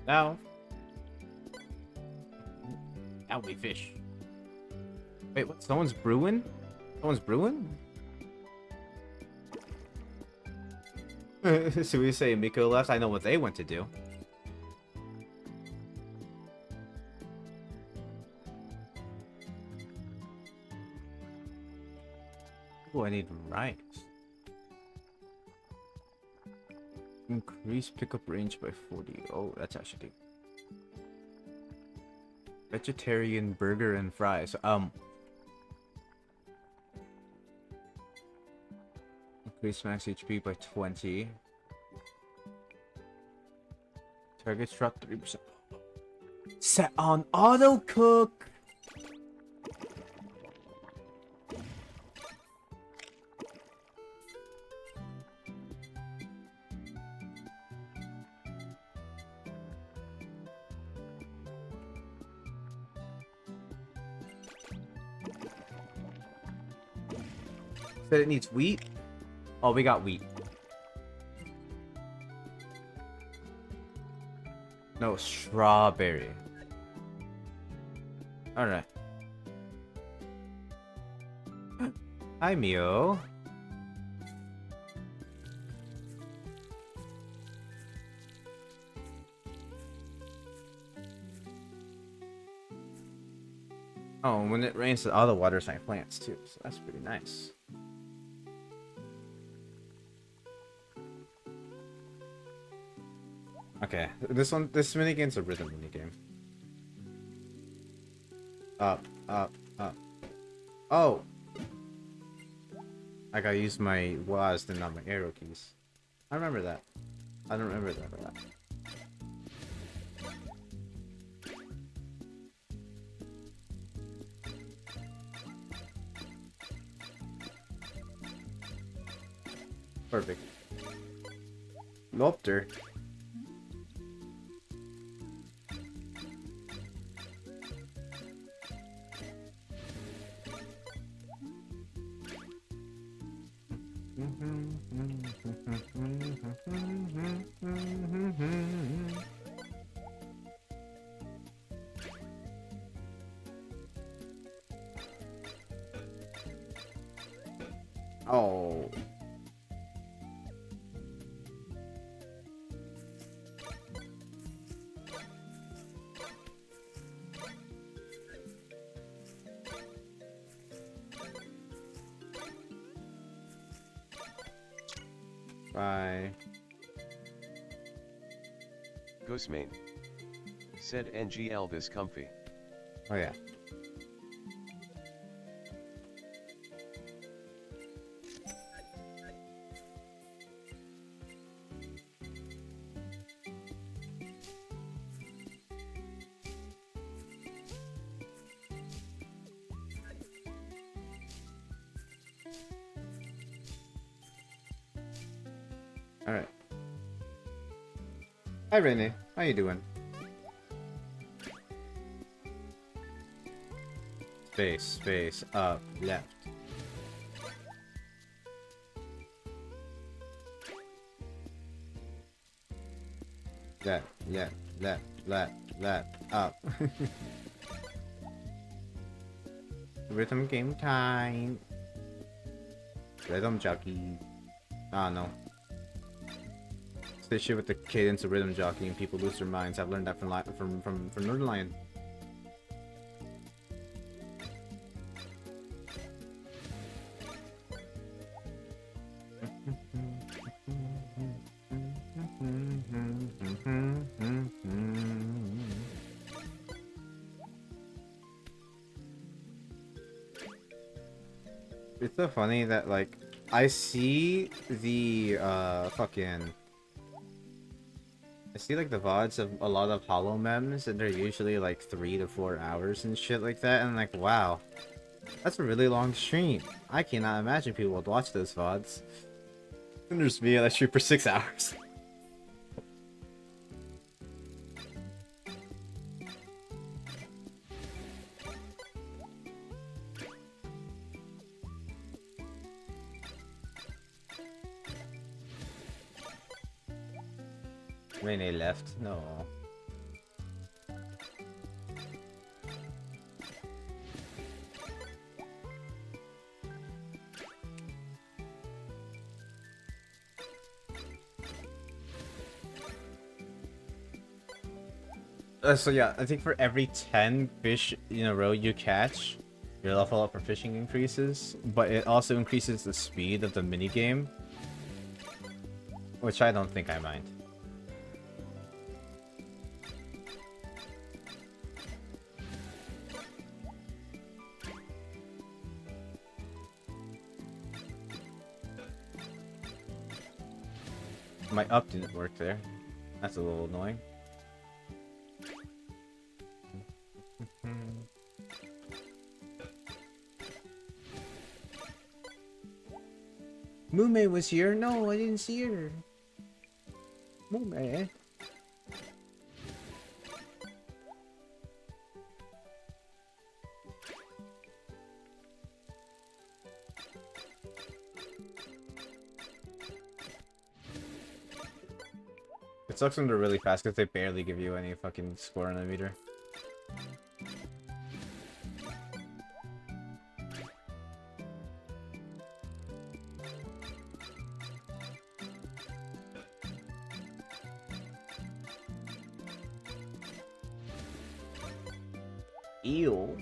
Now we fish. Wait, what? Someone's brewing? Someone's brewing? So we say Miko left. I know what they went to do. Oh, I need rice. Increase pickup range by 40. Oh, that's actually vegetarian burger and fries. Increase max HP by 20. Target shot 3%. Set on auto cook. Said it needs wheat. Oh, we got wheat. No, strawberry. Alright. Hi, Mio. Oh, when it rains, all the water sign plants too, so that's pretty nice. Okay, this minigame's a rhythm minigame. Up, up, up. Oh! I gotta use my WASD and not my arrow keys. I remember that. I don't remember that. Perfect. Lopter. Oh. Bye. Ghostmane. Said NG Elvis comfy. Oh yeah. Hi, Renee. How you doing? Space, up, left. Left, up. Rhythm game time. Rhythm jockey. Ah, no. This shit with the cadence of rhythm jockey and people lose their minds. I've learned that from Northern Lion. It's so funny that, like, I see the, I see, like, the VODs of a lot of Hollow Mems, and they're usually, like, 3 to 4 hours and shit like that, and I'm like, wow. That's a really long stream. I cannot imagine people would watch those VODs. And there's me, I stream for 6 hours. Rene left. No. So yeah, I think for every 10 fish in a row you catch, your level up for fishing increases, but it also increases the speed of the minigame, which I don't think I mind. My up didn't work there. That's a little annoying. Mume was here? No, I didn't see her. Mume. It sucks when they're really fast because they barely give you any fucking score on a meter. Ew.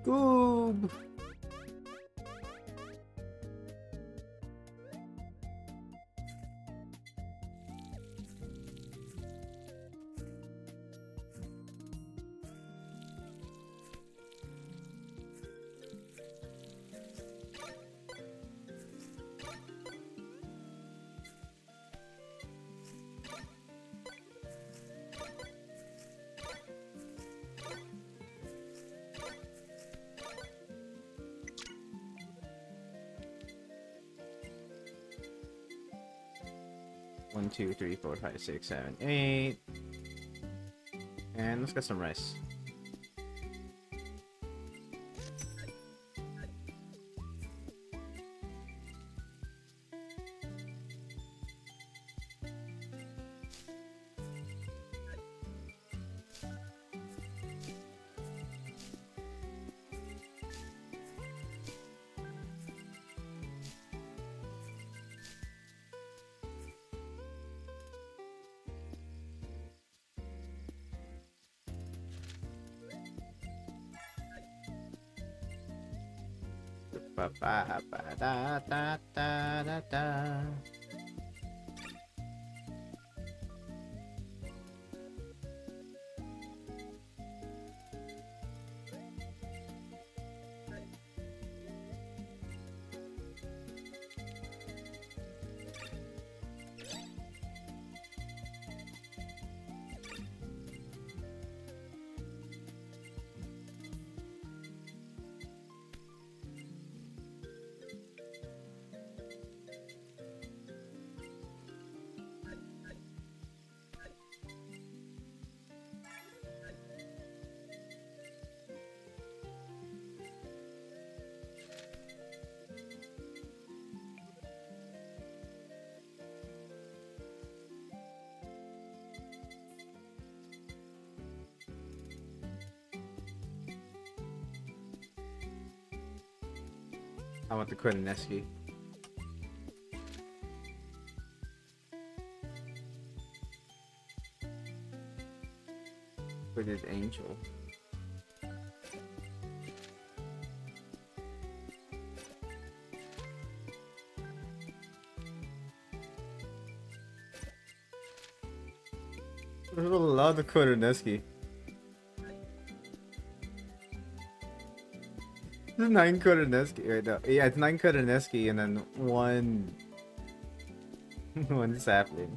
Goob. 1, 2, 3, 4, 5, 6, 7, 8. And let's get some rice. Ba ba ba da da da da da. I want the Kodaneski. Hooded Angel. I love the Kodaneski. It's 9 Kodaneski right now. Yeah, it's 9 Kodaneski and then one one sapling.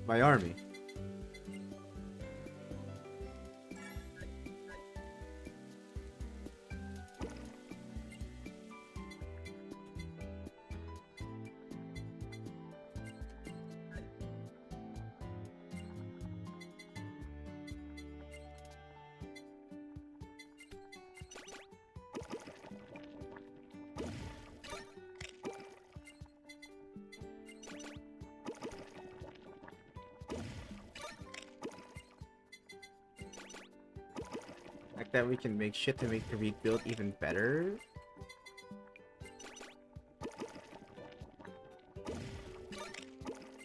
My army. Like that we can make shit to make the rebuild even better.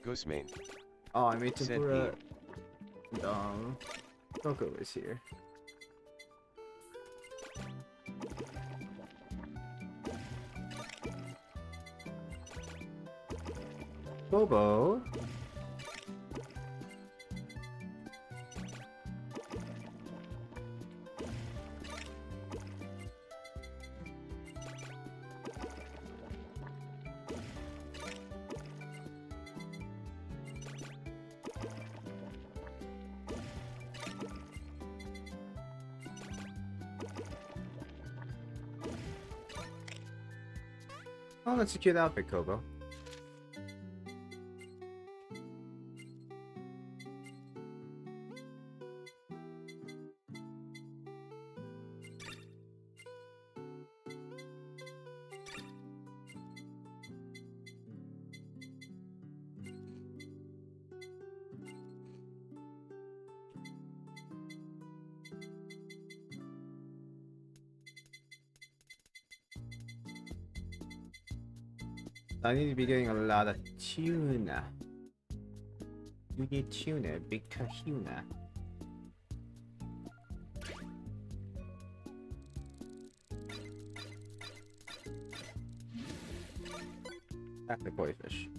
Ghostmane. Oh, I made Said tempura. Coco is here. Bobo. Oh, that's a cute outfit, Kobo. I need to be getting a lot of tuna. You need tuna, big kahuna. Back the koi fish.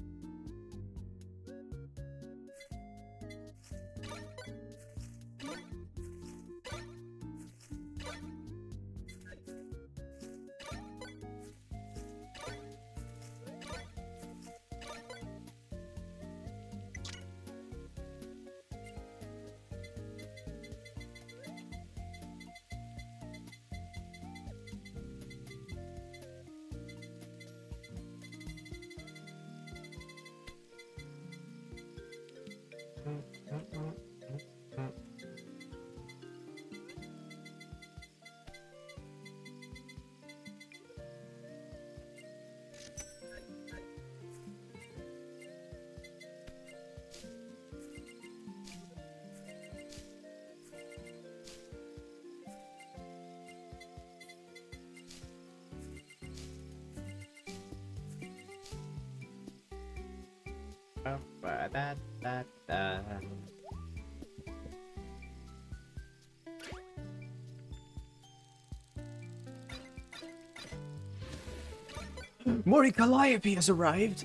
Mori Calliope has arrived!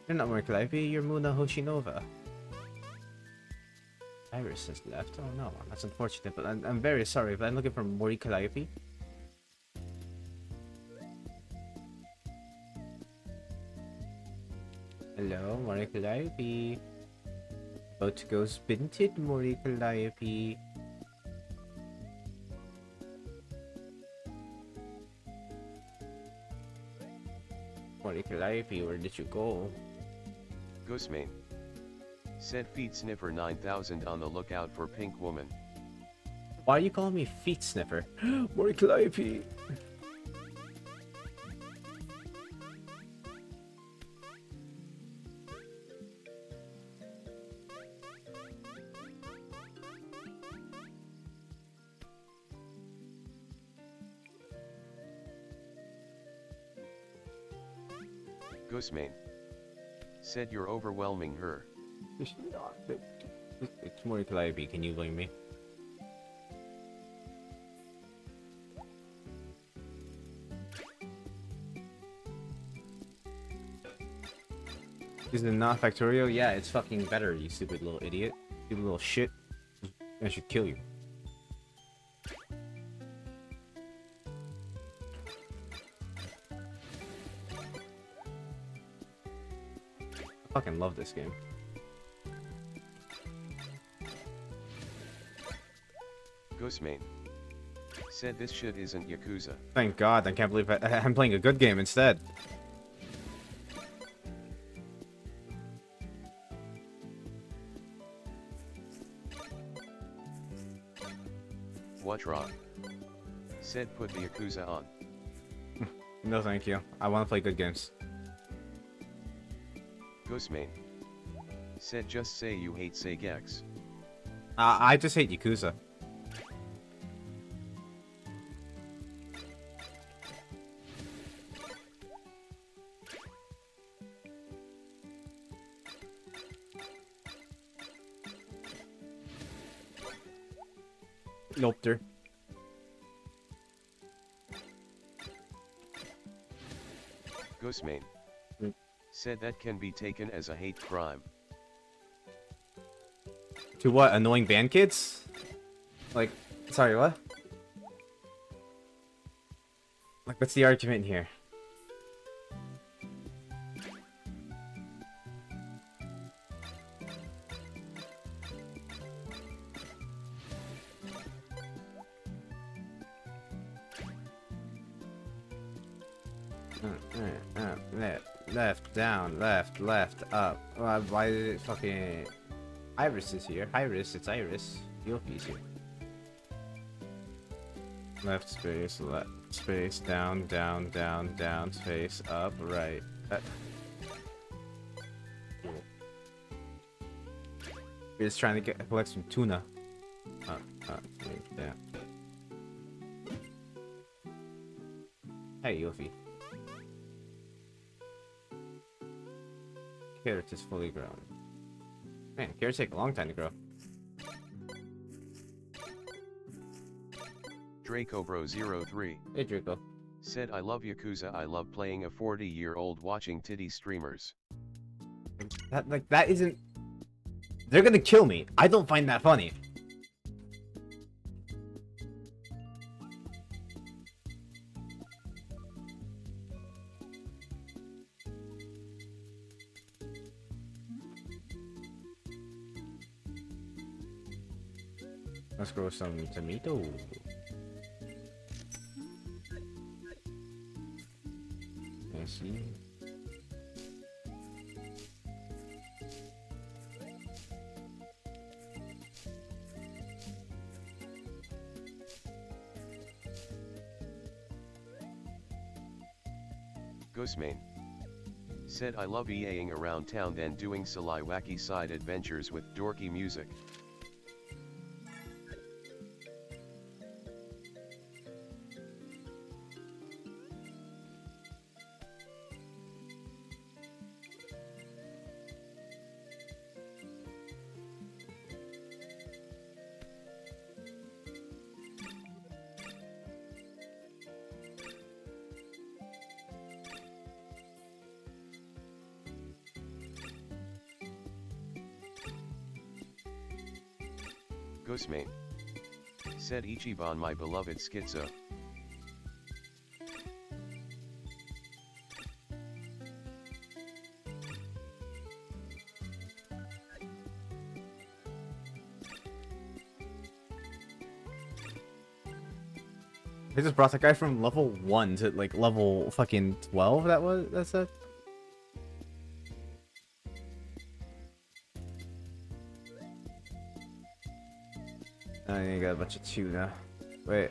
You're not Mori Calliope, you're Muna Hoshinova. Iris has left. Oh no, that's unfortunate, but I'm very sorry, but I'm looking for Mori Calliope. Hello, Mori Calliope. About to go spinted, Mori Calliope. Mori Calliope, where did you go? Ghostmane. Said Feet Sniffer 9000 on the lookout for Pink Woman. Why are you calling me Feet Sniffer? Mori Calliope. Ghostmane. Said you're overwhelming her. It's Mori Calliope, can you blame me? Is it not Factorio? Yeah, it's fucking better, you stupid little idiot. You little shit. I should kill you. I fucking love this game. Ghostmane. Said this shit isn't Yakuza. Thank God, I can't believe I'm playing a good game instead. Watch Rock. Said put the Yakuza on. No thank you. I want to play good games. Ghostmane. Said just say you hate Segex. I just hate Yakuza. Noped her. Ghostmane. Said that can be taken as a hate crime. To what? Annoying band kids? Like, sorry, what? Like, what's the argument here? Left, down, left, up. Why did it fucking... Iris is here. Iris, it's Iris. Yofi's here. Left space, down, space, up, right. We're just trying to collect some tuna. Yeah. Hey, Yofi. Carrot is fully grown. Man, carrots take a long time to grow. DracoBro03. Hey, Draco. Said I love Yakuza, I love playing a 40-year-old watching titty streamers. That isn't... They're gonna kill me. I don't find that funny. Let's grow some tomato. I see. Ghostmane. Said I love EAing around town then doing silly wacky side adventures with dorky music. Ghostmane. Said Ichiban my beloved schizo. They just brought that guy from level 1 to like level fucking 12, that's it? I think I got a bunch of tuna. Wait.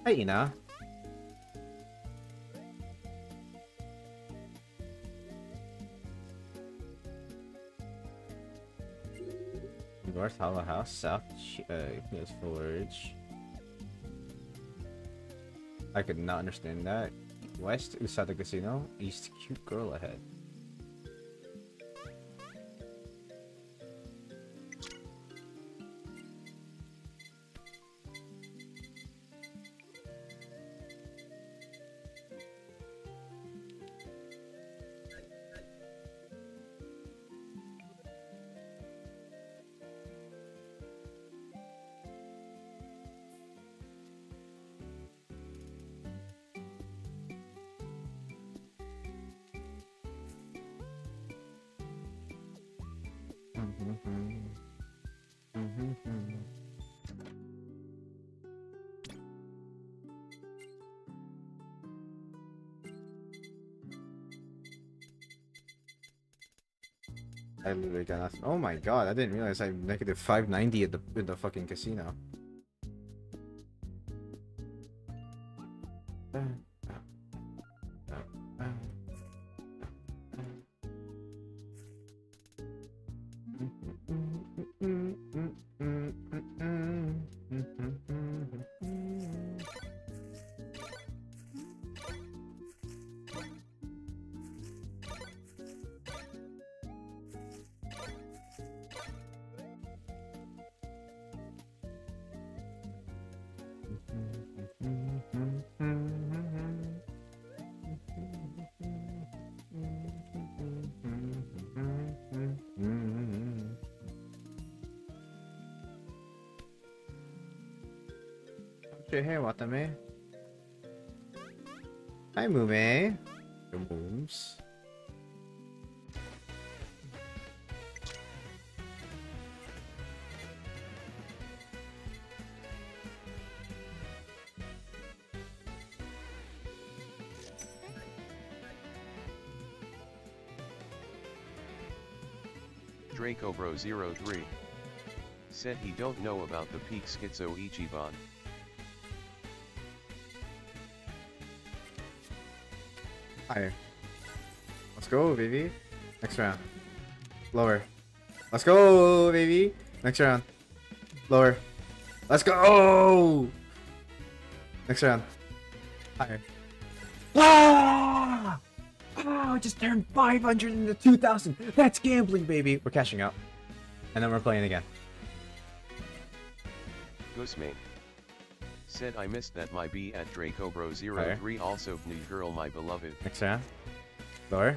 Hey, Ina. North Hollow House, South Hills Forge. I could not understand that. West Usada Casino, East Cute Girl ahead. I literally got nothing. Oh my god, I didn't realize I'm negative 590 at in the fucking casino. Hey, Watame. Hi, Mume. The moves. DracoBro03 said he don't know about the peak schizo Ichiban. Higher. Let's go, baby. Next round. Lower. Let's go, baby. Next round. Lower. Let's go! Next round. Higher. Ah! Oh, I just turned 500 into 2,000. That's gambling, baby. We're cashing out. And then we're playing again. Ghostmane. Said I missed that my B at DracoBro03 also new girl my beloved. Next round. Lower.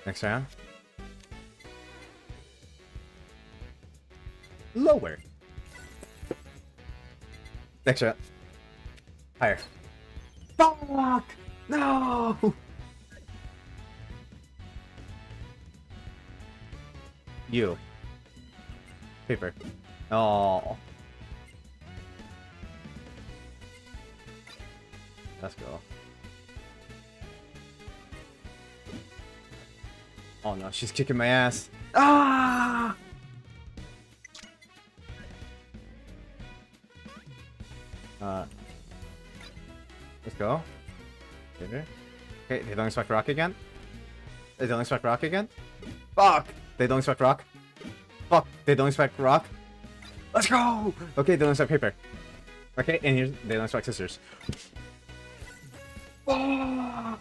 Next round. Lower. Next round. Higher. Fuck! No! You. Paper. Oh. Let's go. Oh no, she's kicking my ass. Ah! Let's go. Okay, they don't expect rock again. They don't expect rock again. Fuck! They don't expect rock. Fuck! They don't expect rock. Let's go! Okay, they don't expect paper. Okay, and here's they don't expect scissors. Ah!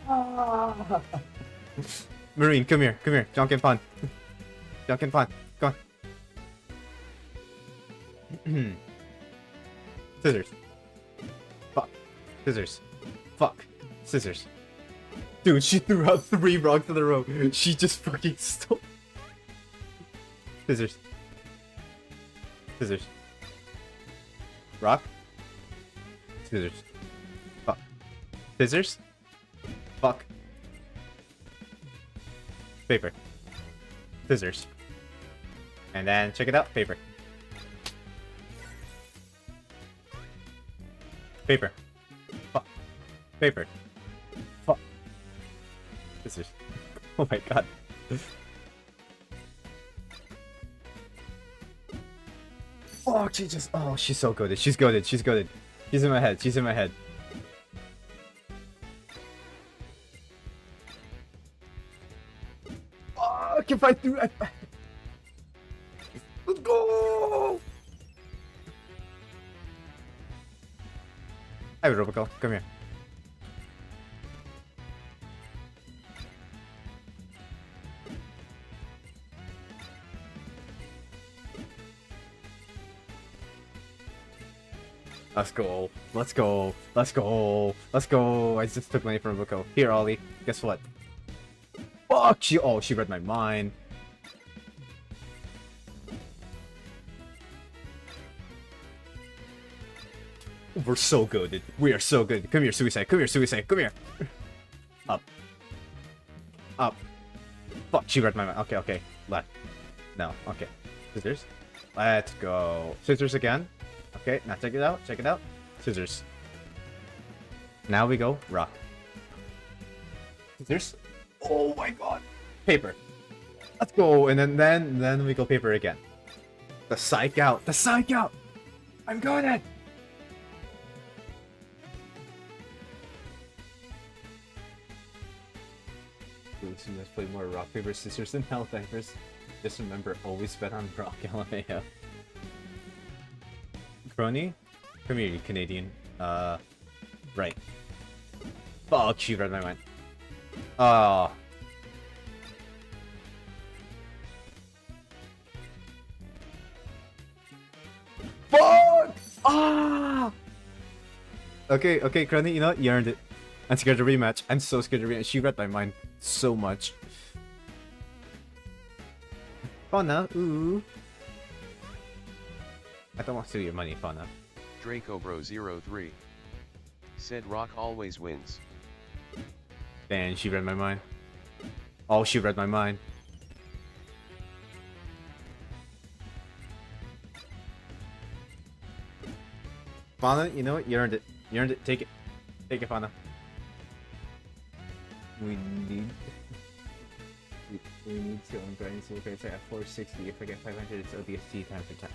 Ah! Marine, come here, come here. Junk and fun. Junk and fun. Go on. Scissors. Fuck. Scissors. Fuck. Scissors. Dude, she threw out 3 rocks in a row. She just fucking stole. Scissors. Scissors. Rock. Scissors. Fuck. Scissors. Fuck. Paper. Scissors. And then check it out. Paper. Paper. Fuck. Paper. Fuck. Scissors. Oh my god. Oh, she just. Oh, she's so goated. She's goated. She's goated. She's in my head. She's in my head. Oh, I can fight through. Let's go. Hi, Robical. Come here. Let's go. Let's go. Let's go. Let's go. I just took money from Robical. Here, Ollie. Guess what? Fuck! She read my mind. We're so good. We are so good. Come here, Suicide. Come here, Suicide. Come here. Up. Up. Fuck, she read my mind. Okay, okay. Left. No, okay. Scissors. Let's go. Scissors again. Okay, now check it out. Check it out. Scissors. Now we go rock. Scissors. Oh my god. Paper. Let's go. And then we go paper again. The psych out. The psych out. I'm good at. Let's play more rock, paper, scissors, and Helldivers. Just remember, always bet on rock, LMAO. Crony? Come here, you Canadian. Right. Fuck, she read my mind. Oh. Fuck! Ah! Okay, okay, Crony, you know what? You earned it. I'm scared to rematch. I'm so scared to rematch. She read my mind so much. Fauna, ooh. I don't want to steal your money, Fauna. Dracobro03 said Rock always wins. Damn, she read my mind. Oh, she read my mind. Fauna, you know what? You earned it. You earned it. Take it. Take it, Fauna. We need to on grinding silver crates at 460. If I get 500, it's ODST time for time.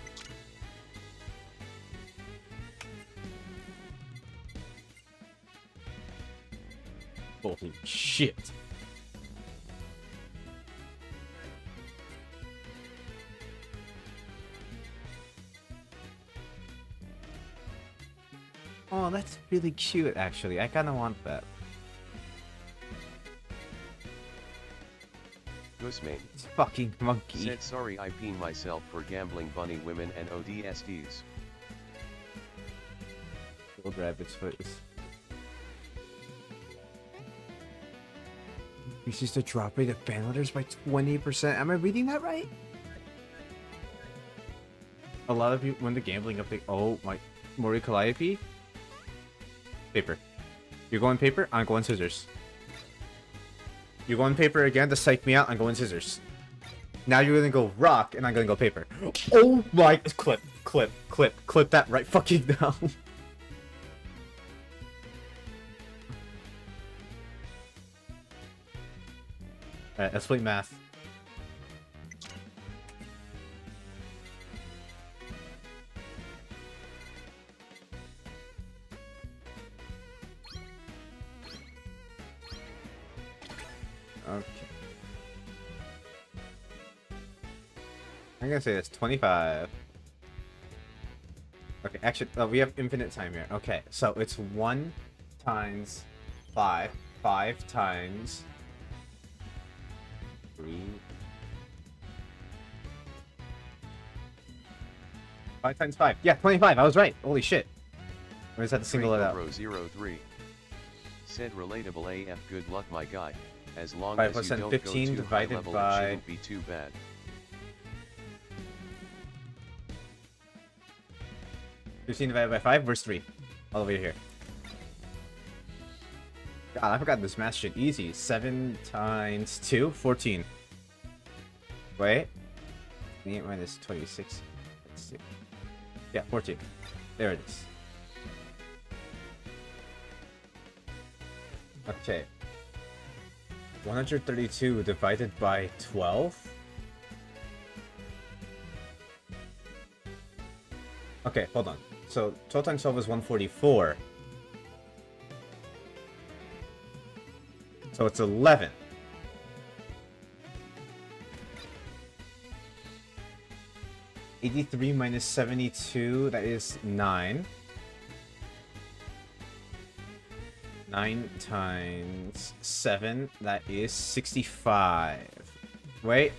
Holy shit. Oh, that's really cute, actually. I kind of want that. Goosmane. It's fucking monkey. Said sorry I peen myself for gambling bunny women and ODSTs. Old rabbit's face. Increases the drop rate of ban letters by 20%. Am I reading that right? A lot of you, when the gambling update. Oh my. Mori Calliope? Paper. You're going paper? I'm going scissors. You're going paper again to psych me out. I'm going scissors. Now you're gonna go rock, and I'm gonna go paper. Oh my! Clip, clip, clip, clip that right fucking down. Alright, let's play math. Okay. I'm gonna say that's 25. Okay, actually, we have infinite time here. Okay, so it's 1 times 5. 5 times 3. 5 times 5. Yeah, 25. I was right. Holy shit. I just had to single it out. Dracobro03 Said relatable AF, good luck my guy. As long 5 as plus you 10, don't 15 go too high divided level, by- it shouldn't be too bad. 15 divided by 5, where's 3? All the way here. God, I forgot this math shit. Easy. 7 times 2, 14. Wait. 8 minus 26. Let's see. Yeah, 14. There it is. Okay. 132 divided by 12? Okay, hold on. So 12 times 12 is 144. So it's 11. $83 minus 72, that is 9. 9 times 7, that is 65. Wait.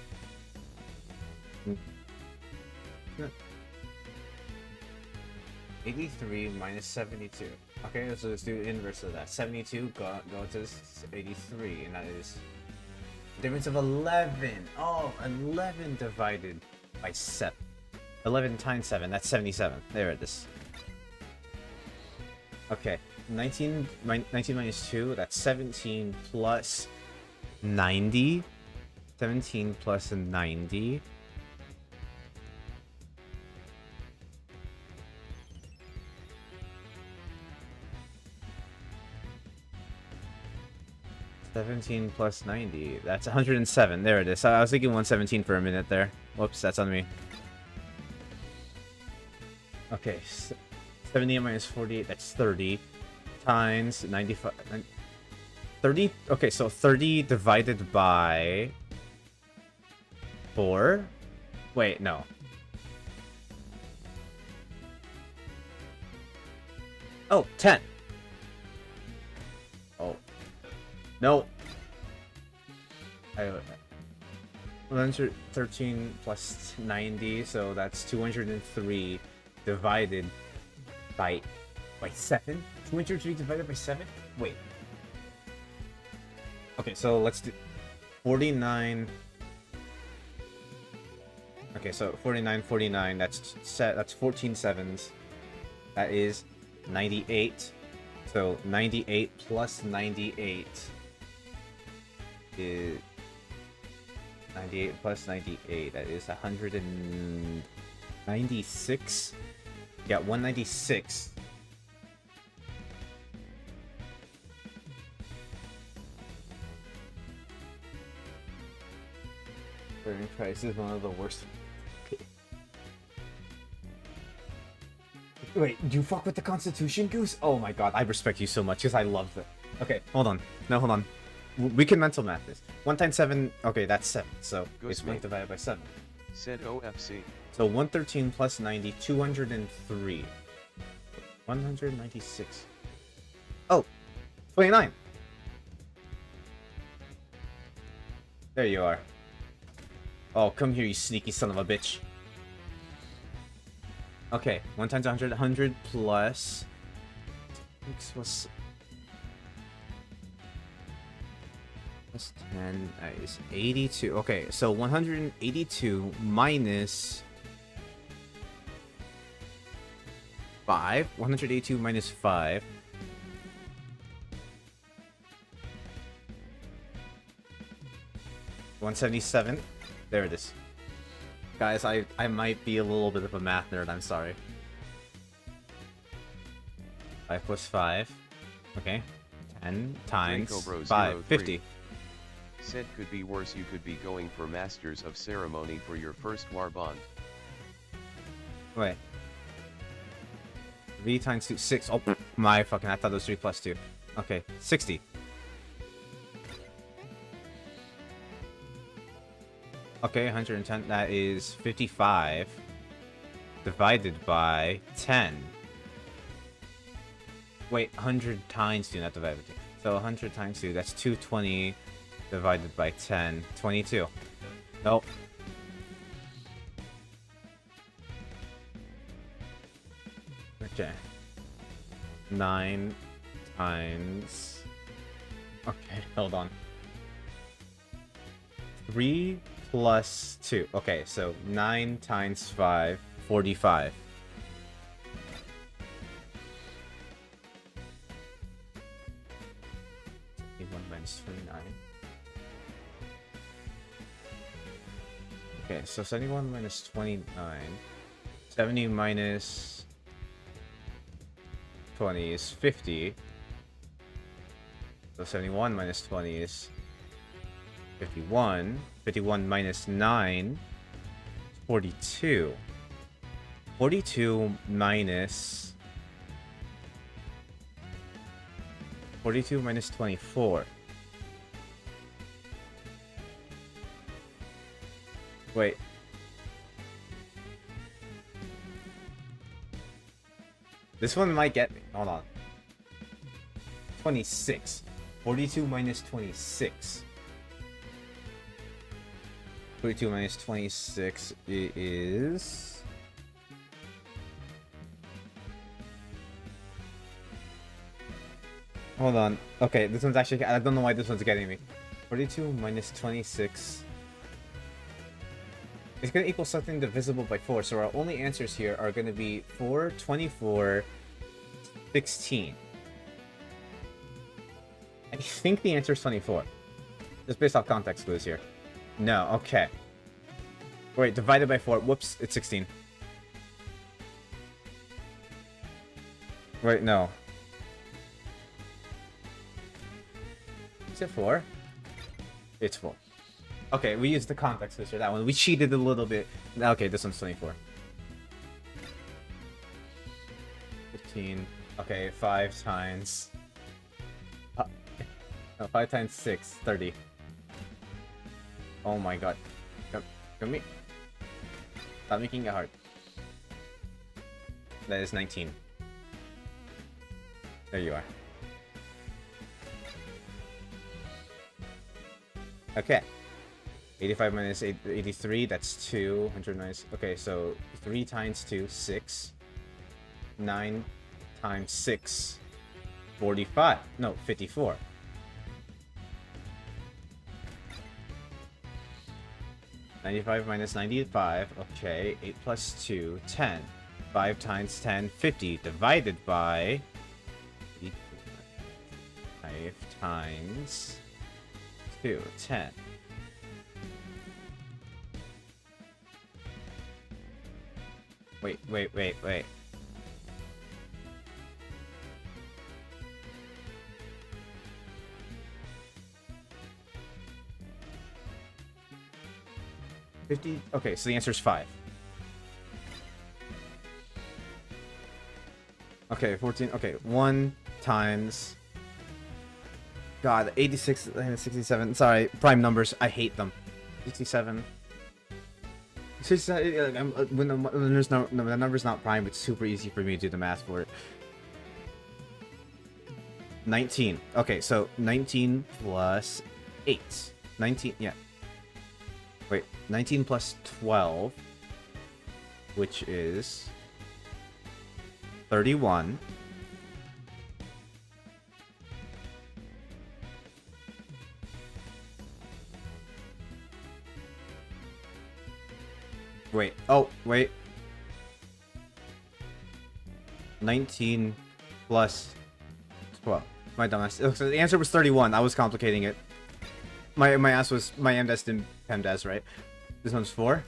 83 minus 72. Okay, so let's do the inverse of that. 72 go to 83, and that is a difference of 11. Oh, 11 divided by 7. 11 times 7, that's 77. There it is. Okay, 19 minus 2, that's 17 plus 90. 17 plus 90. $17 plus 90. That's 107. There it is. I was thinking 117 for a minute there. Whoops, that's on me. Okay, 78 minus 48, that's 30. Times 95... 30? Okay, so 30 divided by... 4? Wait, no. Oh, 10. Oh. No. 113 plus 90, so that's 203 divided by 7? 203 divided by 7? Wait. Okay, so let's do 49. Okay, so 49, that's 14 sevens. That is 98. So 98 plus 98 is 98 plus 98. That is 196. Yeah, 196. Burning price is one of the worst. Wait, do you fuck with the Constitution, Goose? Oh my god, I respect you so much because I love it. Okay, hold on. No, hold on. We can mental math this. 1 times 7, okay, that's 7. So it's 1 divided by 7. Said OFC. So 113 plus 90, 203. 196. Oh, 29. There you are. Oh, come here, you sneaky son of a bitch. Okay, 1 times 100, 100 plus... 6 was... plus 10 is 82. Okay, so 182 minus... 5. 182 minus 5. $177. There it is. Guys, I might be a little bit of a math nerd, I'm sorry. 5 plus 5. Okay. 10 times 5. 50. Said could be worse, you could be going for Masters of Ceremony for your first war bond. Wait. 3 times 2, 6. Oh, my fucking, I thought it was 3 plus 2. Okay, 60. Okay, 110, that is 55 divided by 10. Wait, 100 times 2, not divided by 2. So 100 times 2, that's 220 divided by 10, 22. Nope. Okay. 9 times Okay, hold on. 3 plus 2. Okay, so 9 times 5, 45. Minus 29. Okay, so 71 minus 29. 70 minus 20 is 50. So 71 minus 20 is 51. 51 minus 9 is 42. 42 minus 24. Wait. This one might get me. Hold on. 26. 42 minus 26. 42 minus 26 is... Hold on. Okay, this one's actually... I don't know why this one's getting me. 42 minus 26... It's going to equal something divisible by 4, so our only answers here are going to be 4, 24, 16. I think the answer is 24. Just based off context clues here. No, okay. Wait, divided by 4. Whoops, it's 16. Wait, no. Is it 4? It's 4. Okay, we used the context clues for that one. We cheated a little bit. Okay, this one's 24. 15. Okay, 5 times... no, 5 times 6, 30. Oh my god. Come me. Stop making it hard. That is 19. There you are. Okay. 85 minus 83, that's 2. 109. Okay, so 3 times 2, 6. 9 times 6, 45. No, 54. $95 minus 95. Okay, 8 plus 2, 10. 5 times 10, 50. Divided by... 5 times 2, 10. Wait. $50. Okay, so the answer is 5. Okay, 14. Okay, 1 times... God, 86 and 67. Sorry, prime numbers. I hate them. 67. When the number's not prime, it's super easy for me to do the math for it. 19. Okay, so 19 plus 8. 19, yeah. Wait, 19 plus 12, which is 31. Wait, oh, wait. 19 plus 12. My dumbass. Oh, so the answer was 31. I was complicating it. My ass was my MDes and PEMDes, right? This one's 4.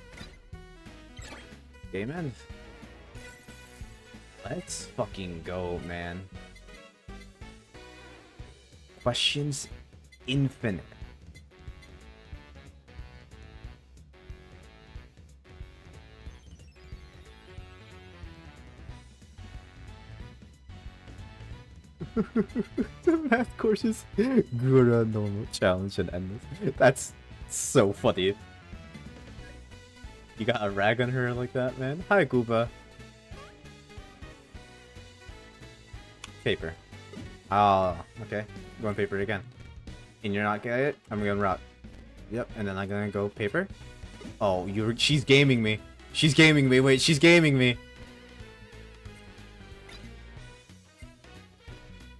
Game end. Let's fucking go, man. Questions infinite. The math courses. Gura normal challenge and endless. That's so funny. You got a rag on her like that, man? Hi, Gooba. Paper. Oh, okay. Going paper again. And you're not getting it? I'm going rock. Yep, and then I'm gonna go paper. Oh, she's gaming me. She's gaming me. Wait, she's gaming me.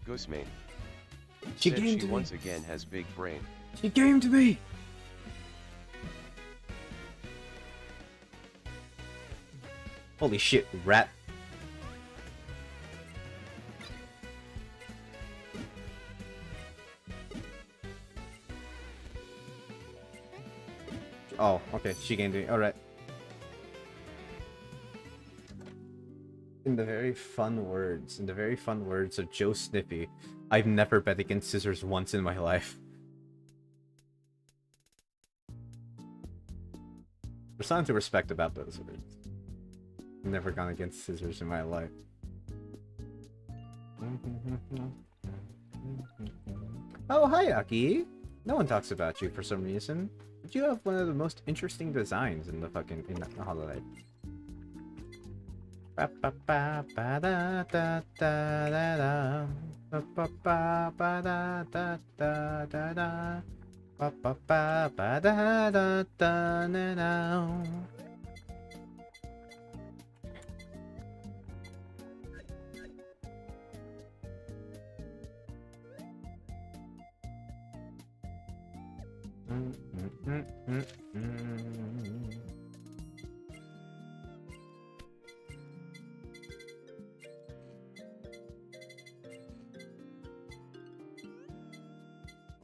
Ghostmane. She Said she gamed me. once again has big brain. She gamed me. Holy shit, rat. Oh, okay, she gamed me. Alright. In the very fun words of Joe Snippy, I've never bet against scissors once in my life. There's something to respect about those words. I've never gone against scissors in my life. Oh, hi, Aki! No one talks about you for some reason. But you have one of the most interesting designs in the holiday.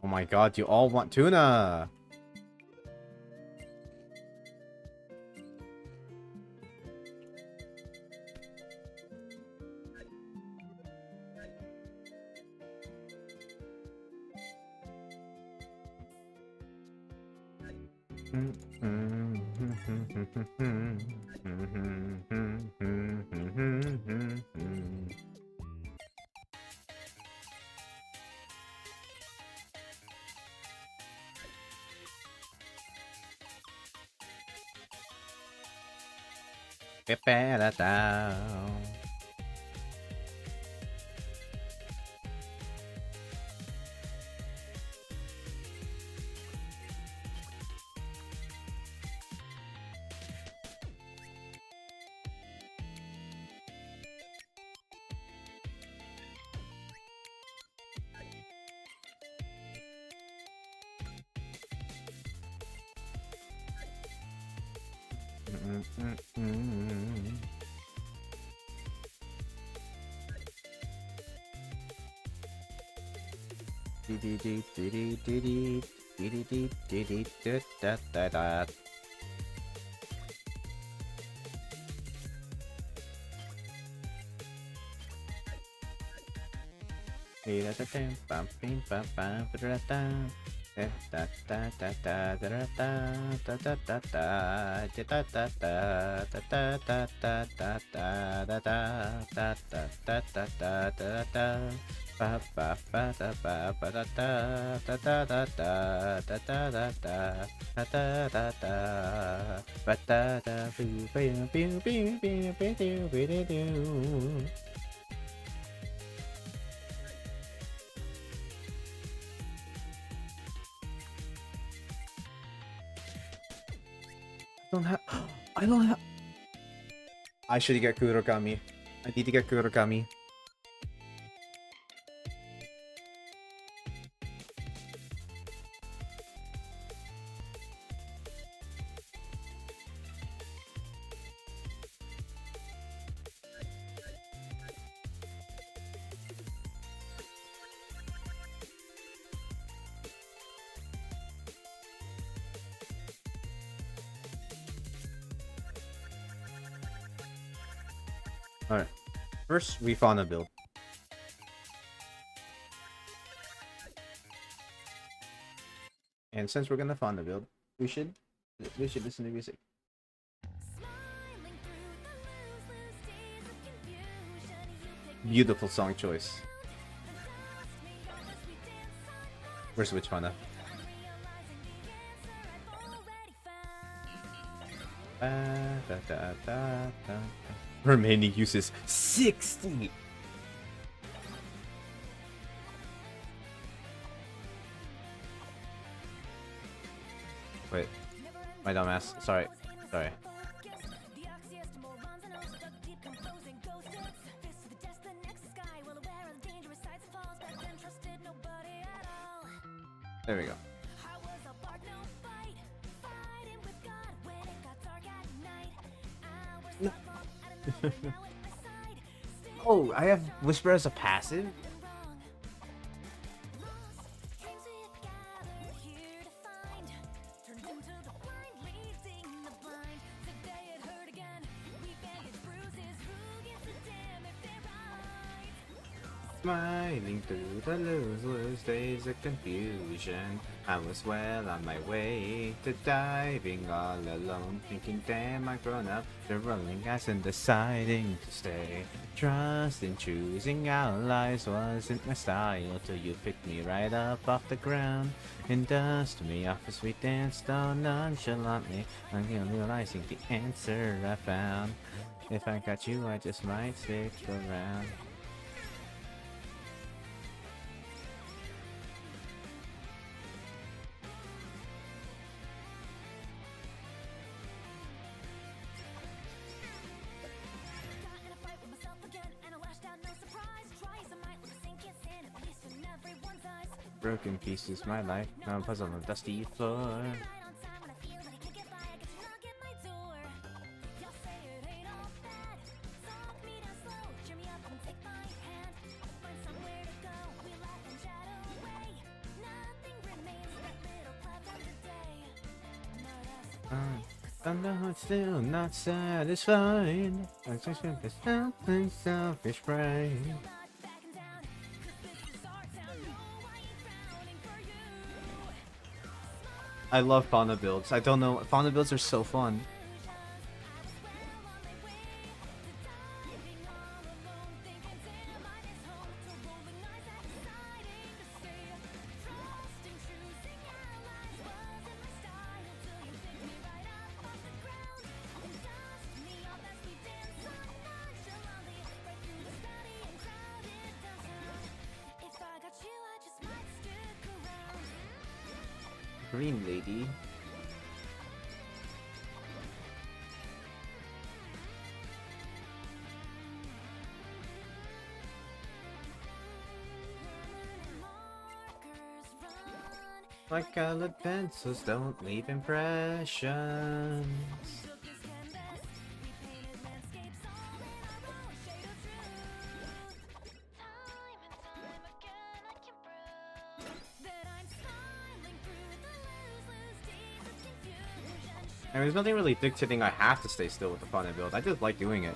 Oh my god, you all want tuna! I don't have. I should get Kurogami. I need to get Kurogami. Alright. First, we fauna build. And since we're gonna fauna build, we should listen to music. Beautiful song choice. Where's which fauna? Remaining uses 60. Wait, my dumbass. Sorry. There we go. No. Oh, I have Whisper as a passive? Smiling through the losers days of confusion, I was well on my way to diving all alone, thinking damn I grown up, the rolling eyes and deciding to stay. Trust in choosing allies wasn't my style till you picked me right up off the ground and dust me off as we danced on nonchalantly, realizing the answer I found. If I got you, I just might stick around. Broken pieces, my life, now puzzle on the dusty floor. I know it's still not satisfied. I just got this selfish brain. I love fauna builds. I don't know, fauna builds are so fun. Green lady. My colored pencils don't leave impressions. And there's nothing really dictating I have to stay still with the fauna build. I just like doing it.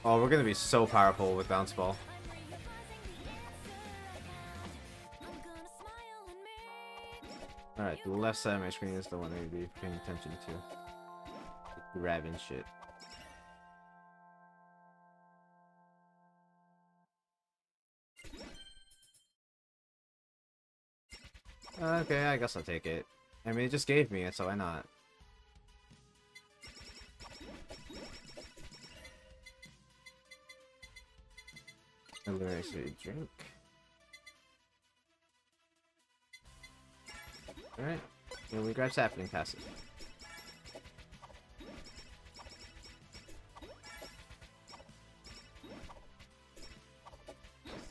Oh, we're gonna be so powerful with bounce ball. Alright, the left side of my screen is the one I need to be paying attention to. Grabbing shit. Okay, I guess I'll take it. I mean, it just gave me it, so why not? Illusory drink. Alright, here we grab sapling passive.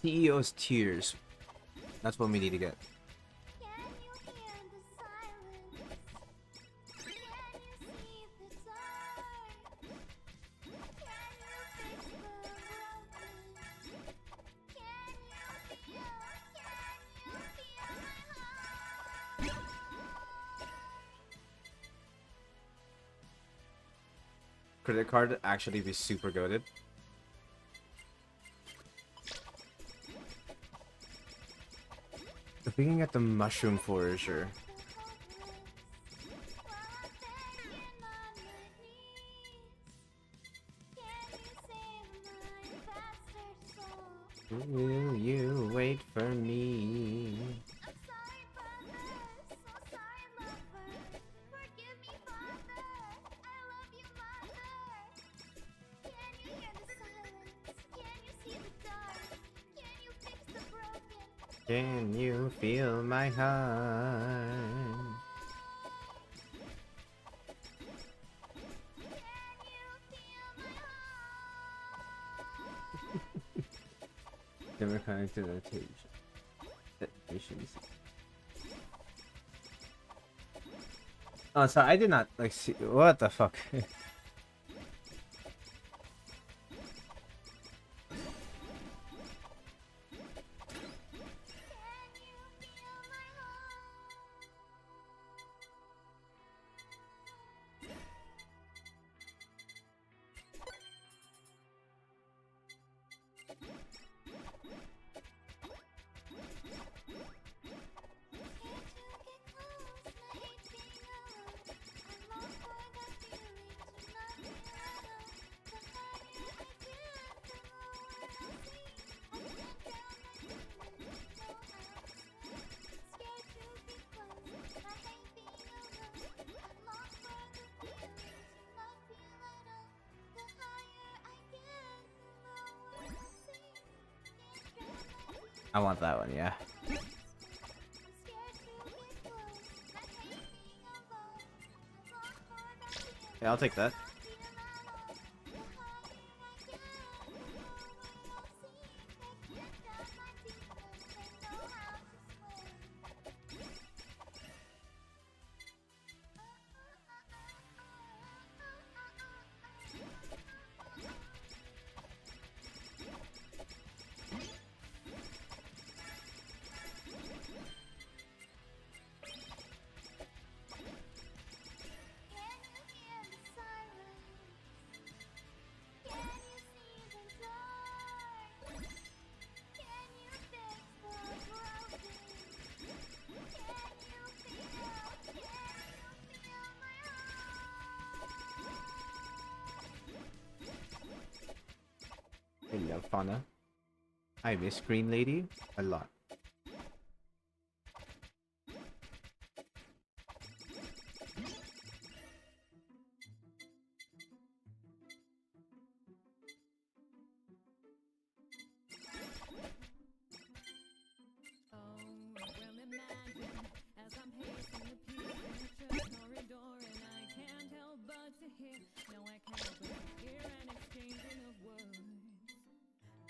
CEO's tears. That's what we need to get. Credit card actually be super goated. If we can get the mushroom forager. Will you wait for me? Can you feel my heart? Democratic denotation. Oh, sorry, I did not like see. What the fuck? I want that one, yeah. Yeah, I'll take that. Hello, Fauna. I miss Green Lady a lot.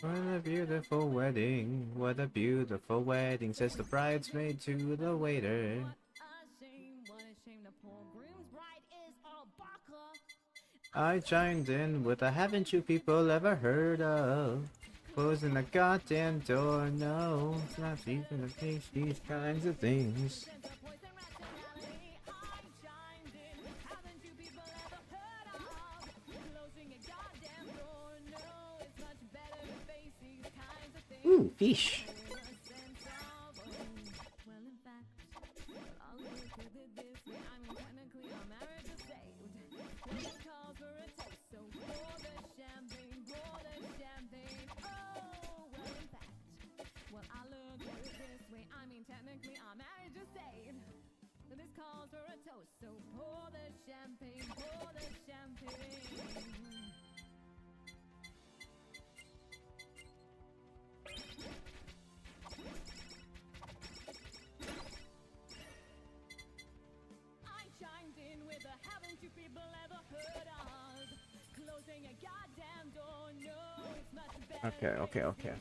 What a beautiful wedding, what a beautiful wedding, says the bridesmaid to the waiter. I chimed in with a haven't you people ever heard of? Closing the goddamn door, no, it's not even to face these kinds of things. Ooh, fish. Okay.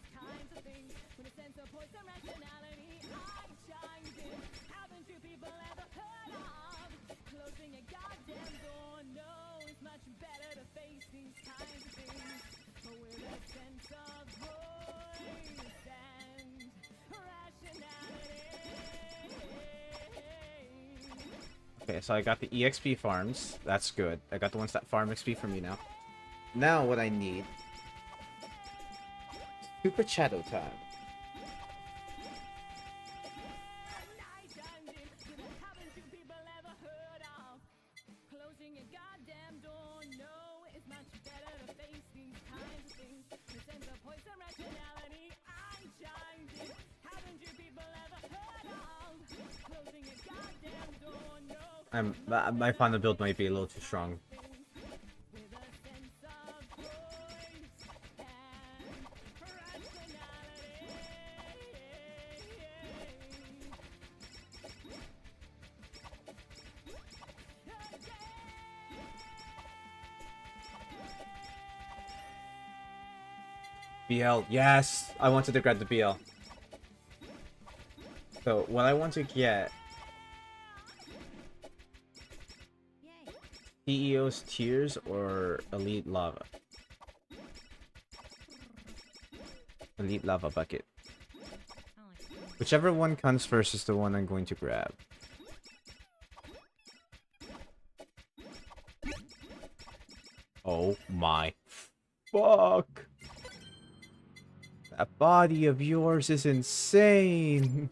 Okay, so I got the EXP farms. That's good. I got the ones that farm XP for me now. Now what I need... Super Shadow time. My final build might be a little too strong. BL, yes! I wanted to grab the BL. So, what I want to get... CEO's Tears or Elite Lava? Elite Lava Bucket. Whichever one comes first is the one I'm going to grab. Oh my fuck! That body of yours is insane!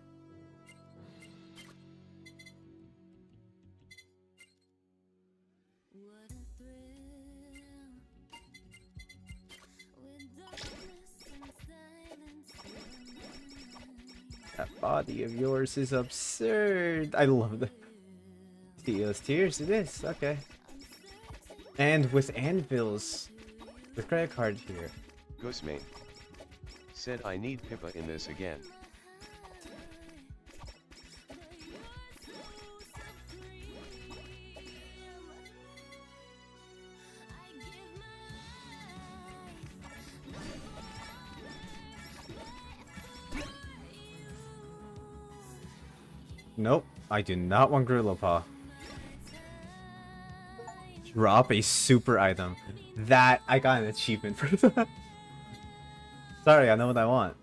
That body of yours is absurd! I love that. Theo's Tears, it is, okay. And with anvils. With credit card here. Ghostmane. Said I need Pippa in this again. Nope, I do not want Gorilla Paw. Drop a super item. That, I got an achievement for that. Sorry, I know what I want.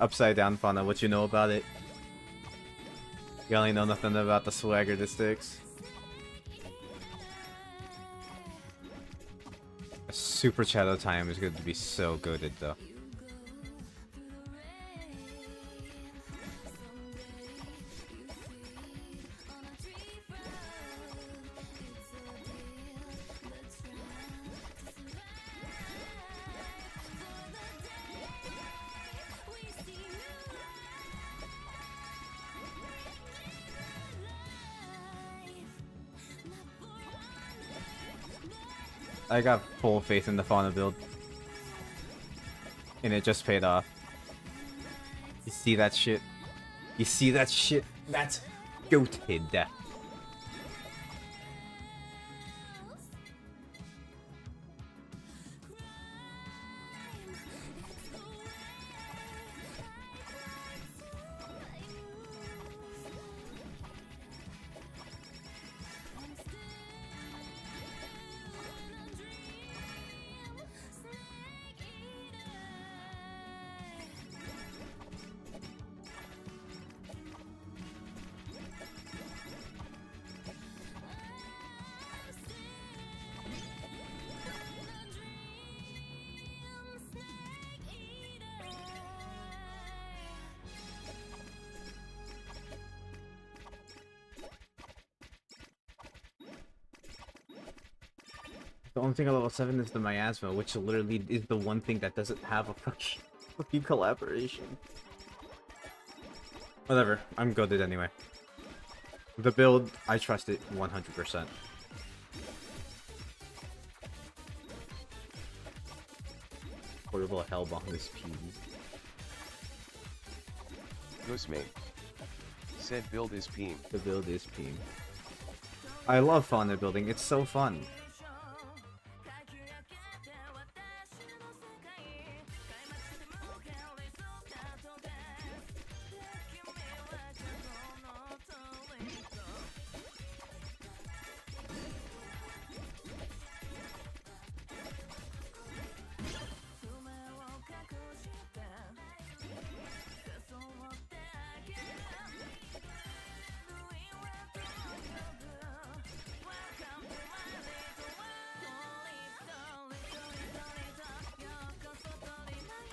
Upside down fauna, what you know about it? You only know nothing about the swagger that sticks. Super Shadow Time is going to be so goated though. I got full faith in the fauna build. And it just paid off. You see that shit? You see that shit? That's goated. The only thing on level 7 is the miasma, which literally is the one thing that doesn't have a fucking collaboration. Whatever, I'm goated anyway. The build, I trust it 100%. Portable hellbomb is P. Ghostmane. Said build is Peem. The build is Peem. I love fauna building, it's so fun.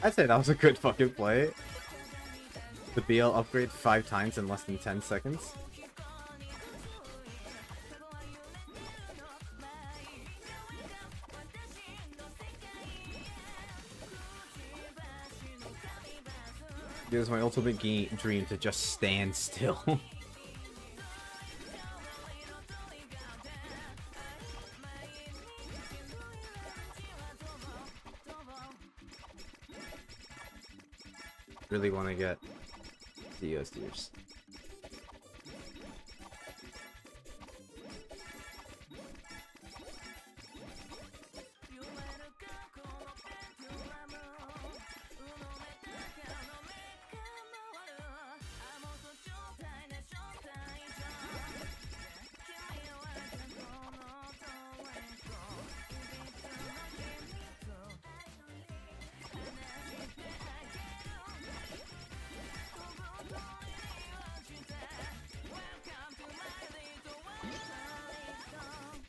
I'd say that was a good fucking play. The BL upgrade 5 times in less than 10 seconds. It was my ultimate dream to just stand still. Really want to get Steers, steers.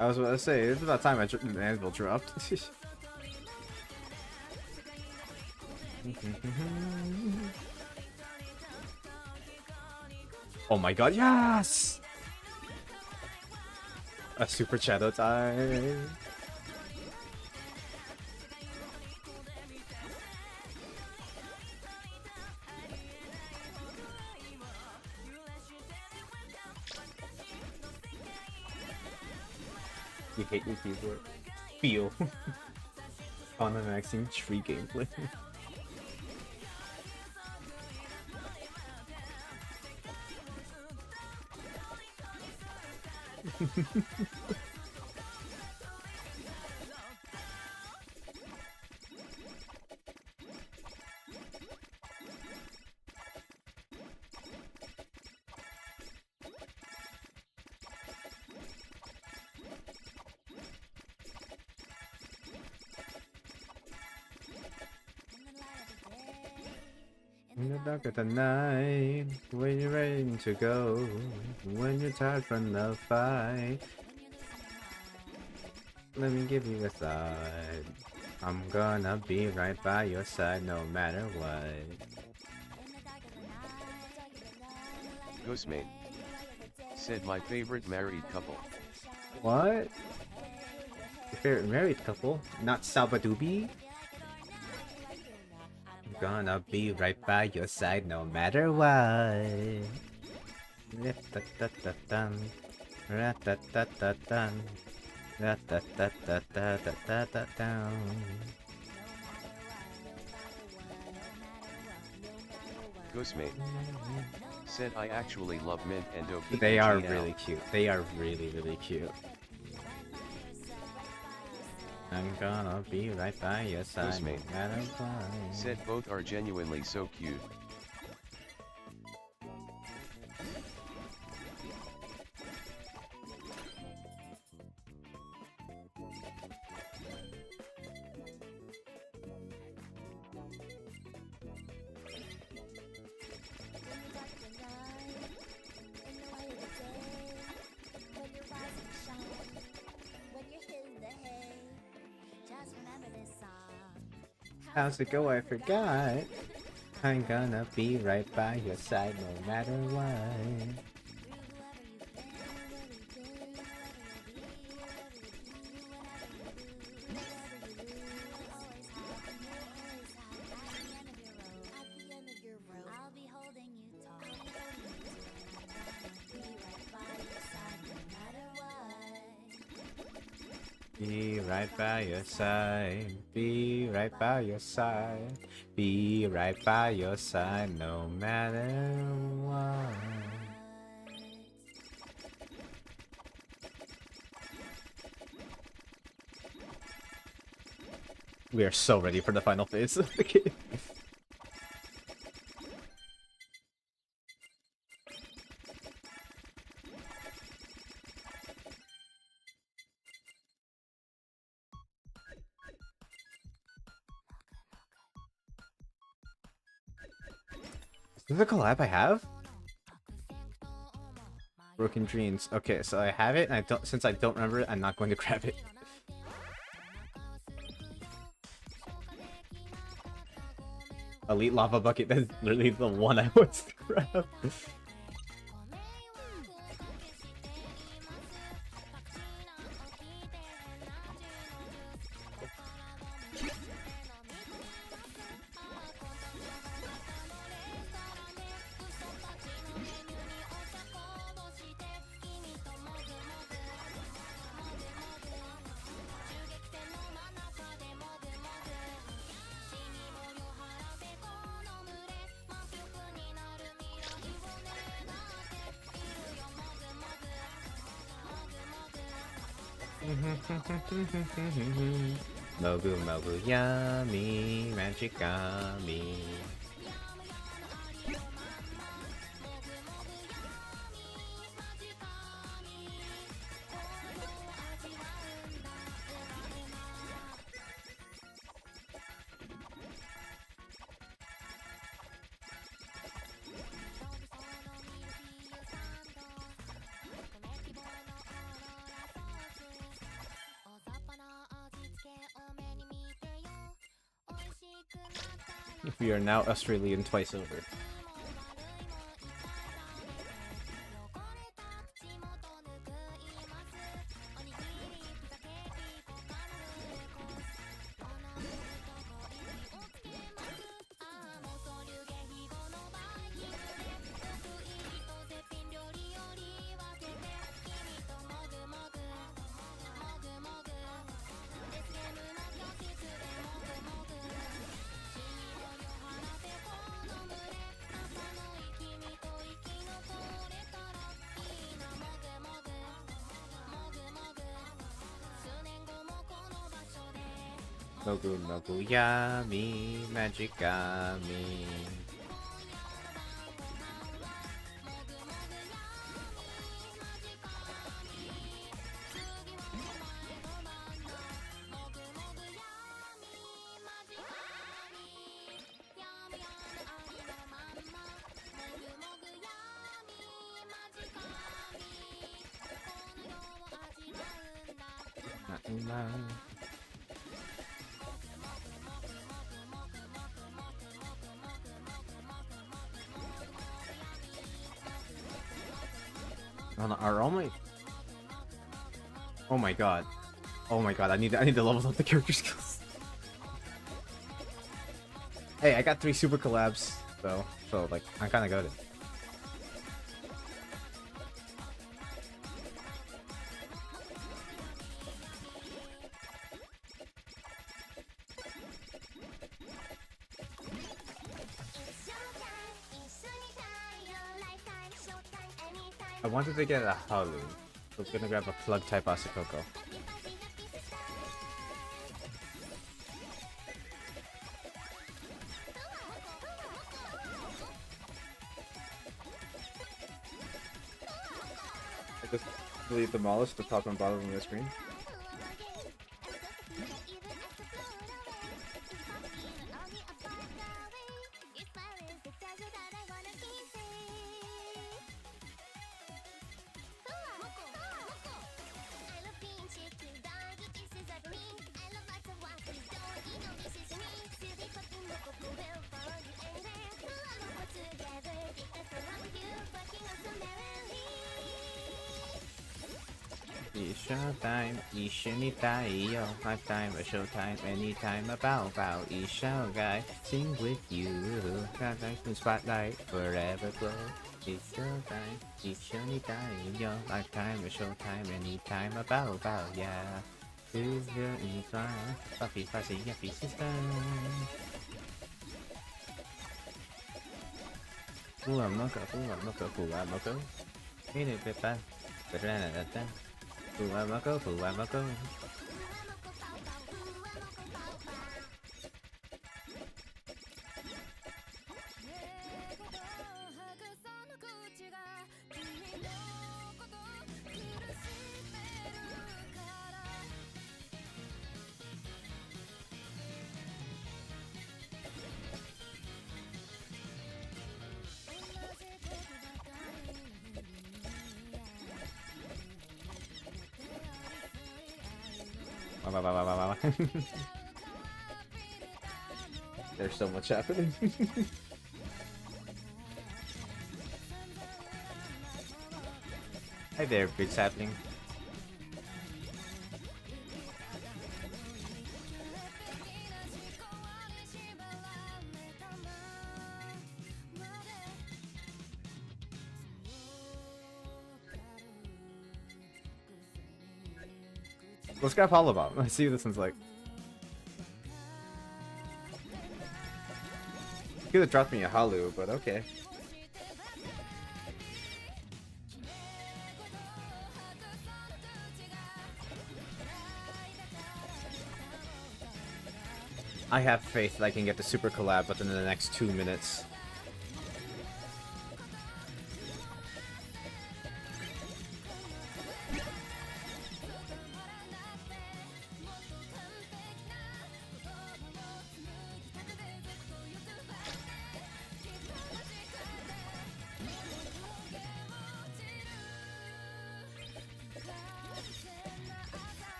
I was about to say, it's about time the anvil dropped. Oh my god, yes! A super shadow time. You hate your keyboard. Feel. On the Maxine tree gameplay. In the dark of the night, when you're ready to go, when you're tired from the fight, let me give you a side. I'm gonna be right by your side no matter what. Ghostmane said my favorite married couple. What? Your favorite married couple? Not Salvadoobie? I'm gonna be right by your side no matter what. Ra-ta-ta-ta-tan. Ra-ta-ta-ta-tan. Ra-ta-ta-ta-ta-ta-ta-ta-tan. Ghostmane said I actually love Mint and Doki. They are really cute. They are really, really cute. I'm gonna be right by your side. Ghostmane no matter what. said both are genuinely so cute. How's it go? I forgot. I'm gonna be right by your side no matter what. Be right by your side, be right by your side, be right by your side no matter what. We are so ready for the final phase of the game. Is this a collab I have? Broken Dreams. Okay, so I have it, and since I don't remember it, I'm not going to grab it. Elite Lava Bucket, that's literally the one I want to grab. Mogu Mogu Yummy Magic Gummy. We are now Australian twice over. Mogu Mogu Yummy Magic Gummy. Are all my... Oh my god. Oh my god, I need to level up the character skills. Hey, I got 3 super collabs though, so like I'm kinda good. I wanted to get a Halu, so I'm gonna grab a plug type Asakoko. I just delete demolish the top and bottom of the screen. Showtime, 一緒にいたいよ Lifetime, a showtime, anytime, about, each show guy, sing with you, got like the spotlight, forever glow. It's showtime, 一緒にいたいよ Lifetime, a showtime, anytime, about, yeah. Who's your inside? Puffy, fussy, yuppie sister. Pula moco, pula moco, pula moco. Hit it, pippa. Ba-da-da-da-da. Fuamako, Fuamako. There's so much happening. Hi there, big's happening. Let's grab Hollowbot. Let's see what this one's like. Could have dropped me a Halu, but okay. I have faith that I can get the super collab within the next 2 minutes.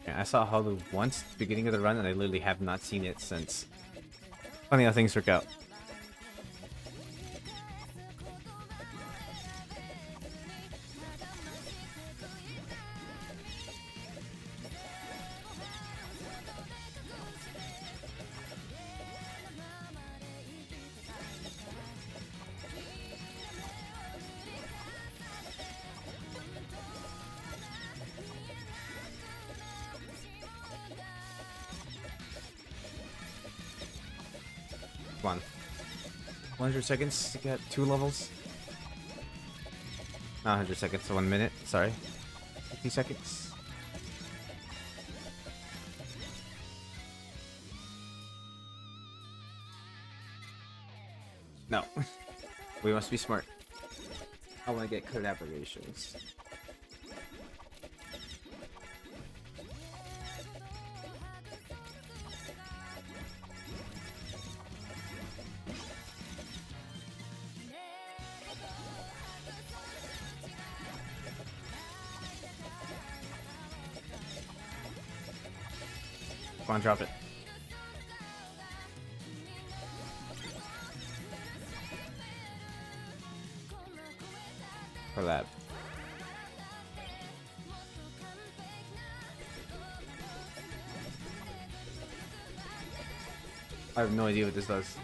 Yeah, I saw Hollow once, beginning of the run, and I literally have not seen it since. Funny how things work out. Come on. 100 seconds to get 2 levels. Not 100 seconds, so 1 minute. Sorry. 50 seconds. No. We must be smart. I want to get collaborations. Come on, drop it. Collab. I have no idea what this does.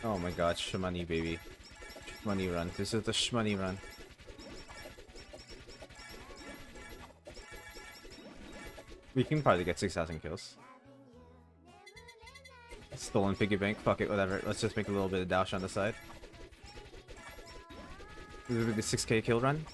Oh my god, shmoney baby. Shmoney run. This is the shmoney run. We can probably get 6,000 kills. Stolen piggy bank. Fuck it, whatever. Let's just make a little bit of dash on the side. This will be the 6k kill run.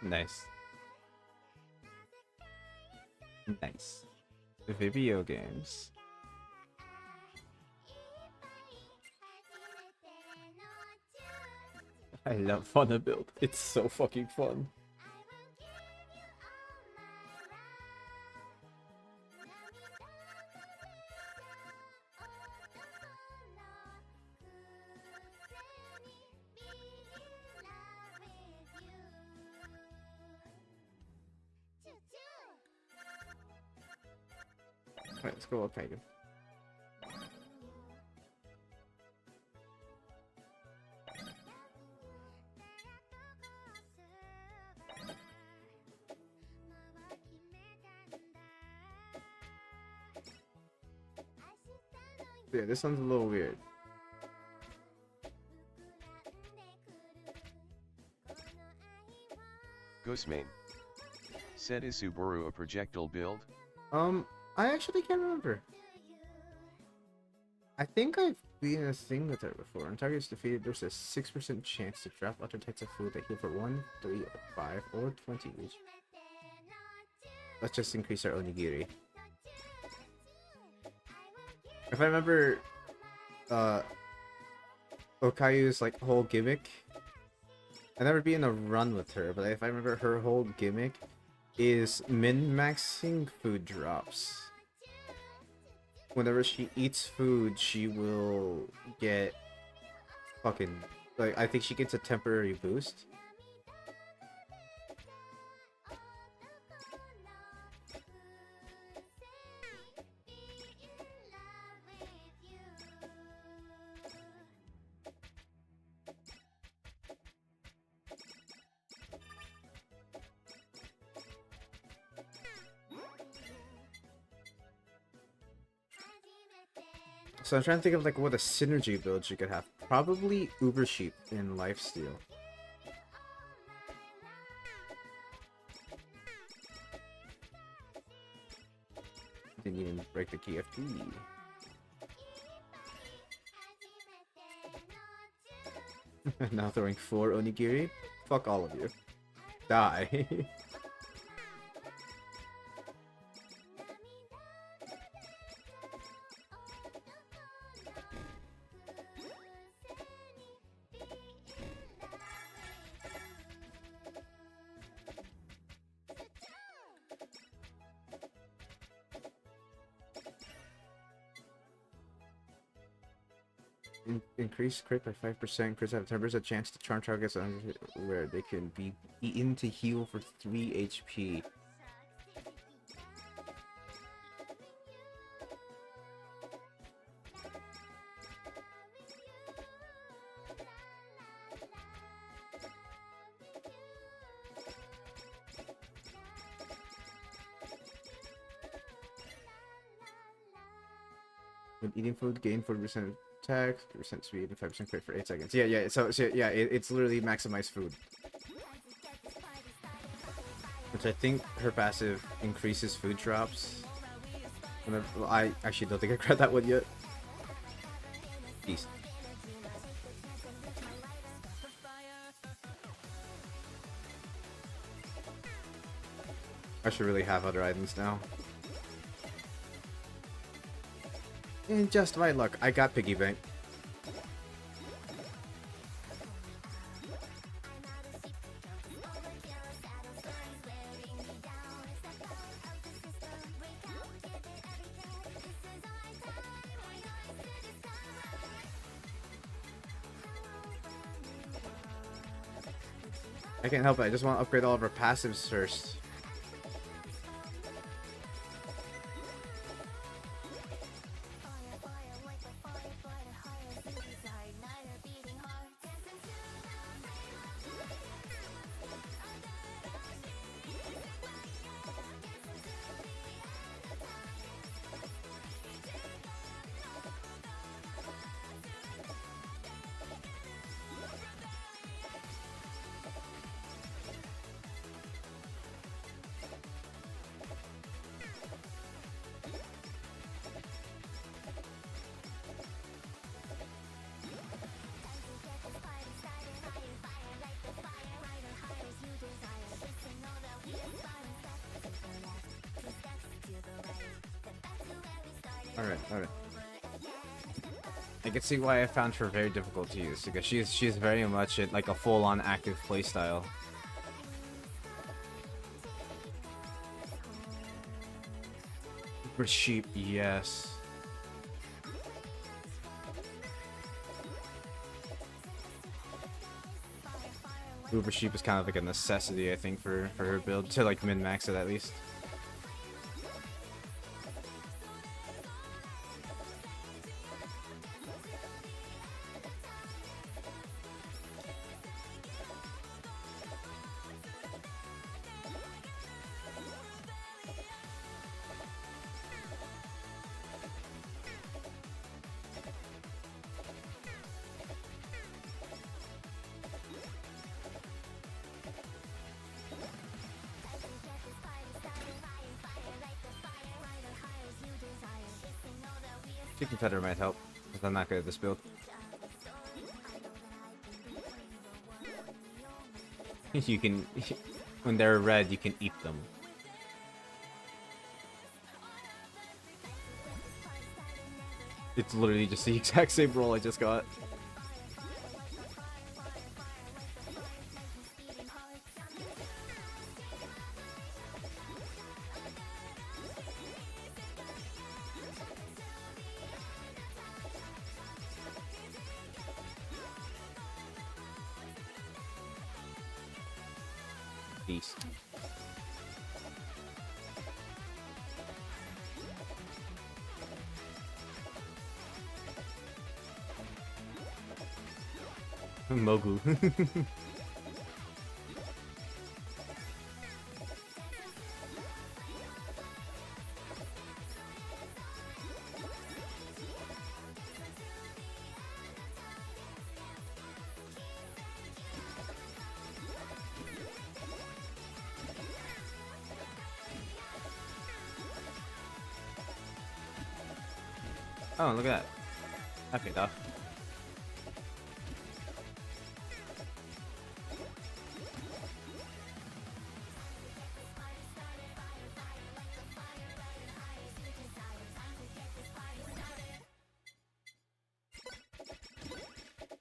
Nice. Nice. Video games. I love fun build. It's so fucking fun. Alright, let's go up Tiger. Yeah, this one's a little weird. Ghostmane. Said is Subaru a projectile build? I actually can't remember. I think I've been in a thing with her before. On targets defeated, there's a 6% chance to drop other types of food that heal for 1, 3, 5, or 20 each. Let's just increase our onigiri. If I remember, Okayu's like whole gimmick, I've never been in a run with her, but if I remember her whole gimmick, is min-maxing food drops. Whenever she eats food, she will get fucking, like, I think she gets a temporary boost. So I'm trying to think of like what a synergy build you could have. Probably Uber Sheep in Lifesteal. Didn't even break the KFT. Now throwing 4 onigiri? Fuck all of you. Die. Increase crit by 5%. Crits have 10% chance to charm targets where they can be eaten to heal for 3 HP. When eating food, gain 40% attack, 3% speed, and 5% crit for 8 seconds. Yeah. So yeah, it's literally maximize food. Which I think her passive increases food drops. Whenever, well, I actually don't think I grabbed that one yet. Peace. I should really have other items now. And just my luck, I got piggy bank. I can't help it, I just want to upgrade all of our passives first. Alright. I can see why I found her very difficult to use, because she's very much like a full-on active playstyle. For sheep, yes. Uber Sheep is kind of like a necessity, I think, for her build, to like min-max it at least. Chicken Feather might help, because I'm not good at this build. You can, when they're red, you can eat them. It's literally just the exact same roll I just got. beast. Mogu. Oh, look at that. That paid off.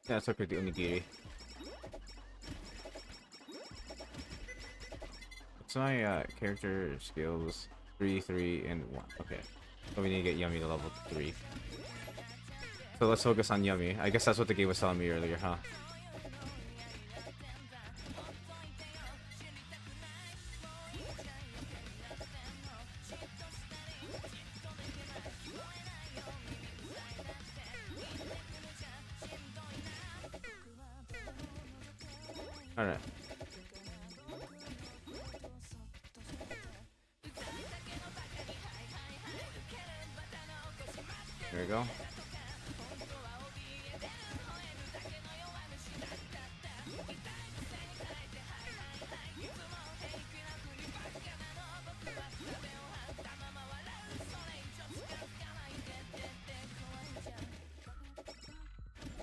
Yeah, let's look at the onigiri. What's my character skills? 3, 3, and 1. Okay. So we need to get Yummy to level 3. So let's focus on Yummy. I guess that's what the game was telling me earlier, huh? Alright. There we go.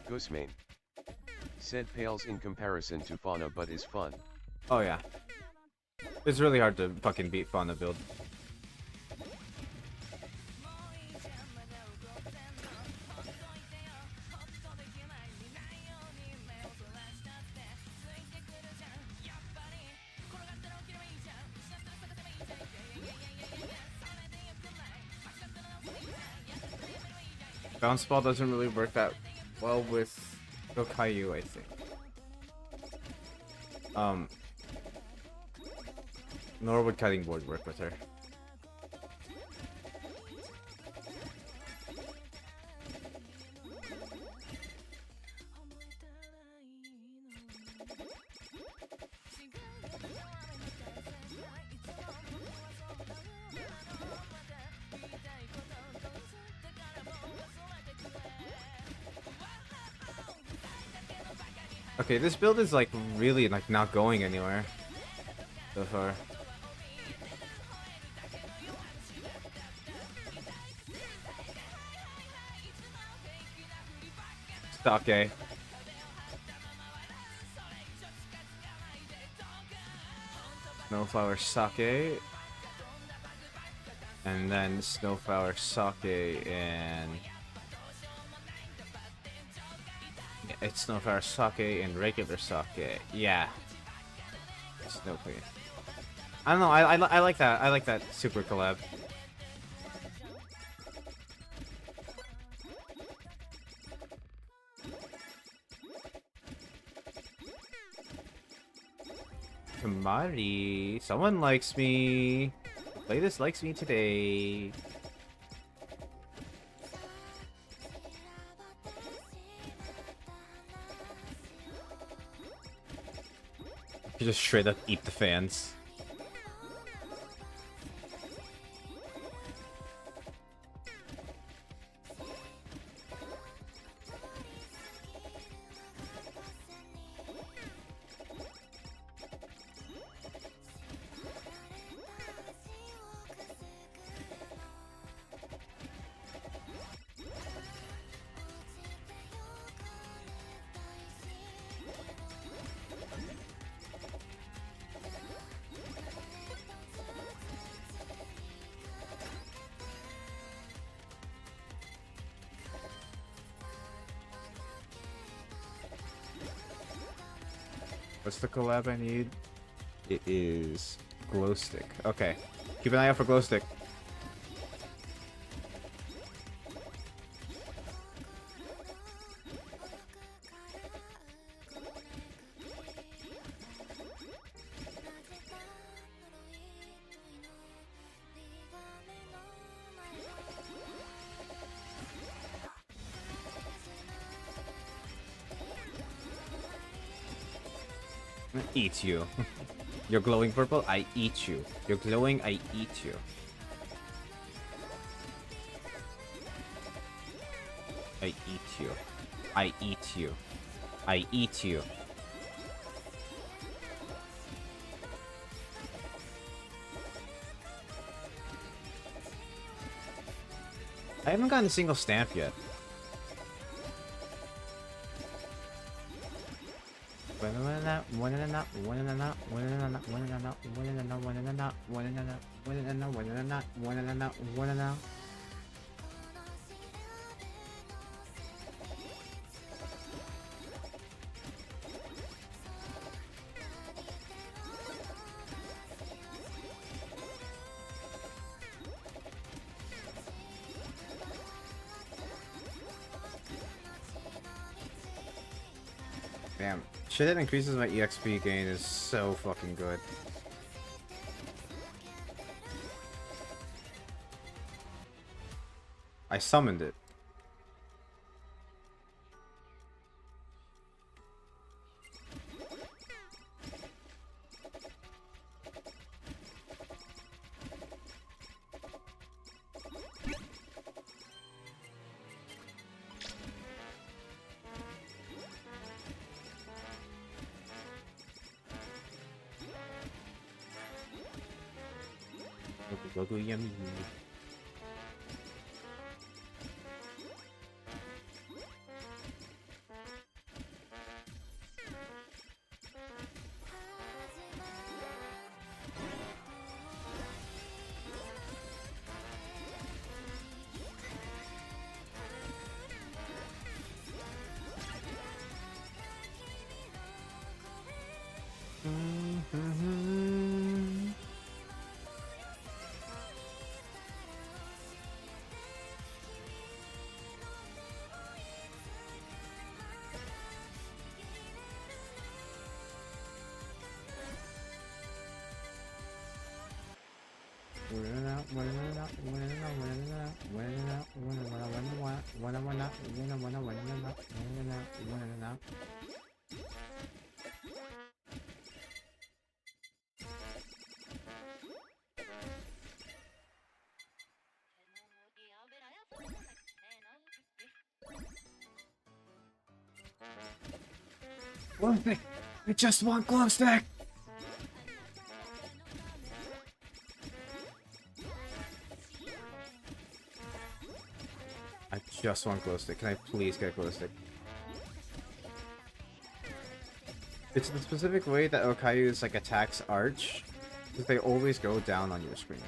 Ghostmane. Said pales in comparison to Fauna but is fun. Oh yeah. It's really hard to fucking beat Fauna build. Bounce ball doesn't really work that well with Gokayu, I think. Nor would cutting board work with her. Okay, this build is like really like not going anywhere so far. Sake. Snowflower Sake. And then Snowflower Sake and... It's Snowflower Sake and regular Sake. Yeah. Snowflower. I don't know, I like that. I like that super collab. Kamari, someone likes me. Play this likes me today. You just straight up eat the fans. What's the collab I need? It is glow stick. Okay. Keep an eye out for glow stick. Eat you. You're glowing purple, I eat you. You're glowing, I eat you. I eat you. I eat you. I eat you. I haven't gotten a single stamp yet. Damn, shit that increases my EXP gain is so fucking good. I summoned it. Go yummy. One thing, I just want glow stick. I just want glow stick. Can I please get a glow stick? It's the specific way that Okayu's like attacks arch, because they always go down on your screen.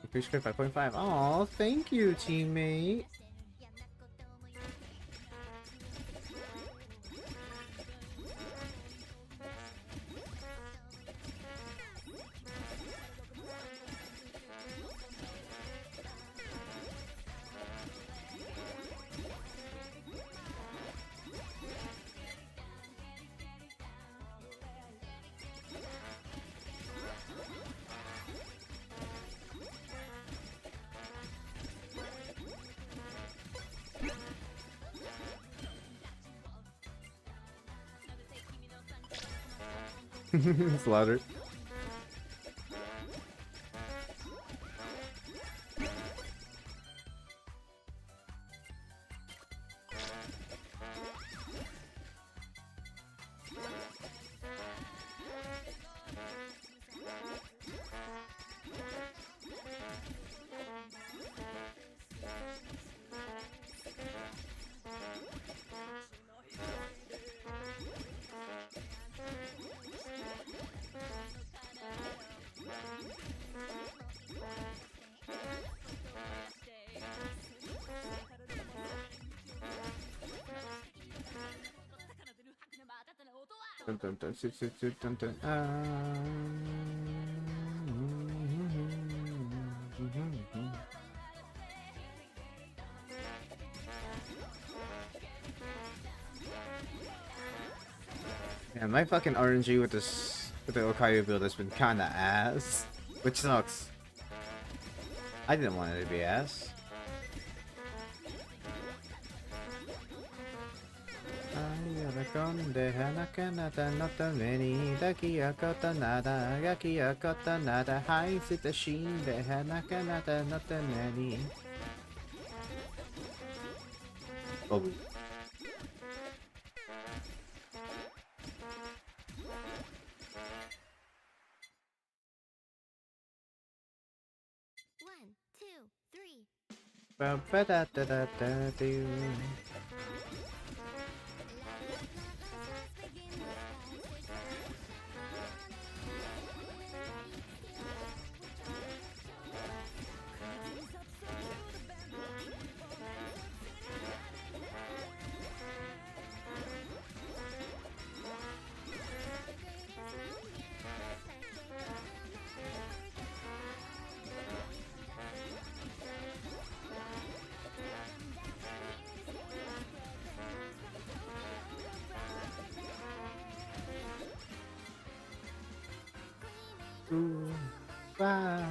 Increase crit 5.5. Oh, thank you, teammate. It's louder. Dun, dun, dun, dun, dun, Yeah, my fucking RNG with this with the Okayu build has been kinda ass, which sucks. I didn't want it to be ass. Konde hanakanata nota many Dakiakota nada Yakiakota nada Hai sitashin de hanakanata nota many. Oh. One, two, three. Ba ba da da da da do. Ooh, wow.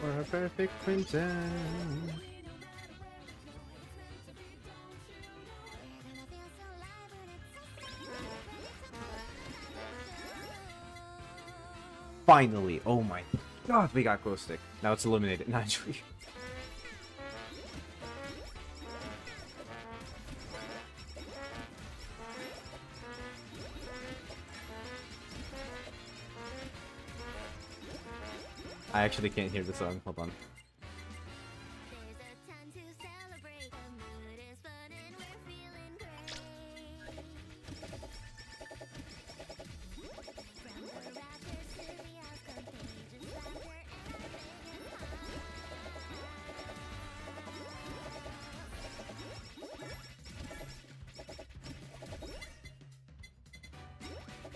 We're a perfect princess. Finally! Oh my god, we got glow stick. Now it's eliminated. Not actually. I actually can't hear the song. Hold on.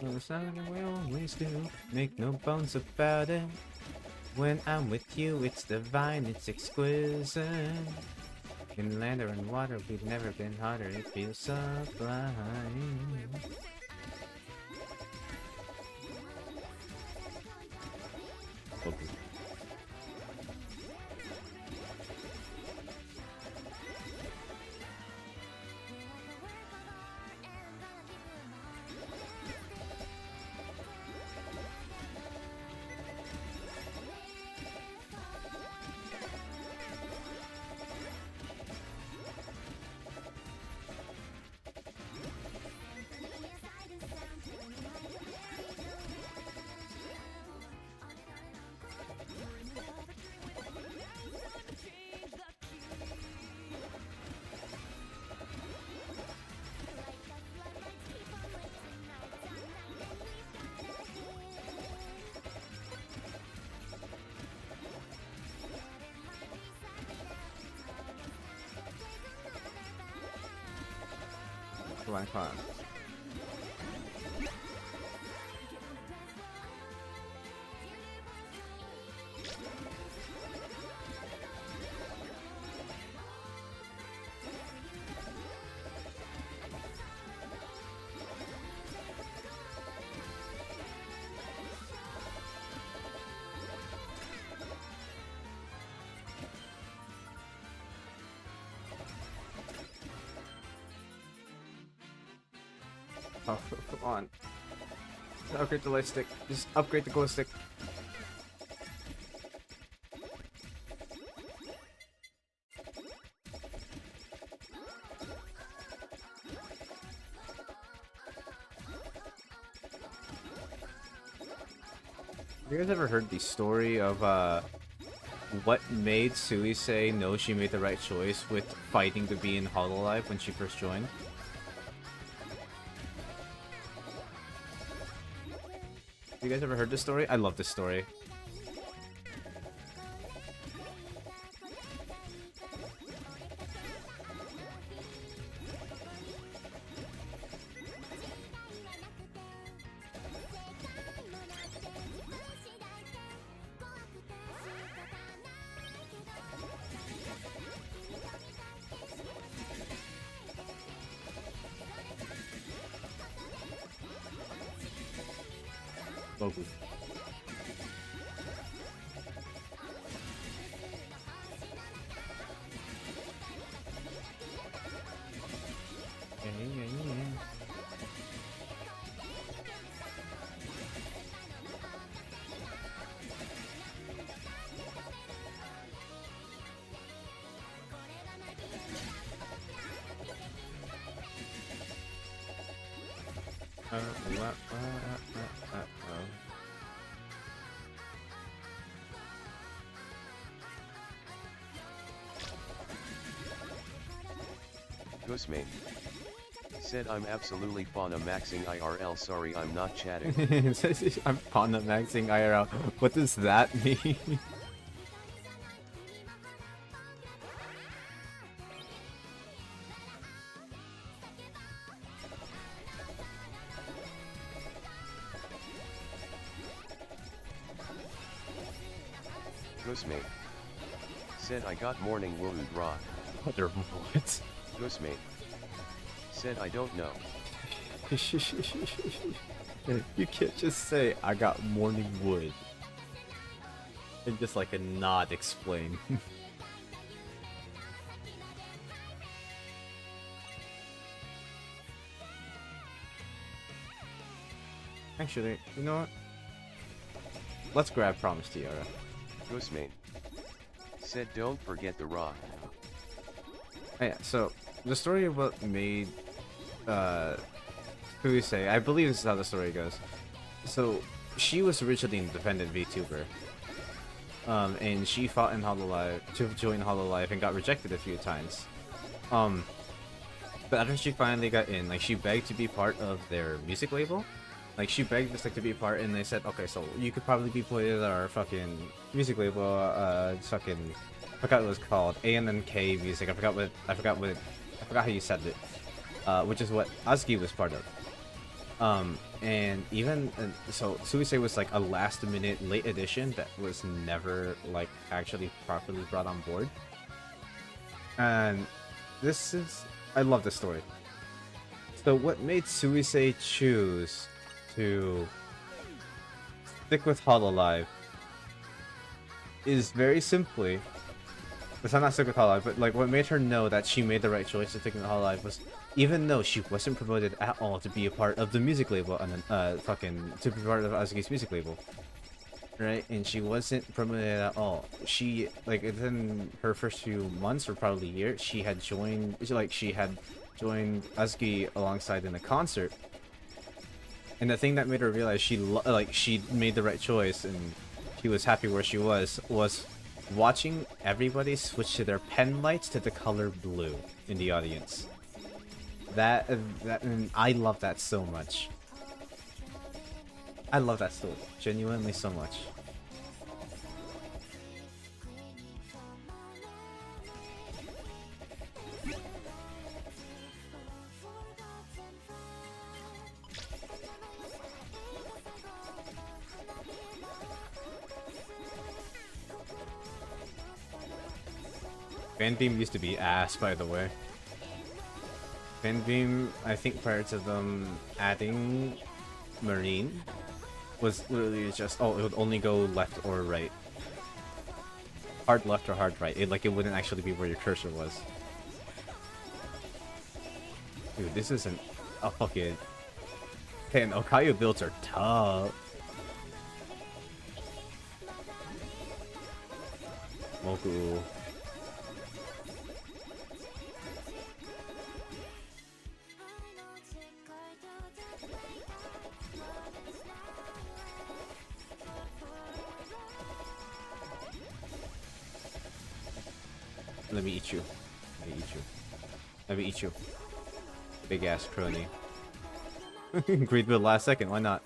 Well, it's not like we always do. Make no bones about it. When I'm with you, it's divine, it's exquisite. In land or in water, we've never been hotter. It feels sublime. Okay. Come on, come on. Oh, come on. Upgrade the light stick. Just upgrade the glow stick. Have you guys ever heard the story of what made Sui say no, she made the right choice with fighting to be in Hololive when she first joined? Have you guys ever heard this story? I love this story. Goku. Ghostmate. Said I'm absolutely fauna maxing IRL, sorry I'm not chatting. I'm fauna maxing IRL. What does that mean? Ghostmate. Said I got morning wood rock. What? Ghostmate. Said I don't know. You can't just say I got morning wood and just like a nod explain. Actually, you know what? Let's grab Promise Tiara. Ghostmate. Said don't forget the rock. Oh, yeah, so the story of what made who you say, I believe this is how the story goes. So she was originally an independent VTuber. And she fought in Hololive to join Hololive and got rejected a few times. But after she finally got in, like she begged to be part of their music label. Like she begged just like to be part, and they said, okay, so you could probably be put in our fucking music label. I forgot what it was called, ANNK Music. I forgot how you said it. Which is what Azuki was part of. And even so, Suisei was like a last-minute late addition that was never like actually properly brought on board. And I love this story. So what made Suisei choose to stick with Hololive is very simply, it's not stick with Hololive, but like what made her know that she made the right choice to stick with Hololive was, even though she wasn't promoted at all to be a part of the music label and to be part of Azuki's music label, right? And she wasn't promoted at all. She like within her first few months or probably year, she had joined Azuki alongside in a concert. And the thing that made her realize she made the right choice and she was happy where she was watching everybody switch to their pen lights to the color blue in the audience. That and I love that so much. I love that story genuinely so much. Fanbeam used to be ass, by the way. Fanbeam, I think prior to them adding Marine, was literally just, it would only go left or right. Hard left or hard right. It wouldn't actually be where your cursor was. Dude, this isn't a fucking... And Okayu builds are tough. Moku. Let me eat you. Let me eat you. Let me eat you. Big ass crony. Agreed with last second, why not?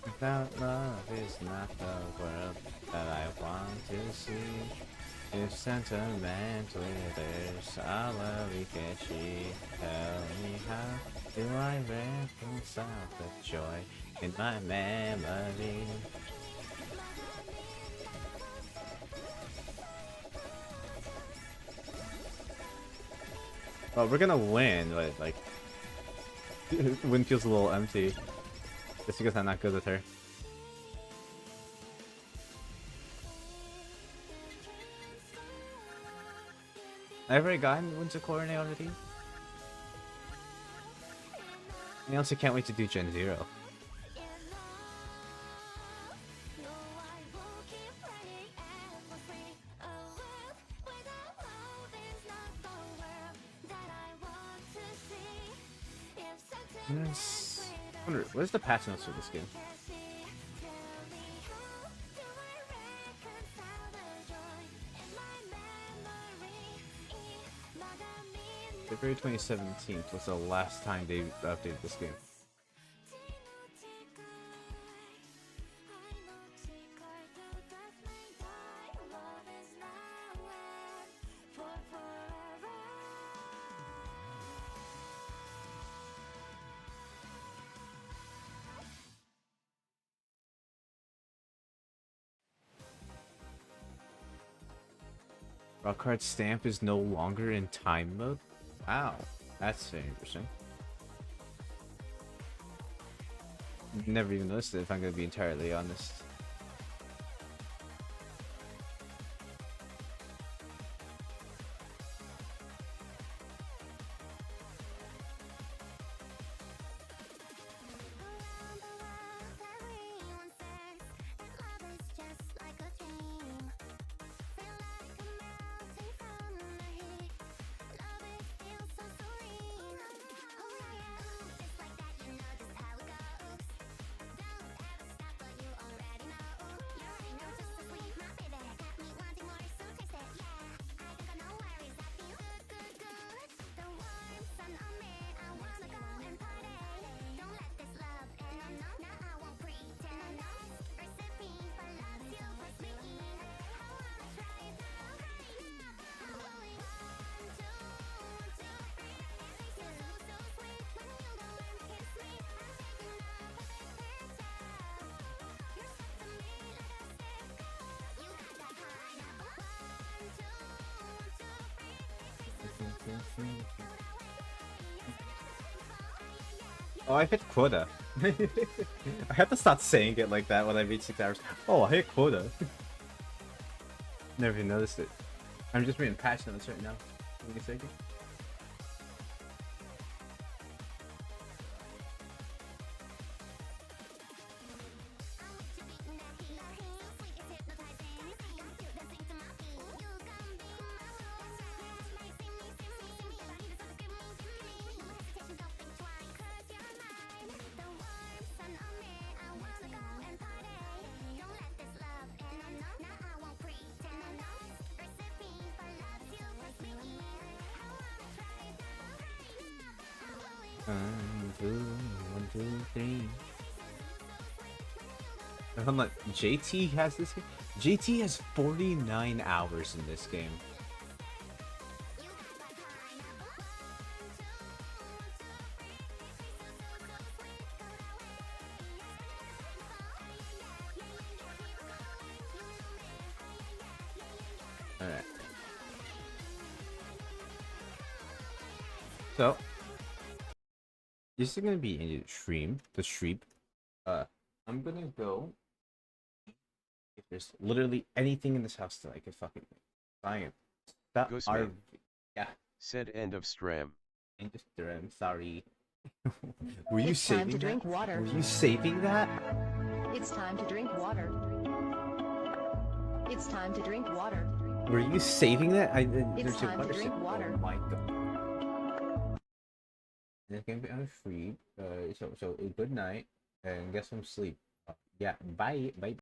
Without love is not the world that I want to see. If sentimental withers, I love you, can she tell me how do I reconcile the joy in my memory? Well, we're gonna win, but like, win feels a little empty. Just because I'm not good with her. I've already gotten Winter Coronet already. I also can't wait to do Gen 0. I wonder, where's the patch notes for this game? February 2017 was the last time they updated this game. Rockhard stamp is no longer in time mode? Wow, that's very interesting. Never even noticed it, if I'm gonna be entirely honest. Oh, I hit quota. I have to start saying it like that when I reach 6 hours. Oh, I hit quota. Never even noticed it. I'm just reading patch notes right now. Give me a second. One, two, three. I'm like, JT has this game? JT has 49 hours in this game. Alright. So, this is gonna be in the stream. I'm gonna go. If there's literally anything in this house that I could fucking science. That are, yeah. Said end of stram. End of stram. Sorry. Were you It's saving time to that? drink water. Were you saving that? It's time to drink water. It's time to drink water. Were you saving that? It's time to drink water. Oh my god. This game I'm free. So good night and get some sleep. Yeah. Bye. Bye.